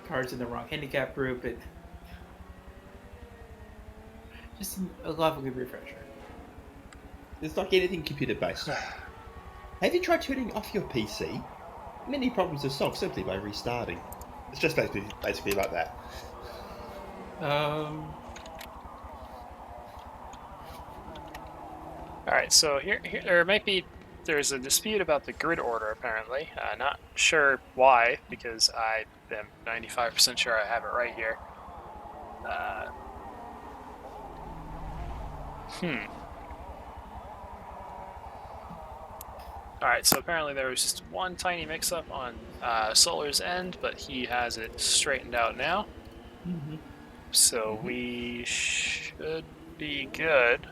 cars in the wrong handicap group. It just a lovely refresher. It's like anything computer-based. Have you tried turning off your PC? Many problems are solved simply by restarting. It's just basically like that. All right, so here there's a dispute about the grid order apparently. Not sure why, because I am 95% sure I have it right here. All right, so apparently there was just one tiny mix-up on Solar's end, but he has it straightened out now. So we should be good.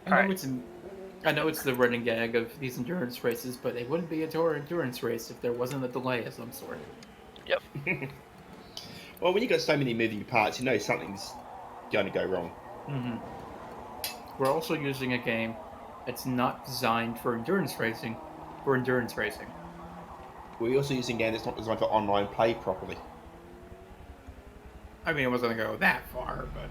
I know it's the running gag of these endurance races, but it wouldn't be a TORA endurance race if there wasn't a delay of some sort. Yep. Well, when you've got so many moving parts, you know something's going to go wrong. We're also using a game that's not designed for endurance racing, for endurance racing. We're also using a game that's not designed for online play properly. I mean, I wasn't going to go that far, but...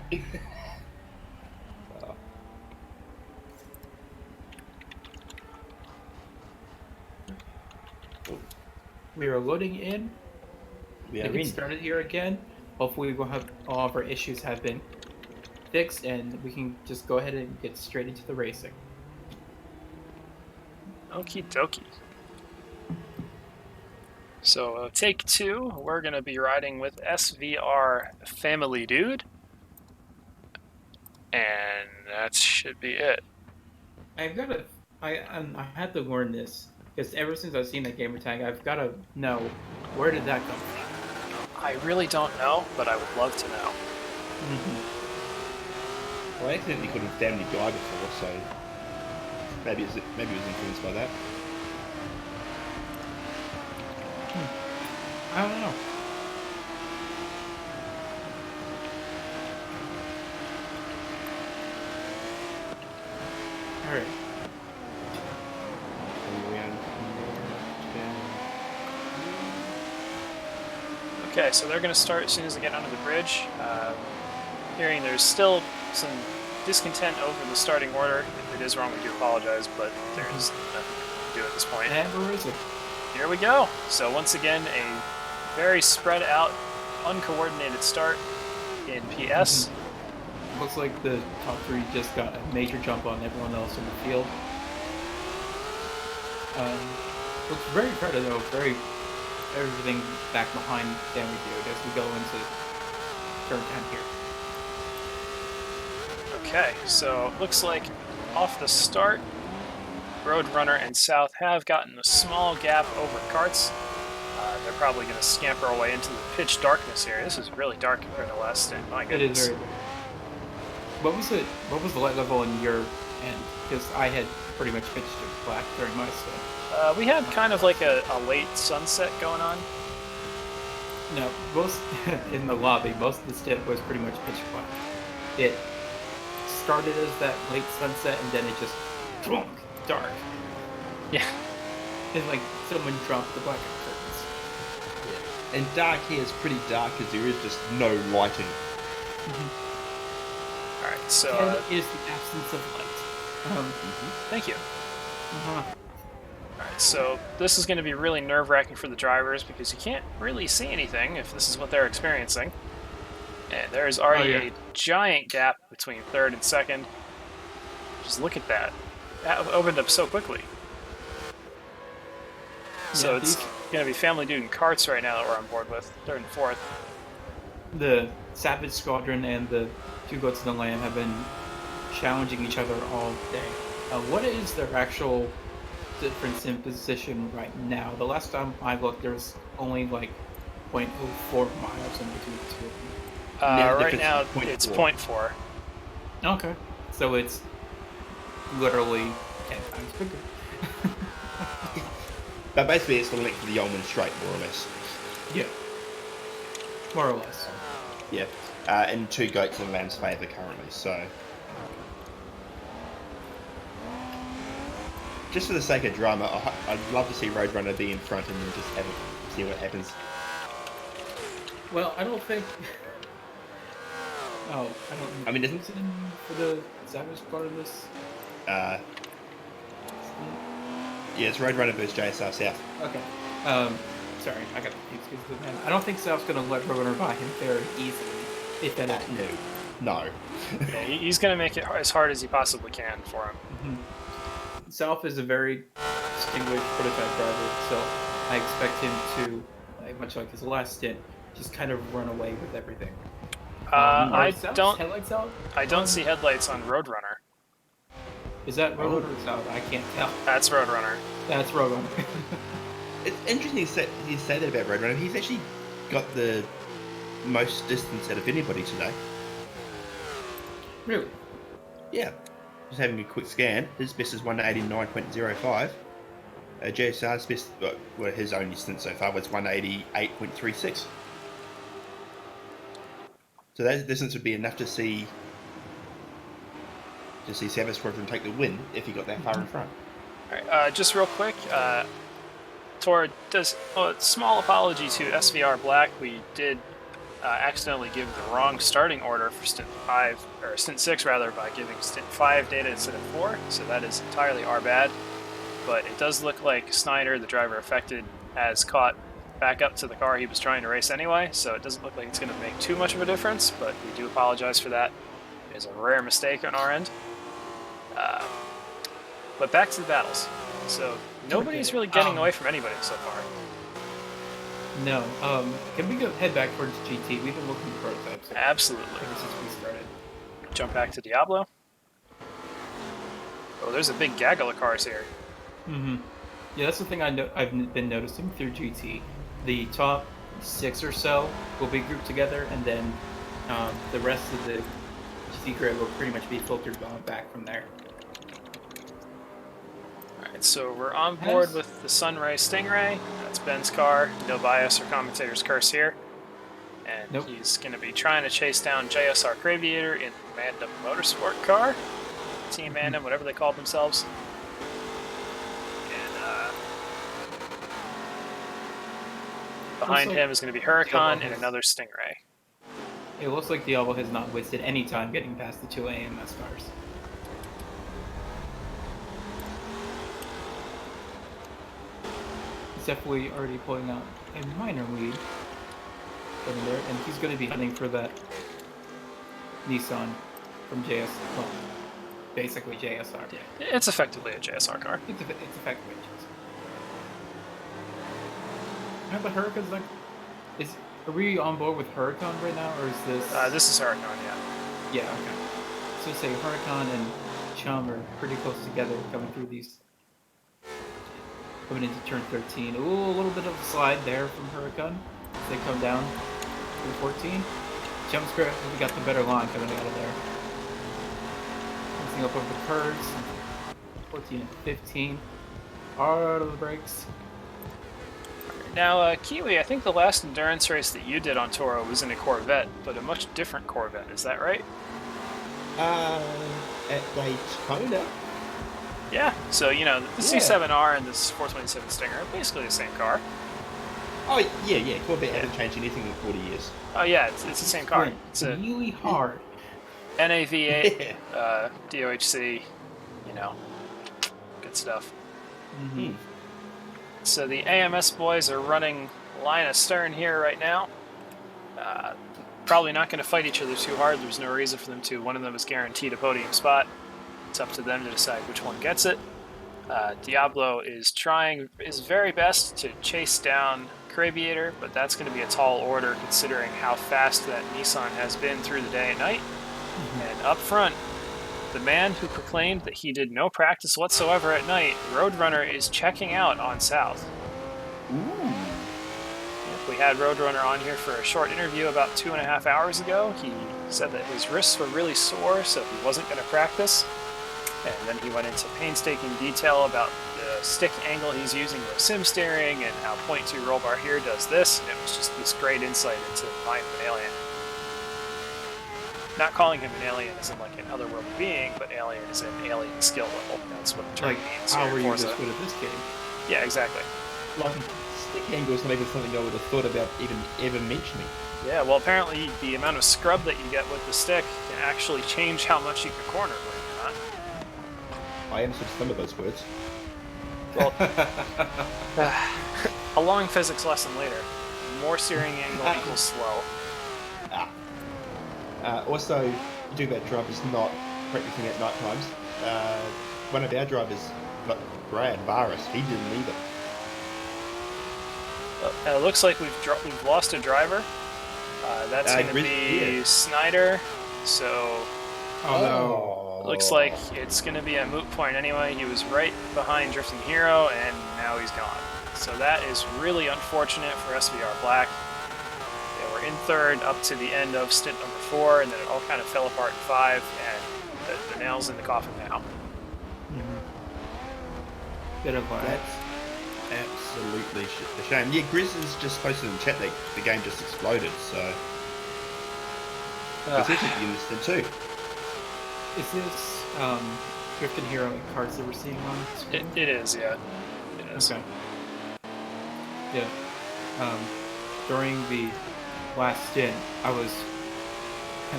We are loading in. We are get started here again. Hopefully we'll have all of our issues have been fixed and we can just go ahead and get straight into the racing. Okie dokie. So take 2, we're going to be riding with SVR Family Dude. And that should be it. I had to learn this, because ever since I've seen that gamer tag, I've got to know, where did that come from? I really don't know, but I would love to know. Well, I accidentally called him Family Guy before, so maybe it was influenced by that. I don't know. Alright. Okay, so they're going to start as soon as they get onto the bridge. Hearing there's still some discontent over the starting order. If it is wrong, we do apologize, but there's nothing we can do at this point. Here we go. So once again, a very spread out, uncoordinated start in PS. Looks like the top 3 just got a major jump on everyone else in the field. Looks very crowded though, everything back behind Family Dude as we go into turn 10 here. Okay, so looks like off the start, Roadrunner and South have gotten a small gap over carts. They're probably going to scamper away into the pitch darkness here. This is really dark compared to last stint. My goodness. It is very dark. What was the light level in your end? Because I had pretty much pitched to black during my stint. We had kind of like a late sunset going on. No, most in the lobby, most of the stint was pretty much pitch black. It started as that late sunset and then it just dark. Yeah. It's like someone dropped the blackout curtains. Yeah. And dark here is pretty dark because there is just no lighting. Alright, so... and it is the absence of light. Thank you. Alright, so this is going to be really nerve-wracking for the drivers because you can't really see anything if this is what they're experiencing. And there's already a giant gap between third and second. Just look at that. That opened up so quickly. So it's going to be Family Dude and Karts right now that we're on board with, third and fourth. The Savage Squadron and the Two Goats and the Lamb have been challenging each other all day. What is their actual difference in position right now? The last time I looked, there was only like 0.04 miles in between the two of them. Right now, it's 0.4. Okay. So it's literally 10 times bigger. But basically, it's the length of the Yeoman Straight, more or less. Yeah. More or less. Yeah. And Two Goats in Lamb's favour currently, so... Just for the sake of drama, I'd love to see Roadrunner be in front and then just have it, see what happens. Well, I don't think. Oh, I don't. I mean, who's in for the Savage part of this? yeah, it's Roadrunner versus JSR South. Okay. Sorry, I got confused because of the man. I don't think South's going to let Roadrunner buy him very easily, if anything. No. Yeah, he's going to make it as hard as he possibly can for him. Mm-hmm. South is a very distinguished prototype driver, so I expect him to, much like his last stint, just kind of run away with everything. I don't see headlights on Roadrunner. Is that Roadrunner or South? I can't tell. That's Roadrunner. That's Roadrunner. It's interesting you say that about Roadrunner. He's actually got the most distance out of anybody today. Really? Yeah. Just having a quick scan. His best is 189.05. JSR's best, well, his only stint so far was 188.36. So that distance would be enough to see Savage Squadron take the win if he got that far in front. All right, just real quick, TORA does a small apology to SVR Black. We did accidentally give the wrong starting order for stint 6 rather, by giving stint 5 data instead of 4. So that is entirely our bad. But it does look like Snyder, the driver affected, has caught back up to the car he was trying to race anyway, so it doesn't look like it's going to make too much of a difference, but we do apologize for that. It is a rare mistake on our end. But back to the battles. So nobody's really getting away from anybody so far. No. Can we head back towards GT? We've been looking at prototypes. Absolutely. Ever since we started. Jump back to Diablo. Oh, there's a big gaggle of cars here. Mm-hmm. Yeah, that's the thing I've been noticing through GT. The top 6 or so will be grouped together, and then the rest of the GT grid will pretty much be filtered on back from there. Alright, so we're on board with the Sunray Stingray. That's Ben's car. No bias or commentator's curse here. And he's going to be trying to chase down JSR Craviator in the Mandem Motorsport car. Team Mandem, whatever they called themselves. Behind him is going to be Huracan and another Stingray. It looks like Diablo has not wasted any time getting past the 2 AMS cars. He's definitely already pulling out a minor lead from there, and he's going to be hunting for that Nissan from JSR. Well, basically JSR. Yeah, it's effectively a JSR car. It's effectively a JSR. The Huracan's like, are we on board with Huracan right now, or is this? This is Huracan, yeah. Yeah, okay. So say Huracan and Chum are pretty close together coming through these. Coming into turn 13. Ooh, a little bit of a slide there from Huracan as they come down through 14. Chum's we got the better line coming out of there. Mixing up over the curves. 14 and 15. Hard of the brakes. Now, Kiwi, I think the last endurance race that you did on TORA was in a Corvette, but a much different Corvette, is that right? At Daytona? Yeah, so, you know, the C7R and this 427 Stinger are basically the same car. Oh, yeah, Corvette hasn't changed anything in 40 years. Oh, yeah, it's the same car. It's a really hard. NAV8, DOHC, you know, good stuff. Mm-hmm. So the AMS boys are running line astern here right now. Probably not going to fight each other too hard. There's no reason for them to. One of them is guaranteed a podium spot. It's up to them to decide which one gets it. Diablo is trying his very best to chase down Craviator, but that's going to be a tall order considering how fast that Nissan has been through the day and night. And up front, the man who proclaimed that he did no practice whatsoever at night, Roadrunner, is checking out on South. Ooh. We had Roadrunner on here for a short interview about 2.5 hours ago. He said that his wrists were really sore, so he wasn't going to practice. And then he went into painstaking detail about the stick angle he's using with sim steering and how 0.2 roll bar here does this. And it was just this great insight into the mind of an alien. Not calling him an alien as in like an otherworldly being, but alien as in alien skill level. That's what the term means. How here are in you Forza. this good at this game? Yeah, exactly. Like, stick angle is not even something I would have thought about even ever mentioning. Yeah, well, apparently the amount of scrub that you get with the stick can actually change how much you can corner, believe it or not. I understood some of those words. Well, a long physics lesson later. More steering angle equals slow. Also, you do that drivers not practicing at night times. One of our drivers, Brad Varus, he didn't either. It looks like we've lost a driver. That's going to be Snyder. So it looks like it's going to be a moot point anyway. He was right behind Drifting Hero, and now he's gone. So that is really unfortunate for SVR Black. They were in third up to the end of stint number 4, and then it all kind of fell apart in 5, and the nail's in the coffin now. Bit of That's absolutely a shame. Yeah, Grizz has just posted in the chat that the game just exploded, so... It's actually interesting too. Is this Drifting Hero and cards that we're seeing on screen? It is, yeah. It is. Okay. Yeah. During the last stint, I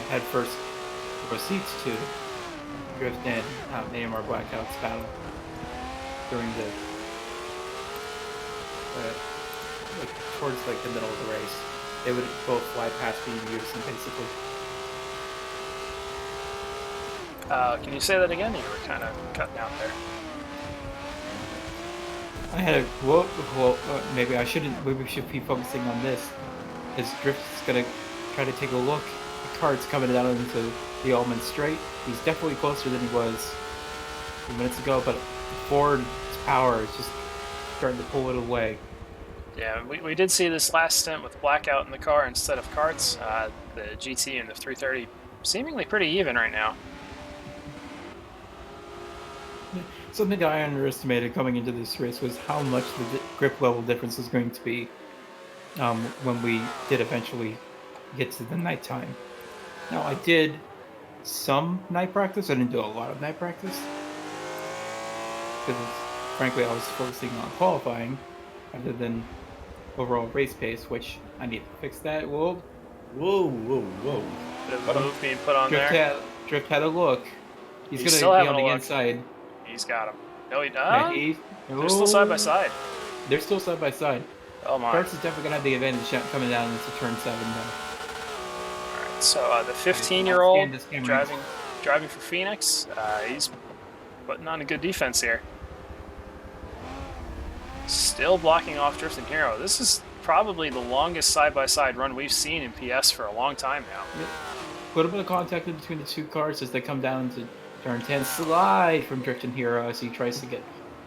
had first receipts to Drift and AMR Blackout's battle during the towards the middle of the race. They would both fly past me in unison, basically. Can you say that again? You were kind of cutting out there. I had maybe I shouldn't. Maybe we should be focusing on this. As Drift's gonna try to take a look. The cart's coming down into the Almond Straight. He's definitely closer than he was a few minutes ago, but Ford's power is just starting to pull it away. Yeah, we did see this last stint with Blackout in the car instead of carts. The GT and the 330 seemingly pretty even right now. Something that I underestimated coming into this race was how much the grip level difference was going to be when we did eventually get to the nighttime. Now, I did some night practice. I didn't do a lot of night practice. Because, frankly, I was focusing on qualifying rather than overall race pace, which I need to fix that. Whoa. Bit of a move being put on there. Drift had a look. He's going to still be having on the a look. inside. He's got him. No, he Yeah, doesn't. They're still side by side. They're still side by side. Oh my. Carts is definitely going to have the advantage coming down into turn 7 now. Alright, so the 15-year-old driving for Phoenix, he's putting on a good defense here. Still blocking off Drifting Hero. This is probably the longest side-by-side run we've seen in PS for a long time now. Yep. A little bit of contact in between the two cars as they come down to turn 10. Slide from Drifting Hero as he tries to get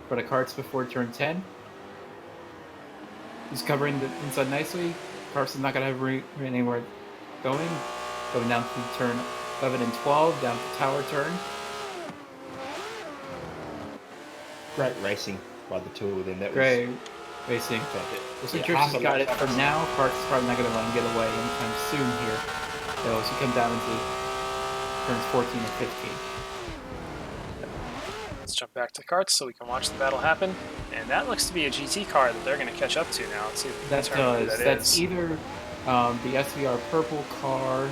for the carts before turn 10. He's covering the inside nicely. Carson's not going to have anywhere going. Going down from turn 11 and 12, down to tower turn. Great racing by the two of them. That Great racing. So Drifting's got it for now. Carson's probably not going to let him get away anytime soon here. So as we come down into turns 14 and 15. Let's jump back to carts so we can watch the battle happen. And that looks to be a GT car that they're going to catch up to now. Let's see if we can determine who that that's is. either the SVR purple car,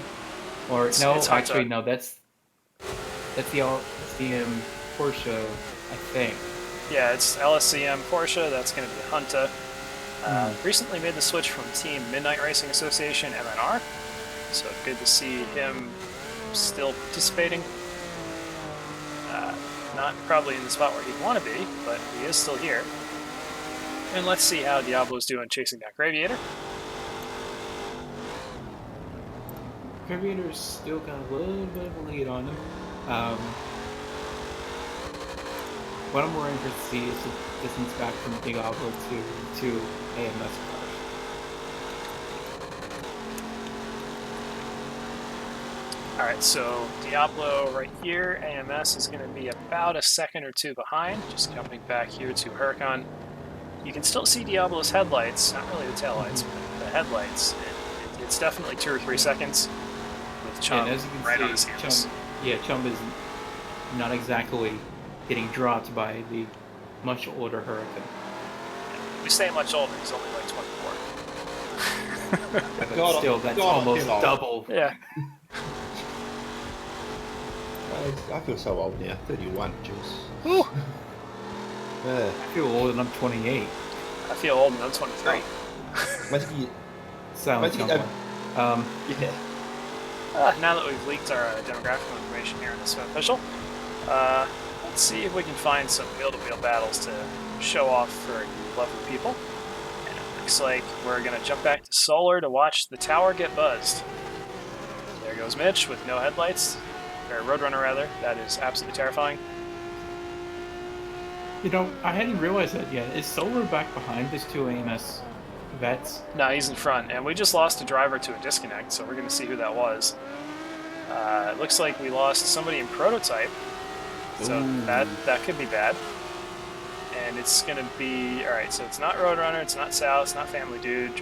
or It's actually Honda. no, that's the LSCM Porsche, I think. Yeah, it's LSCM Porsche. That's going to be Hunta. Recently made the switch from Team Midnight Racing Association, MNR. So good to see him still participating. Not probably in the spot where he'd want to be, but he is still here. And let's see how Diablo's doing chasing that Graviator. Graviator's still got a little bit of a lead on him. What I'm more interested to see is the distance back from Diablo to AMS cars. Alright, so Diablo right here, AMS is going to be about a second or two behind, just jumping back here to Huracan. You can still see Diablo's headlights, not really the taillights, but the headlights. And it's definitely 2 or 3 seconds with Chum as you can right see, on his heels. Chum is not exactly getting dropped by the much older Huracan. We say much older, he's only like 24. But God, still, that's God, almost feel old. double. Yeah. I feel so old now. 31. Jeez. Woo. Uh, I feel old and I'm 28. I feel old and I'm 23. must be, Silence But young he- one. yeah. Now that we've leaked our demographic information here in this official, let's see if we can find some wheel-to-wheel battles to show off for you lovely people. And it looks like we're going to jump back to solar to watch the tower get buzzed. There goes Mitch with no headlights, or Roadrunner rather. That is absolutely terrifying. You know, I hadn't realized that yet. Is Solar back behind his two AMS vets? No, he's in front, and we just lost a driver to a disconnect, so we're going to see who that was. It looks like we lost somebody in prototype, so that could be bad. And it's going to be... Alright, so it's not Roadrunner, it's not Sal, it's not Family Dude,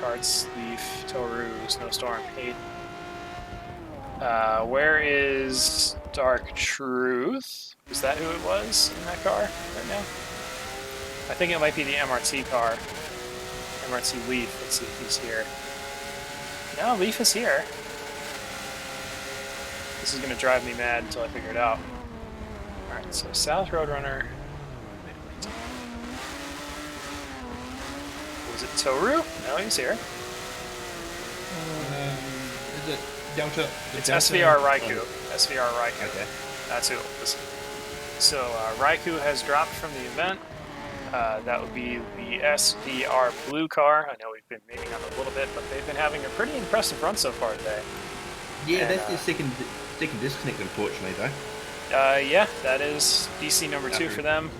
Carts, Leaf, Toru, Snowstorm, Hayden. Where is Dark Truth? Is that who it was in that car right now? I think it might be the MRT car. MRT Leaf. Let's see if he's here. No, Leaf is here. This is going to drive me mad until I figure it out. Alright, so South Roadrunner. Was it Toru? No, he's here. Is it Delta? It's Delta? SVR Raikou. SVR Raikou. Okay. That's who it was. So Raikou has dropped from the event. That would be the SVR blue car. I know we've been meeting on it a little bit, but they've been having a pretty impressive run so far today. Yeah, And, that's the second disconnect, unfortunately, though. Yeah, that is DC number 2 for them.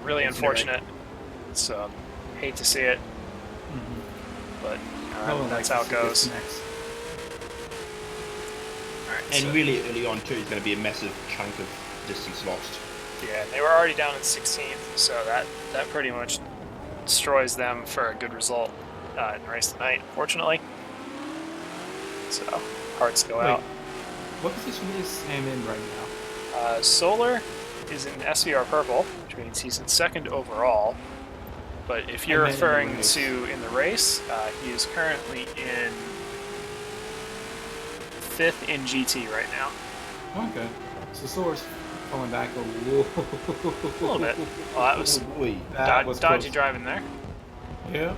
Really unfortunate. So, hate to see it, but that's how it goes. Alright, And so, really early on, too, is going to be a massive chunk of distance lost. yeah, they were already down in 16th, so that pretty much destroys them for a good result in the race tonight, unfortunately. So, hearts go out. What position is Sam in right now? Solar is in SVR purple, which means he's in 2nd overall. But if you're I meant in the referring race. to in the race, he is currently in 5th in GT right now. Okay. So Solar's falling back a little bit. Well, that was dodgy close. driving there. Yeah.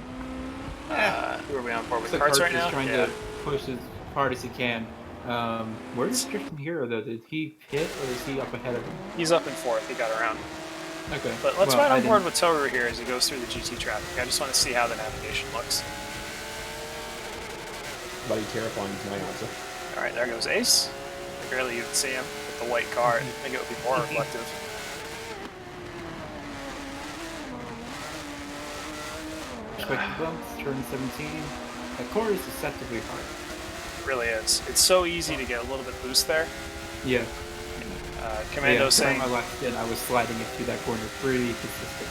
Who are we on board with? So Carts right is now? trying Yeah. to push as hard as he can. Where is Tristan Hero though? Did he pit or is he up ahead of him? He's up in 4th. He got around. Okay. But let's Well, ride I on board didn't- with Toru here as he goes through the GT traffic. I just want to see how the navigation looks. Bloody terrifying is my answer. Alright, there goes Ace. I barely even see him with the white car. I think it would be more reflective. Quick bumps, turn 17. That core is deceptively hard. It really is. It's so easy to get a little bit loose there. Yeah. Commando yeah, saying... I left in, I was sliding it through that corner pretty consistent.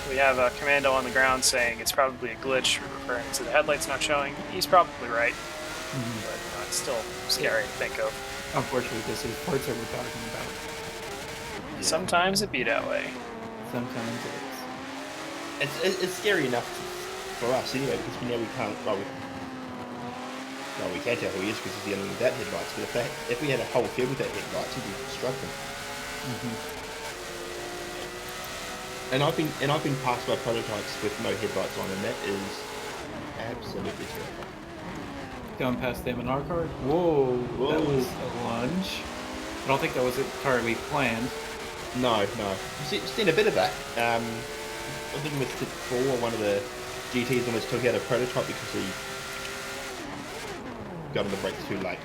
We have a Commando on the ground saying it's probably a glitch, referring to the headlights not showing. He's probably right, but it's still scary to think of. Unfortunately, this is parts that we're talking about. Sometimes it be that way. Sometimes it is. It's scary enough for us anyway, because we know we can't. Well, we can tell who he is because he's the only one without headlights. But if we had a whole field without headlights, he'd be struggling. And I've been passed by prototypes with no headlights on, and that is absolutely terrifying. Going past them in our car. Whoa, that was a lunge. I don't think that was entirely planned. No. You've seen a bit of that. I think with Tip 4, one of the GTs almost took out a prototype because he got on the brakes too late.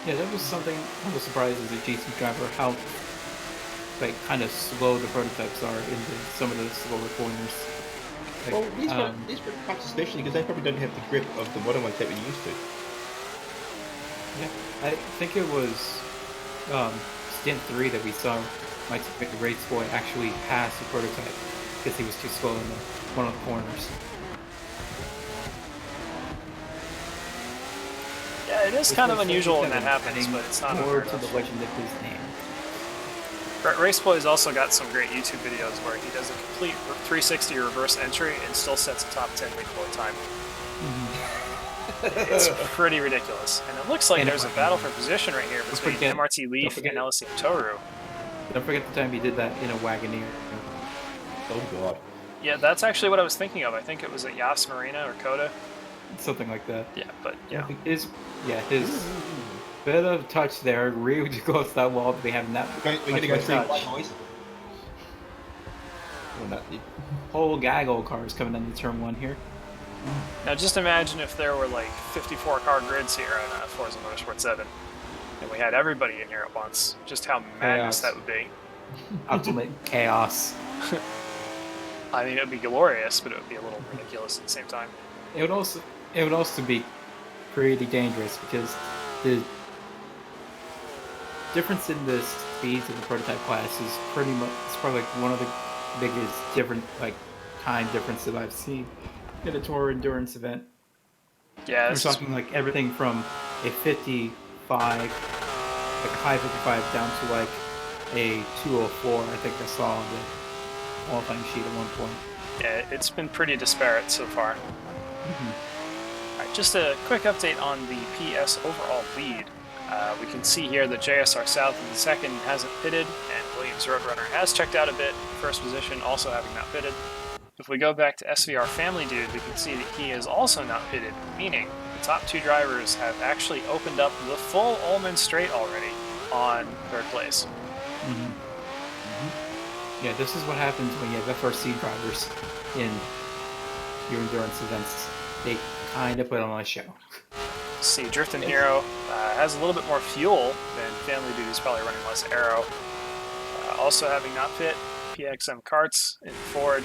Yeah, that was something I was surprised as a GT driver how like kind of slow the prototypes are in some of the slower corners. Like, Well, these prototypes especially because they probably don't have the grip of the modern ones that we're used to. Yeah, I think it was stint 3 that we saw Mike the race boy actually pass the prototype because he was too slow in one of the corners. Yeah, it is kind of unusual when that happens, but it's not more unheard to of. the legend of his name. Raceboy's also got some great YouTube videos where he does a complete 360 reverse entry and still sets a top 10 recoil time. It's pretty ridiculous. And it looks like And there's a battle for position right here between forget- MRT Leaf and LSC Toru. Don't forget the time he did that in a Wagoneer. Oh god. Yeah, that's actually what I was thinking of. I think it was at Yas Marina or Coda. Something like that. Yeah, but yeah. His bit of touch there really close to that wall to be having that. We're going to go much through touch. white noise. Well, no, Whole gaggle of cars coming into turn 1 here. Now just imagine if there were like 54 car grids here on Forza Motorsport 7. And we had everybody in here at once. Just how madness Chaos. that would be. Ultimate chaos. I mean, it would be glorious, but it would be a little ridiculous at the same time. It would also be pretty dangerous because the difference in the speeds in the prototype class is probably like one of the biggest time differences I've seen in a TORA endurance event. Yeah, we're talking like everything from a 55, like a high 55, down to like a 204. I think I saw on the qualifying sheet at one point. Yeah, it's been pretty disparate so far. Alright, just a quick update on the PS overall lead. We can see here that JSR South in the second hasn't pitted, and Williams Roadrunner has checked out a bit, first position also having not pitted. If we go back to SVR Family Dude, we can see that he is also not pitted, meaning the top 2 drivers have actually opened up the full Ullman straight already on 3rd place. Yeah, this is what happens when you have FRC drivers in your endurance events. They kind of put on a show. See, Drifting Hero has a little bit more fuel than Family Dude, is probably running less aero. Also having not pit, PXM Karts in Ford,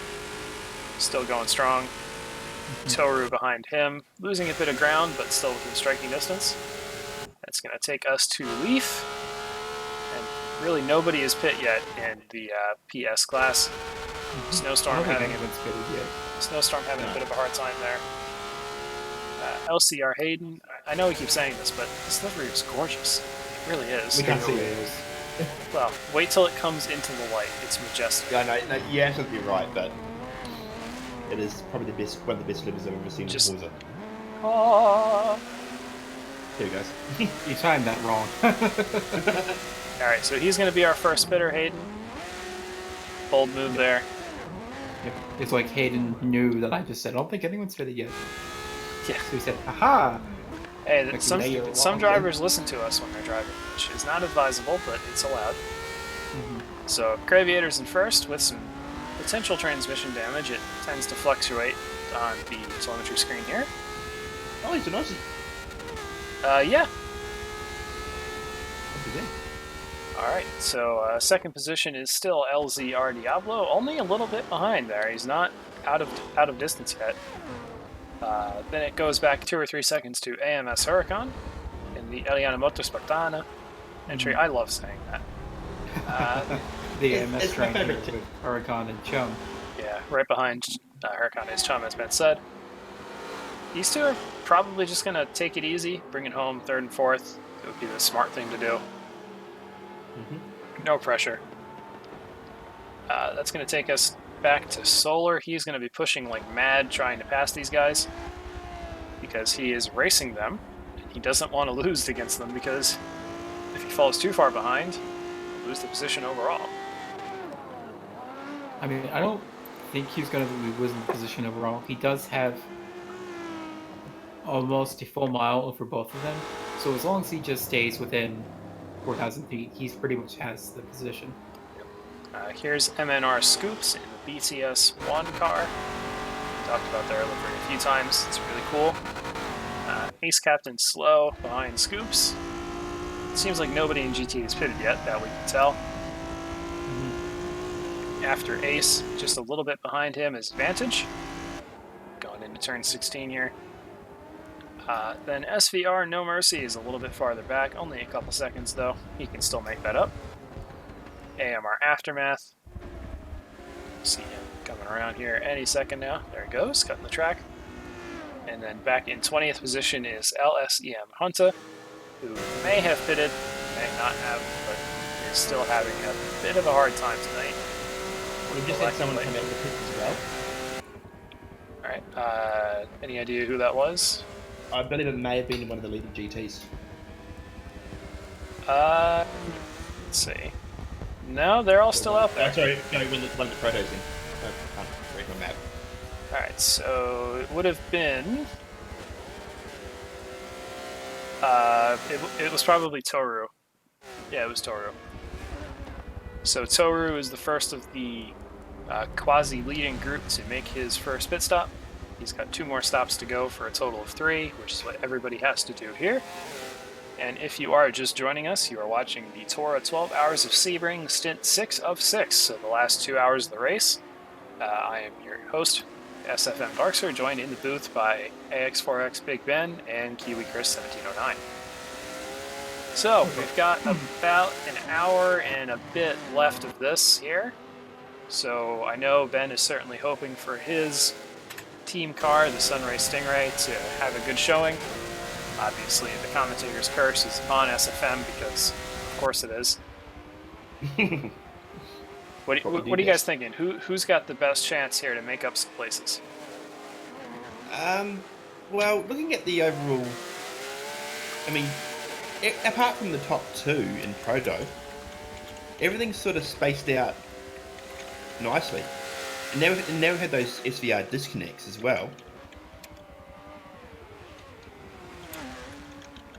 still going strong. Toru behind him, losing a bit of ground, but still within striking distance. That's going to take us to Leaf. And really nobody is pit yet in the PS class. Snowstorm having a bit of a hard time there. LCR Hayden, I know we keep saying this, but this livery is gorgeous. It really is. We can't see it. Well, wait till it comes into the light. It's majestic. Yeah, no, you're absolutely right, but it is probably one of the best livers I've ever seen in Forza. Here he goes. You timed that wrong. Alright, so he's going to be our first bidder, Hayden. Bold move there. Yep. It's like Hayden knew that I just said, I don't think anyone's fitted yet. Yeah. So he said, aha! Hey, Like some drivers listen to us when they're driving, which is not advisable, but it's allowed. So, Craviator's in first with some potential transmission damage. It tends to fluctuate on the telemetry screen here. Oh, he's an Aussie. Yeah. Alright, so second position is still LZR Diablo, only a little bit behind there. He's not out of distance yet. Then it goes back 2 or 3 seconds to AMS Huracan in the Eliana Motorsportana entry. I love saying that. The AMS train here with Huracan and Chum. Yeah, right behind Huracan is Chum, as Ben said. These two are probably just going to take it easy, bring it home 3rd and 4th. It would be the smart thing to do. No pressure. That's going to take us back to Solar. He's going to be pushing like mad trying to pass these guys because he is racing them. He doesn't want to lose against them because if he falls too far behind, he'll lose the position overall. I mean, I don't think he's going to be losing the position overall. He does have almost a full mile over both of them, so as long as he just stays within 4,000 feet, he's pretty much has the position. Here's MNR Scoops in the BTS 1 car. Talked about their livery a few times. It's really cool. Ace Captain Slow behind Scoops. Seems like nobody in GT is pitted yet, that we can tell. After Ace, just a little bit behind him is Vantage. Going into turn 16 here. Then SVR No Mercy is a little bit farther back, only a couple seconds though. He can still make that up. AMR Aftermath. See him coming around here any second now. There he goes, cutting the track. And then back in 20th position is LSEM Hunter, who may have pitted, may not have, but is still having a bit of a hard time tonight. We just had someone come out with a pit as well. Alright, any idea who that was? I believe it may have been one of the leading GTs. Let's see. No, they're all still out there. Sorry, no, one of the protos in. I can't read my map. Alright, so it would have been... it was probably Toru. Yeah, it was Toru. So Toru is the first of the quasi-leading group to make his first pit stop. He's got 2 more stops to go for a total of 3, which is what everybody has to do here. And if you are just joining us, you are watching the TORA 12 Hours of Sebring Stint 6 of 6, so the last 2 hours of the race. I am your host, SFM Darkster, joined in the booth by AX4X Big Ben and Kiwi Chris 1709. So, we've got about an hour and a bit left of this here. So, I know Ben is certainly hoping for his team car, the Sunray Stingray, to have a good showing. Obviously, the commentator's curse is upon SFM because, of course, it is. What are you guys thinking? Who's got the best chance here to make up some places? Well, looking at the overall, I mean, apart from the top 2 in Proto, everything's sort of spaced out nicely. And never had those SVR disconnects as well.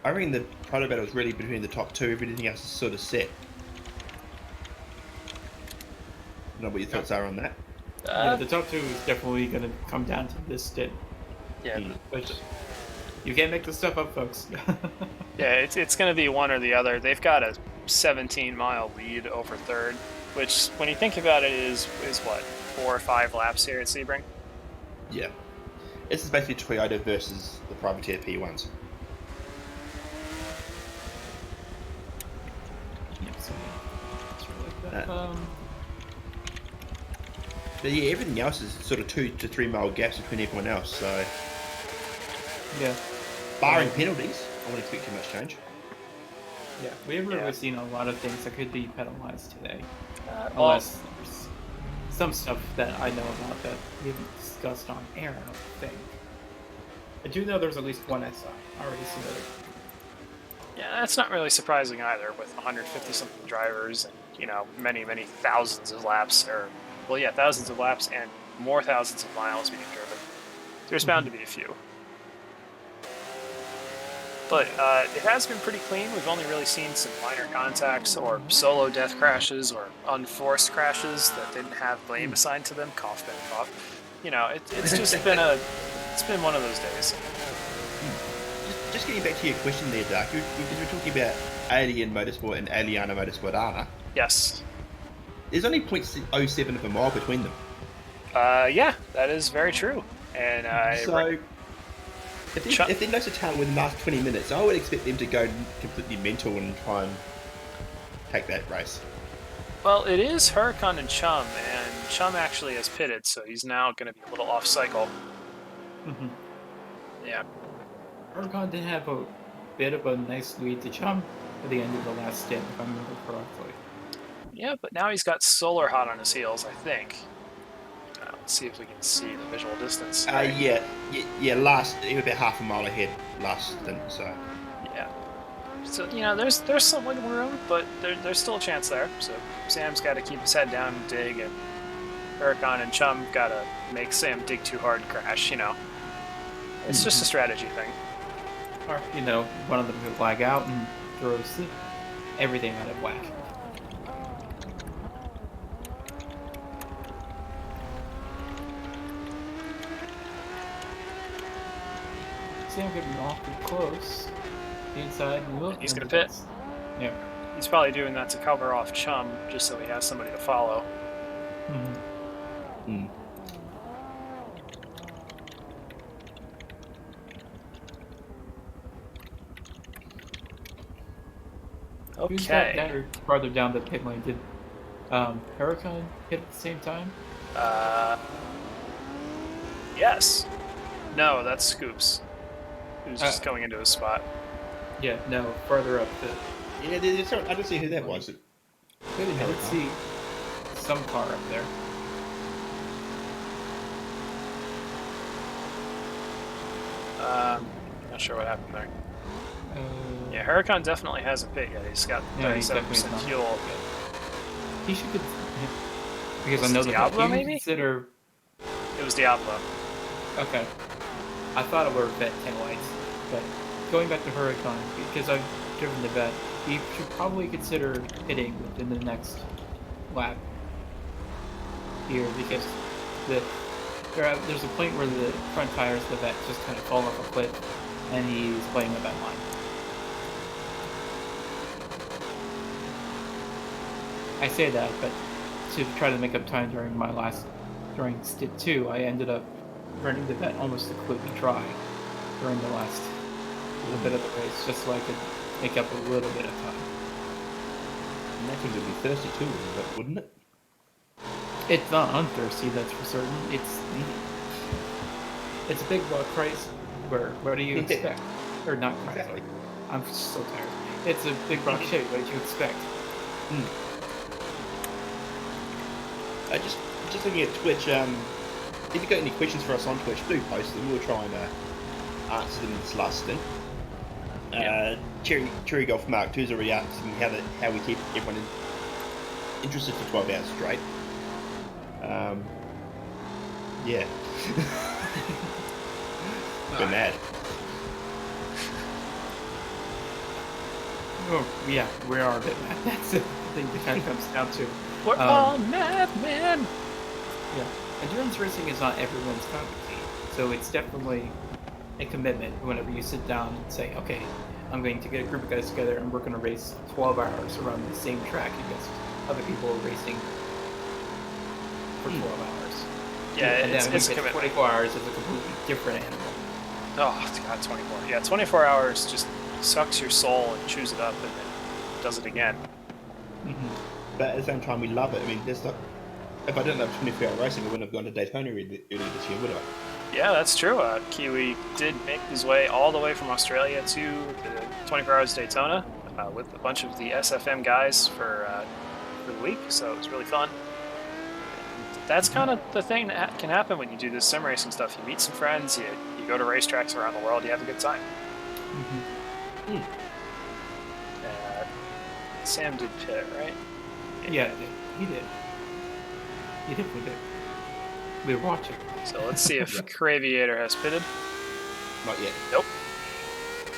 I reckon the Proto battle is really between the top 2. Everything else is sort of set. I don't know what your thoughts are on that. Yeah, the top 2 is definitely going to come down to this stint. Yeah, But you can't make this stuff up, folks. yeah, it's going to be one or the other. They've got a 17-mile lead over third, which, when you think about it, is what, 4 or 5 laps here at Sebring? Yeah. This is basically Toyota versus the privateer P1s. But yeah, everything else is sort of 2 to 3 mile gaps between everyone else, so... Yeah. Barring penalties, I wouldn't expect too much change. Yeah, we haven't really seen a lot of things that could be penalized today. Well, Unless there's some stuff that I know about that we haven't discussed on air, I don't think. I do know there's at least one SI already submitted. yeah, that's not really surprising either, with 150-something drivers and, you know, many, many thousands of laps, or, well, yeah, thousands of laps and more thousands of miles being driven. There's bound to be a few. But it has been pretty clean. We've only really seen some minor contacts or solo death crashes or unforced crashes that didn't have blame assigned to them. Cough, Ben, cough. You know, it's just been it's been one of those days. Just getting back to your question there, Dark, you were talking about Alien Motorsport and Aliana Motorsport R. Yes. There's only 0.07 of a mile between them. Yeah, that is very true. And if they notice a talent within the last 20 minutes, I would expect them to go completely mental and try and take that race. Well, it is Huracan and Chum, and Chum actually has pitted, so he's now going to be a little off cycle. Yeah. Huracan did have a bit of a nice lead to Chum at the end of the last stint, if I remember correctly. Yeah, but now he's got Solar hot on his heels, I think. Let's see if we can see the visual distance. Yeah, last, he was about half a mile ahead last stint, so... Yeah. So, you know, there's some wiggle room, but there's still a chance there. So Sam's got to keep his head down and dig, and Huracan and Chum got to make Sam dig too hard and crash, you know. It's just a strategy thing. Or, you know, one of them could lag out and throws everything out of whack. Sam getting awfully close. The inside, look. He's going to pit. Yeah. He's probably doing that to cover off Chum, just so he has somebody to follow. Okay. Who's that guy farther down the pit lane? Did Huracan hit at the same time? Yes. No, that's Scoops, who's just going into his spot. Yeah, no, farther up the... Yeah, I don't see who that was. I did see some car up there. Not sure what happened there. Uh, Yeah, Huracan definitely hasn't pit yet. He's got Yeah, he's 37% definitely not. fuel. he should because Was I know it that Diablo, you maybe? consider. It was Diablo. Okay, I thought it were vet taillights, but going back to Huracan, because I've driven the vet, you should probably consider hitting within the next lap here because there's a point where the front tires of the vet just kind of fall off a cliff, and he's playing the vet line. I say that, but to try to make up time during stint 2, I ended up running the vet almost completely dry during the last little bit of the race, just so I could make up a little bit of time. And that thing's gonna be thirsty too, wouldn't it? It's not unthirsty, that's for certain. It's a big block price. What do you expect? Or not price. Exactly. I'm so tired. It's a big block Chevy. What did you expect? Just looking at Twitch. If you've got any questions for us on Twitch, do post them. We'll try and answer them in this last stint. Cherry Golf Mark 2's already asking how we keep everyone interested for 12 hours straight. Yeah. Go mad. Oh, yeah, we are a bit mad. That's the thing that kind of comes down to. We're all mad, man. Yeah, endurance racing is not everyone's cup of tea, so it's definitely a commitment whenever you sit down and say, okay, I'm going to get a group of guys together and we're going to race 12 hours around the same track against other people racing for 12 hours. Yeah, and then it's a when you get commitment. 24 hours is a completely different animal. Oh, God, 24. Yeah, 24 hours just sucks your soul and chews it up and then does it again. But at the same time, we love it. I mean, there's not. If I didn't have 24-hour racing, I wouldn't have gone to Daytona earlier this year, would I? Yeah, that's true. Kiwi did make his way all the way from Australia to the 24 Hours Daytona with a bunch of the SFM guys for the week, so it was really fun. That's kind of the thing that can happen when you do this sim racing stuff. You meet some friends, you go to racetracks around the world, you have a good time. Sam did pit, right? Yeah, he did. He definitely did. We were watching. So let's see if Craviator has pitted. Not yet. Nope.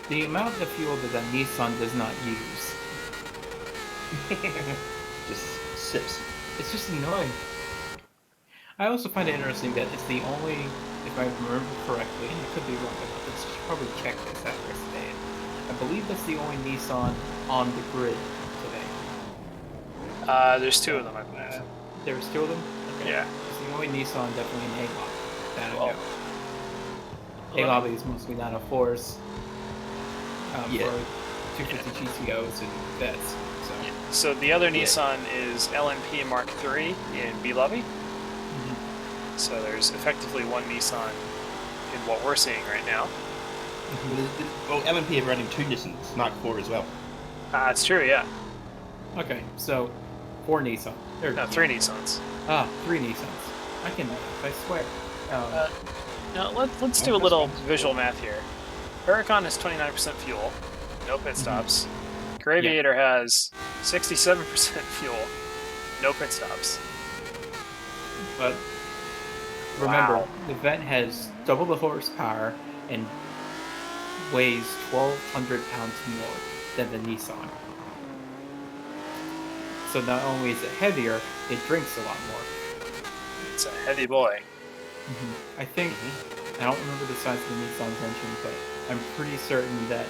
The amount of fuel that Nissan does not use. Just sips. It's just annoying. I also find it interesting that it's the only, if I remember correctly, and I could be wrong about this, you should probably check this after today. I believe that's the only Nissan on the grid today. There's two of them, I believe. There's two of them? Okay. Yeah. It's the only Nissan definitely in A-Lobby that I know. A-Lobby is mostly 904s for 250 GTOs and vets. So the other Nissan is LMP Mark III in B-Lobby. So there's effectively one Nissan in what we're seeing right now. Well, LMP are running two Nissans, Mark IV as well. It's true, yeah. Okay, so 4 Nissan. No, 3 Nissans. 3 Nissans. I can do that, I swear. Now let's do a little visual math here. Huracan has 29% fuel, no pit stops. Craviator has 67% fuel, no pit stops. But remember, the Vet has double the horsepower and weighs 1,200 pounds more than the Nissan. So not only is it heavier, it drinks a lot more. It's a heavy boy. I think, I don't remember the size of the Nissan's engine, but I'm pretty certain that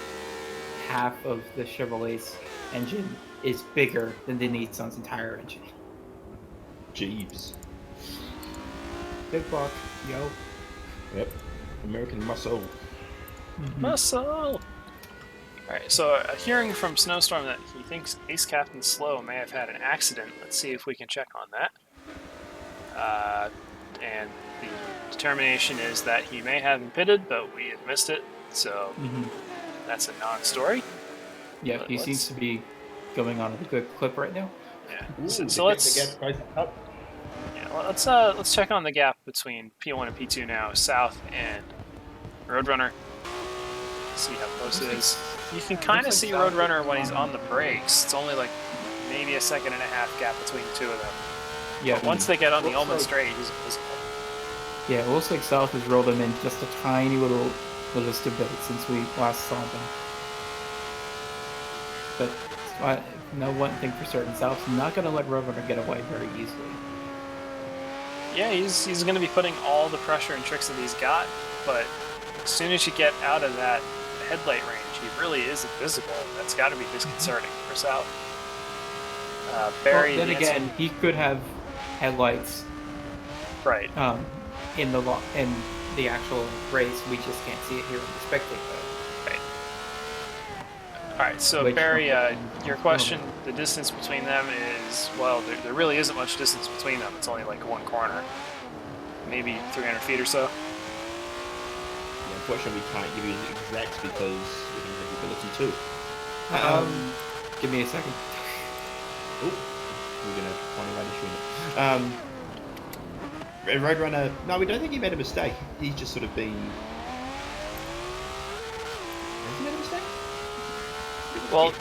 half of the Chevrolet's engine is bigger than the Nissan's entire engine. Jeeves. Big buck, yo. Yep. American muscle. Muscle! Alright, so hearing from Snowstorm that he thinks Ace Captain Slow may have had an accident. Let's see if we can check on that. And the determination is that he may have been pitted, but we had missed it, so that's a non-story. Yeah, he seems to be going on a good clip right now. Yeah. Ooh, So let's the gap closes up. let's check on the gap between P1 and P2 now, South and Roadrunner. See how close it is. You can kind of like see South Roadrunner is when he's fine. on the brakes. It's only like maybe a second and a half gap between the two of them. Yeah. But once they get on the Looks Ullman like- straight, he's invisible. Yeah, it looks like South has rolled them in just a tiny little bit since we last saw them. But I know one thing for certain: South's not going to let Roadrunner get away very easily. Yeah, he's going to be putting all the pressure and tricks that he's got, but as soon as you get out of that headlight range, he really is invisible. That's got to be disconcerting for South. Barry, Well, then the answer- again, he could have headlights right. In the actual race. We just can't see it here in the spectator. Right. All right, so Which- Barry, your question, the distance between them is, well, there really isn't much distance between them. It's only like one corner, maybe 300 feet or so. Yeah, unfortunately, we can't give you the exacts because we don't have the ability to. Give me a second. Oh, we're gonna find a way to shoot it. Roadrunner. No, we don't think he made a mistake. He's just sort of been. Has he made a mistake? Well,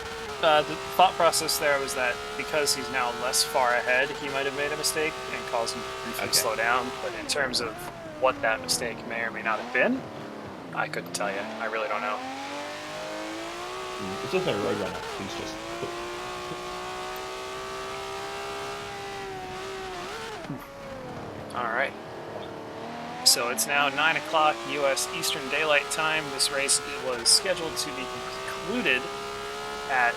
the thought process there was that because he's now less far ahead, he might have made a mistake and caused him to briefly slow down. But in terms of what that mistake may or may not have been, I couldn't tell you. I really don't know. It's also a Roadrunner who's just. All right. So it's now 9 o'clock U.S. Eastern Daylight Time. This race was scheduled to be concluded at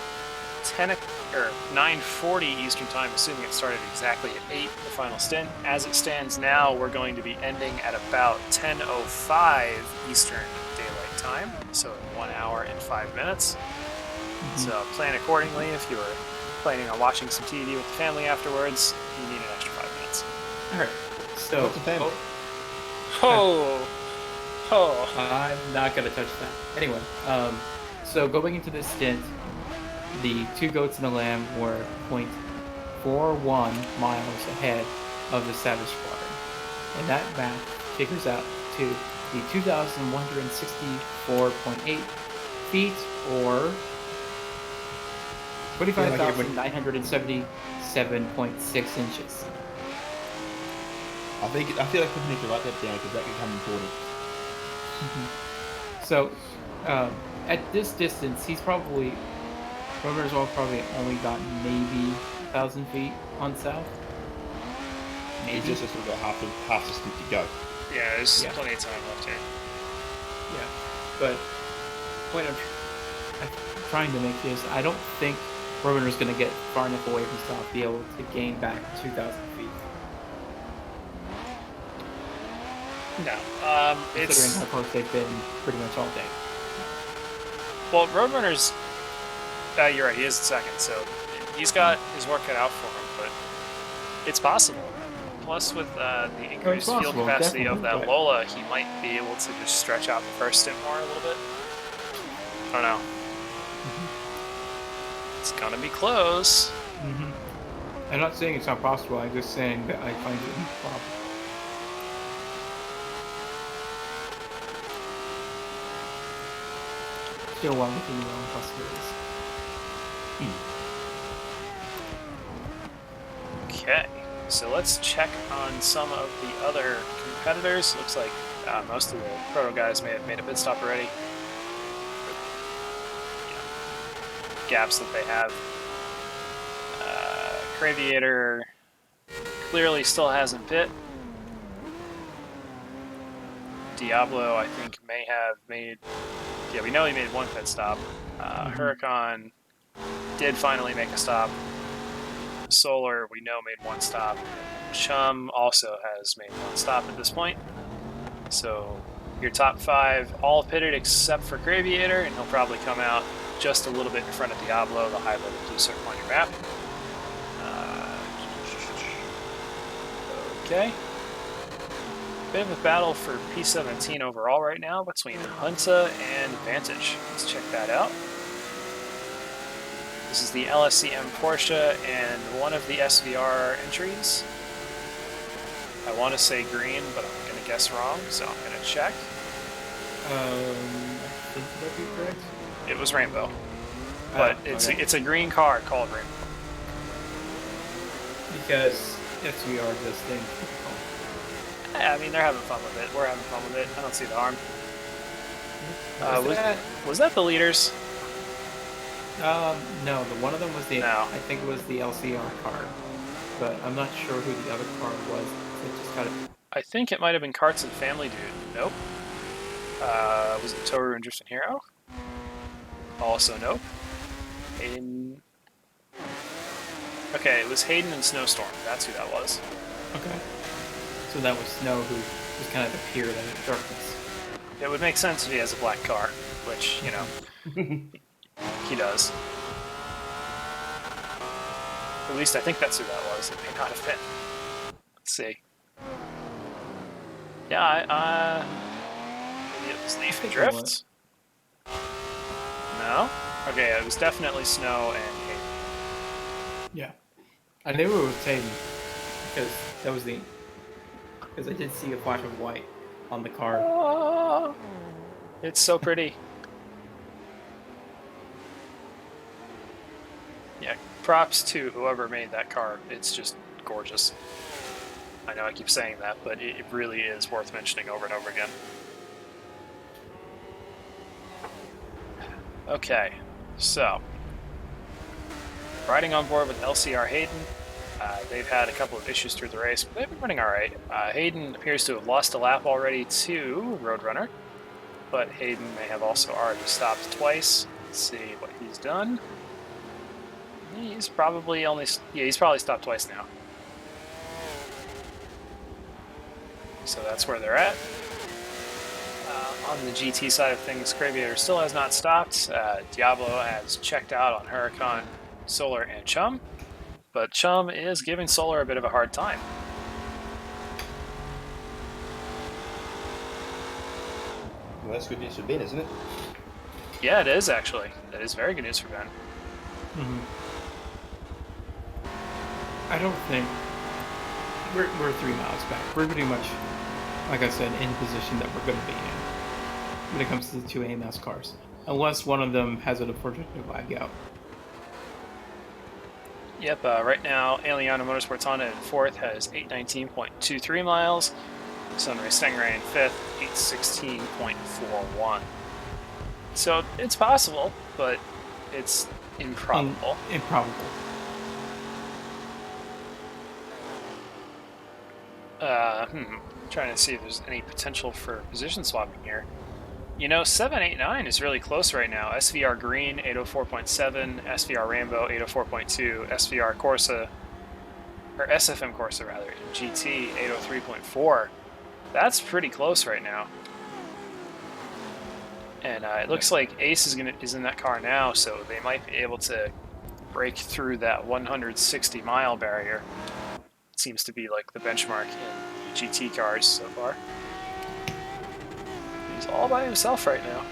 9:40 Eastern Time, assuming it started exactly at 8, the final stint. As it stands now, we're going to be ending at about 10:05 Eastern Daylight Time, so in 1 hour and 5 minutes. So plan accordingly. If you were planning on watching some TV with the family afterwards, you need an extra 5 minutes. All right. So, What's the family? I'm not gonna touch that. Anyway, so going into this stint, the two goats and the lamb were 0.41 miles ahead of the Savage Squadron, and that math figures out to the 2,164.8 feet, or 25,977.6 inches. I feel like we need to write that down because that can become important. So, at this distance, Roadrunner's probably only got maybe 1,000 feet on South. Maybe just a sort of half the stint to go. Yeah, there's plenty of time left here. Yeah, but point I'm trying to make is I don't think Roadrunner's going to get far enough away from South to be able to gain back 2,000 feet. No, Considering it's how close they've been pretty much all day. well, Roadrunner's. You're right. He is second, so he's got his work cut out for him. But it's possible. Plus, with the increased fuel possible, capacity of that definitely, but- Lola, he might be able to just stretch out the first stint more a little bit. I don't know. It's gonna be close. I'm not saying it's not possible. I'm just saying that I find it improbable. Still one within your own possibilities. Okay, so let's check on some of the other competitors. Looks like most of the proto guys may have made a pit stop already. Gaps that they have. Craviator clearly still hasn't pit. Diablo, I think, may have made. Yeah, we know he made one pit stop. Huracan did finally make a stop. Solar, we know, made one stop. Chum also has made one stop at this point. So your top 5 all pitted except for Craviator, and he'll probably come out just a little bit in front of Diablo, the highlighted blue circle on your map. Okay. Bit of a battle for P17 overall right now between Hunta and Vantage. Let's check that out. This is the LSCM Porsche and one of the SVR entries. I want to say green, but I'm going to guess wrong, so I'm going to check. I think that'd be correct. It was rainbow. But it's a green car called Rainbow. Because SVR does things. Yeah, I mean, they're having fun with it. We're having fun with it. I don't see the harm. Was that the leaders? No, the one of them was the. No. I think it was the LCR car, but I'm not sure who the other car was. It just got it. I think it might have been Carts and Family Dude. Nope. Was it Toru and Drifting Hero? Also nope. Hayden. Okay, it was Hayden and Snowstorm. That's who that was. Okay. So that was Snow, who just kind of appeared in the darkness. It would make sense if he has a black car, which, you know, he does. At least I think that's who that was. It may not have been. Let's see. Yeah, maybe it was Leaf and Drift? No? Okay, it was definitely Snow and Hayden. Yeah. I knew it was Hayden, because that was the... Because I did see a flash of white on the car. Oh, it's so pretty. Yeah, props to whoever made that car. It's just gorgeous. I know I keep saying that, but it really is worth mentioning over and over again. Okay, so riding on board with LCR Hayden. They've had a couple of issues through the race, but they've been running alright. Hayden appears to have lost a lap already to Roadrunner, but Hayden may have also already stopped twice. Let's see what he's done. He's probably he's probably stopped twice now. So that's where they're at. On the GT side of things, Craviator still has not stopped. Diablo has checked out on Huracan, Solar, and Chum. But Chum is giving Solar a bit of a hard time. Well, that's good news for Ben, isn't it? Yeah, it is actually. That is very good news for Ben. Mm-hmm. I don't think we're 3 miles back. We're pretty much, like I said, in the position that we're going to be in when it comes to the two AMS cars, unless one of them has an unfortunate lag out. Yep, right now, Aliana Motorsports Honda in 4th has 819.23 miles. Sunray Stingray in 5th, 816.41. So it's possible, but it's improbable. Improbable. Trying to see if there's any potential for position swapping here. You know, 789 is really close right now. SVR Green, 804.7, SVR Rainbow, 804.2, SVR Corsa, or SFM Corsa rather, GT, 803.4. That's pretty close right now. And it looks like Ace is in that car now, so they might be able to break through that 160 mile barrier. It seems to be like the benchmark in GT cars so far. He's all by himself right now.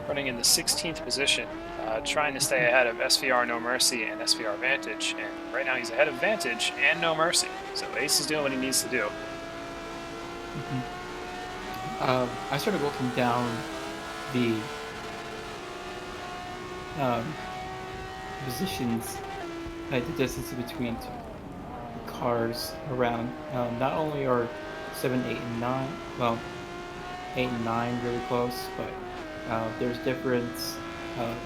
Running in the 16th position, trying to stay ahead of SVR No Mercy and SVR Vantage, and right now he's ahead of Vantage and No Mercy, so Ace is doing what he needs to do. I started looking down the positions, like the distance between the cars around. Not only are 7, 8, and 9, well, 8 and 9 really close, but there's difference of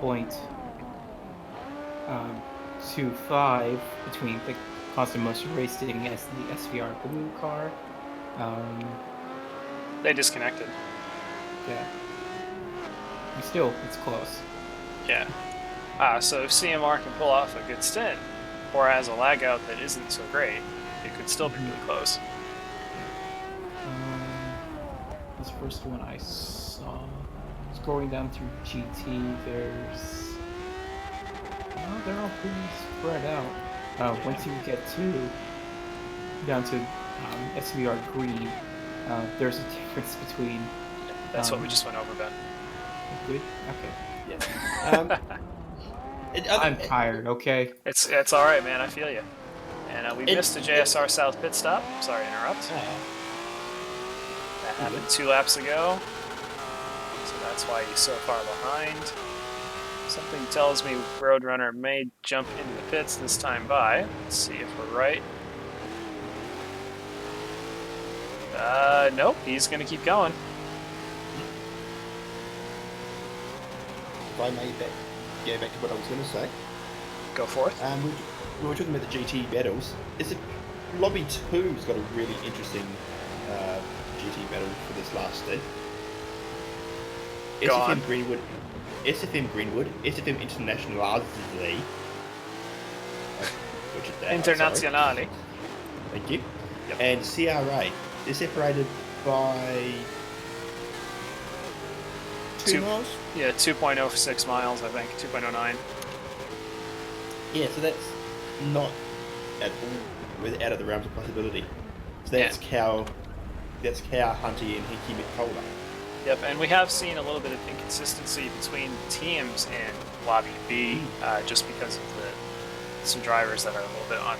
0.25 between the Constant Motion Racing as the SVR blue car. They disconnected. Yeah. But still, it's close. Yeah. So if CMR can pull off a good stint, or has a lag out that isn't so great, it could still be really close. This first one I saw, scrolling down through GT, there's... Well, they're all pretty spread out. Once you get down to SVR green, there's a difference between... That's what we just went over, Ben. Good? Okay. Yeah. I'm tired. Okay. It's all right, man. I feel you. And we missed a JSR South pit stop. Sorry to interrupt. That happened 2 laps ago, so that's why he's so far behind. Something tells me Roadrunner may jump into the pits this time by. Let's see if we're right. Nope, he's going to keep going. If I may go back to what I was going to say. Go for it. We were talking about the GT battles. Lobby 2's got a really interesting GT battle for this last stint. Go on. SFM Greenwood, SFM Internationale, Internazionale. Thank you. Yep. And CRA. They're separated by 2 miles? Yeah, 2.06 miles, I think. 2.09. Yeah, so that's not at all out of the realms of possibility. So that's Cow, Hunty, and Hinky McCullough. Yep, and we have seen a little bit of inconsistency between teams in Lobby B, just because of some drivers that are a little bit on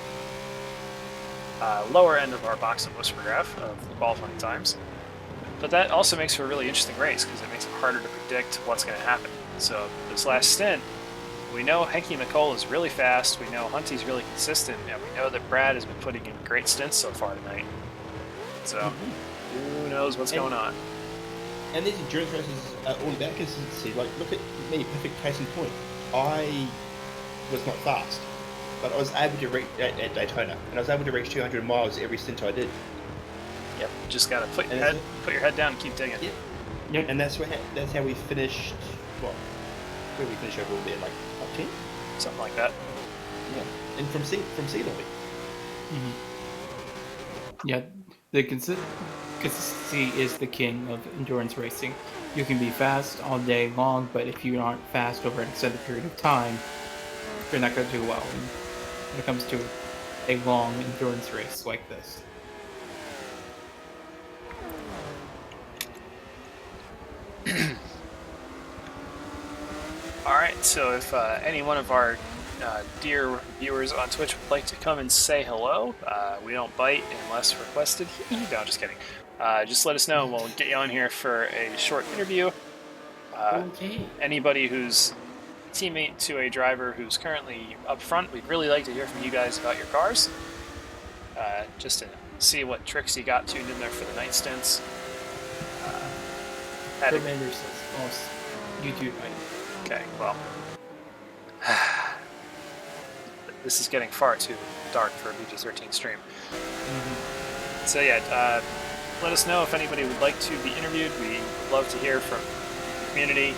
lower end of our box and whisper graph of the qualifying times. But that also makes for a really interesting race because it makes it harder to predict what's going to happen. So this last stint, we know Henky McCall is really fast, we know Hunty's really consistent, and we know that Brad has been putting in great stints so far tonight. So who knows what's going on. And these endurance races are all about consistency. Like, look at me, perfect case in point. I was not fast, but I was able to reach at Daytona, and I was able to reach 200 miles every stint I did. Yep, just gotta put your head down and keep digging. Yep. And that's how we finished. What? Where we finished overall there, like top 10, something like that. Yeah, and from C lobby. Yeah, the consistency is the king of endurance racing. You can be fast all day long, but if you aren't fast over an extended period of time, you're not going to do well when it comes to a long endurance race like this. Alright, so if any one of our dear viewers on Twitch would like to come and say hello, we don't bite unless requested. No, just kidding. Just let us know and we'll get you on here for a short interview. Okay. Anybody who's teammate to a driver who's currently up front, we'd really like to hear from you guys about your cars. Just to see what tricks you got tuned in there for the night stints. Commander says, you do right. Okay, well. This is getting far too dark for a BG13 stream. So yeah, let us know if anybody would like to be interviewed. We would love to hear from the community,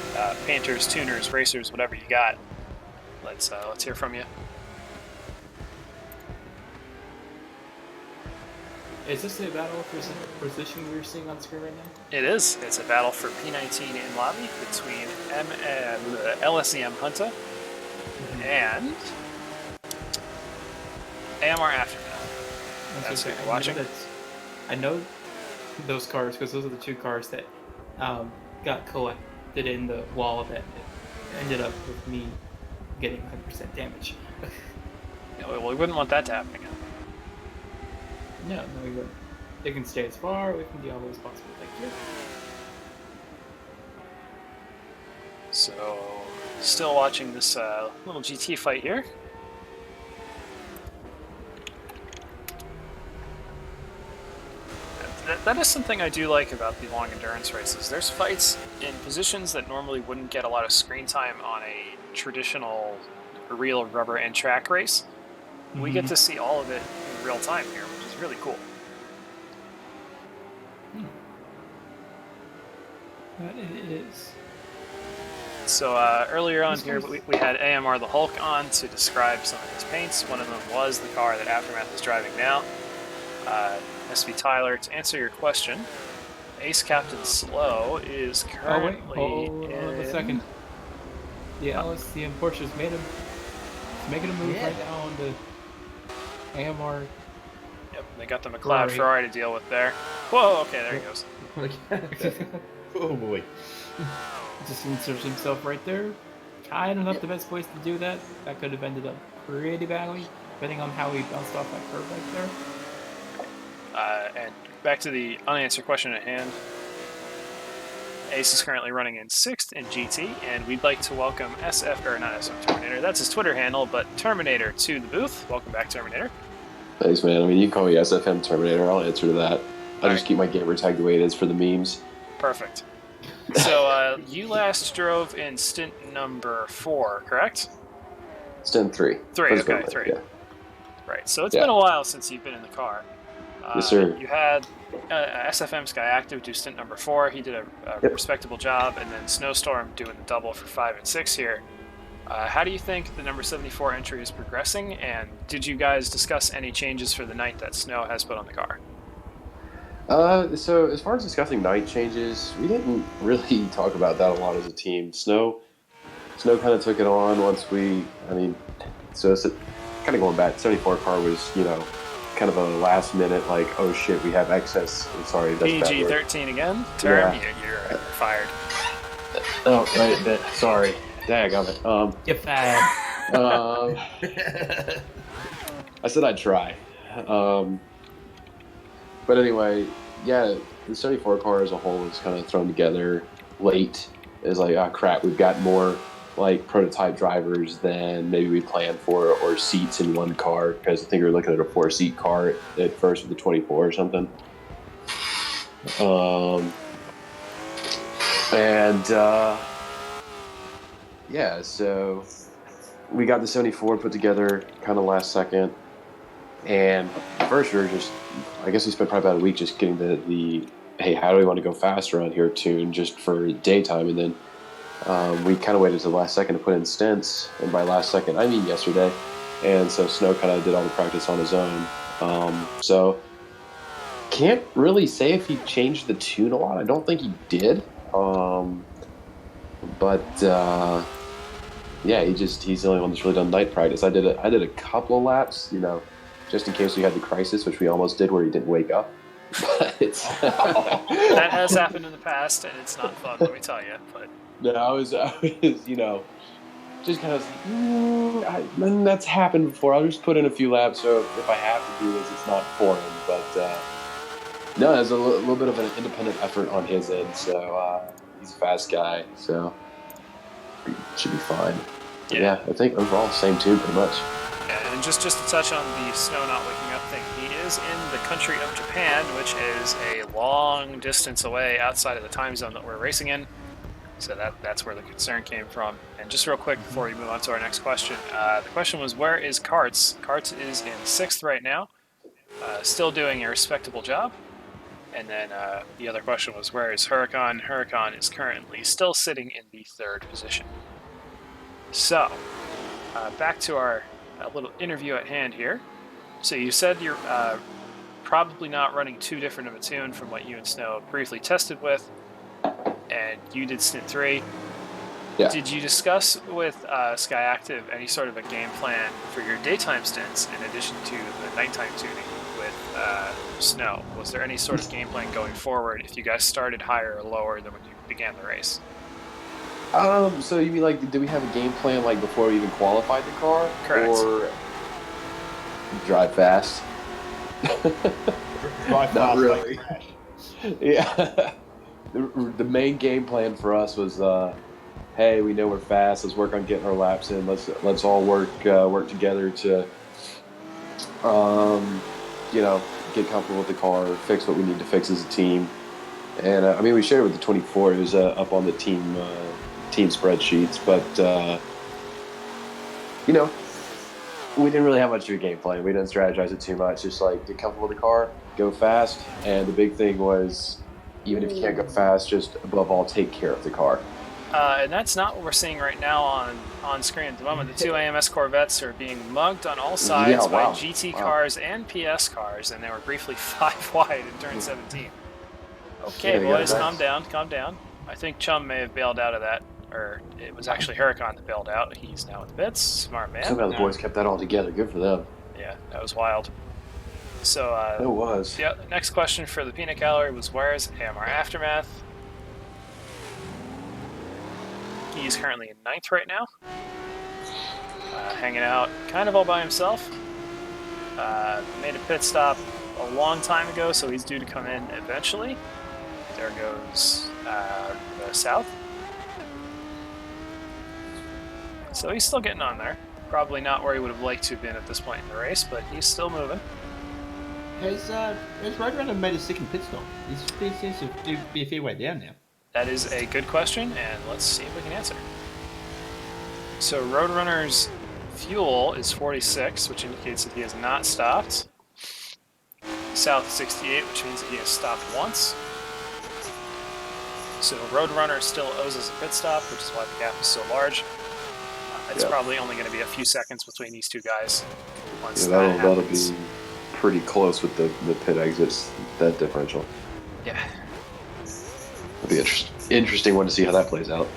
painters, tuners, racers, whatever you got. Let's hear from you. Is this a battle for position we're seeing on screen right now? It is. It's a battle for P19 in lobby between LSEM Hunter and AMR Aftermath. That's what you're watching. I know those cars because those are the two cars that got collected in the wall that ended up with me getting 100% damage. Yeah, well, we wouldn't want that to happen again. No, we wouldn't. They can stay as far away from the elbow as possible. Thank you. So, still watching this little GT fight here. That is something I do like about the long endurance races. There's fights in positions that normally wouldn't get a lot of screen time on a traditional real rubber and track race. We get to see all of it in real time here, which is really cool. That it is. So earlier on here, we had AMR the Hulk on to describe some of his paints. One of them was the car that Aftermath is driving now. SV Tyler, to answer your question, Ace Captain Slow is currently hold on a second. The LSCM Porsche's making a move right now on the AMR. Yep, they got the McLeod Ferrari to deal with there. Whoa, okay, there he goes. Oh boy. just inserts himself right there. Kind of not the best place to do that. That could have ended up pretty badly, depending on how he bounced off that curve right there. And back to the unanswered question at hand. Ace is currently running in 6th in GT, and we'd like to welcome SF, or not SF Terminator, that's his Twitter handle, but Terminator to the booth. Welcome back, Terminator. Thanks, man. I mean, you can call me SFM Terminator. I'll answer to that. I'll just keep my gamer tag the way it is for the memes. Perfect. So you last drove in stint number 4, correct? Stint 3. 3, okay, 3. Yeah. Right, so it's been a while since you've been in the car. Yes, sir. You had SFM Sky Active do stint number 4. He did a respectable job, and then Snowstorm doing the double for 5 and 6 here. How do you think the number 74 entry is progressing, and did you guys discuss any changes for the night that Snow has put on the car? So as far as discussing night changes, we didn't really talk about that a lot as a team. Snow kind of took it on once so it's kind of going back. 74 car was, kind of a last minute, like, oh shit, we have excess. I'm sorry, that's PG-13 again? Term, you're fired. Oh, right, sorry. Daggone it. You're fired. I said I'd try. But anyway, yeah, the 74 car as a whole was kind of thrown together late. It's like, oh crap, we've got more like prototype drivers than maybe we planned for, or seats in one car, because I think we were looking at a 4-seat car at first with the 24 or something. Yeah, so we got the 74 put together kind of last second. And first we were I guess we spent probably about a week just getting the hey, how do we want to go fast around here tune just for daytime. And then we kind of waited to the last second to put in stints. And by last second, I mean yesterday. And so Snow kind of did all the practice on his own. So can't really say if he changed the tune a lot. I don't think he did. Yeah, he's the only one that's really done night practice. I did a couple of laps, just in case we had the crisis, which we almost did, where he didn't wake up. But that has happened in the past, and it's not fun, let me tell you. But no, I was just kind of like, that's happened before. I'll just put in a few laps, so if I have to do this, it's not foreign. But no, there's a little bit of an independent effort on his end. So he's a fast guy, so should be fine. Yeah, I think overall same tune pretty much. And just to touch on the Snow not waking up thing, he is in the country of Japan, which is a long distance away outside of the time zone that we're racing in. So that's where the concern came from. And just real quick before we move on to our next question, the question was, where is Karts? Karts is in 6th right now, still doing a respectable job. And then the other question was, where is Huracan? Huracan is currently still sitting in the 3rd position. So, back to our little interview at hand here. So you said you're probably not running too different of a tune from what you and Snow briefly tested with, and you did stint 3. Yeah. Did you discuss with Sky Active any sort of a game plan for your daytime stints in addition to the nighttime tuning with Snow? Was there any sort of game plan going forward if you guys started higher or lower than when you began the race? So you mean like, did we have a game plan like before we even qualified the car? Correct. Or drive fast? Not really. Yeah. The main game plan for us was, hey, we know we're fast. Let's work on getting our laps in. Let's all work together to, get comfortable with the car, fix what we need to fix as a team. And we shared it with the 24. It was up on the team spreadsheets, but we didn't really have much of a game plan. We didn't strategize it too much. Just like get comfortable with the car, go fast, and the big thing was, even if you can't go fast, just above all take care of the car. And that's not what we're seeing right now on screen at the moment. The 2 AMS Corvettes are being mugged on all sides by GT cars and PS cars, and they were briefly 5 wide in turn 17. Okay, boys, calm down. I think Chum may have bailed out of that, or it was actually Huracan that bailed out. He's now in the pits. Smart man. Somehow the boys kept that all together. Good for them. Yeah, that was wild. So, it was. Yeah, next question for the peanut gallery was, where's AMR Aftermath? He's currently in 9th right now. Hanging out kind of all by himself. Made a pit stop a long time ago, so he's due to come in eventually. There goes South. So he's still getting on there. Probably not where he would have liked to have been at this point in the race, but he's still moving. Has Roadrunner made a second pit stop? He seems to be a fair way down now. That is a good question, and let's see if we can answer. So Roadrunner's fuel is 46, which indicates that he has not stopped. South 68, which means that he has stopped once. So Roadrunner still owes us a pit stop, which is why the gap is so large. It's probably only going to be a few seconds between these two guys. Once that'll be pretty close with the pit exits, that differential. Yeah. It'll be interesting one to see how that plays out.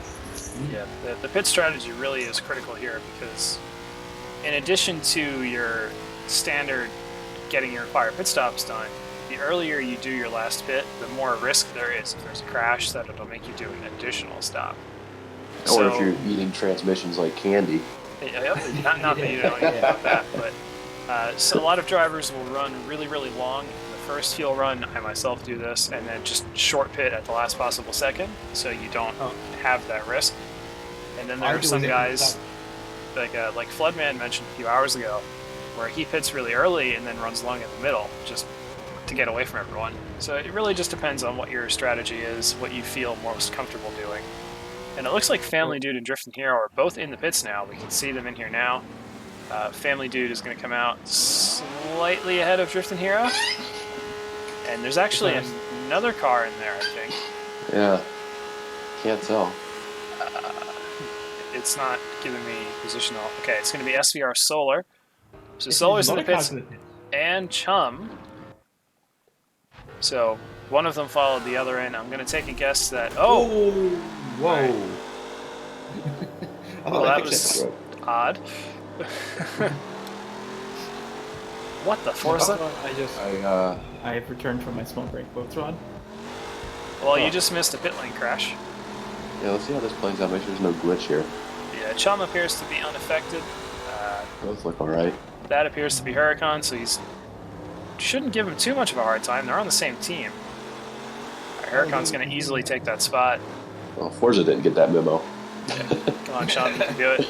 Yeah, the pit strategy really is critical here because in addition to your standard getting your required pit stops done, the earlier you do your last pit, the more risk there is if there's a crash that it'll make you do an additional stop. Or if you're eating transmissions like candy. Not that you know anything about that, but so a lot of drivers will run really, really long. The first fuel run, I myself do this, and then just short pit at the last possible second, so you don't have that risk. And then there are some guys, like Floodman mentioned a few hours ago, where he pits really early and then runs long in the middle, just to get away from everyone. So it really just depends on what your strategy is, what you feel most comfortable doing. And it looks like Family Dude and Drifting Hero are both in the pits now. We can see them in here now. Family Dude is going to come out slightly ahead of Drifting Hero. And there's actually another car in there, I think. Yeah. Can't tell. It's not giving me positional. Okay, it's going to be SVR Solar. So Solar's in the pits and Chum. So one of them followed the other in. I'm going to take a guess that... Oh! Whoa! Right. Well, that was odd. What the Forza? I have returned from my small break. What's wrong? Well, you just missed a pit lane crash. Yeah, let's see how this plays out. Make sure there's no glitch here. Yeah, Chum appears to be unaffected. Both look alright. That appears to be Huracan, so he's shouldn't give him too much of a hard time. They're on the same team. Huracan's going to easily take that spot. Well, Forza didn't get that memo. Yeah. Come on, Sean, you can do it.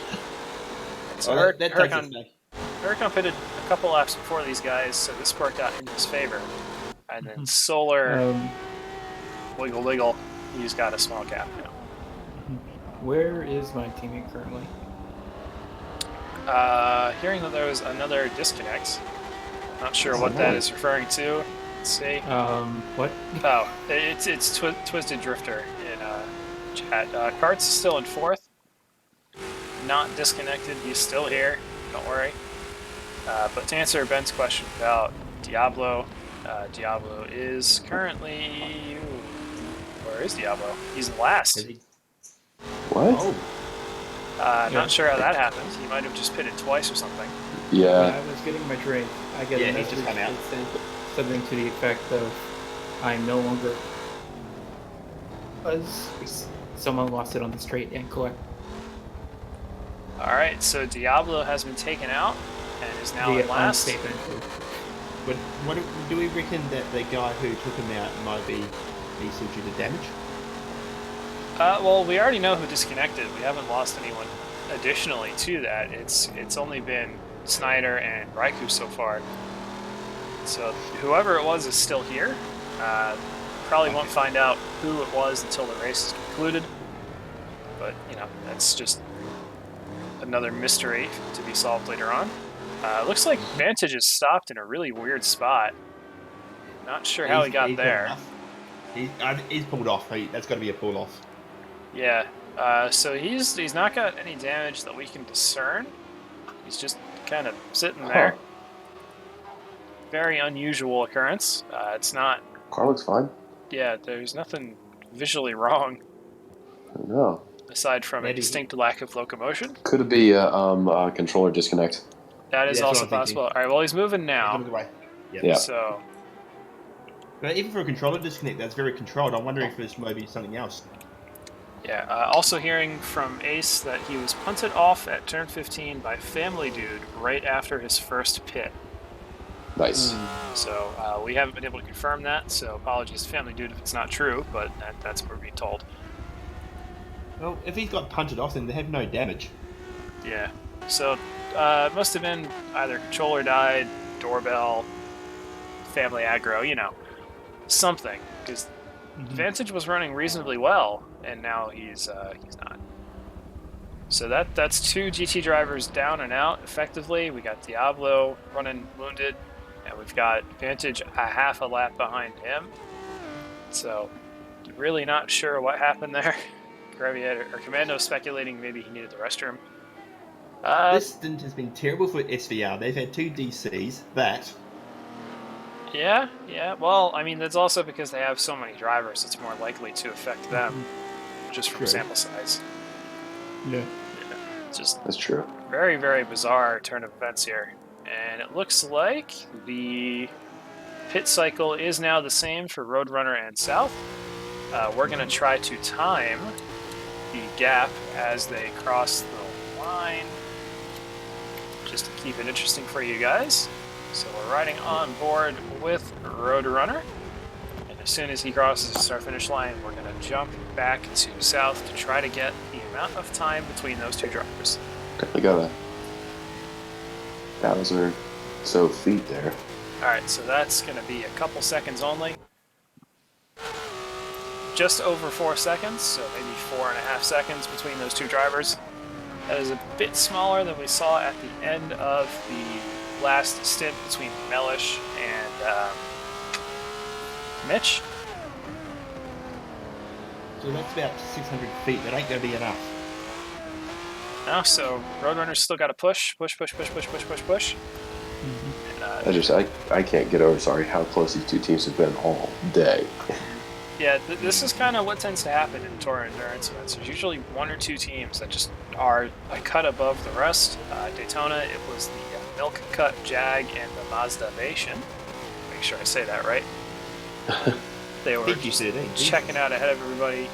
So Huracan pitted a couple laps before these guys, so this worked out in his favor. And then Solar, wiggle, he's got a small gap now. Where is my teammate currently? Hearing that there was another disconnect. Not sure what that is referring to. Let's see. What? Oh, it's Twisted Drifter in chat. Kart's still in 4th. Not disconnected. He's still here. Don't worry. But to answer Ben's question about Diablo, Diablo is currently... Where is Diablo? He's last. What? Oh. Not sure how that happened. He might have just pitted twice or something. Yeah. When I was getting my drink, I get a message that sent something to the effect of, I'm no longer... Someone lost it on the straight and collect. Alright, so Diablo has been taken out and is now in last. But what do we reckon that the guy who took him out might be still due to damage? Well, we already know who disconnected. We haven't lost anyone additionally to that. It's only been Snyder and Raikou so far. So whoever it was is still here. Probably won't find out who it was until the race is concluded. But, you know, that's just another mystery to be solved later on. Looks like Vantage is stopped in a really weird spot. Not sure how he got there. He's pulled off. That's got to be a pull off. Yeah. So he's not got any damage that we can discern. He's just kind of sitting there. Very unusual occurrence. It's not... Car looks fine. Yeah, there's nothing visually wrong. No. Aside from a distinct lack of locomotion. Could it be a controller disconnect? That is also possible. All right, well, he's moving now. Yeah. So... But even for a controller disconnect, that's very controlled. I'm wondering if there's maybe something else. Yeah, also hearing from Ace that he was punted off at turn 15 by Family Dude right after his first pit. Nice. So we haven't been able to confirm that, so apologies to Family Dude if it's not true, but that's what we're being told. Well, if he's got punted off, then they have no damage. Yeah. So it must have been either controller died, doorbell, family aggro, something. Because Vantage was running reasonably well, and now he's not. So that's 2 GT drivers down and out effectively. We got Diablo running wounded, and we've got Vantage a half a lap behind him. So really not sure what happened there. Commando speculating maybe he needed the restroom. This stint has been terrible for SVR. They've had 2 DCs. Yeah. Well, I mean, that's also because they have so many drivers. It's more likely to affect them, just from sample size. Yeah. It's just That's true. very, very bizarre turn of events here. And it looks like the pit cycle is now the same for Roadrunner and South. We're going to try to time the gap as they cross the line, just to keep it interesting for you guys. So we're riding on board with Roadrunner, and as soon as he crosses the start-finish line, we're going to jump back to South to try to get the amount of time between those 2 drivers. We got a 1,000 or so feet there. Alright, so that's going to be a couple seconds only. Just over 4 seconds, so maybe 4.5 seconds between those 2 drivers. That is a bit smaller than we saw at the end of the last stint between Mellish and Mitch. So that's about 600 feet. That ain't going to be enough. No, so Roadrunner's still got to push. I can't get over, how close these 2 teams have been all day. Yeah, this is kind of what tends to happen in TORA endurance events. There's usually 1 or 2 teams that just are a cut above the rest. Daytona, it was the Milk Cut Jag and the Mazda Nation. Make sure I say that right. They were checking out ahead of everybody.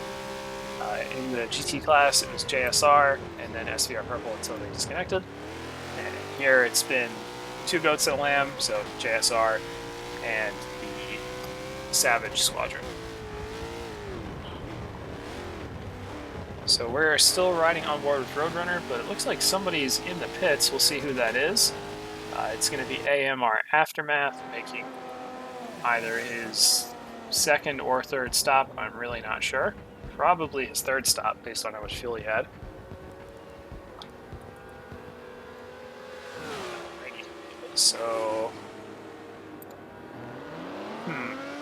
In the GT class, it was JSR and then SVR Purple until they disconnected. And here it's been 2 goats and a lamb, so JSR and the Savage Squadron. So we're still riding on board with Roadrunner, but it looks like somebody's in the pits. We'll see who that is. It's going to be AMR Aftermath making either his 2nd or 3rd stop. I'm really not sure. Probably his 3rd stop based on how much fuel he had. So,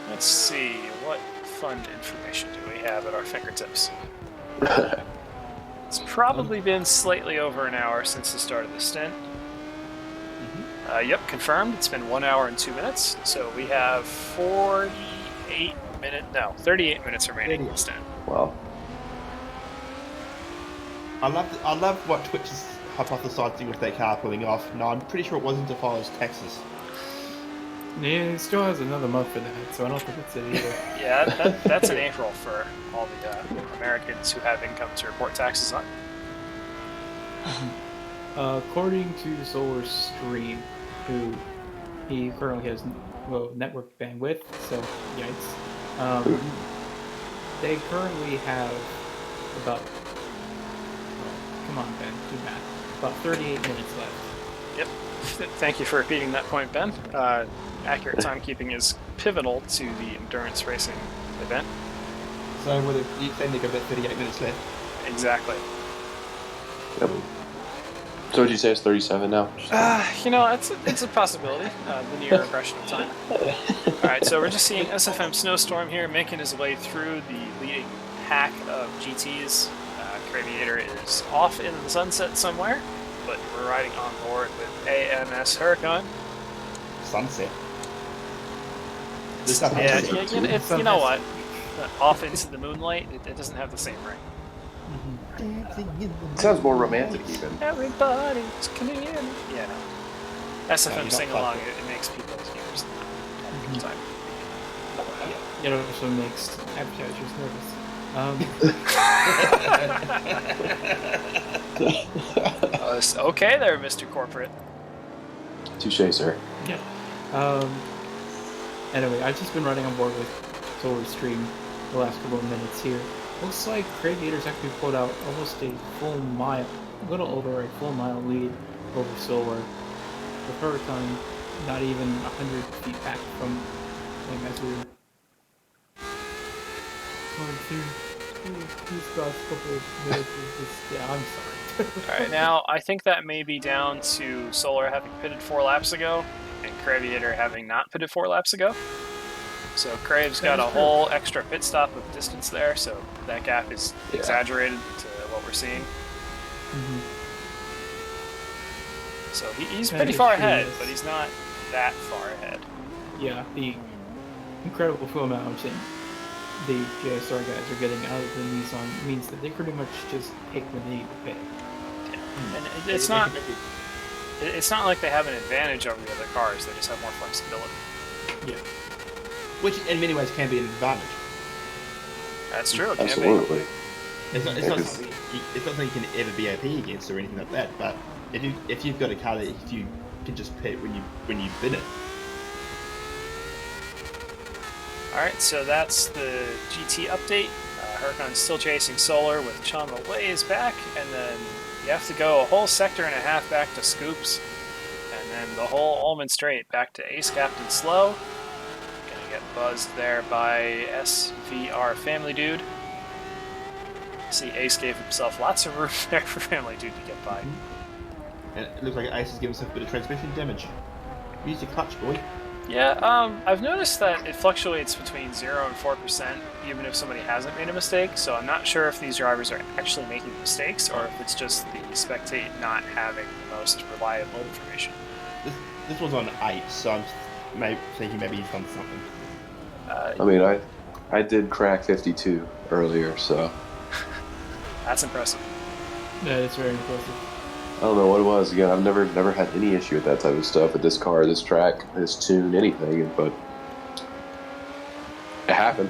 let's see, what fun information do we have at our fingertips? It's probably been slightly over an hour since the start of the stint. Yep, confirmed. It's been 1 hour and 2 minutes. So we have 38 minutes remaining in the stint. Wow. I love what Twitch is hypothesizing with their car pulling off. No, I'm pretty sure it wasn't to follow Texas. Yeah, it still has another month for that, so I don't think it's it either. Yeah, that's in April for all the Americans who have income to report taxes on. According to Solar Stream, who he currently has network bandwidth, so yikes. They currently have about, come on Ben, do math, about 38 minutes left. Yep. Thank you for repeating that point, Ben. Accurate timekeeping is pivotal to the endurance racing event. So you think they've got about 38 minutes left? Exactly. Yep. So would you say it's 37 now? It's a possibility. Linear regression of time. Alright, so we're just seeing SFM Snowstorm here making his way through the leading pack of GTs. Craviator is off in the sunset somewhere, but we're riding on board with AMS Huracan. Sunset. Yeah, you know what? Off into the moonlight, it doesn't have the same ring. It sounds more romantic, even. Everybody's coming in. Yeah, no. SFM sing along, it makes people's ears have a good time. It also makes advertisers nervous. Okay there, Mr. Corporate. Touche, sir. Yeah. Anyway, I've just been running on board with Solar Stream the last couple of minutes here. Looks like Creator's actually pulled out almost a full mile, a little over a full mile lead over Solar. With Huracan not even 100 feet back from him as we're going through these last couple of minutes. Yeah, I'm sorry. All right, now I think that may be down to Solar having pitted 4 laps ago and Creator having not pitted 4 laps ago. So Crave's got a whole extra pit stop of distance there, so that gap is exaggerated to what we're seeing. So he's pretty far ahead, but he's not that far ahead. Yeah, the incredible fuel mileage and the JSR guys are getting out of the Nissan means that they pretty much just pick when they need to pick. Yeah. And it's not like they have an advantage over the other cars, they just have more flexibility. Yeah. Which in many ways can be an advantage. That's true, it Absolutely. can be. It's not something you can ever be OP against or anything like that, but if you've got a car that if you can just pit when you bid it. Alright, so that's the GT update. Huracan's still chasing Solar with Chama ways back, and then you have to go a whole sector and a half back to Scoops, and then the whole Ullman Straight back to Ace Captain Slow. Gonna get buzzed there by SVR Family Dude. See, Ace gave himself lots of room there for Family Dude to get by. And it looks like Ace is giving himself a bit of transmission damage. Use your clutch, boy. Yeah, I've noticed that it fluctuates between 0 and 4%, even if somebody hasn't made a mistake, so I'm not sure if these drivers are actually making mistakes, or if it's just the spectate not having the most reliable information. This one's on 8, so I'm thinking maybe he's done something. I mean, I did crack 52 earlier, so... That's impressive. That is very impressive. I don't know what it was. Again, I've never had any issue with that type of stuff with this car, this track, this tune, anything, but it happened.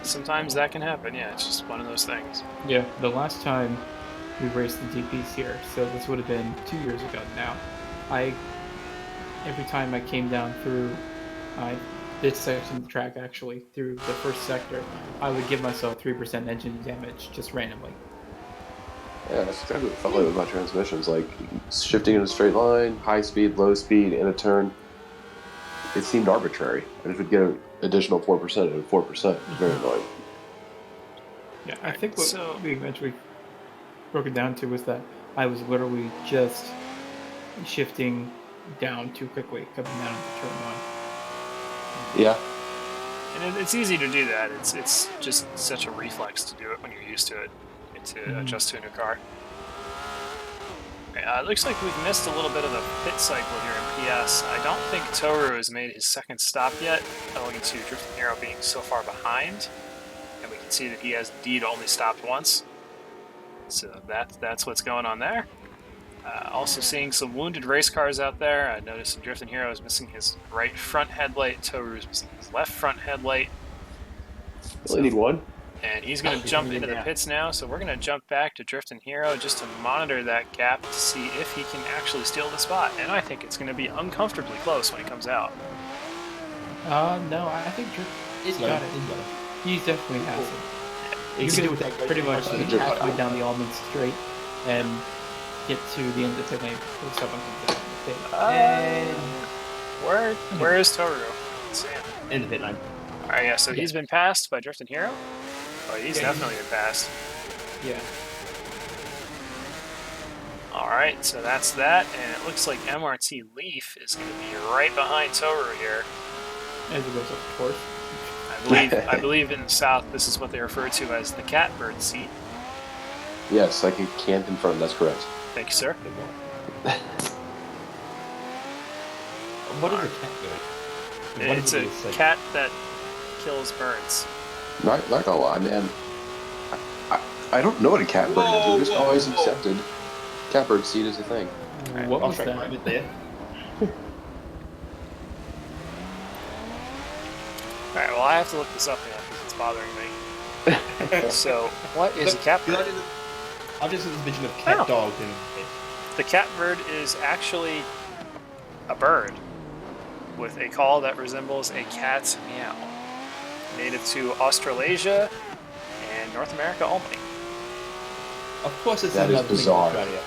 Sometimes that can happen, yeah, it's just one of those things. Yeah, the last time we raced the GPs here, so this would have been 2 years ago now, every time I came down through this section of the track, actually, through the first sector, I would give myself 3% engine damage, just randomly. Yeah, that's exactly what it felt like with my transmissions. Like, shifting in a straight line, high speed, low speed, in a turn. It seemed arbitrary. I just would get an additional 4% and 4%. Very annoying. Yeah, I think what we eventually broke it down to was that I was literally just shifting down too quickly, coming down into turn 1. Yeah. And it's easy to do that. It's just such a reflex to do it when you're used to it. To adjust to a new car. It looks like we've missed a little bit of the pit cycle here in PS. I don't think Toru has made his second stop yet, owing to Drifting Hero being so far behind. And we can see that he has indeed only stopped once. So that's what's going on there. Also seeing some wounded race cars out there. I noticed Drifting Hero is missing his right front headlight. Toru is missing his left front headlight. Only need one. And he's going to jump into the pits now, so we're going to jump back to Drifting Hero just to monitor that gap to see if he can actually steal the spot. And I think it's going to be uncomfortably close when he comes out. No, I think he's got it. He definitely has it. You can pretty much halfway down the Almond Straight and get to the end of the pit lane before someone comes out. And where is Toru? Let's see him. In the pit lane. Alright, yeah, so he's been passed by Drifting Hero. Oh, he's definitely been passed. Yeah. Alright, so that's that, and it looks like MRT Leaf is going to be right behind Toru here. As he goes up the course. I believe in the South this is what they refer to as the catbird seat. Yes, I can confirm that's correct. Thank you, sir. What is a catbird? It's a cat that kills birds. Not gonna lie, man. I don't know what a catbird is. I've just always accepted catbird seat is a thing. Right, what was that? Right there. Alright, well I have to look this up now because it's bothering me. So, what is a catbird? I've just seen this vision of cat dog and The catbird is actually a bird with a call that resembles a cat's meow. Native to Australasia and North America only. of course it's That is another thing in bizarre. Australia.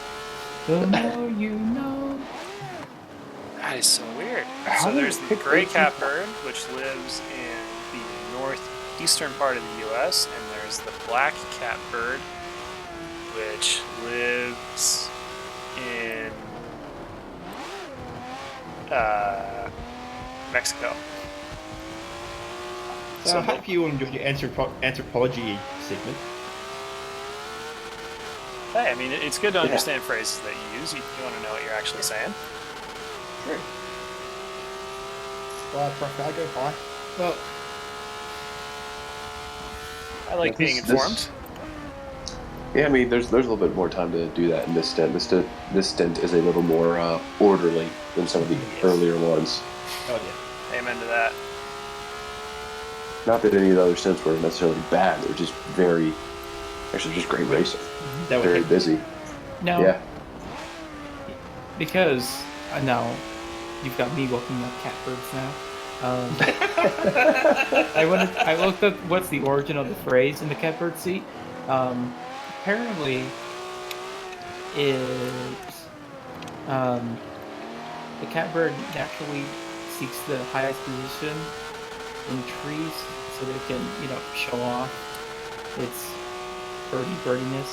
The more you know. That is so weird. How So did there's it the pick gray those catbird, which lives in the northeastern part of the U.S., and there's the black catbird, which lives in Mexico. So I hope you enjoyed your anthropology segment. Hey, I mean, it's good to understand phrases that you use. You want to know what you're actually saying. Sure. Well, I go far. Well, I like being informed. Yeah, I mean, there's a little bit more time to do that in this stint. This stint is a little more orderly than some of the earlier ones. Oh yeah. Amen to that. Not that any of the other stints were necessarily bad. They're just actually just great racing. That Very busy. now, Yeah. because now you've got me looking up catbirds now. I looked up what's the origin of the phrase in the catbird seat. Apparently, the catbird naturally seeks the highest position in trees so that it can, show off its birdiness.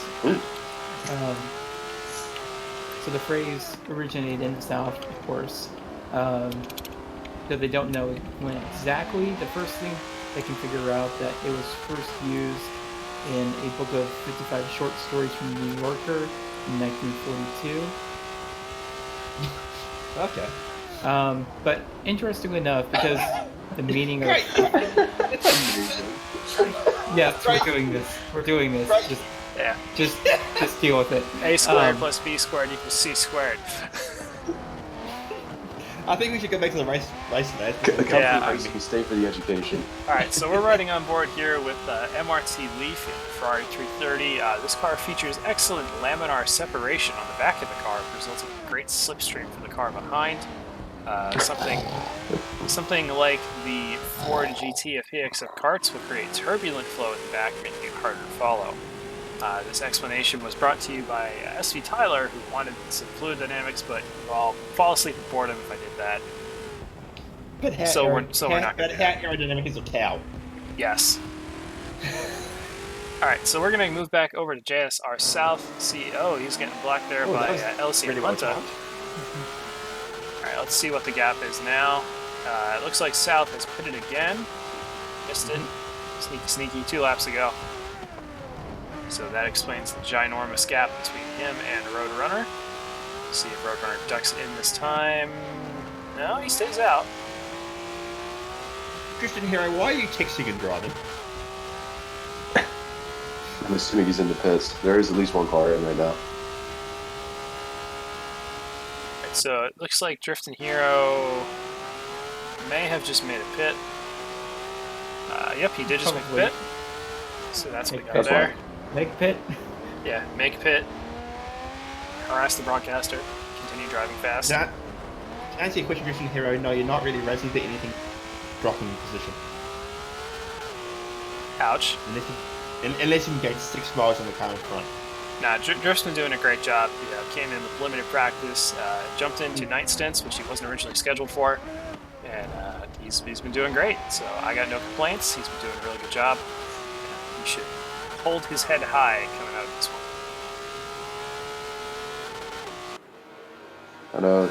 So the phrase originated in the South, of course. Though they don't know when exactly. The first thing they can figure out that it was first used in a book of 55 short stories from the New Yorker in 1942. Okay. But interestingly enough, because the meaning of yes, we're doing this. Just deal with it. A squared plus B squared equals C squared. I think we should go back to the race lads. Come for racing, stay for the education. Alright, so we're riding on board here with MRT Leaf in Ferrari 330. This car features excellent laminar separation on the back of the car, resulting in great slipstream for the car behind. Something like the Ford GT FPX of karts will create turbulent flow at the back, making it harder to follow. This explanation was brought to you by SV Tyler, who wanted some fluid dynamics, but I'll fall asleep at boredom if I did that. But we're not But how aerodynamic is a cow? Yes. Alright, so we're going to move back over to JSR South. CEO, he's getting blocked there by LC really Atlanta. Alright, let's see what the gap is now. It looks like South has pitted again. Missed it. Sneaky, 2 laps ago. So that explains the ginormous gap between him and Roadrunner. See if Roadrunner ducks in this time. No, he stays out. Christian Hero, why are you texting and driving? I'm assuming he's in the pits. There is at least one car in right now. Right, so it looks like Drifting Hero may have just made a pit. Yep, he did just make a pit. So that's what we got there. Make pit. Yeah, make pit. Harass the broadcaster. Continue driving fast. Now, to answer your question, Christian Hero, no, you're not really racing for anything dropping in position. Ouch. Unless you can gain 6 miles on the car in front. Nah, Drift's been doing a great job. Came in with limited practice, jumped into night stints, which he wasn't originally scheduled for, and he's been doing great. So I got no complaints. He's been doing a really good job. He should hold his head high coming out of this one. I know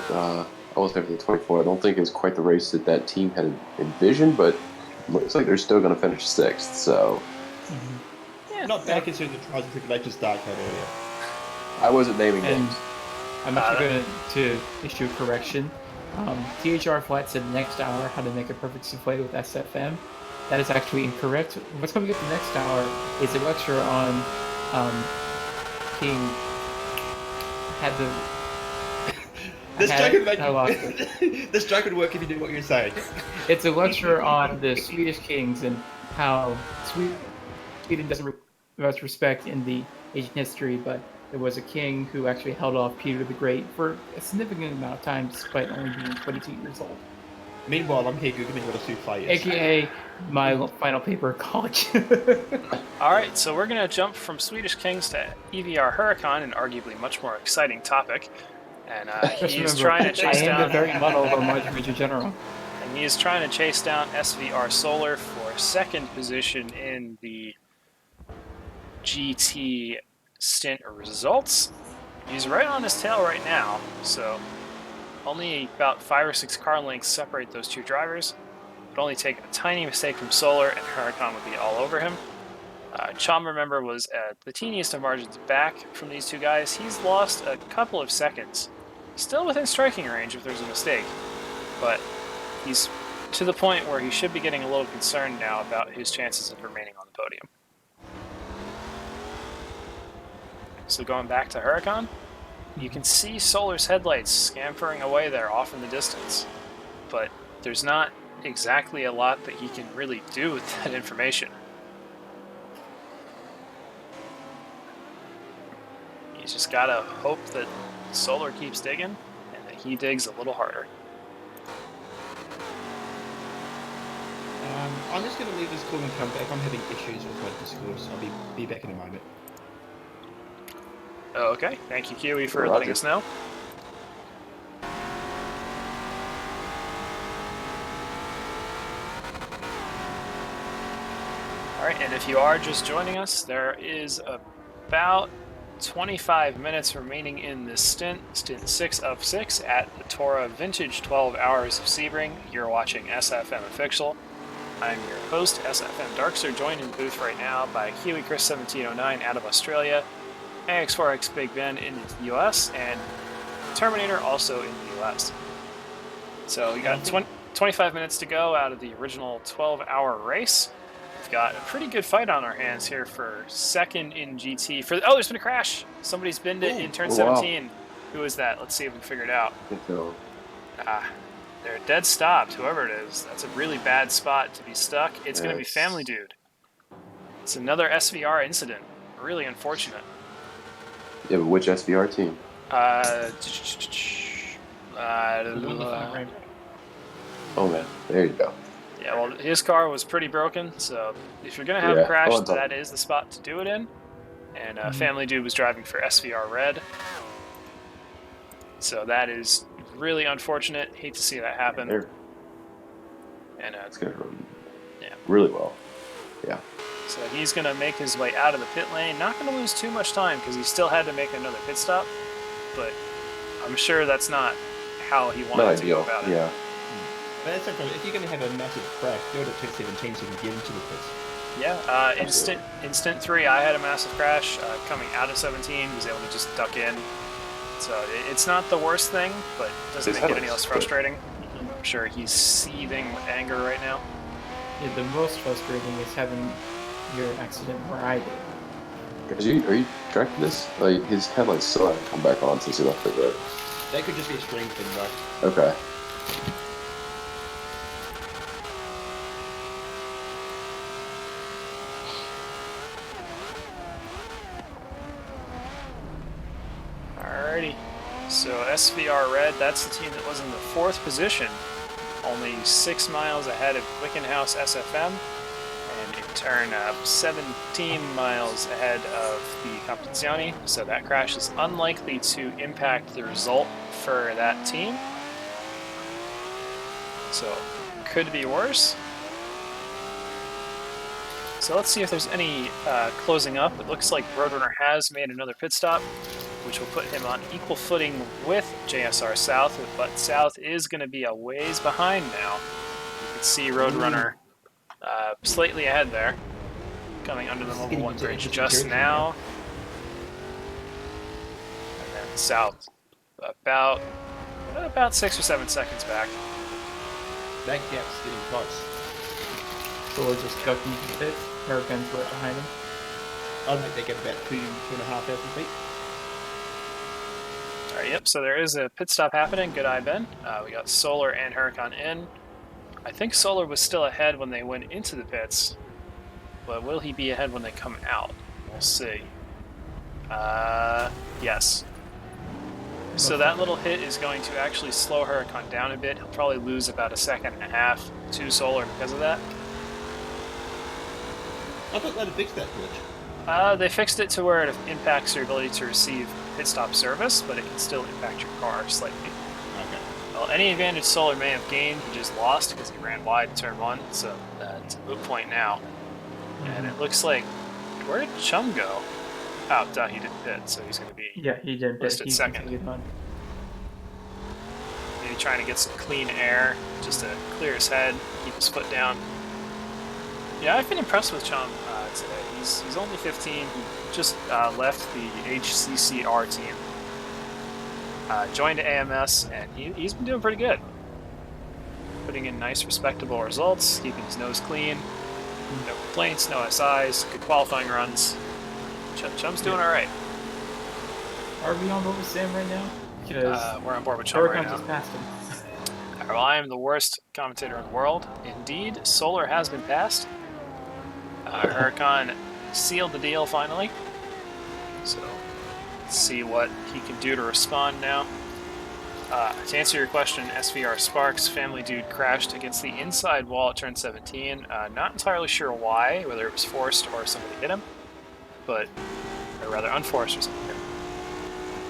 I was there for the 24. I don't think it's quite the race that team had envisioned, but it looks like they're still going to finish 6th, so... Yeah, not bad considering the trials and tribulations start code earlier. I wasn't naming names. I'm actually going to issue a correction. THR Flat said next hour how to make a perfect souffle with SFM. That is actually incorrect. What's coming up the next hour is a lecture on King had the. This joke would work if you did what you're saying. It's a lecture on the Swedish kings and how Sweden doesn't much respect in the ancient history, but there was a king who actually held off Peter the Great for a significant amount of time, despite only being 22 years old. Meanwhile, I'm here googling what a souffle is. AKA my final paper at college. All right, so we're going to jump from Swedish Kings to EVR Huracan, an arguably much more exciting topic. And Just he's remember, trying to chase I am the down. very model of our Major General. And he is trying to chase down SVR Solar for second position in the GT stint results. He's right on his tail right now, so only about 5 or 6 car lengths separate those two drivers. It would only take a tiny mistake from Solar and Huracan would be all over him. Chom, remember, was at the teeniest of margins back from these two guys. He's lost a couple of seconds. Still within striking range if there's a mistake, but he's to the point where he should be getting a little concerned now about his chances of remaining on the podium. So going back to Huracan, you can see Solar's headlights scampering away there off in the distance, but there's not exactly a lot that he can really do with that information. He's just gotta hope that Solar keeps digging and that he digs a little harder. I'm just going to leave this call and come back. I'm having issues with my Discord, so I'll be back in a moment. Okay, thank you, Kiwi, for letting us know. Alright, and if you are just joining us, there is about 25 minutes remaining in this stint 6 of 6 at the TORA Vintage 12 Hours of Sebring. You're watching SFM Official. I'm your host, SFM Darkster, joined in the booth right now by Kiwi Chris 1709 out of Australia, AX4X Big Ben in the US, and Terminator also in the US. So we got 25 minutes to go out of the original 12-hour race. We've got a pretty good fight on our hands here for second in GT. Oh, there's been a crash! Somebody's binned it in turn 17. Wow. Who is that? Let's see if we can figure it out. I think so. They're dead stopped, whoever it is. That's a really bad spot to be stuck. It's going to be Family Dude. It's another SVR incident. Really unfortunate. Yeah, but which SVR team? Oh man, there you go. Yeah, well, his car was pretty broken, so if you're going to have a crash, that is the spot to do it in. And Family Dude was driving for SVR Red. So that is really unfortunate. Hate to see that happen. And it's going to run really well. Yeah. So he's going to make his way out of the pit lane. Not going to lose too much time because he still had to make another pit stop. But I'm sure that's not how he wanted to go about it. Yeah. But that's okay. If you're going to have a massive crash, do it at turn 17 so you can get into the pits. Yeah. Instant 3, I had a massive crash coming out of 17. Was able to just duck in. So it's not the worst thing, but doesn't make it any less frustrating. I'm sure he's seething with anger right now. Yeah, the most frustrating is having your accident where I did. Are you tracking this? Like, his headlights still haven't come back on since he left the road. That could just be a string thing, though. Okay. Alrighty. So SVR Red, that's the team that was in the 4th position, only 6 miles ahead of Glickenhaus SFM, and in turn 17 miles ahead of the Competizione, so that crash is unlikely to impact the result for that team. So, could be worse. So let's see if there's any closing up. It looks like Roadrunner has made another pit stop, which will put him on equal footing with JSR South, but South is going to be a ways behind now. You can see Roadrunner slightly ahead there, coming under the Mobile 1 bridge just now. And then South about 6 or 7 seconds back. That gap's getting close. So we're just ducking into the pit. Huracan's right behind him. I'd like to get about 2.5 feet. Alright, yep, so there is a pit stop happening. Good eye, Ben. We got Solar and Huracan in. I think Solar was still ahead when they went into the pits. but will he be ahead when they come out? We'll see. Yes. So that little hit is going to actually slow Huracan down a bit. He'll probably lose about a second and a half to Solar because of that. I thought they'd fixed that glitch. They fixed it to where it impacts your ability to receive pit stop service, but it can still impact your car slightly. Okay. Well, any advantage Solar may have gained, he just lost because he ran wide in turn 1, so it's a moot point now. And it looks like, where did Chum go? Oh, duh, he didn't pit, so he's going to be Yeah, he did. listed He's second. completely done. Maybe trying to get some clean air, just to clear his head, keep his foot down. Yeah, I've been impressed with Chum today. He's only 15. He just left the HCCR team, joined AMS, and he's been doing pretty good. Putting in nice, respectable results, keeping his nose clean. No complaints, no SIs, good qualifying runs. Chum's doing all right. Are we on board with Sam right now? Because We're on board with Chum right Huracan now. just passed him. Well, I am the worst commentator in the world. Indeed, Solar has been passed. Huracan sealed the deal finally. So, let's see what he can do to respond now. To answer your question, SVR Sparks, Family Dude crashed against the inside wall at turn 17. Not entirely sure why, whether it was forced or somebody hit him. But, or rather unforced or something hit him.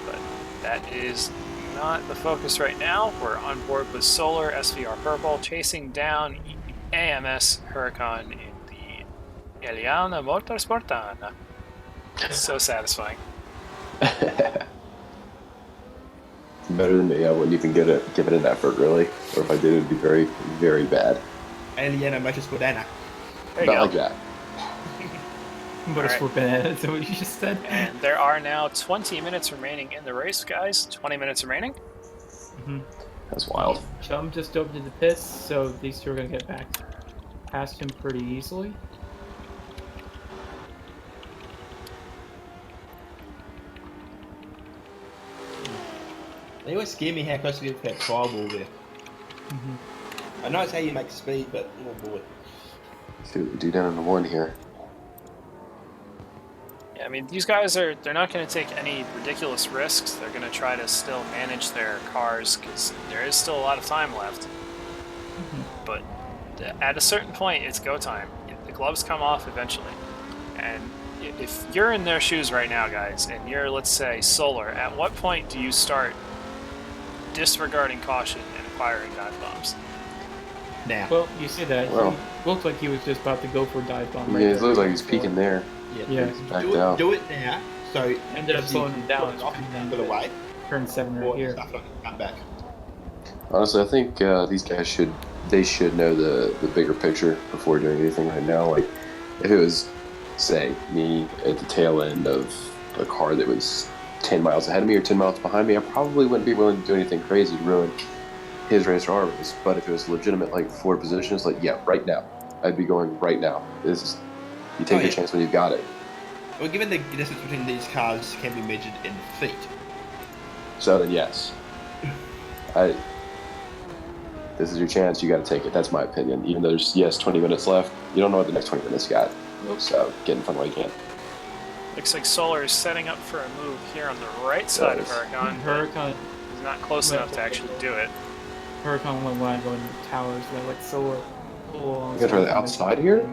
But that is not the focus right now. We're on board with Solar, SVR Purple, chasing down AMS Huracan in the Eliana Motorsportana. So satisfying. Better than me. I wouldn't even give it an effort, really. Or if I did, it would be very, very bad. Eliana Motorsportana. There you Not go. like that. Motorsport banana, is that what you just said? And there are now 20 minutes remaining in the race, guys. 20 minutes remaining. Mm-hmm. That's wild. Chum just opened the pits, so these two are going to get back past him pretty easily. They always scare me how close we get to that fireball there. I know it's how you make speed, but oh boy. See what we do down in the 1 here. Yeah, I mean, these guys they're not going to take any ridiculous risks. They're going to try to still manage their cars because there is still a lot of time left. But at a certain point, it's go time. The gloves come off eventually. And if you're in their shoes right now, guys, and you're, let's say, Solar, at what point do you start disregarding caution and acquiring dive bombs? Now. Well, you see that. Well. He looked like he was just about to go for a dive bomb. Yeah, Right it looks like he's peeking there. Yeah. He's backed out. Do it now. So Ended up slowing him down. For the way. Turn 7 right Or here. stuff like come back. Honestly, I think these guys should know the bigger picture before doing anything right now. Like, if it was, say, me at the tail end of a car that was 10 miles ahead of me or 10 miles behind me, I probably wouldn't be willing to do anything crazy to ruin his race or our race. But if it was legitimate, like, forward positions, like, yeah, right now, I'd be going right now. You take a chance when you've got it. Well, given the distance between these cars can be measured in feet. So then, yes. This is your chance, you got to take it. That's my opinion. Even though there's, 20 minutes left, you don't know what the next 20 minutes got. So get in front while you can. Looks like Solar is setting up for a move here on the right side of Huracan. Huracan. He's not close enough to actually do it. Huracan went wide going to the towers. They like Solar. You gonna try the outside here?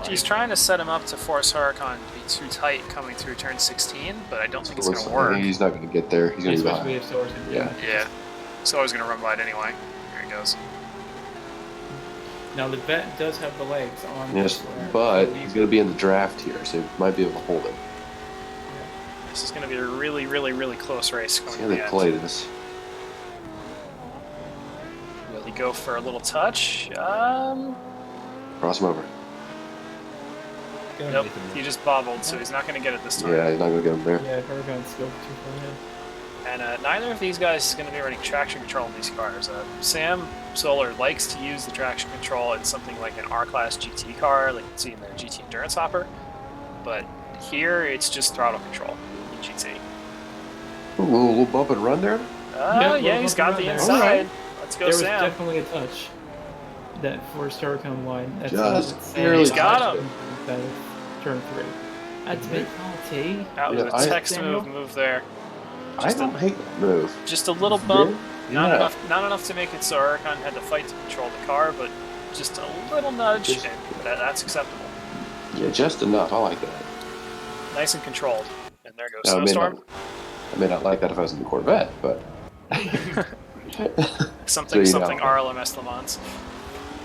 He's trying to set him up to force Huracan to be too tight coming through turn 16, but I don't think it's going to work. He's not going to get there. He's going to be behind. Especially if Solar's in Yeah. Yeah. Solar's going to run wide anyway. Here he goes. Now the vet does have the legs on. Yes, this but he's going to be in the draft here, so he might be able to hold him. This is going to be a really, really, really close race going See to how the they end. play this. Will he go for a little touch? Cross him over. Nope, he just bobbled, so he's not going to get it this time. Yeah, he's not going to get him there. Yeah, Huracan's go too far ahead. And neither of these guys is going to be running traction control in these cars. Sam Solar likes to use the traction control in something like an R-Class GT car, like you see in the GT Endurance Hopper. But here, it's just throttle control in GT. Ooh, a little bump and run there? Yeah, he's got the inside. Right. Let's go, There was Sam. definitely a touch. that first Huracan line. That's Just Sam barely He's got touched him. instead of turn 3. That's big penalty. That was Yeah, a text move there. I don't hate that move. Just a little bump. Yeah. Not enough to make it so Huracan had to fight to control the car, but just a little nudge, Just- and that's acceptable. Yeah, just enough. I like that. Nice and controlled. And there goes Now, Snowstorm. I may not like that if I was in the Corvette, but Something So, you know. RLMS Le Mans.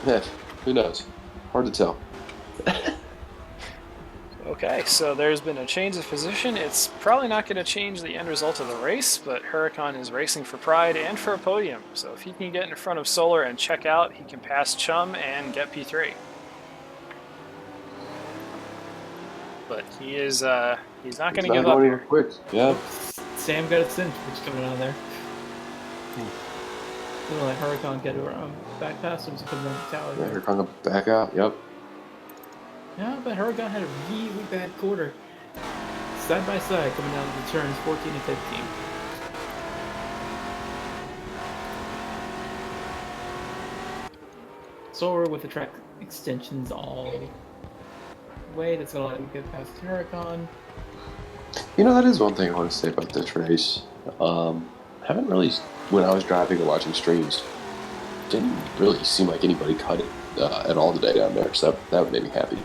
yeah, who knows? Hard to tell. Okay, so there's been a change of position. It's probably not going to change the end result of the race, but Huracan is racing for pride and for a podium. So if he can get in front of Solar and check out, he can pass Chum and get P3. But he's not going to give up here. Quick. Yeah. Oops, Sam got a cinch, which coming on there. Gonna let Huracan get around back past him to put him on the tower. Yeah, here come the back out. Yep. Yeah, but Huracan had a really bad quarter. Side by side, coming down to the turns 14 and 15. Solar with the track extensions all the way. That's gonna let him get past Huracan. You know, that is one thing I want to say about this race. Haven't really, when I was driving and watching streams, didn't really seem like anybody cut it at all today down there. So that made me happy.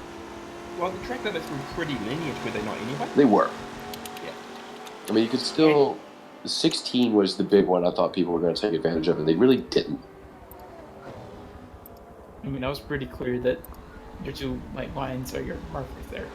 Well, the track limits were pretty lenient, were they not anyway? They were. Yeah. I mean, you could still. 16 was the big one I thought people were going to take advantage of, and they really didn't. I mean, that was pretty clear that your two lines are your markers there.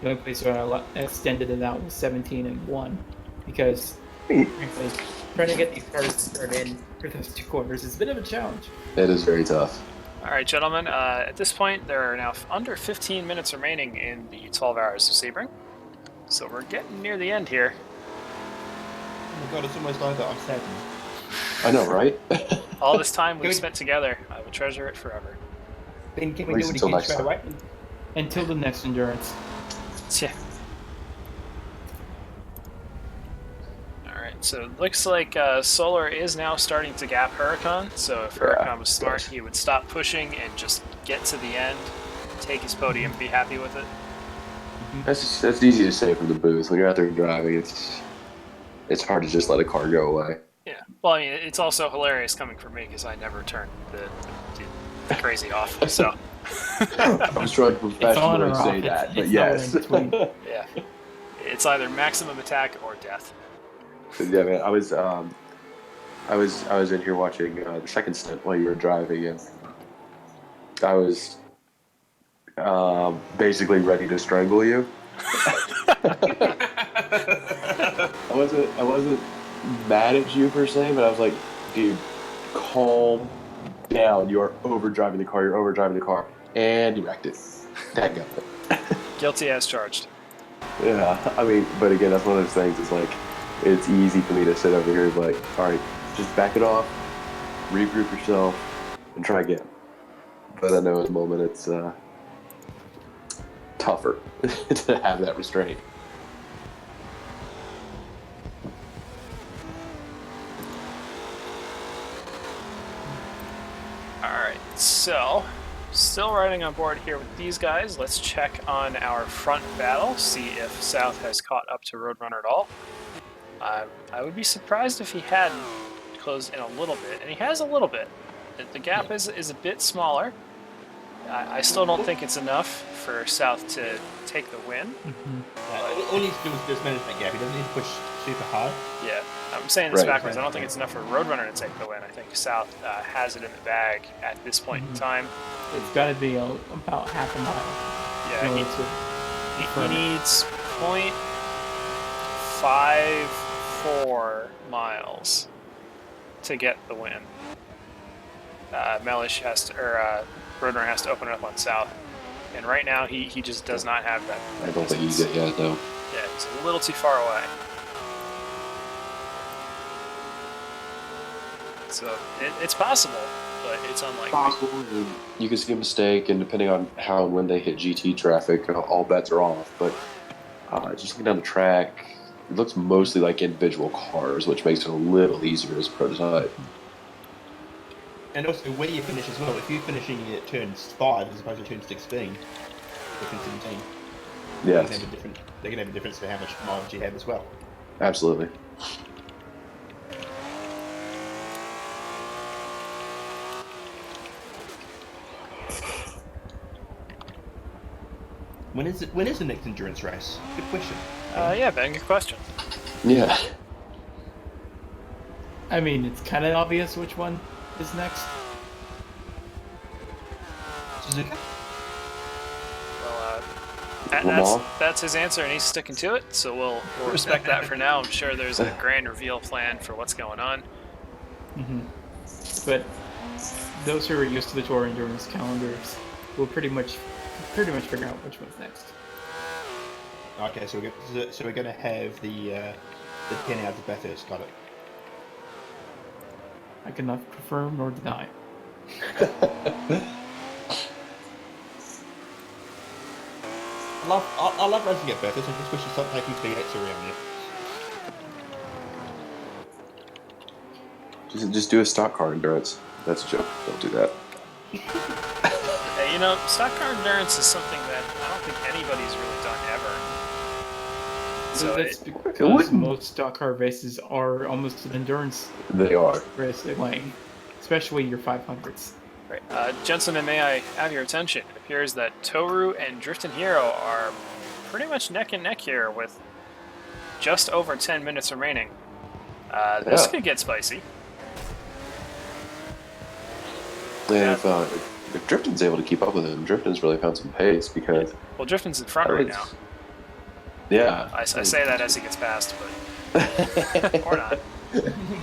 The only place where I extended it out was 17 and 1, because frankly, trying to get these cars to turn in for those 2 corners is a bit of a challenge. It is very tough. All right, gentlemen. At this point, there are now under 15 minutes remaining in the 12 hours of Sebring. So we're getting near the end here. Oh my god, it's almost like that. I'm sad. I know, right? All this time we've spent together, I will treasure it forever. Then can we At do least it until again next straight time. away? Until the next endurance. Yeah. Alright, so it looks like Solar is now starting to gap Huracan, so if Huracan was smart, he would stop pushing and just get to the end, take his podium, be happy with it. That's easy to say from the booth. When you're out there driving, it's hard to just let a car go away. Yeah, well, I mean, it's also hilarious coming from me because I never turn the crazy off, so... I was trying to professionally say that, but yes. Yeah, it's either maximum attack or death. Yeah, man. I was in here watching the second stint while you were driving, and I was basically ready to strangle you. I wasn't mad at you per se, but I was like, dude, calm down. You're overdriving the car. You're overdriving the car, and you wrecked it. That got it. Guilty as charged. Yeah, I mean, but again, that's one of those things. It's like, it's easy for me to sit over here and be like, all right, just back it off, regroup yourself, and try again. But I know in the moment it's tougher to have that restraint. Alright, so, still riding on board here with these guys. Let's check on our front battle, see if South has caught up to Roadrunner at all. I would be surprised if he hadn't closed in a little bit, and he has a little bit. The gap is a bit smaller. I still don't think it's enough for South to take the win. All he needs to do is just manage that gap. He doesn't need to push super hard. Yeah, I'm saying this Right. backwards. I don't think it's enough for Roadrunner to take the win. I think South has it in the bag at this point in time. It's got to be about half a mile. Yeah, in he order to needs 0.54 miles to get the win. Mellish has to, or Roadrunner has to open it up on South, and right now he just does not have that. I don't think he's it yet, though. Yeah, he's a little too far away. So it's possible, but it's unlikely. Possible. You can see a mistake, and depending on how and when they hit GT traffic, all bets are off. But just looking down the track, it looks mostly like individual cars, which makes it a little easier as a prototype. And also where you finish as well. If you're finishing at turn 5 as opposed to turn 16, or turn 17, Yes, they can have a difference to how much mileage you have as well. absolutely. When is the next endurance race? Good question. Yeah, Ben, good question. Yeah. I mean, it's kind of obvious which one is next. Suzuka? Well, that's his answer, and he's sticking to it. So we'll respect that for now. I'm sure there's a grand reveal plan for what's going on. But those who are used to the TORA endurance calendars will pretty much figure out which one's next. Okay, so we're going to have the 10 hours of Bathurst. Got it. I cannot confirm nor deny. I love racing at Bathurst. I just wish you stopped taking V8s around there. Just do a stock car endurance. That's a joke. Don't do that. Hey, stock car endurance is something that I don't think anybody's really done ever. So that's because most stock car races are almost an endurance. They are. Racing lane, especially your 500s. Right. Gentlemen, may I have your attention? It appears that Toru and Driftin' Hero are pretty much neck and neck here with just over 10 minutes remaining. This could get spicy. Yeah, if Drifton's able to keep up with him, Drifton's really found some pace because... Well, Drifton's in front right now. Yeah. I say that as he gets past, but... or not.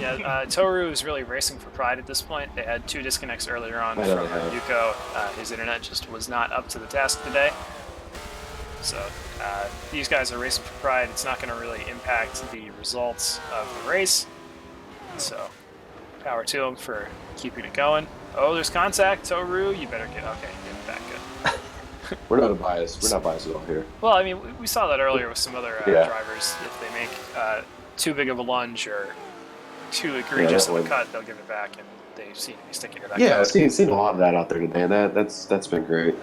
Yeah, Toru is really racing for pride at this point. They had 2 disconnects earlier on from Yuko. His internet just was not up to the task today. So these guys are racing for pride. It's not going to really impact the results of the race. So power to them for keeping it going. Oh, there's contact. Toru, you better get back good. We're not biased. We're not biased at all here. Well, I mean, we saw that earlier with some other drivers. If they make too big of a lunge or too egregious of a cut, they'll give it back, and they seem to be sticking to that. Yeah, I've seen a lot of that out there today, and that's been great.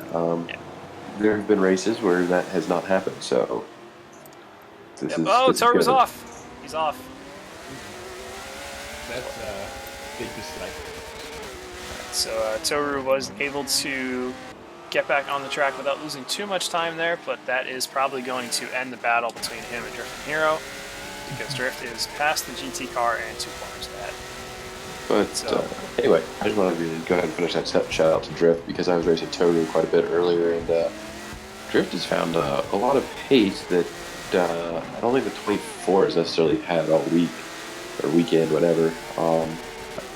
There have been races where that has not happened, so this is. Oh, Toru's off. He's off. That's a big mistake. So Toru was able to get back on the track without losing too much time there, but that is probably going to end the battle between him and Drift and Hero, because Drift is past the GT car and 2 corners to that. But anyway, I just wanted to go ahead and finish that shout out to Drift because I was racing Toru quite a bit earlier, and Drift has found a lot of pace that I don't think the 24 has necessarily had all week or weekend, whatever.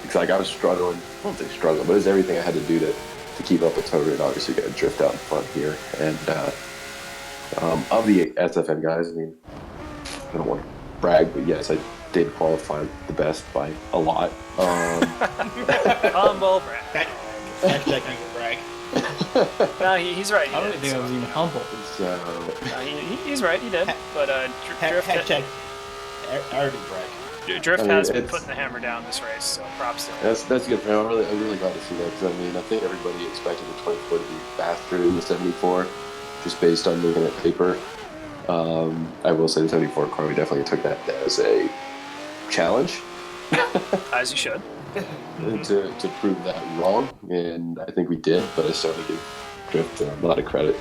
Because I was struggling. I don't think struggling, but it was everything I had to do to keep up with Toru, and obviously got to drift out in front here. And of the SFM guys, I mean, I don't want to brag, but yes, I did qualify the best by a lot. Humble brag. Hashtag humble brag. No, he's right. I don't think I was even humble. So he's right. He did. But Drift. Hashtag arrogant brag. Drift has been putting the hammer down this race, so props to him. That's good for him. I'm really glad to see that because I think everybody expected the 24 to be faster than the 74, just based on looking at paper. I will say the 74 car, we definitely took that as a challenge. As you should. to prove that wrong, and I think we did, but I still give Drift a lot of credit.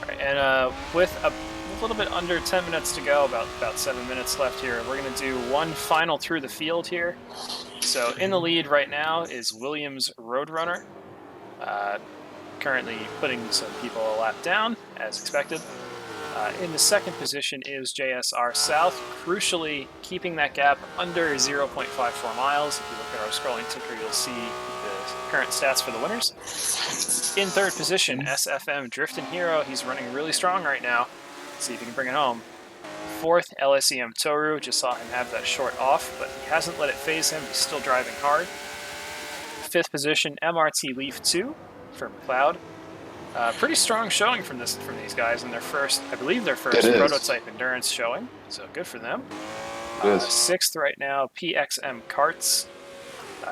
Right, and with a little bit under 10 minutes to go, about 7 minutes left here, we're going to do one final through the field here. So in the lead right now is Williams Roadrunner, currently putting some people a lap down, as expected. In the second position is JSR South, crucially keeping that gap under 0.54 miles. If you look at our scrolling ticker, you'll see the current stats for the winners. In third position, SFM Driftin' Hero. He's running really strong right now. Let's see if he can bring it home. Fourth, LSEM Toru. Just saw him have that short off, but he hasn't let it phase him. He's still driving hard. Fifth position, MRT Leaf 2 for McLeod. Pretty strong showing from these guys in their first, I believe their first prototype endurance showing, so good for them. Sixth right now, PXM Karts.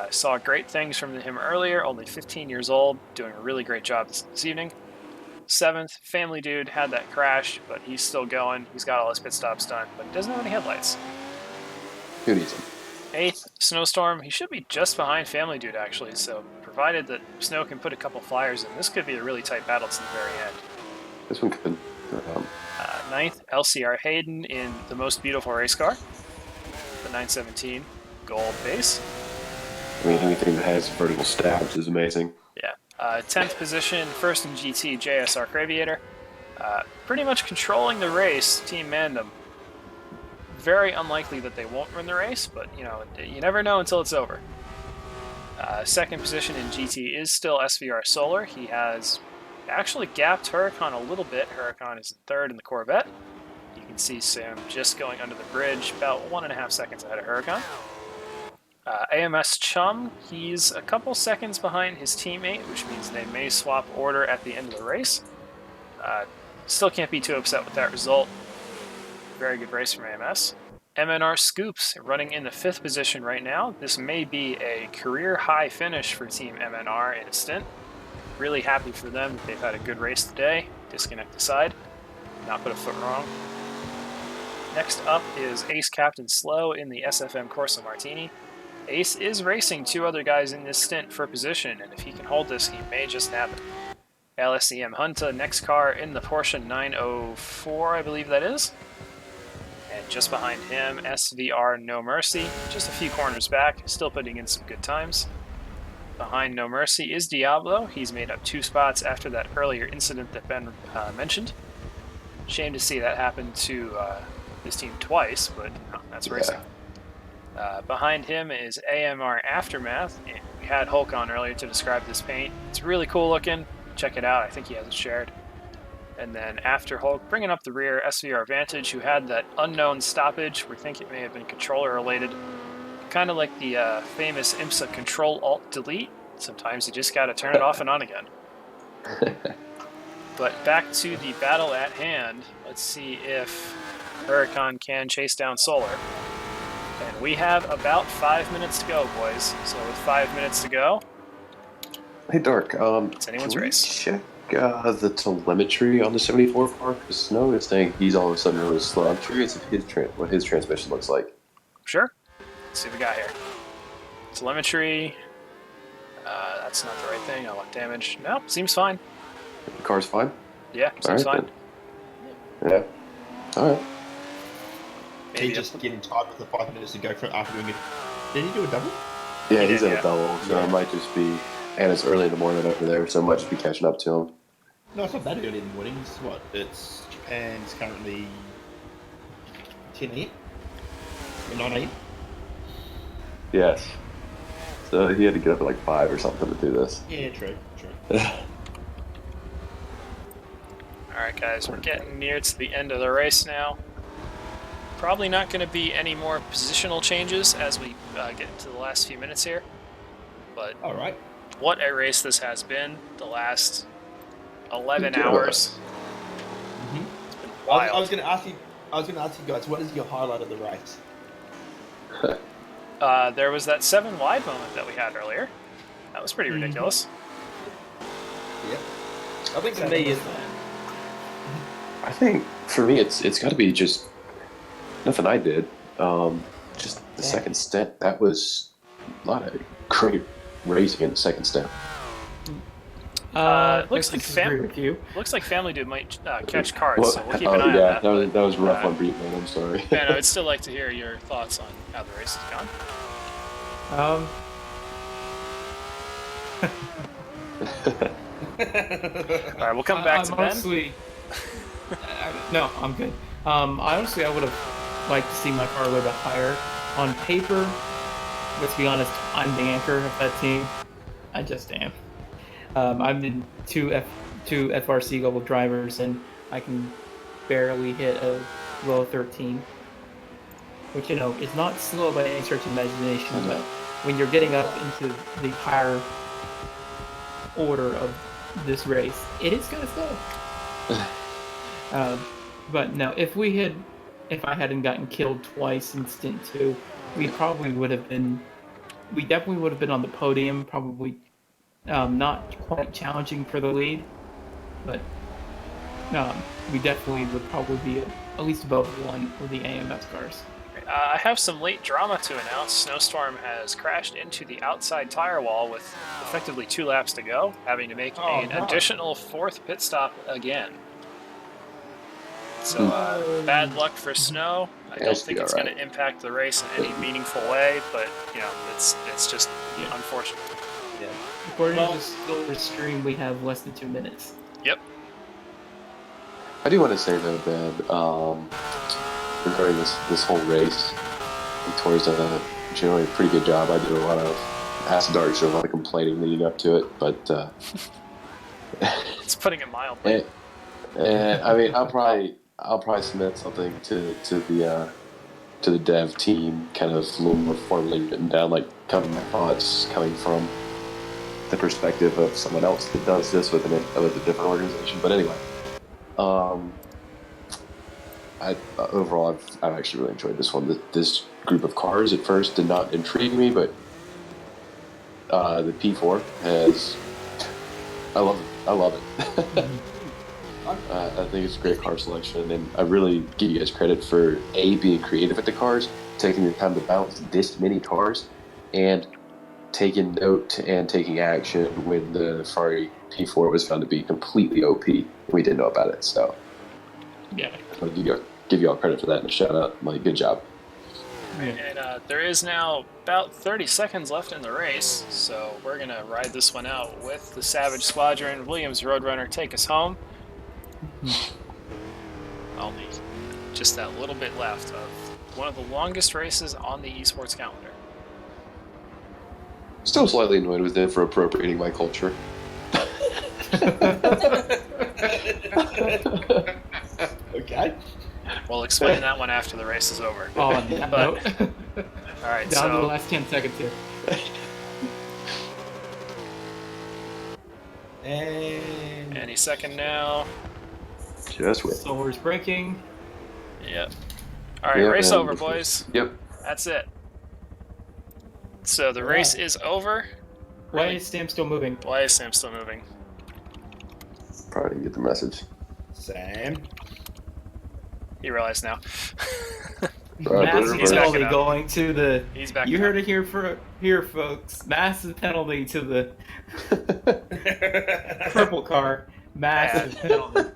Saw great things from him earlier, only 15 years old, doing a really great job this evening. 7th, Family Dude had that crash, but he's still going. He's got all his pit stops done, but he doesn't have any headlights. Who needs him? 8th, Snowstorm. He should be just behind Family Dude, actually, so provided that Snow can put a couple flyers in, this could be a really tight battle to the very end. This one could. 9th, LCR Hayden in the most beautiful race car, the 917 gold base. I mean, anything that has vertical stabs is amazing. Yeah. 10th position, first in GT, JSR Craviator. Pretty much controlling the race, Team Mandem. Very unlikely that they won't win the race, but you never know until it's over. Second position in GT is still SVR Solar. He has actually gapped Huracan a little bit. Huracan is in 3rd in the Corvette. You can see Sam just going under the bridge, about 1.5 seconds ahead of Huracan. AMS Chum, he's a couple seconds behind his teammate, which means they may swap order at the end of the race. Still can't be too upset with that result. Very good race from AMS. MNR Scoops running in the 5th position right now. This may be a career high finish for Team MNR in a stint. Really happy for them that they've had a good race today. Disconnect aside, not put a foot wrong. Next up is Ace Captain Slow in the SFM Corsa Martini. Ace is racing 2 other guys in this stint for position, and if he can hold this, he may just nab it. LSEM Hunta, next car in the Porsche 904, I believe that is. And just behind him, SVR No Mercy, just a few corners back, still putting in some good times. Behind No Mercy is Diablo. He's made up 2 spots after that earlier incident that Ben mentioned. Shame to see that happen to his team twice, but that's racing. Behind him is AMR Aftermath. And we had Hulk on earlier to describe this paint. It's really cool looking. Check it out. I think he has it shared. And then after Hulk, bringing up the rear, SVR Vantage, who had that unknown stoppage. We think it may have been controller related. Kind of like the famous IMSA Control-Alt-Delete. Sometimes you just got to turn it off and on again. But back to the battle at hand. Let's see if Huracan can chase down Solar. And we have about 5 minutes to go, boys. So with 5 minutes to go... Hey, Dark. It's anyone's can we race. Check the telemetry on the 74 car, because Snow is saying he's all of a sudden really slow. I'm curious if what his transmission looks like. Sure. Let's see what we got here. Telemetry. That's not the right thing. I want damage. No, seems fine. The car's fine? Yeah, seems fine. Then. Yeah. Alright. He just getting tired with the 5 minutes to go for after doing it. Did he do a double? Yeah, he's at a double, so it might just be... And it's early in the morning over there, so it might just be catching up to him. No, it's not that early in the morning. It's what? It's Japan's currently 10 a.m. 9 a.m. Yes. So he had to get up at like 5 or something to do this. Yeah, true. Alright guys, we're getting near to the end of the race now. Probably not going to be any more positional changes as we get into the last few minutes here. But alright. What a race this has been the last 11 hours. Mm-hmm. It's been wild. I was going to ask you guys, what is your highlight of the race? There was that 7 wide moment that we had earlier. That was pretty ridiculous. Yep. I think for me is I think for me it's got to be just nothing I did. Just the second stint. That was a lot of great racing in the second stint. Looks like Family Dude might catch cards, so we'll keep an eye on that. That was rough on Beat Man, I'm sorry. Ben, I'd still like to hear your thoughts on how the race has gone. Alright, we'll come back to Ben. Honestly, no, I'm good. Honestly, I would have liked to see my car a little bit higher. On paper, let's be honest, I'm the anchor of that team. I just am. I'm in two FRC level drivers, and I can barely hit a low 13. Which, is not slow by any stretch of imagination, but when you're getting up into the higher order of this race, it is kind of slow. But no, if I hadn't gotten killed twice in stint 2, we probably would have been we definitely would have been on the podium, probably not quite challenging for the lead, but we definitely would probably be at least above one with the AMS cars. I have some late drama to announce. Snowstorm has crashed into the outside tire wall with effectively 2 laps to go, having to make an additional 4th pit stop again. So bad luck for Snow. I don't think it's going to impact the race in any meaningful way, but it's just unfortunate. Yeah. According to the silver stream, we have less than 2 minutes. Yep. I do want to say though that regarding this whole race, Victoria's done generally a pretty good job. I did a lot of Ask Dark show, a lot of complaining leading up to it, but it's putting it mildly. I mean, I'll probably submit something to the dev team, kind of a little more formally written down, like kind of my thoughts coming from the perspective of someone else that does this with a different organization. But anyway, overall, I've actually really enjoyed this one. This group of cars at first did not intrigue me, but the P4 has. I love it. I think it's a great car selection, and I really give you guys credit for being creative with the cars, taking the time to balance this many cars, and taking note and taking action when the Ferrari P4 was found to be completely OP. We didn't know about it, so yeah, I'll give you all credit for that and a shout out. Like, good job. And there is now about 30 seconds left in the race, so we're gonna ride this one out with the Savage Squadron. Williams Roadrunner, take us home. Only just that little bit left of one of the longest races on the esports calendar. Still slightly annoyed with it for appropriating my culture. Okay. We'll explain that one after the race is over. On that note. All right, down to the last 10 seconds here. And any second now. Just wait. Solar's braking. Yep. All right, race over, boys. Yep. That's it. So the race is over. Why is Sam still moving? Why is Sam still moving? Probably didn't get the message. Sam. He realized now. Massive penalty going to the. He's back. You heard it here, folks. Massive penalty to the purple car. Massive penalty.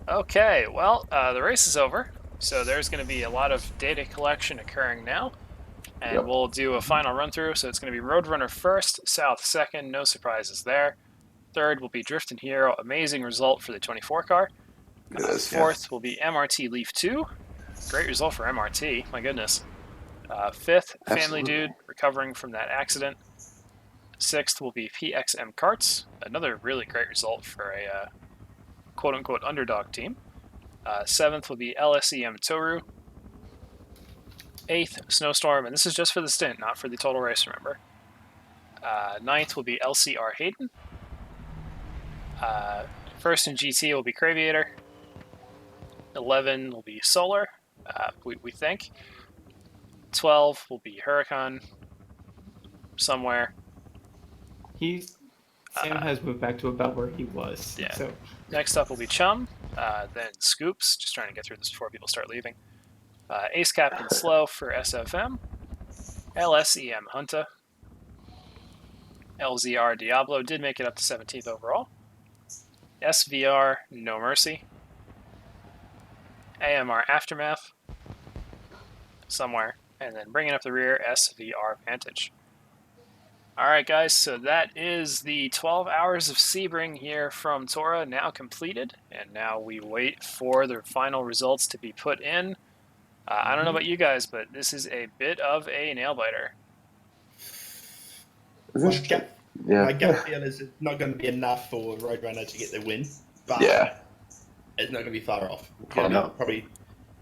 Okay, well, the race is over, so there's going to be a lot of data collection occurring now, and we'll do a final run-through. So it's going to be Roadrunner first, South second, no surprises there. Third will be Drifting Hero, amazing result for the 24 car. Fourth will be MRT Leaf 2, great result for MRT, my goodness. Fifth, Family Dude, recovering from that accident. Sixth will be PXM Karts, another really great result for a quote-unquote underdog team. Seventh will be LSEM Toru. Eighth, Snowstorm, and this is just for the stint, not for the total race, remember. Ninth will be LCR Hayden. First in GT will be Craviator. 11 will be Solar, we think. 12 will be Huracan somewhere. Sam has moved back to about where he was. Yeah. So next up will be Chum, then Scoops, just trying to get through this before people start leaving. Ace Captain Slow for SFM. LSEM Hunta. LZR Diablo did make it up to 17th overall. SVR No Mercy. AMR Aftermath somewhere, and then bringing up the rear, SVR Vantage. Alright guys, so that is the 12 hours of Sebring here from TORA now completed, and now we wait for the final results to be put in. I don't know about you guys, but this is a bit of a nail-biter. My gut feel is it's not going to be enough for Roadrunner to get the win, but it's not going to be far off. Probably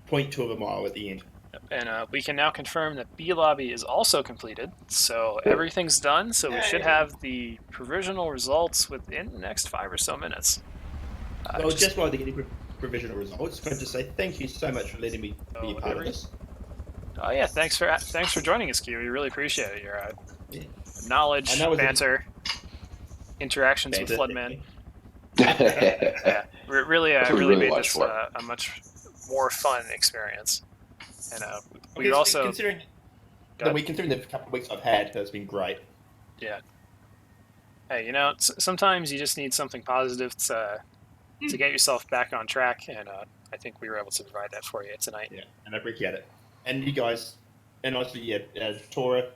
0.2 of a mile at the end. And we can now confirm that B Lobby is also completed, so everything's done, so we should have the provisional results within the next 5 or so minutes. Well, just while they're getting provisional results. But to say thank you so much for letting me be a part of this. Oh yeah, thanks for joining us, Q. We really appreciate it. Your Yeah. knowledge, I know it's a- banter, interactions with Banter. Floodman. That's Yeah, really, what we really really made watch this for. a much more fun experience. And we Okay, also considering got, the couple of weeks I've had has been great. yeah. Hey, you know, sometimes you just need something positive to get yourself back on track, and I think we were able to provide that for you tonight. Yeah, and I appreciate it. And you guys, and honestly, yeah, Tora,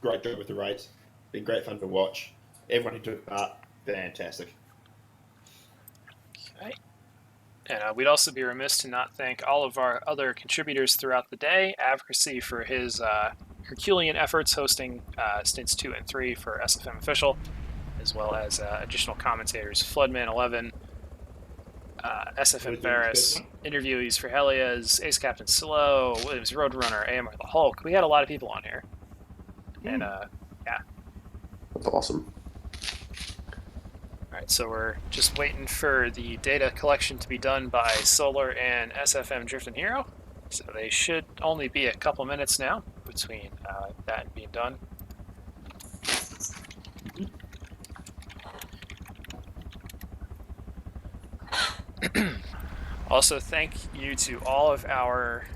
great job with the race. Been great fun to watch. Everyone who took part, fantastic. Okay. And we'd also be remiss to not thank all of our other contributors throughout the day. Advocacy for his Herculean efforts hosting stints 2 and 3 for SFM Official, as well as additional commentators Floodman 11, SFM Ferris, interviewees for Helias, Ace Captain Slow, Williams Roadrunner, AMR the Hulk. We had a lot of people on here. And yeah. That's awesome. All right, so we're just waiting for the data collection to be done by Solar and SFM Drifting Hero. So they should only be a couple minutes now between that and being done. Also, thank you to all of our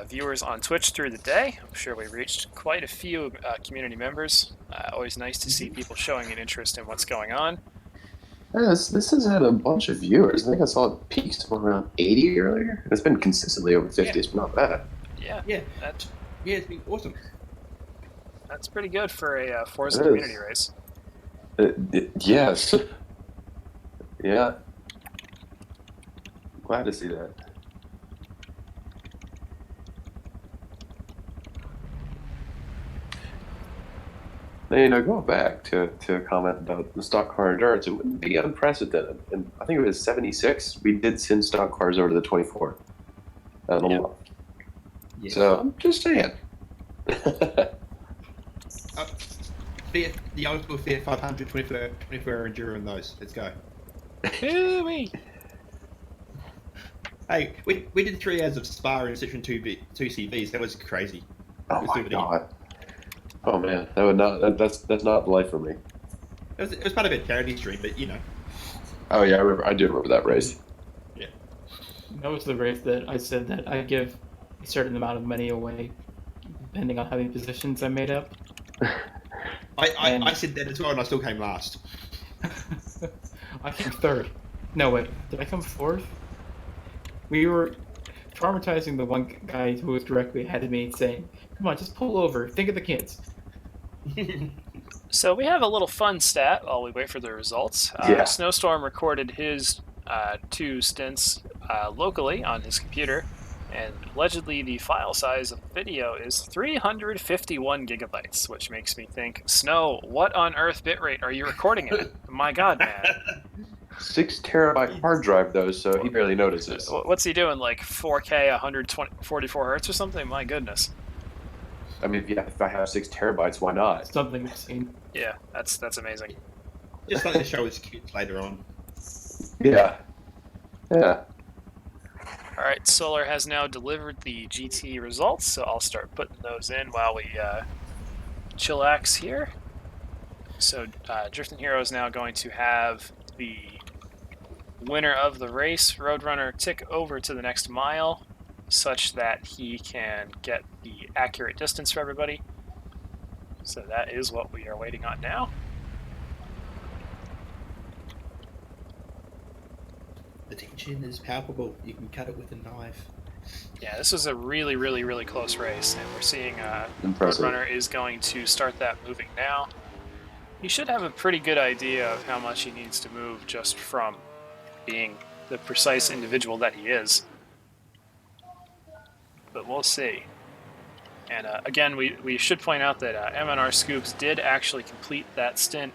viewers on Twitch through the day. I'm sure we reached quite a few community members. Always nice to see people showing an interest in what's going on. Yeah, this has had a bunch of viewers. I think I saw it peaked somewhere around 80 earlier. It's been consistently over 50. It's not bad. Yeah, it's been awesome. That's pretty good for a Forza community race. Yes. Yeah. Glad to see that. Now, you know, going back to a comment about the stock car endurance, it wouldn't be unprecedented. And I think it was 76. We did send stock cars over to the 24. Yeah. So I'm just saying. The old school Fiat 500 24 enduro in those. Let's go. Ooh-wee. Hey, we did 3 hours of Spa in Section 2 CVs. That was crazy. Oh my god. Oh man, that's not life for me. It was part of a charity stream, but you know. Oh yeah, I do remember that race. Yeah. That was the race that I said that I give a certain amount of money away, depending on how many positions I made up. I said that as well, and I still came last. I came third. No, wait, did I come fourth? We were traumatizing the one guy who was directly ahead of me, saying, "Come on, just pull over. Think of the kids." So we have a little fun stat while we wait for the results. Snowstorm recorded his 2 stints locally on his computer, and allegedly the file size of the video is 351 gigabytes, which makes me think, Snow, what on earth bitrate are you recording at? My god, man. 6 terabyte hard drive though, so he barely notices. What's he doing, like 4K 144 hertz or something? My goodness. I mean, yeah, if I have 6 terabytes, why not? Something I've seen. Yeah, that's amazing. Just like the show his kids later on. Yeah. Yeah. All right, Solar has now delivered the GT results, so I'll start putting those in while we chillax here. So Drifting Hero is now going to have the winner of the race, Roadrunner, tick over to the next mile, such that he can get the accurate distance for everybody. So that is what we are waiting on now. The tension is palpable. You can cut it with a knife. Yeah, this was a really, really, really close race, and we're seeing Roadrunner is going to start that moving now. He should have a pretty good idea of how much he needs to move just from being the precise individual that he is. But we'll see. And again, we should point out that MNR Scoops did actually complete that stint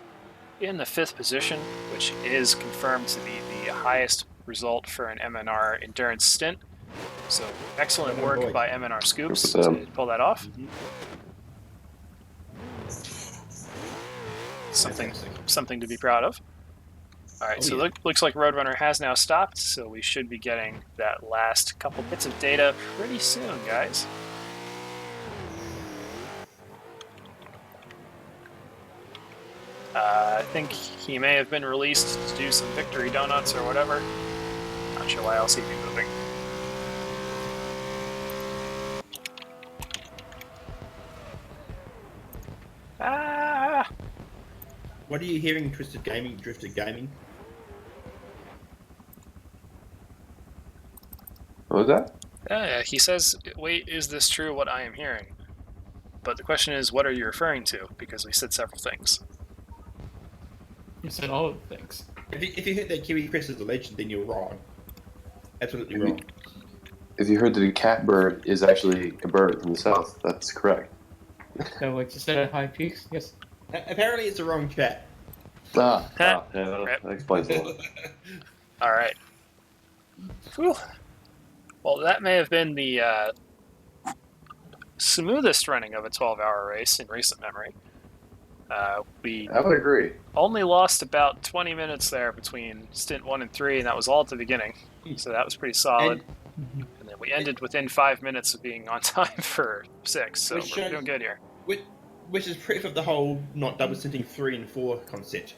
in the 5th position, which is confirmed to be the highest result for an MNR endurance stint. So excellent work by MNR Scoops to pull that off. Something to be proud of. All right, Oh, so yeah. looks like Roadrunner has now stopped, so we should be getting that last couple bits of data pretty soon, guys. I think he may have been released to do some victory donuts or whatever. Not sure why else he'd be moving. Ah! What are you hearing, Twisted Gaming, Drifted Gaming? What was that? Yeah, he says, wait, is this true what I am hearing? But the question is, what are you referring to? Because we said several things. You said all of the things. If you heard that Kiwi Chris is a legend, then you're wrong. Absolutely wrong. If you heard that a catbird is actually a bird from the south, that's correct. So, like you said at High Peaks, yes. Apparently, it's the wrong chat. Yeah, Rip. that explains a lot. All right. Whew. Well, that may have been the smoothest running of a 12-hour race in recent memory. We I would agree. only lost about 20 minutes there between stint 1 and 3, and that was all at the beginning. So that was pretty solid. And then we ended within 5 minutes of being on time for 6, so we're doing good here. Which is proof of the whole not double stinting 3 and 4 concept.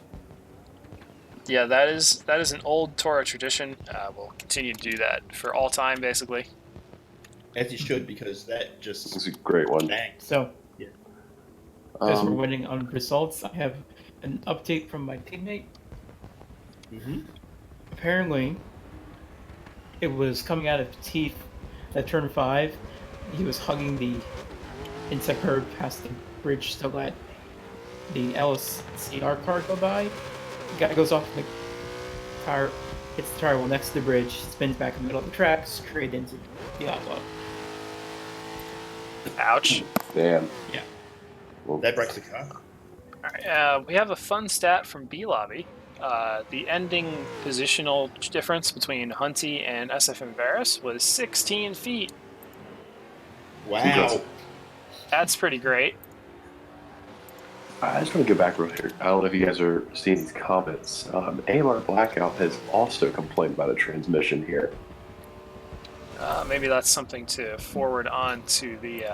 Yeah, that is an old TORA tradition. We'll continue to do that for all time, basically. As you should, because that just... It's a great one. Bang. So, yeah. As we're waiting on results, I have an update from my teammate. Apparently, it was coming out of teeth at turn 5. He was hugging the insect herd past the bridge to let the LCR car go by. The guy goes off the tire, hits the tire wall next to the bridge, spins back in the middle of the track, straight into the outlaw. Ouch. Damn. Yeah. Well, that breaks the car. All right, we have a fun stat from B Lobby. The ending positional difference between Hunty and SFM Varus was 16 feet. Wow. That's pretty great. I just want to go back real here. I don't know if you guys are seeing these comments. AMR Blackout has also complained about a transmission here. Maybe that's something to forward on to the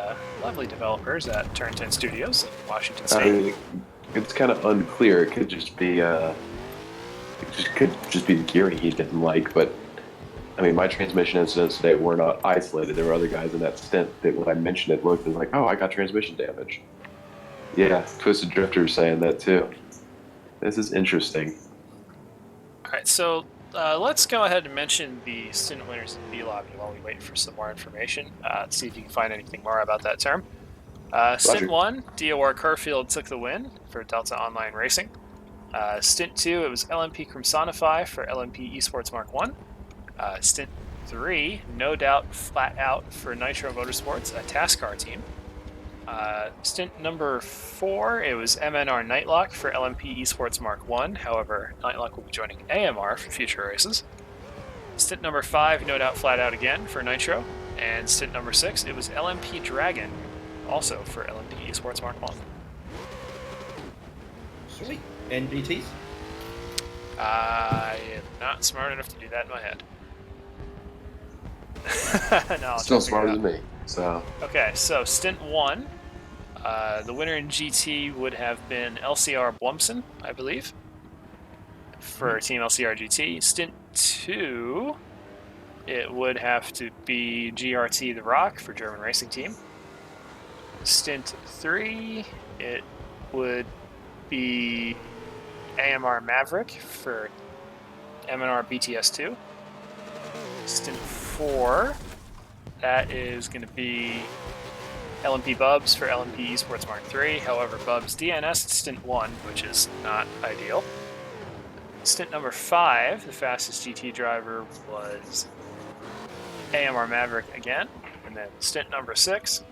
lovely developers at Turn 10 Studios in Washington State. I mean, it's kind of unclear. It could just be could just be the gearing he didn't like. But I mean, my transmission incidents today were not isolated. There were other guys in that stint that, when I mentioned it, looked and like, "Oh, I got transmission damage." Yeah, Twisted Drifter is saying that too. This is interesting. All right, so let's go ahead and mention the stint winners in B Lobby while we wait for some more information. See if you can find anything more about that term. Stint 1, DOR Kerfield took the win for Delta Online Racing. Stint 2, it was LMP Crimsonify for LMP Esports Mark 1. Stint 3, No Doubt Flat Out for Nitro Motorsports, a TASCAR team. Stint number 4, it was MNR Nightlock for LMP Esports Mark 1. However, Nightlock will be joining AMR for future races. Stint number 5, No Doubt Flat Out again for Nitro. And stint number 6, it was LMP Dragon, also for LMP Esports Mark 1. Sweet. And GTs? I am not smart enough to do that in my head. No, I'll Still try to figure it smarter out. than me. So Okay, so stint 1, the winner in GT would have been LCR Blumsen, I believe, for Team LCR GT. Stint 2, it would have to be GRT The Rock for German Racing Team. Stint 3, it would be AMR Maverick for MNR BTS2. Stint 4, that is going to be LMP Bubs for LMP Esports Mark 3. However, Bubs DNS stint 1, which is not ideal. Stint number 5, the fastest GT driver was AMR Maverick again. And then stint number 6,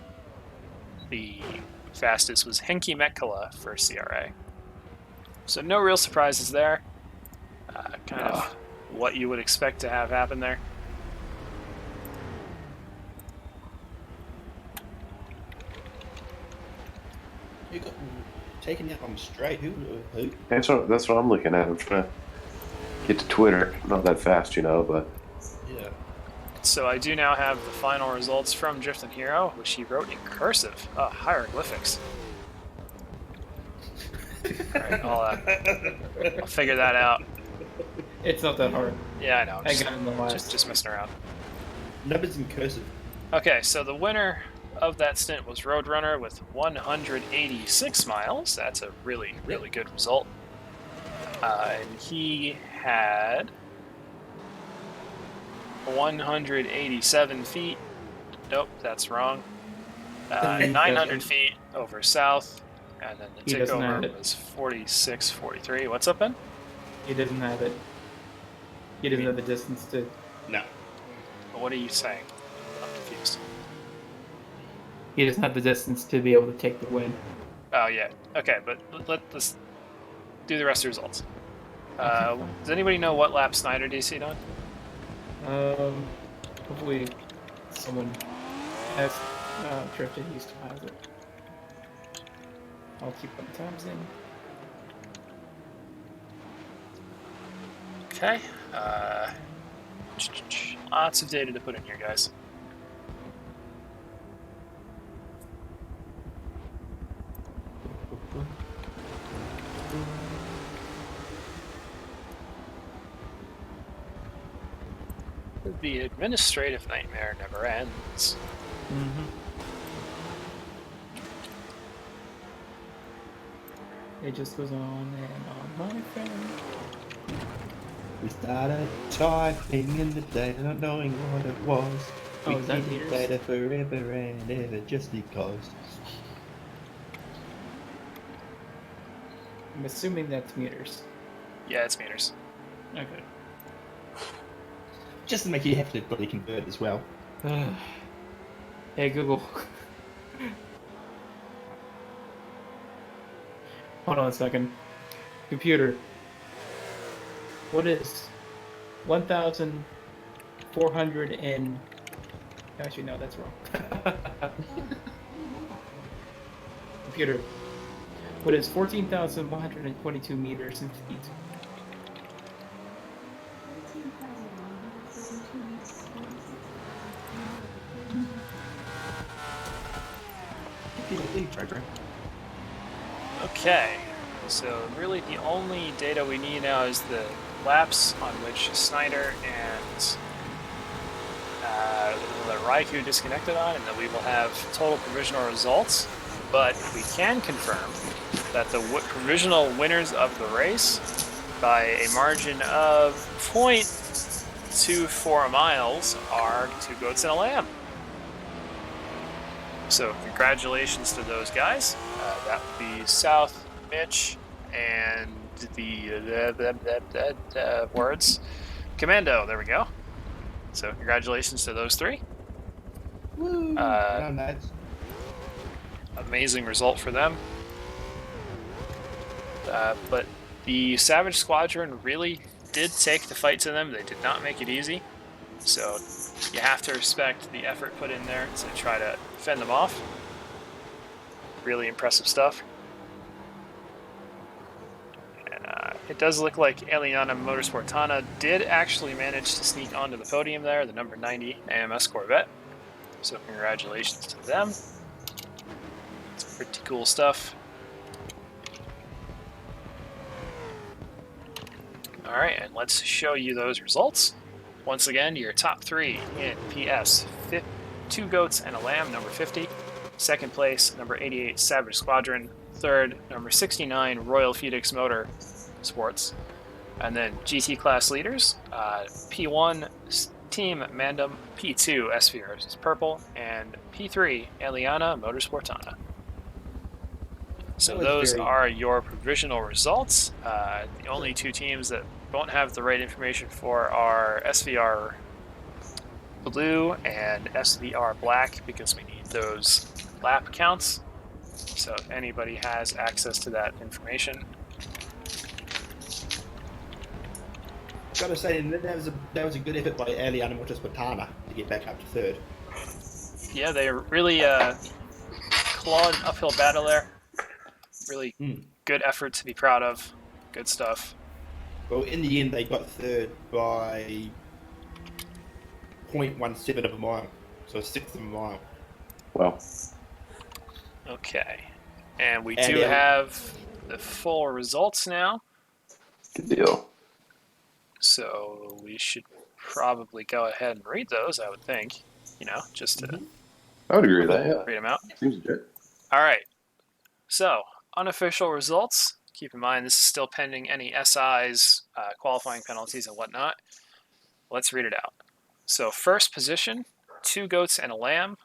the fastest was Henki Mekkala for CRA. So no real surprises there. Kind of what you would expect to have happen there. You got taken out on straight. Who? that's what I'm looking at. I'm trying get to Twitter. Not that fast, but Yeah. So I do now have the final results from Drifting Hero, which he wrote in cursive, hieroglyphics. All right, I'll figure that out. It's not that hard. Yeah, I know. I got it in the last. Just messing around. Numbers in cursive. Okay, so the winner of that stint was Roadrunner with 186 miles. That's a really, really good result. And he had 187 feet. Nope, that's wrong. 900 feet over south. And then the takeover was 46, 43. What's up, Ben? He doesn't have it. He doesn't have the distance to. No. What are you saying? I'm confused. He doesn't have the distance to be able to take the win. Oh, yeah. Okay, but let's do the rest of the results. Does anybody know what lap Snyder DC'd on? Hopefully someone has drifted. He still has it. I'll keep them tabs in. Okay. Lots of data to put in here, guys. The administrative nightmare never ends. It just goes on and on, my friend. We started typing in the data, not knowing what it was. Oh, we is that keep meters? data forever and ever just because. I'm assuming that's meters. Yeah, it's meters. Okay. Just to make you have to bloody convert as well. Hey Google. Hold on a second. Computer. What is 1,400 and... Actually, no, that's wrong. Computer. What is 14,122 meters in feet? Okay, so really the only data we need now is the laps on which Snyder and the Raikou disconnected on, and then we will have total provisional results. But we can confirm that the provisional winners of the race by a margin of 0.24 miles are Two Goats and a Lamb. So congratulations to those guys. That would be South, Mitch, and the words Commando. There we go. So congratulations to those three. Woo! Nice. Amazing result for them. But the Savage Squadron really did take the fight to them. They did not make it easy. So you have to respect the effort put in there to try to fend them off. Really impressive stuff. And it does look like Eliana Motorsportana did actually manage to sneak onto the podium there, the number 90 AMS Corvette. So congratulations to them. It's pretty cool stuff. Alright, and let's show you those results. Once again, your top three in PS, Two Goats and a Lamb, number 50. Second place, number 88, Savage Squadron. Third, number 69, Royal Phoenix Motor Sports. And then GT class leaders, P1, Team Mandem, P2, SVR is purple, and P3, Eliana Motorsportana. So those are your provisional results. The only two teams that won't have the right information for are SVR Blue and SVR Black, because we need those lap counts. So if anybody has access to that information. Gotta say, that was a good effort by Eliana Motorsportana to get back up to third. Yeah, they really clawed an uphill battle there. Really good effort to be proud of. Good stuff. Well, in the end, they got third by 0.17 of a mile, so a sixth of a mile. Well, Okay. And we And do have the full results now. good deal. So we should probably go ahead and read those, I would think. Just to I would agree with that. Yeah, read them out. seems legit. All right. So, unofficial results. Keep in mind, this is still pending any SIs, qualifying penalties, and whatnot. Let's read it out. So, first position, 2 goats and a lamb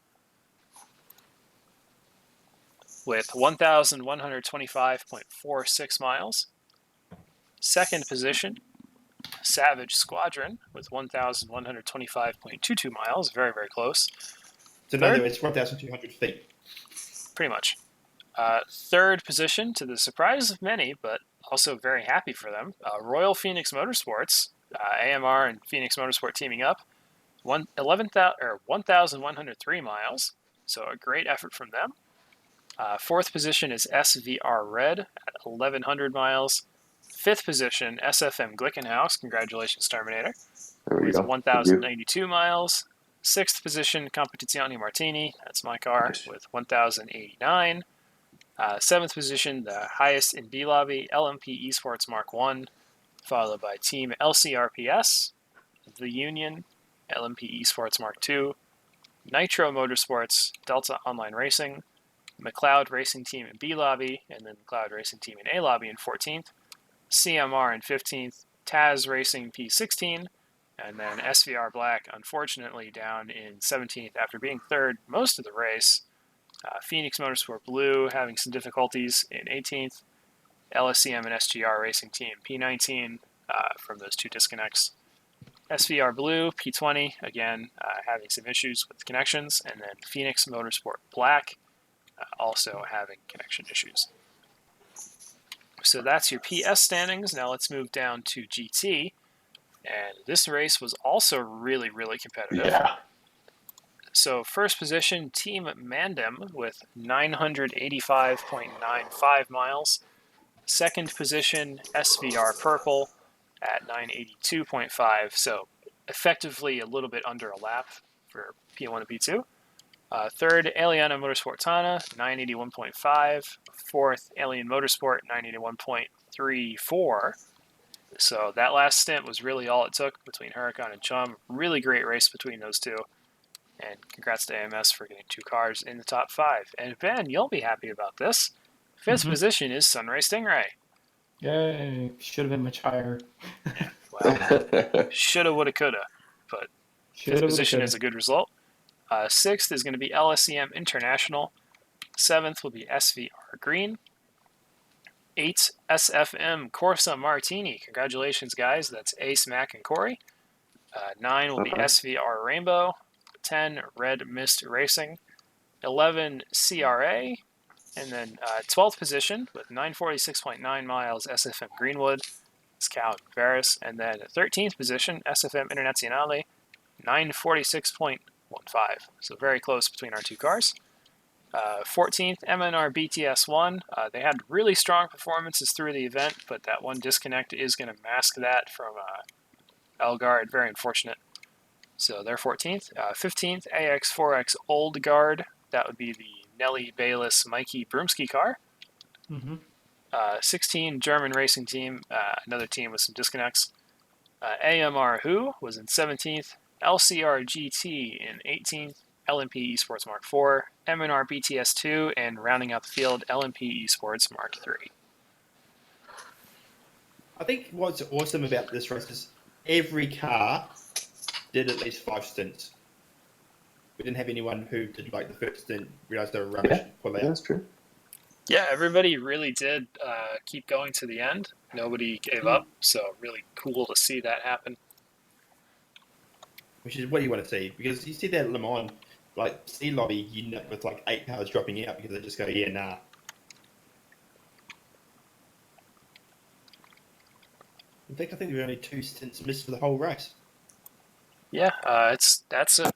with 1,125.46 miles. Second position, Savage Squadron with 1,125.22 miles. Very, very close. So in other words, 1,200 feet. Pretty much. Third position, to the surprise of many, but also very happy for them, Royal Phoenix Motorsports, AMR and Phoenix Motorsport teaming up, 1,103 miles, so a great effort from them. Fourth position is SVR Red at 1,100 miles. Fifth position, SFM Glickenhaus, congratulations Terminator, with 1,092 miles. Sixth position, Competizione Martini, that's my car, with 1,089. Seventh position, the highest in B Lobby, LMP Esports Mark 1, followed by Team LCRPS, The Union, LMP Esports Mark 2, Nitro Motorsports, Delta Online Racing, McLeod Racing Team in B Lobby, and then McLeod Racing Team in A Lobby in 14th, CMR in 15th, Taz Racing P16, and then SVR Black, unfortunately, down in 17th after being third most of the race. Phoenix Motorsport Blue having some difficulties in 18th. LSCM and SGR Racing Team P19 from those two disconnects. SVR Blue P20 again having some issues with connections, and then Phoenix Motorsport Black also having connection issues. So that's your PS standings. Now let's move down to GT, and this race was also really, really competitive. Yeah. So first position, Team Mandem with 985.95 miles. Second position, SVR Purple at 982.5. So effectively a little bit under a lap for P1 and P2. Third, Aliana Motorsportana, 981.5. Fourth, Alien Motorsport, 981.34. So that last stint was really all it took between Huracan and Chum. Really great race between those two. And congrats to AMS for getting 2 cars in the top 5. And Ben, you'll be happy about this. Fifth position is Sunray Stingray. Yay! Should have been much higher. Well, shoulda, woulda, coulda. But Shoulda, fifth position woulda, is a good result. Sixth is going to be LSCM International. Seventh will be SVR Green. 8, SFM Corsa Martini. Congratulations, guys. That's Ace, Mac, and Corey. 9 will be SVR Rainbow. 10, Red Mist Racing. 11, CRA. And then 12th position with 946.9 miles, SFM Greenwood. It's Cal Varus. And then 13th position, SFM Internazionale. 946.15. So very close between our two cars. 14th, MNR BTS1. They had really strong performances through the event, but that one disconnect is going to mask that from Elgard. Very unfortunate. So they're 14th. 15th, AX4X Old Guard. That would be the Nelly Bayless Mikey Broomski car. 16, German Racing Team. Another team with some disconnects. AMR Who was in 17th. LCR GT in 18th. LMP Esports Mark 4, MNR BTS 2, and rounding out the field, LMP Esports Mark 3. I think what's awesome about this race is every car did at least 5 stints. We didn't have anyone who did like the first stint, realized they were rubbish, and pull out. That's true. Yeah, everybody really did keep going to the end. Nobody gave up, so really cool to see that happen. Which is what you want to see, because you see that at Le Mans, like C Lobby, you end up with like 8 cars dropping out because they just go, yeah, nah. In fact, I think there were only 2 stints missed for the whole race. Yeah, that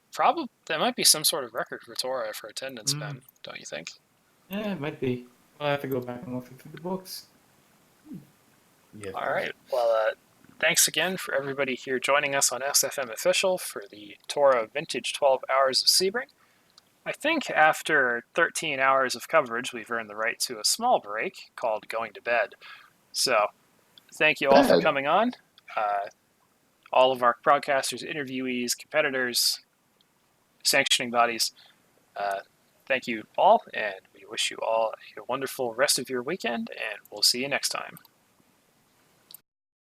might be some sort of record for TORA for attendance, Ben, don't you think? Yeah, it might be. I'll have to go back and look through the books. Yeah. All right. Well, Thanks again for everybody here joining us on SFM Official for the TORA Vintage 12 Hours of Sebring. I think after 13 hours of coverage, we've earned the right to a small break called going to bed. So, thank you all for coming on. All of our broadcasters, interviewees, competitors, sanctioning bodies, thank you all, and we wish you all a wonderful rest of your weekend, and we'll see you next time.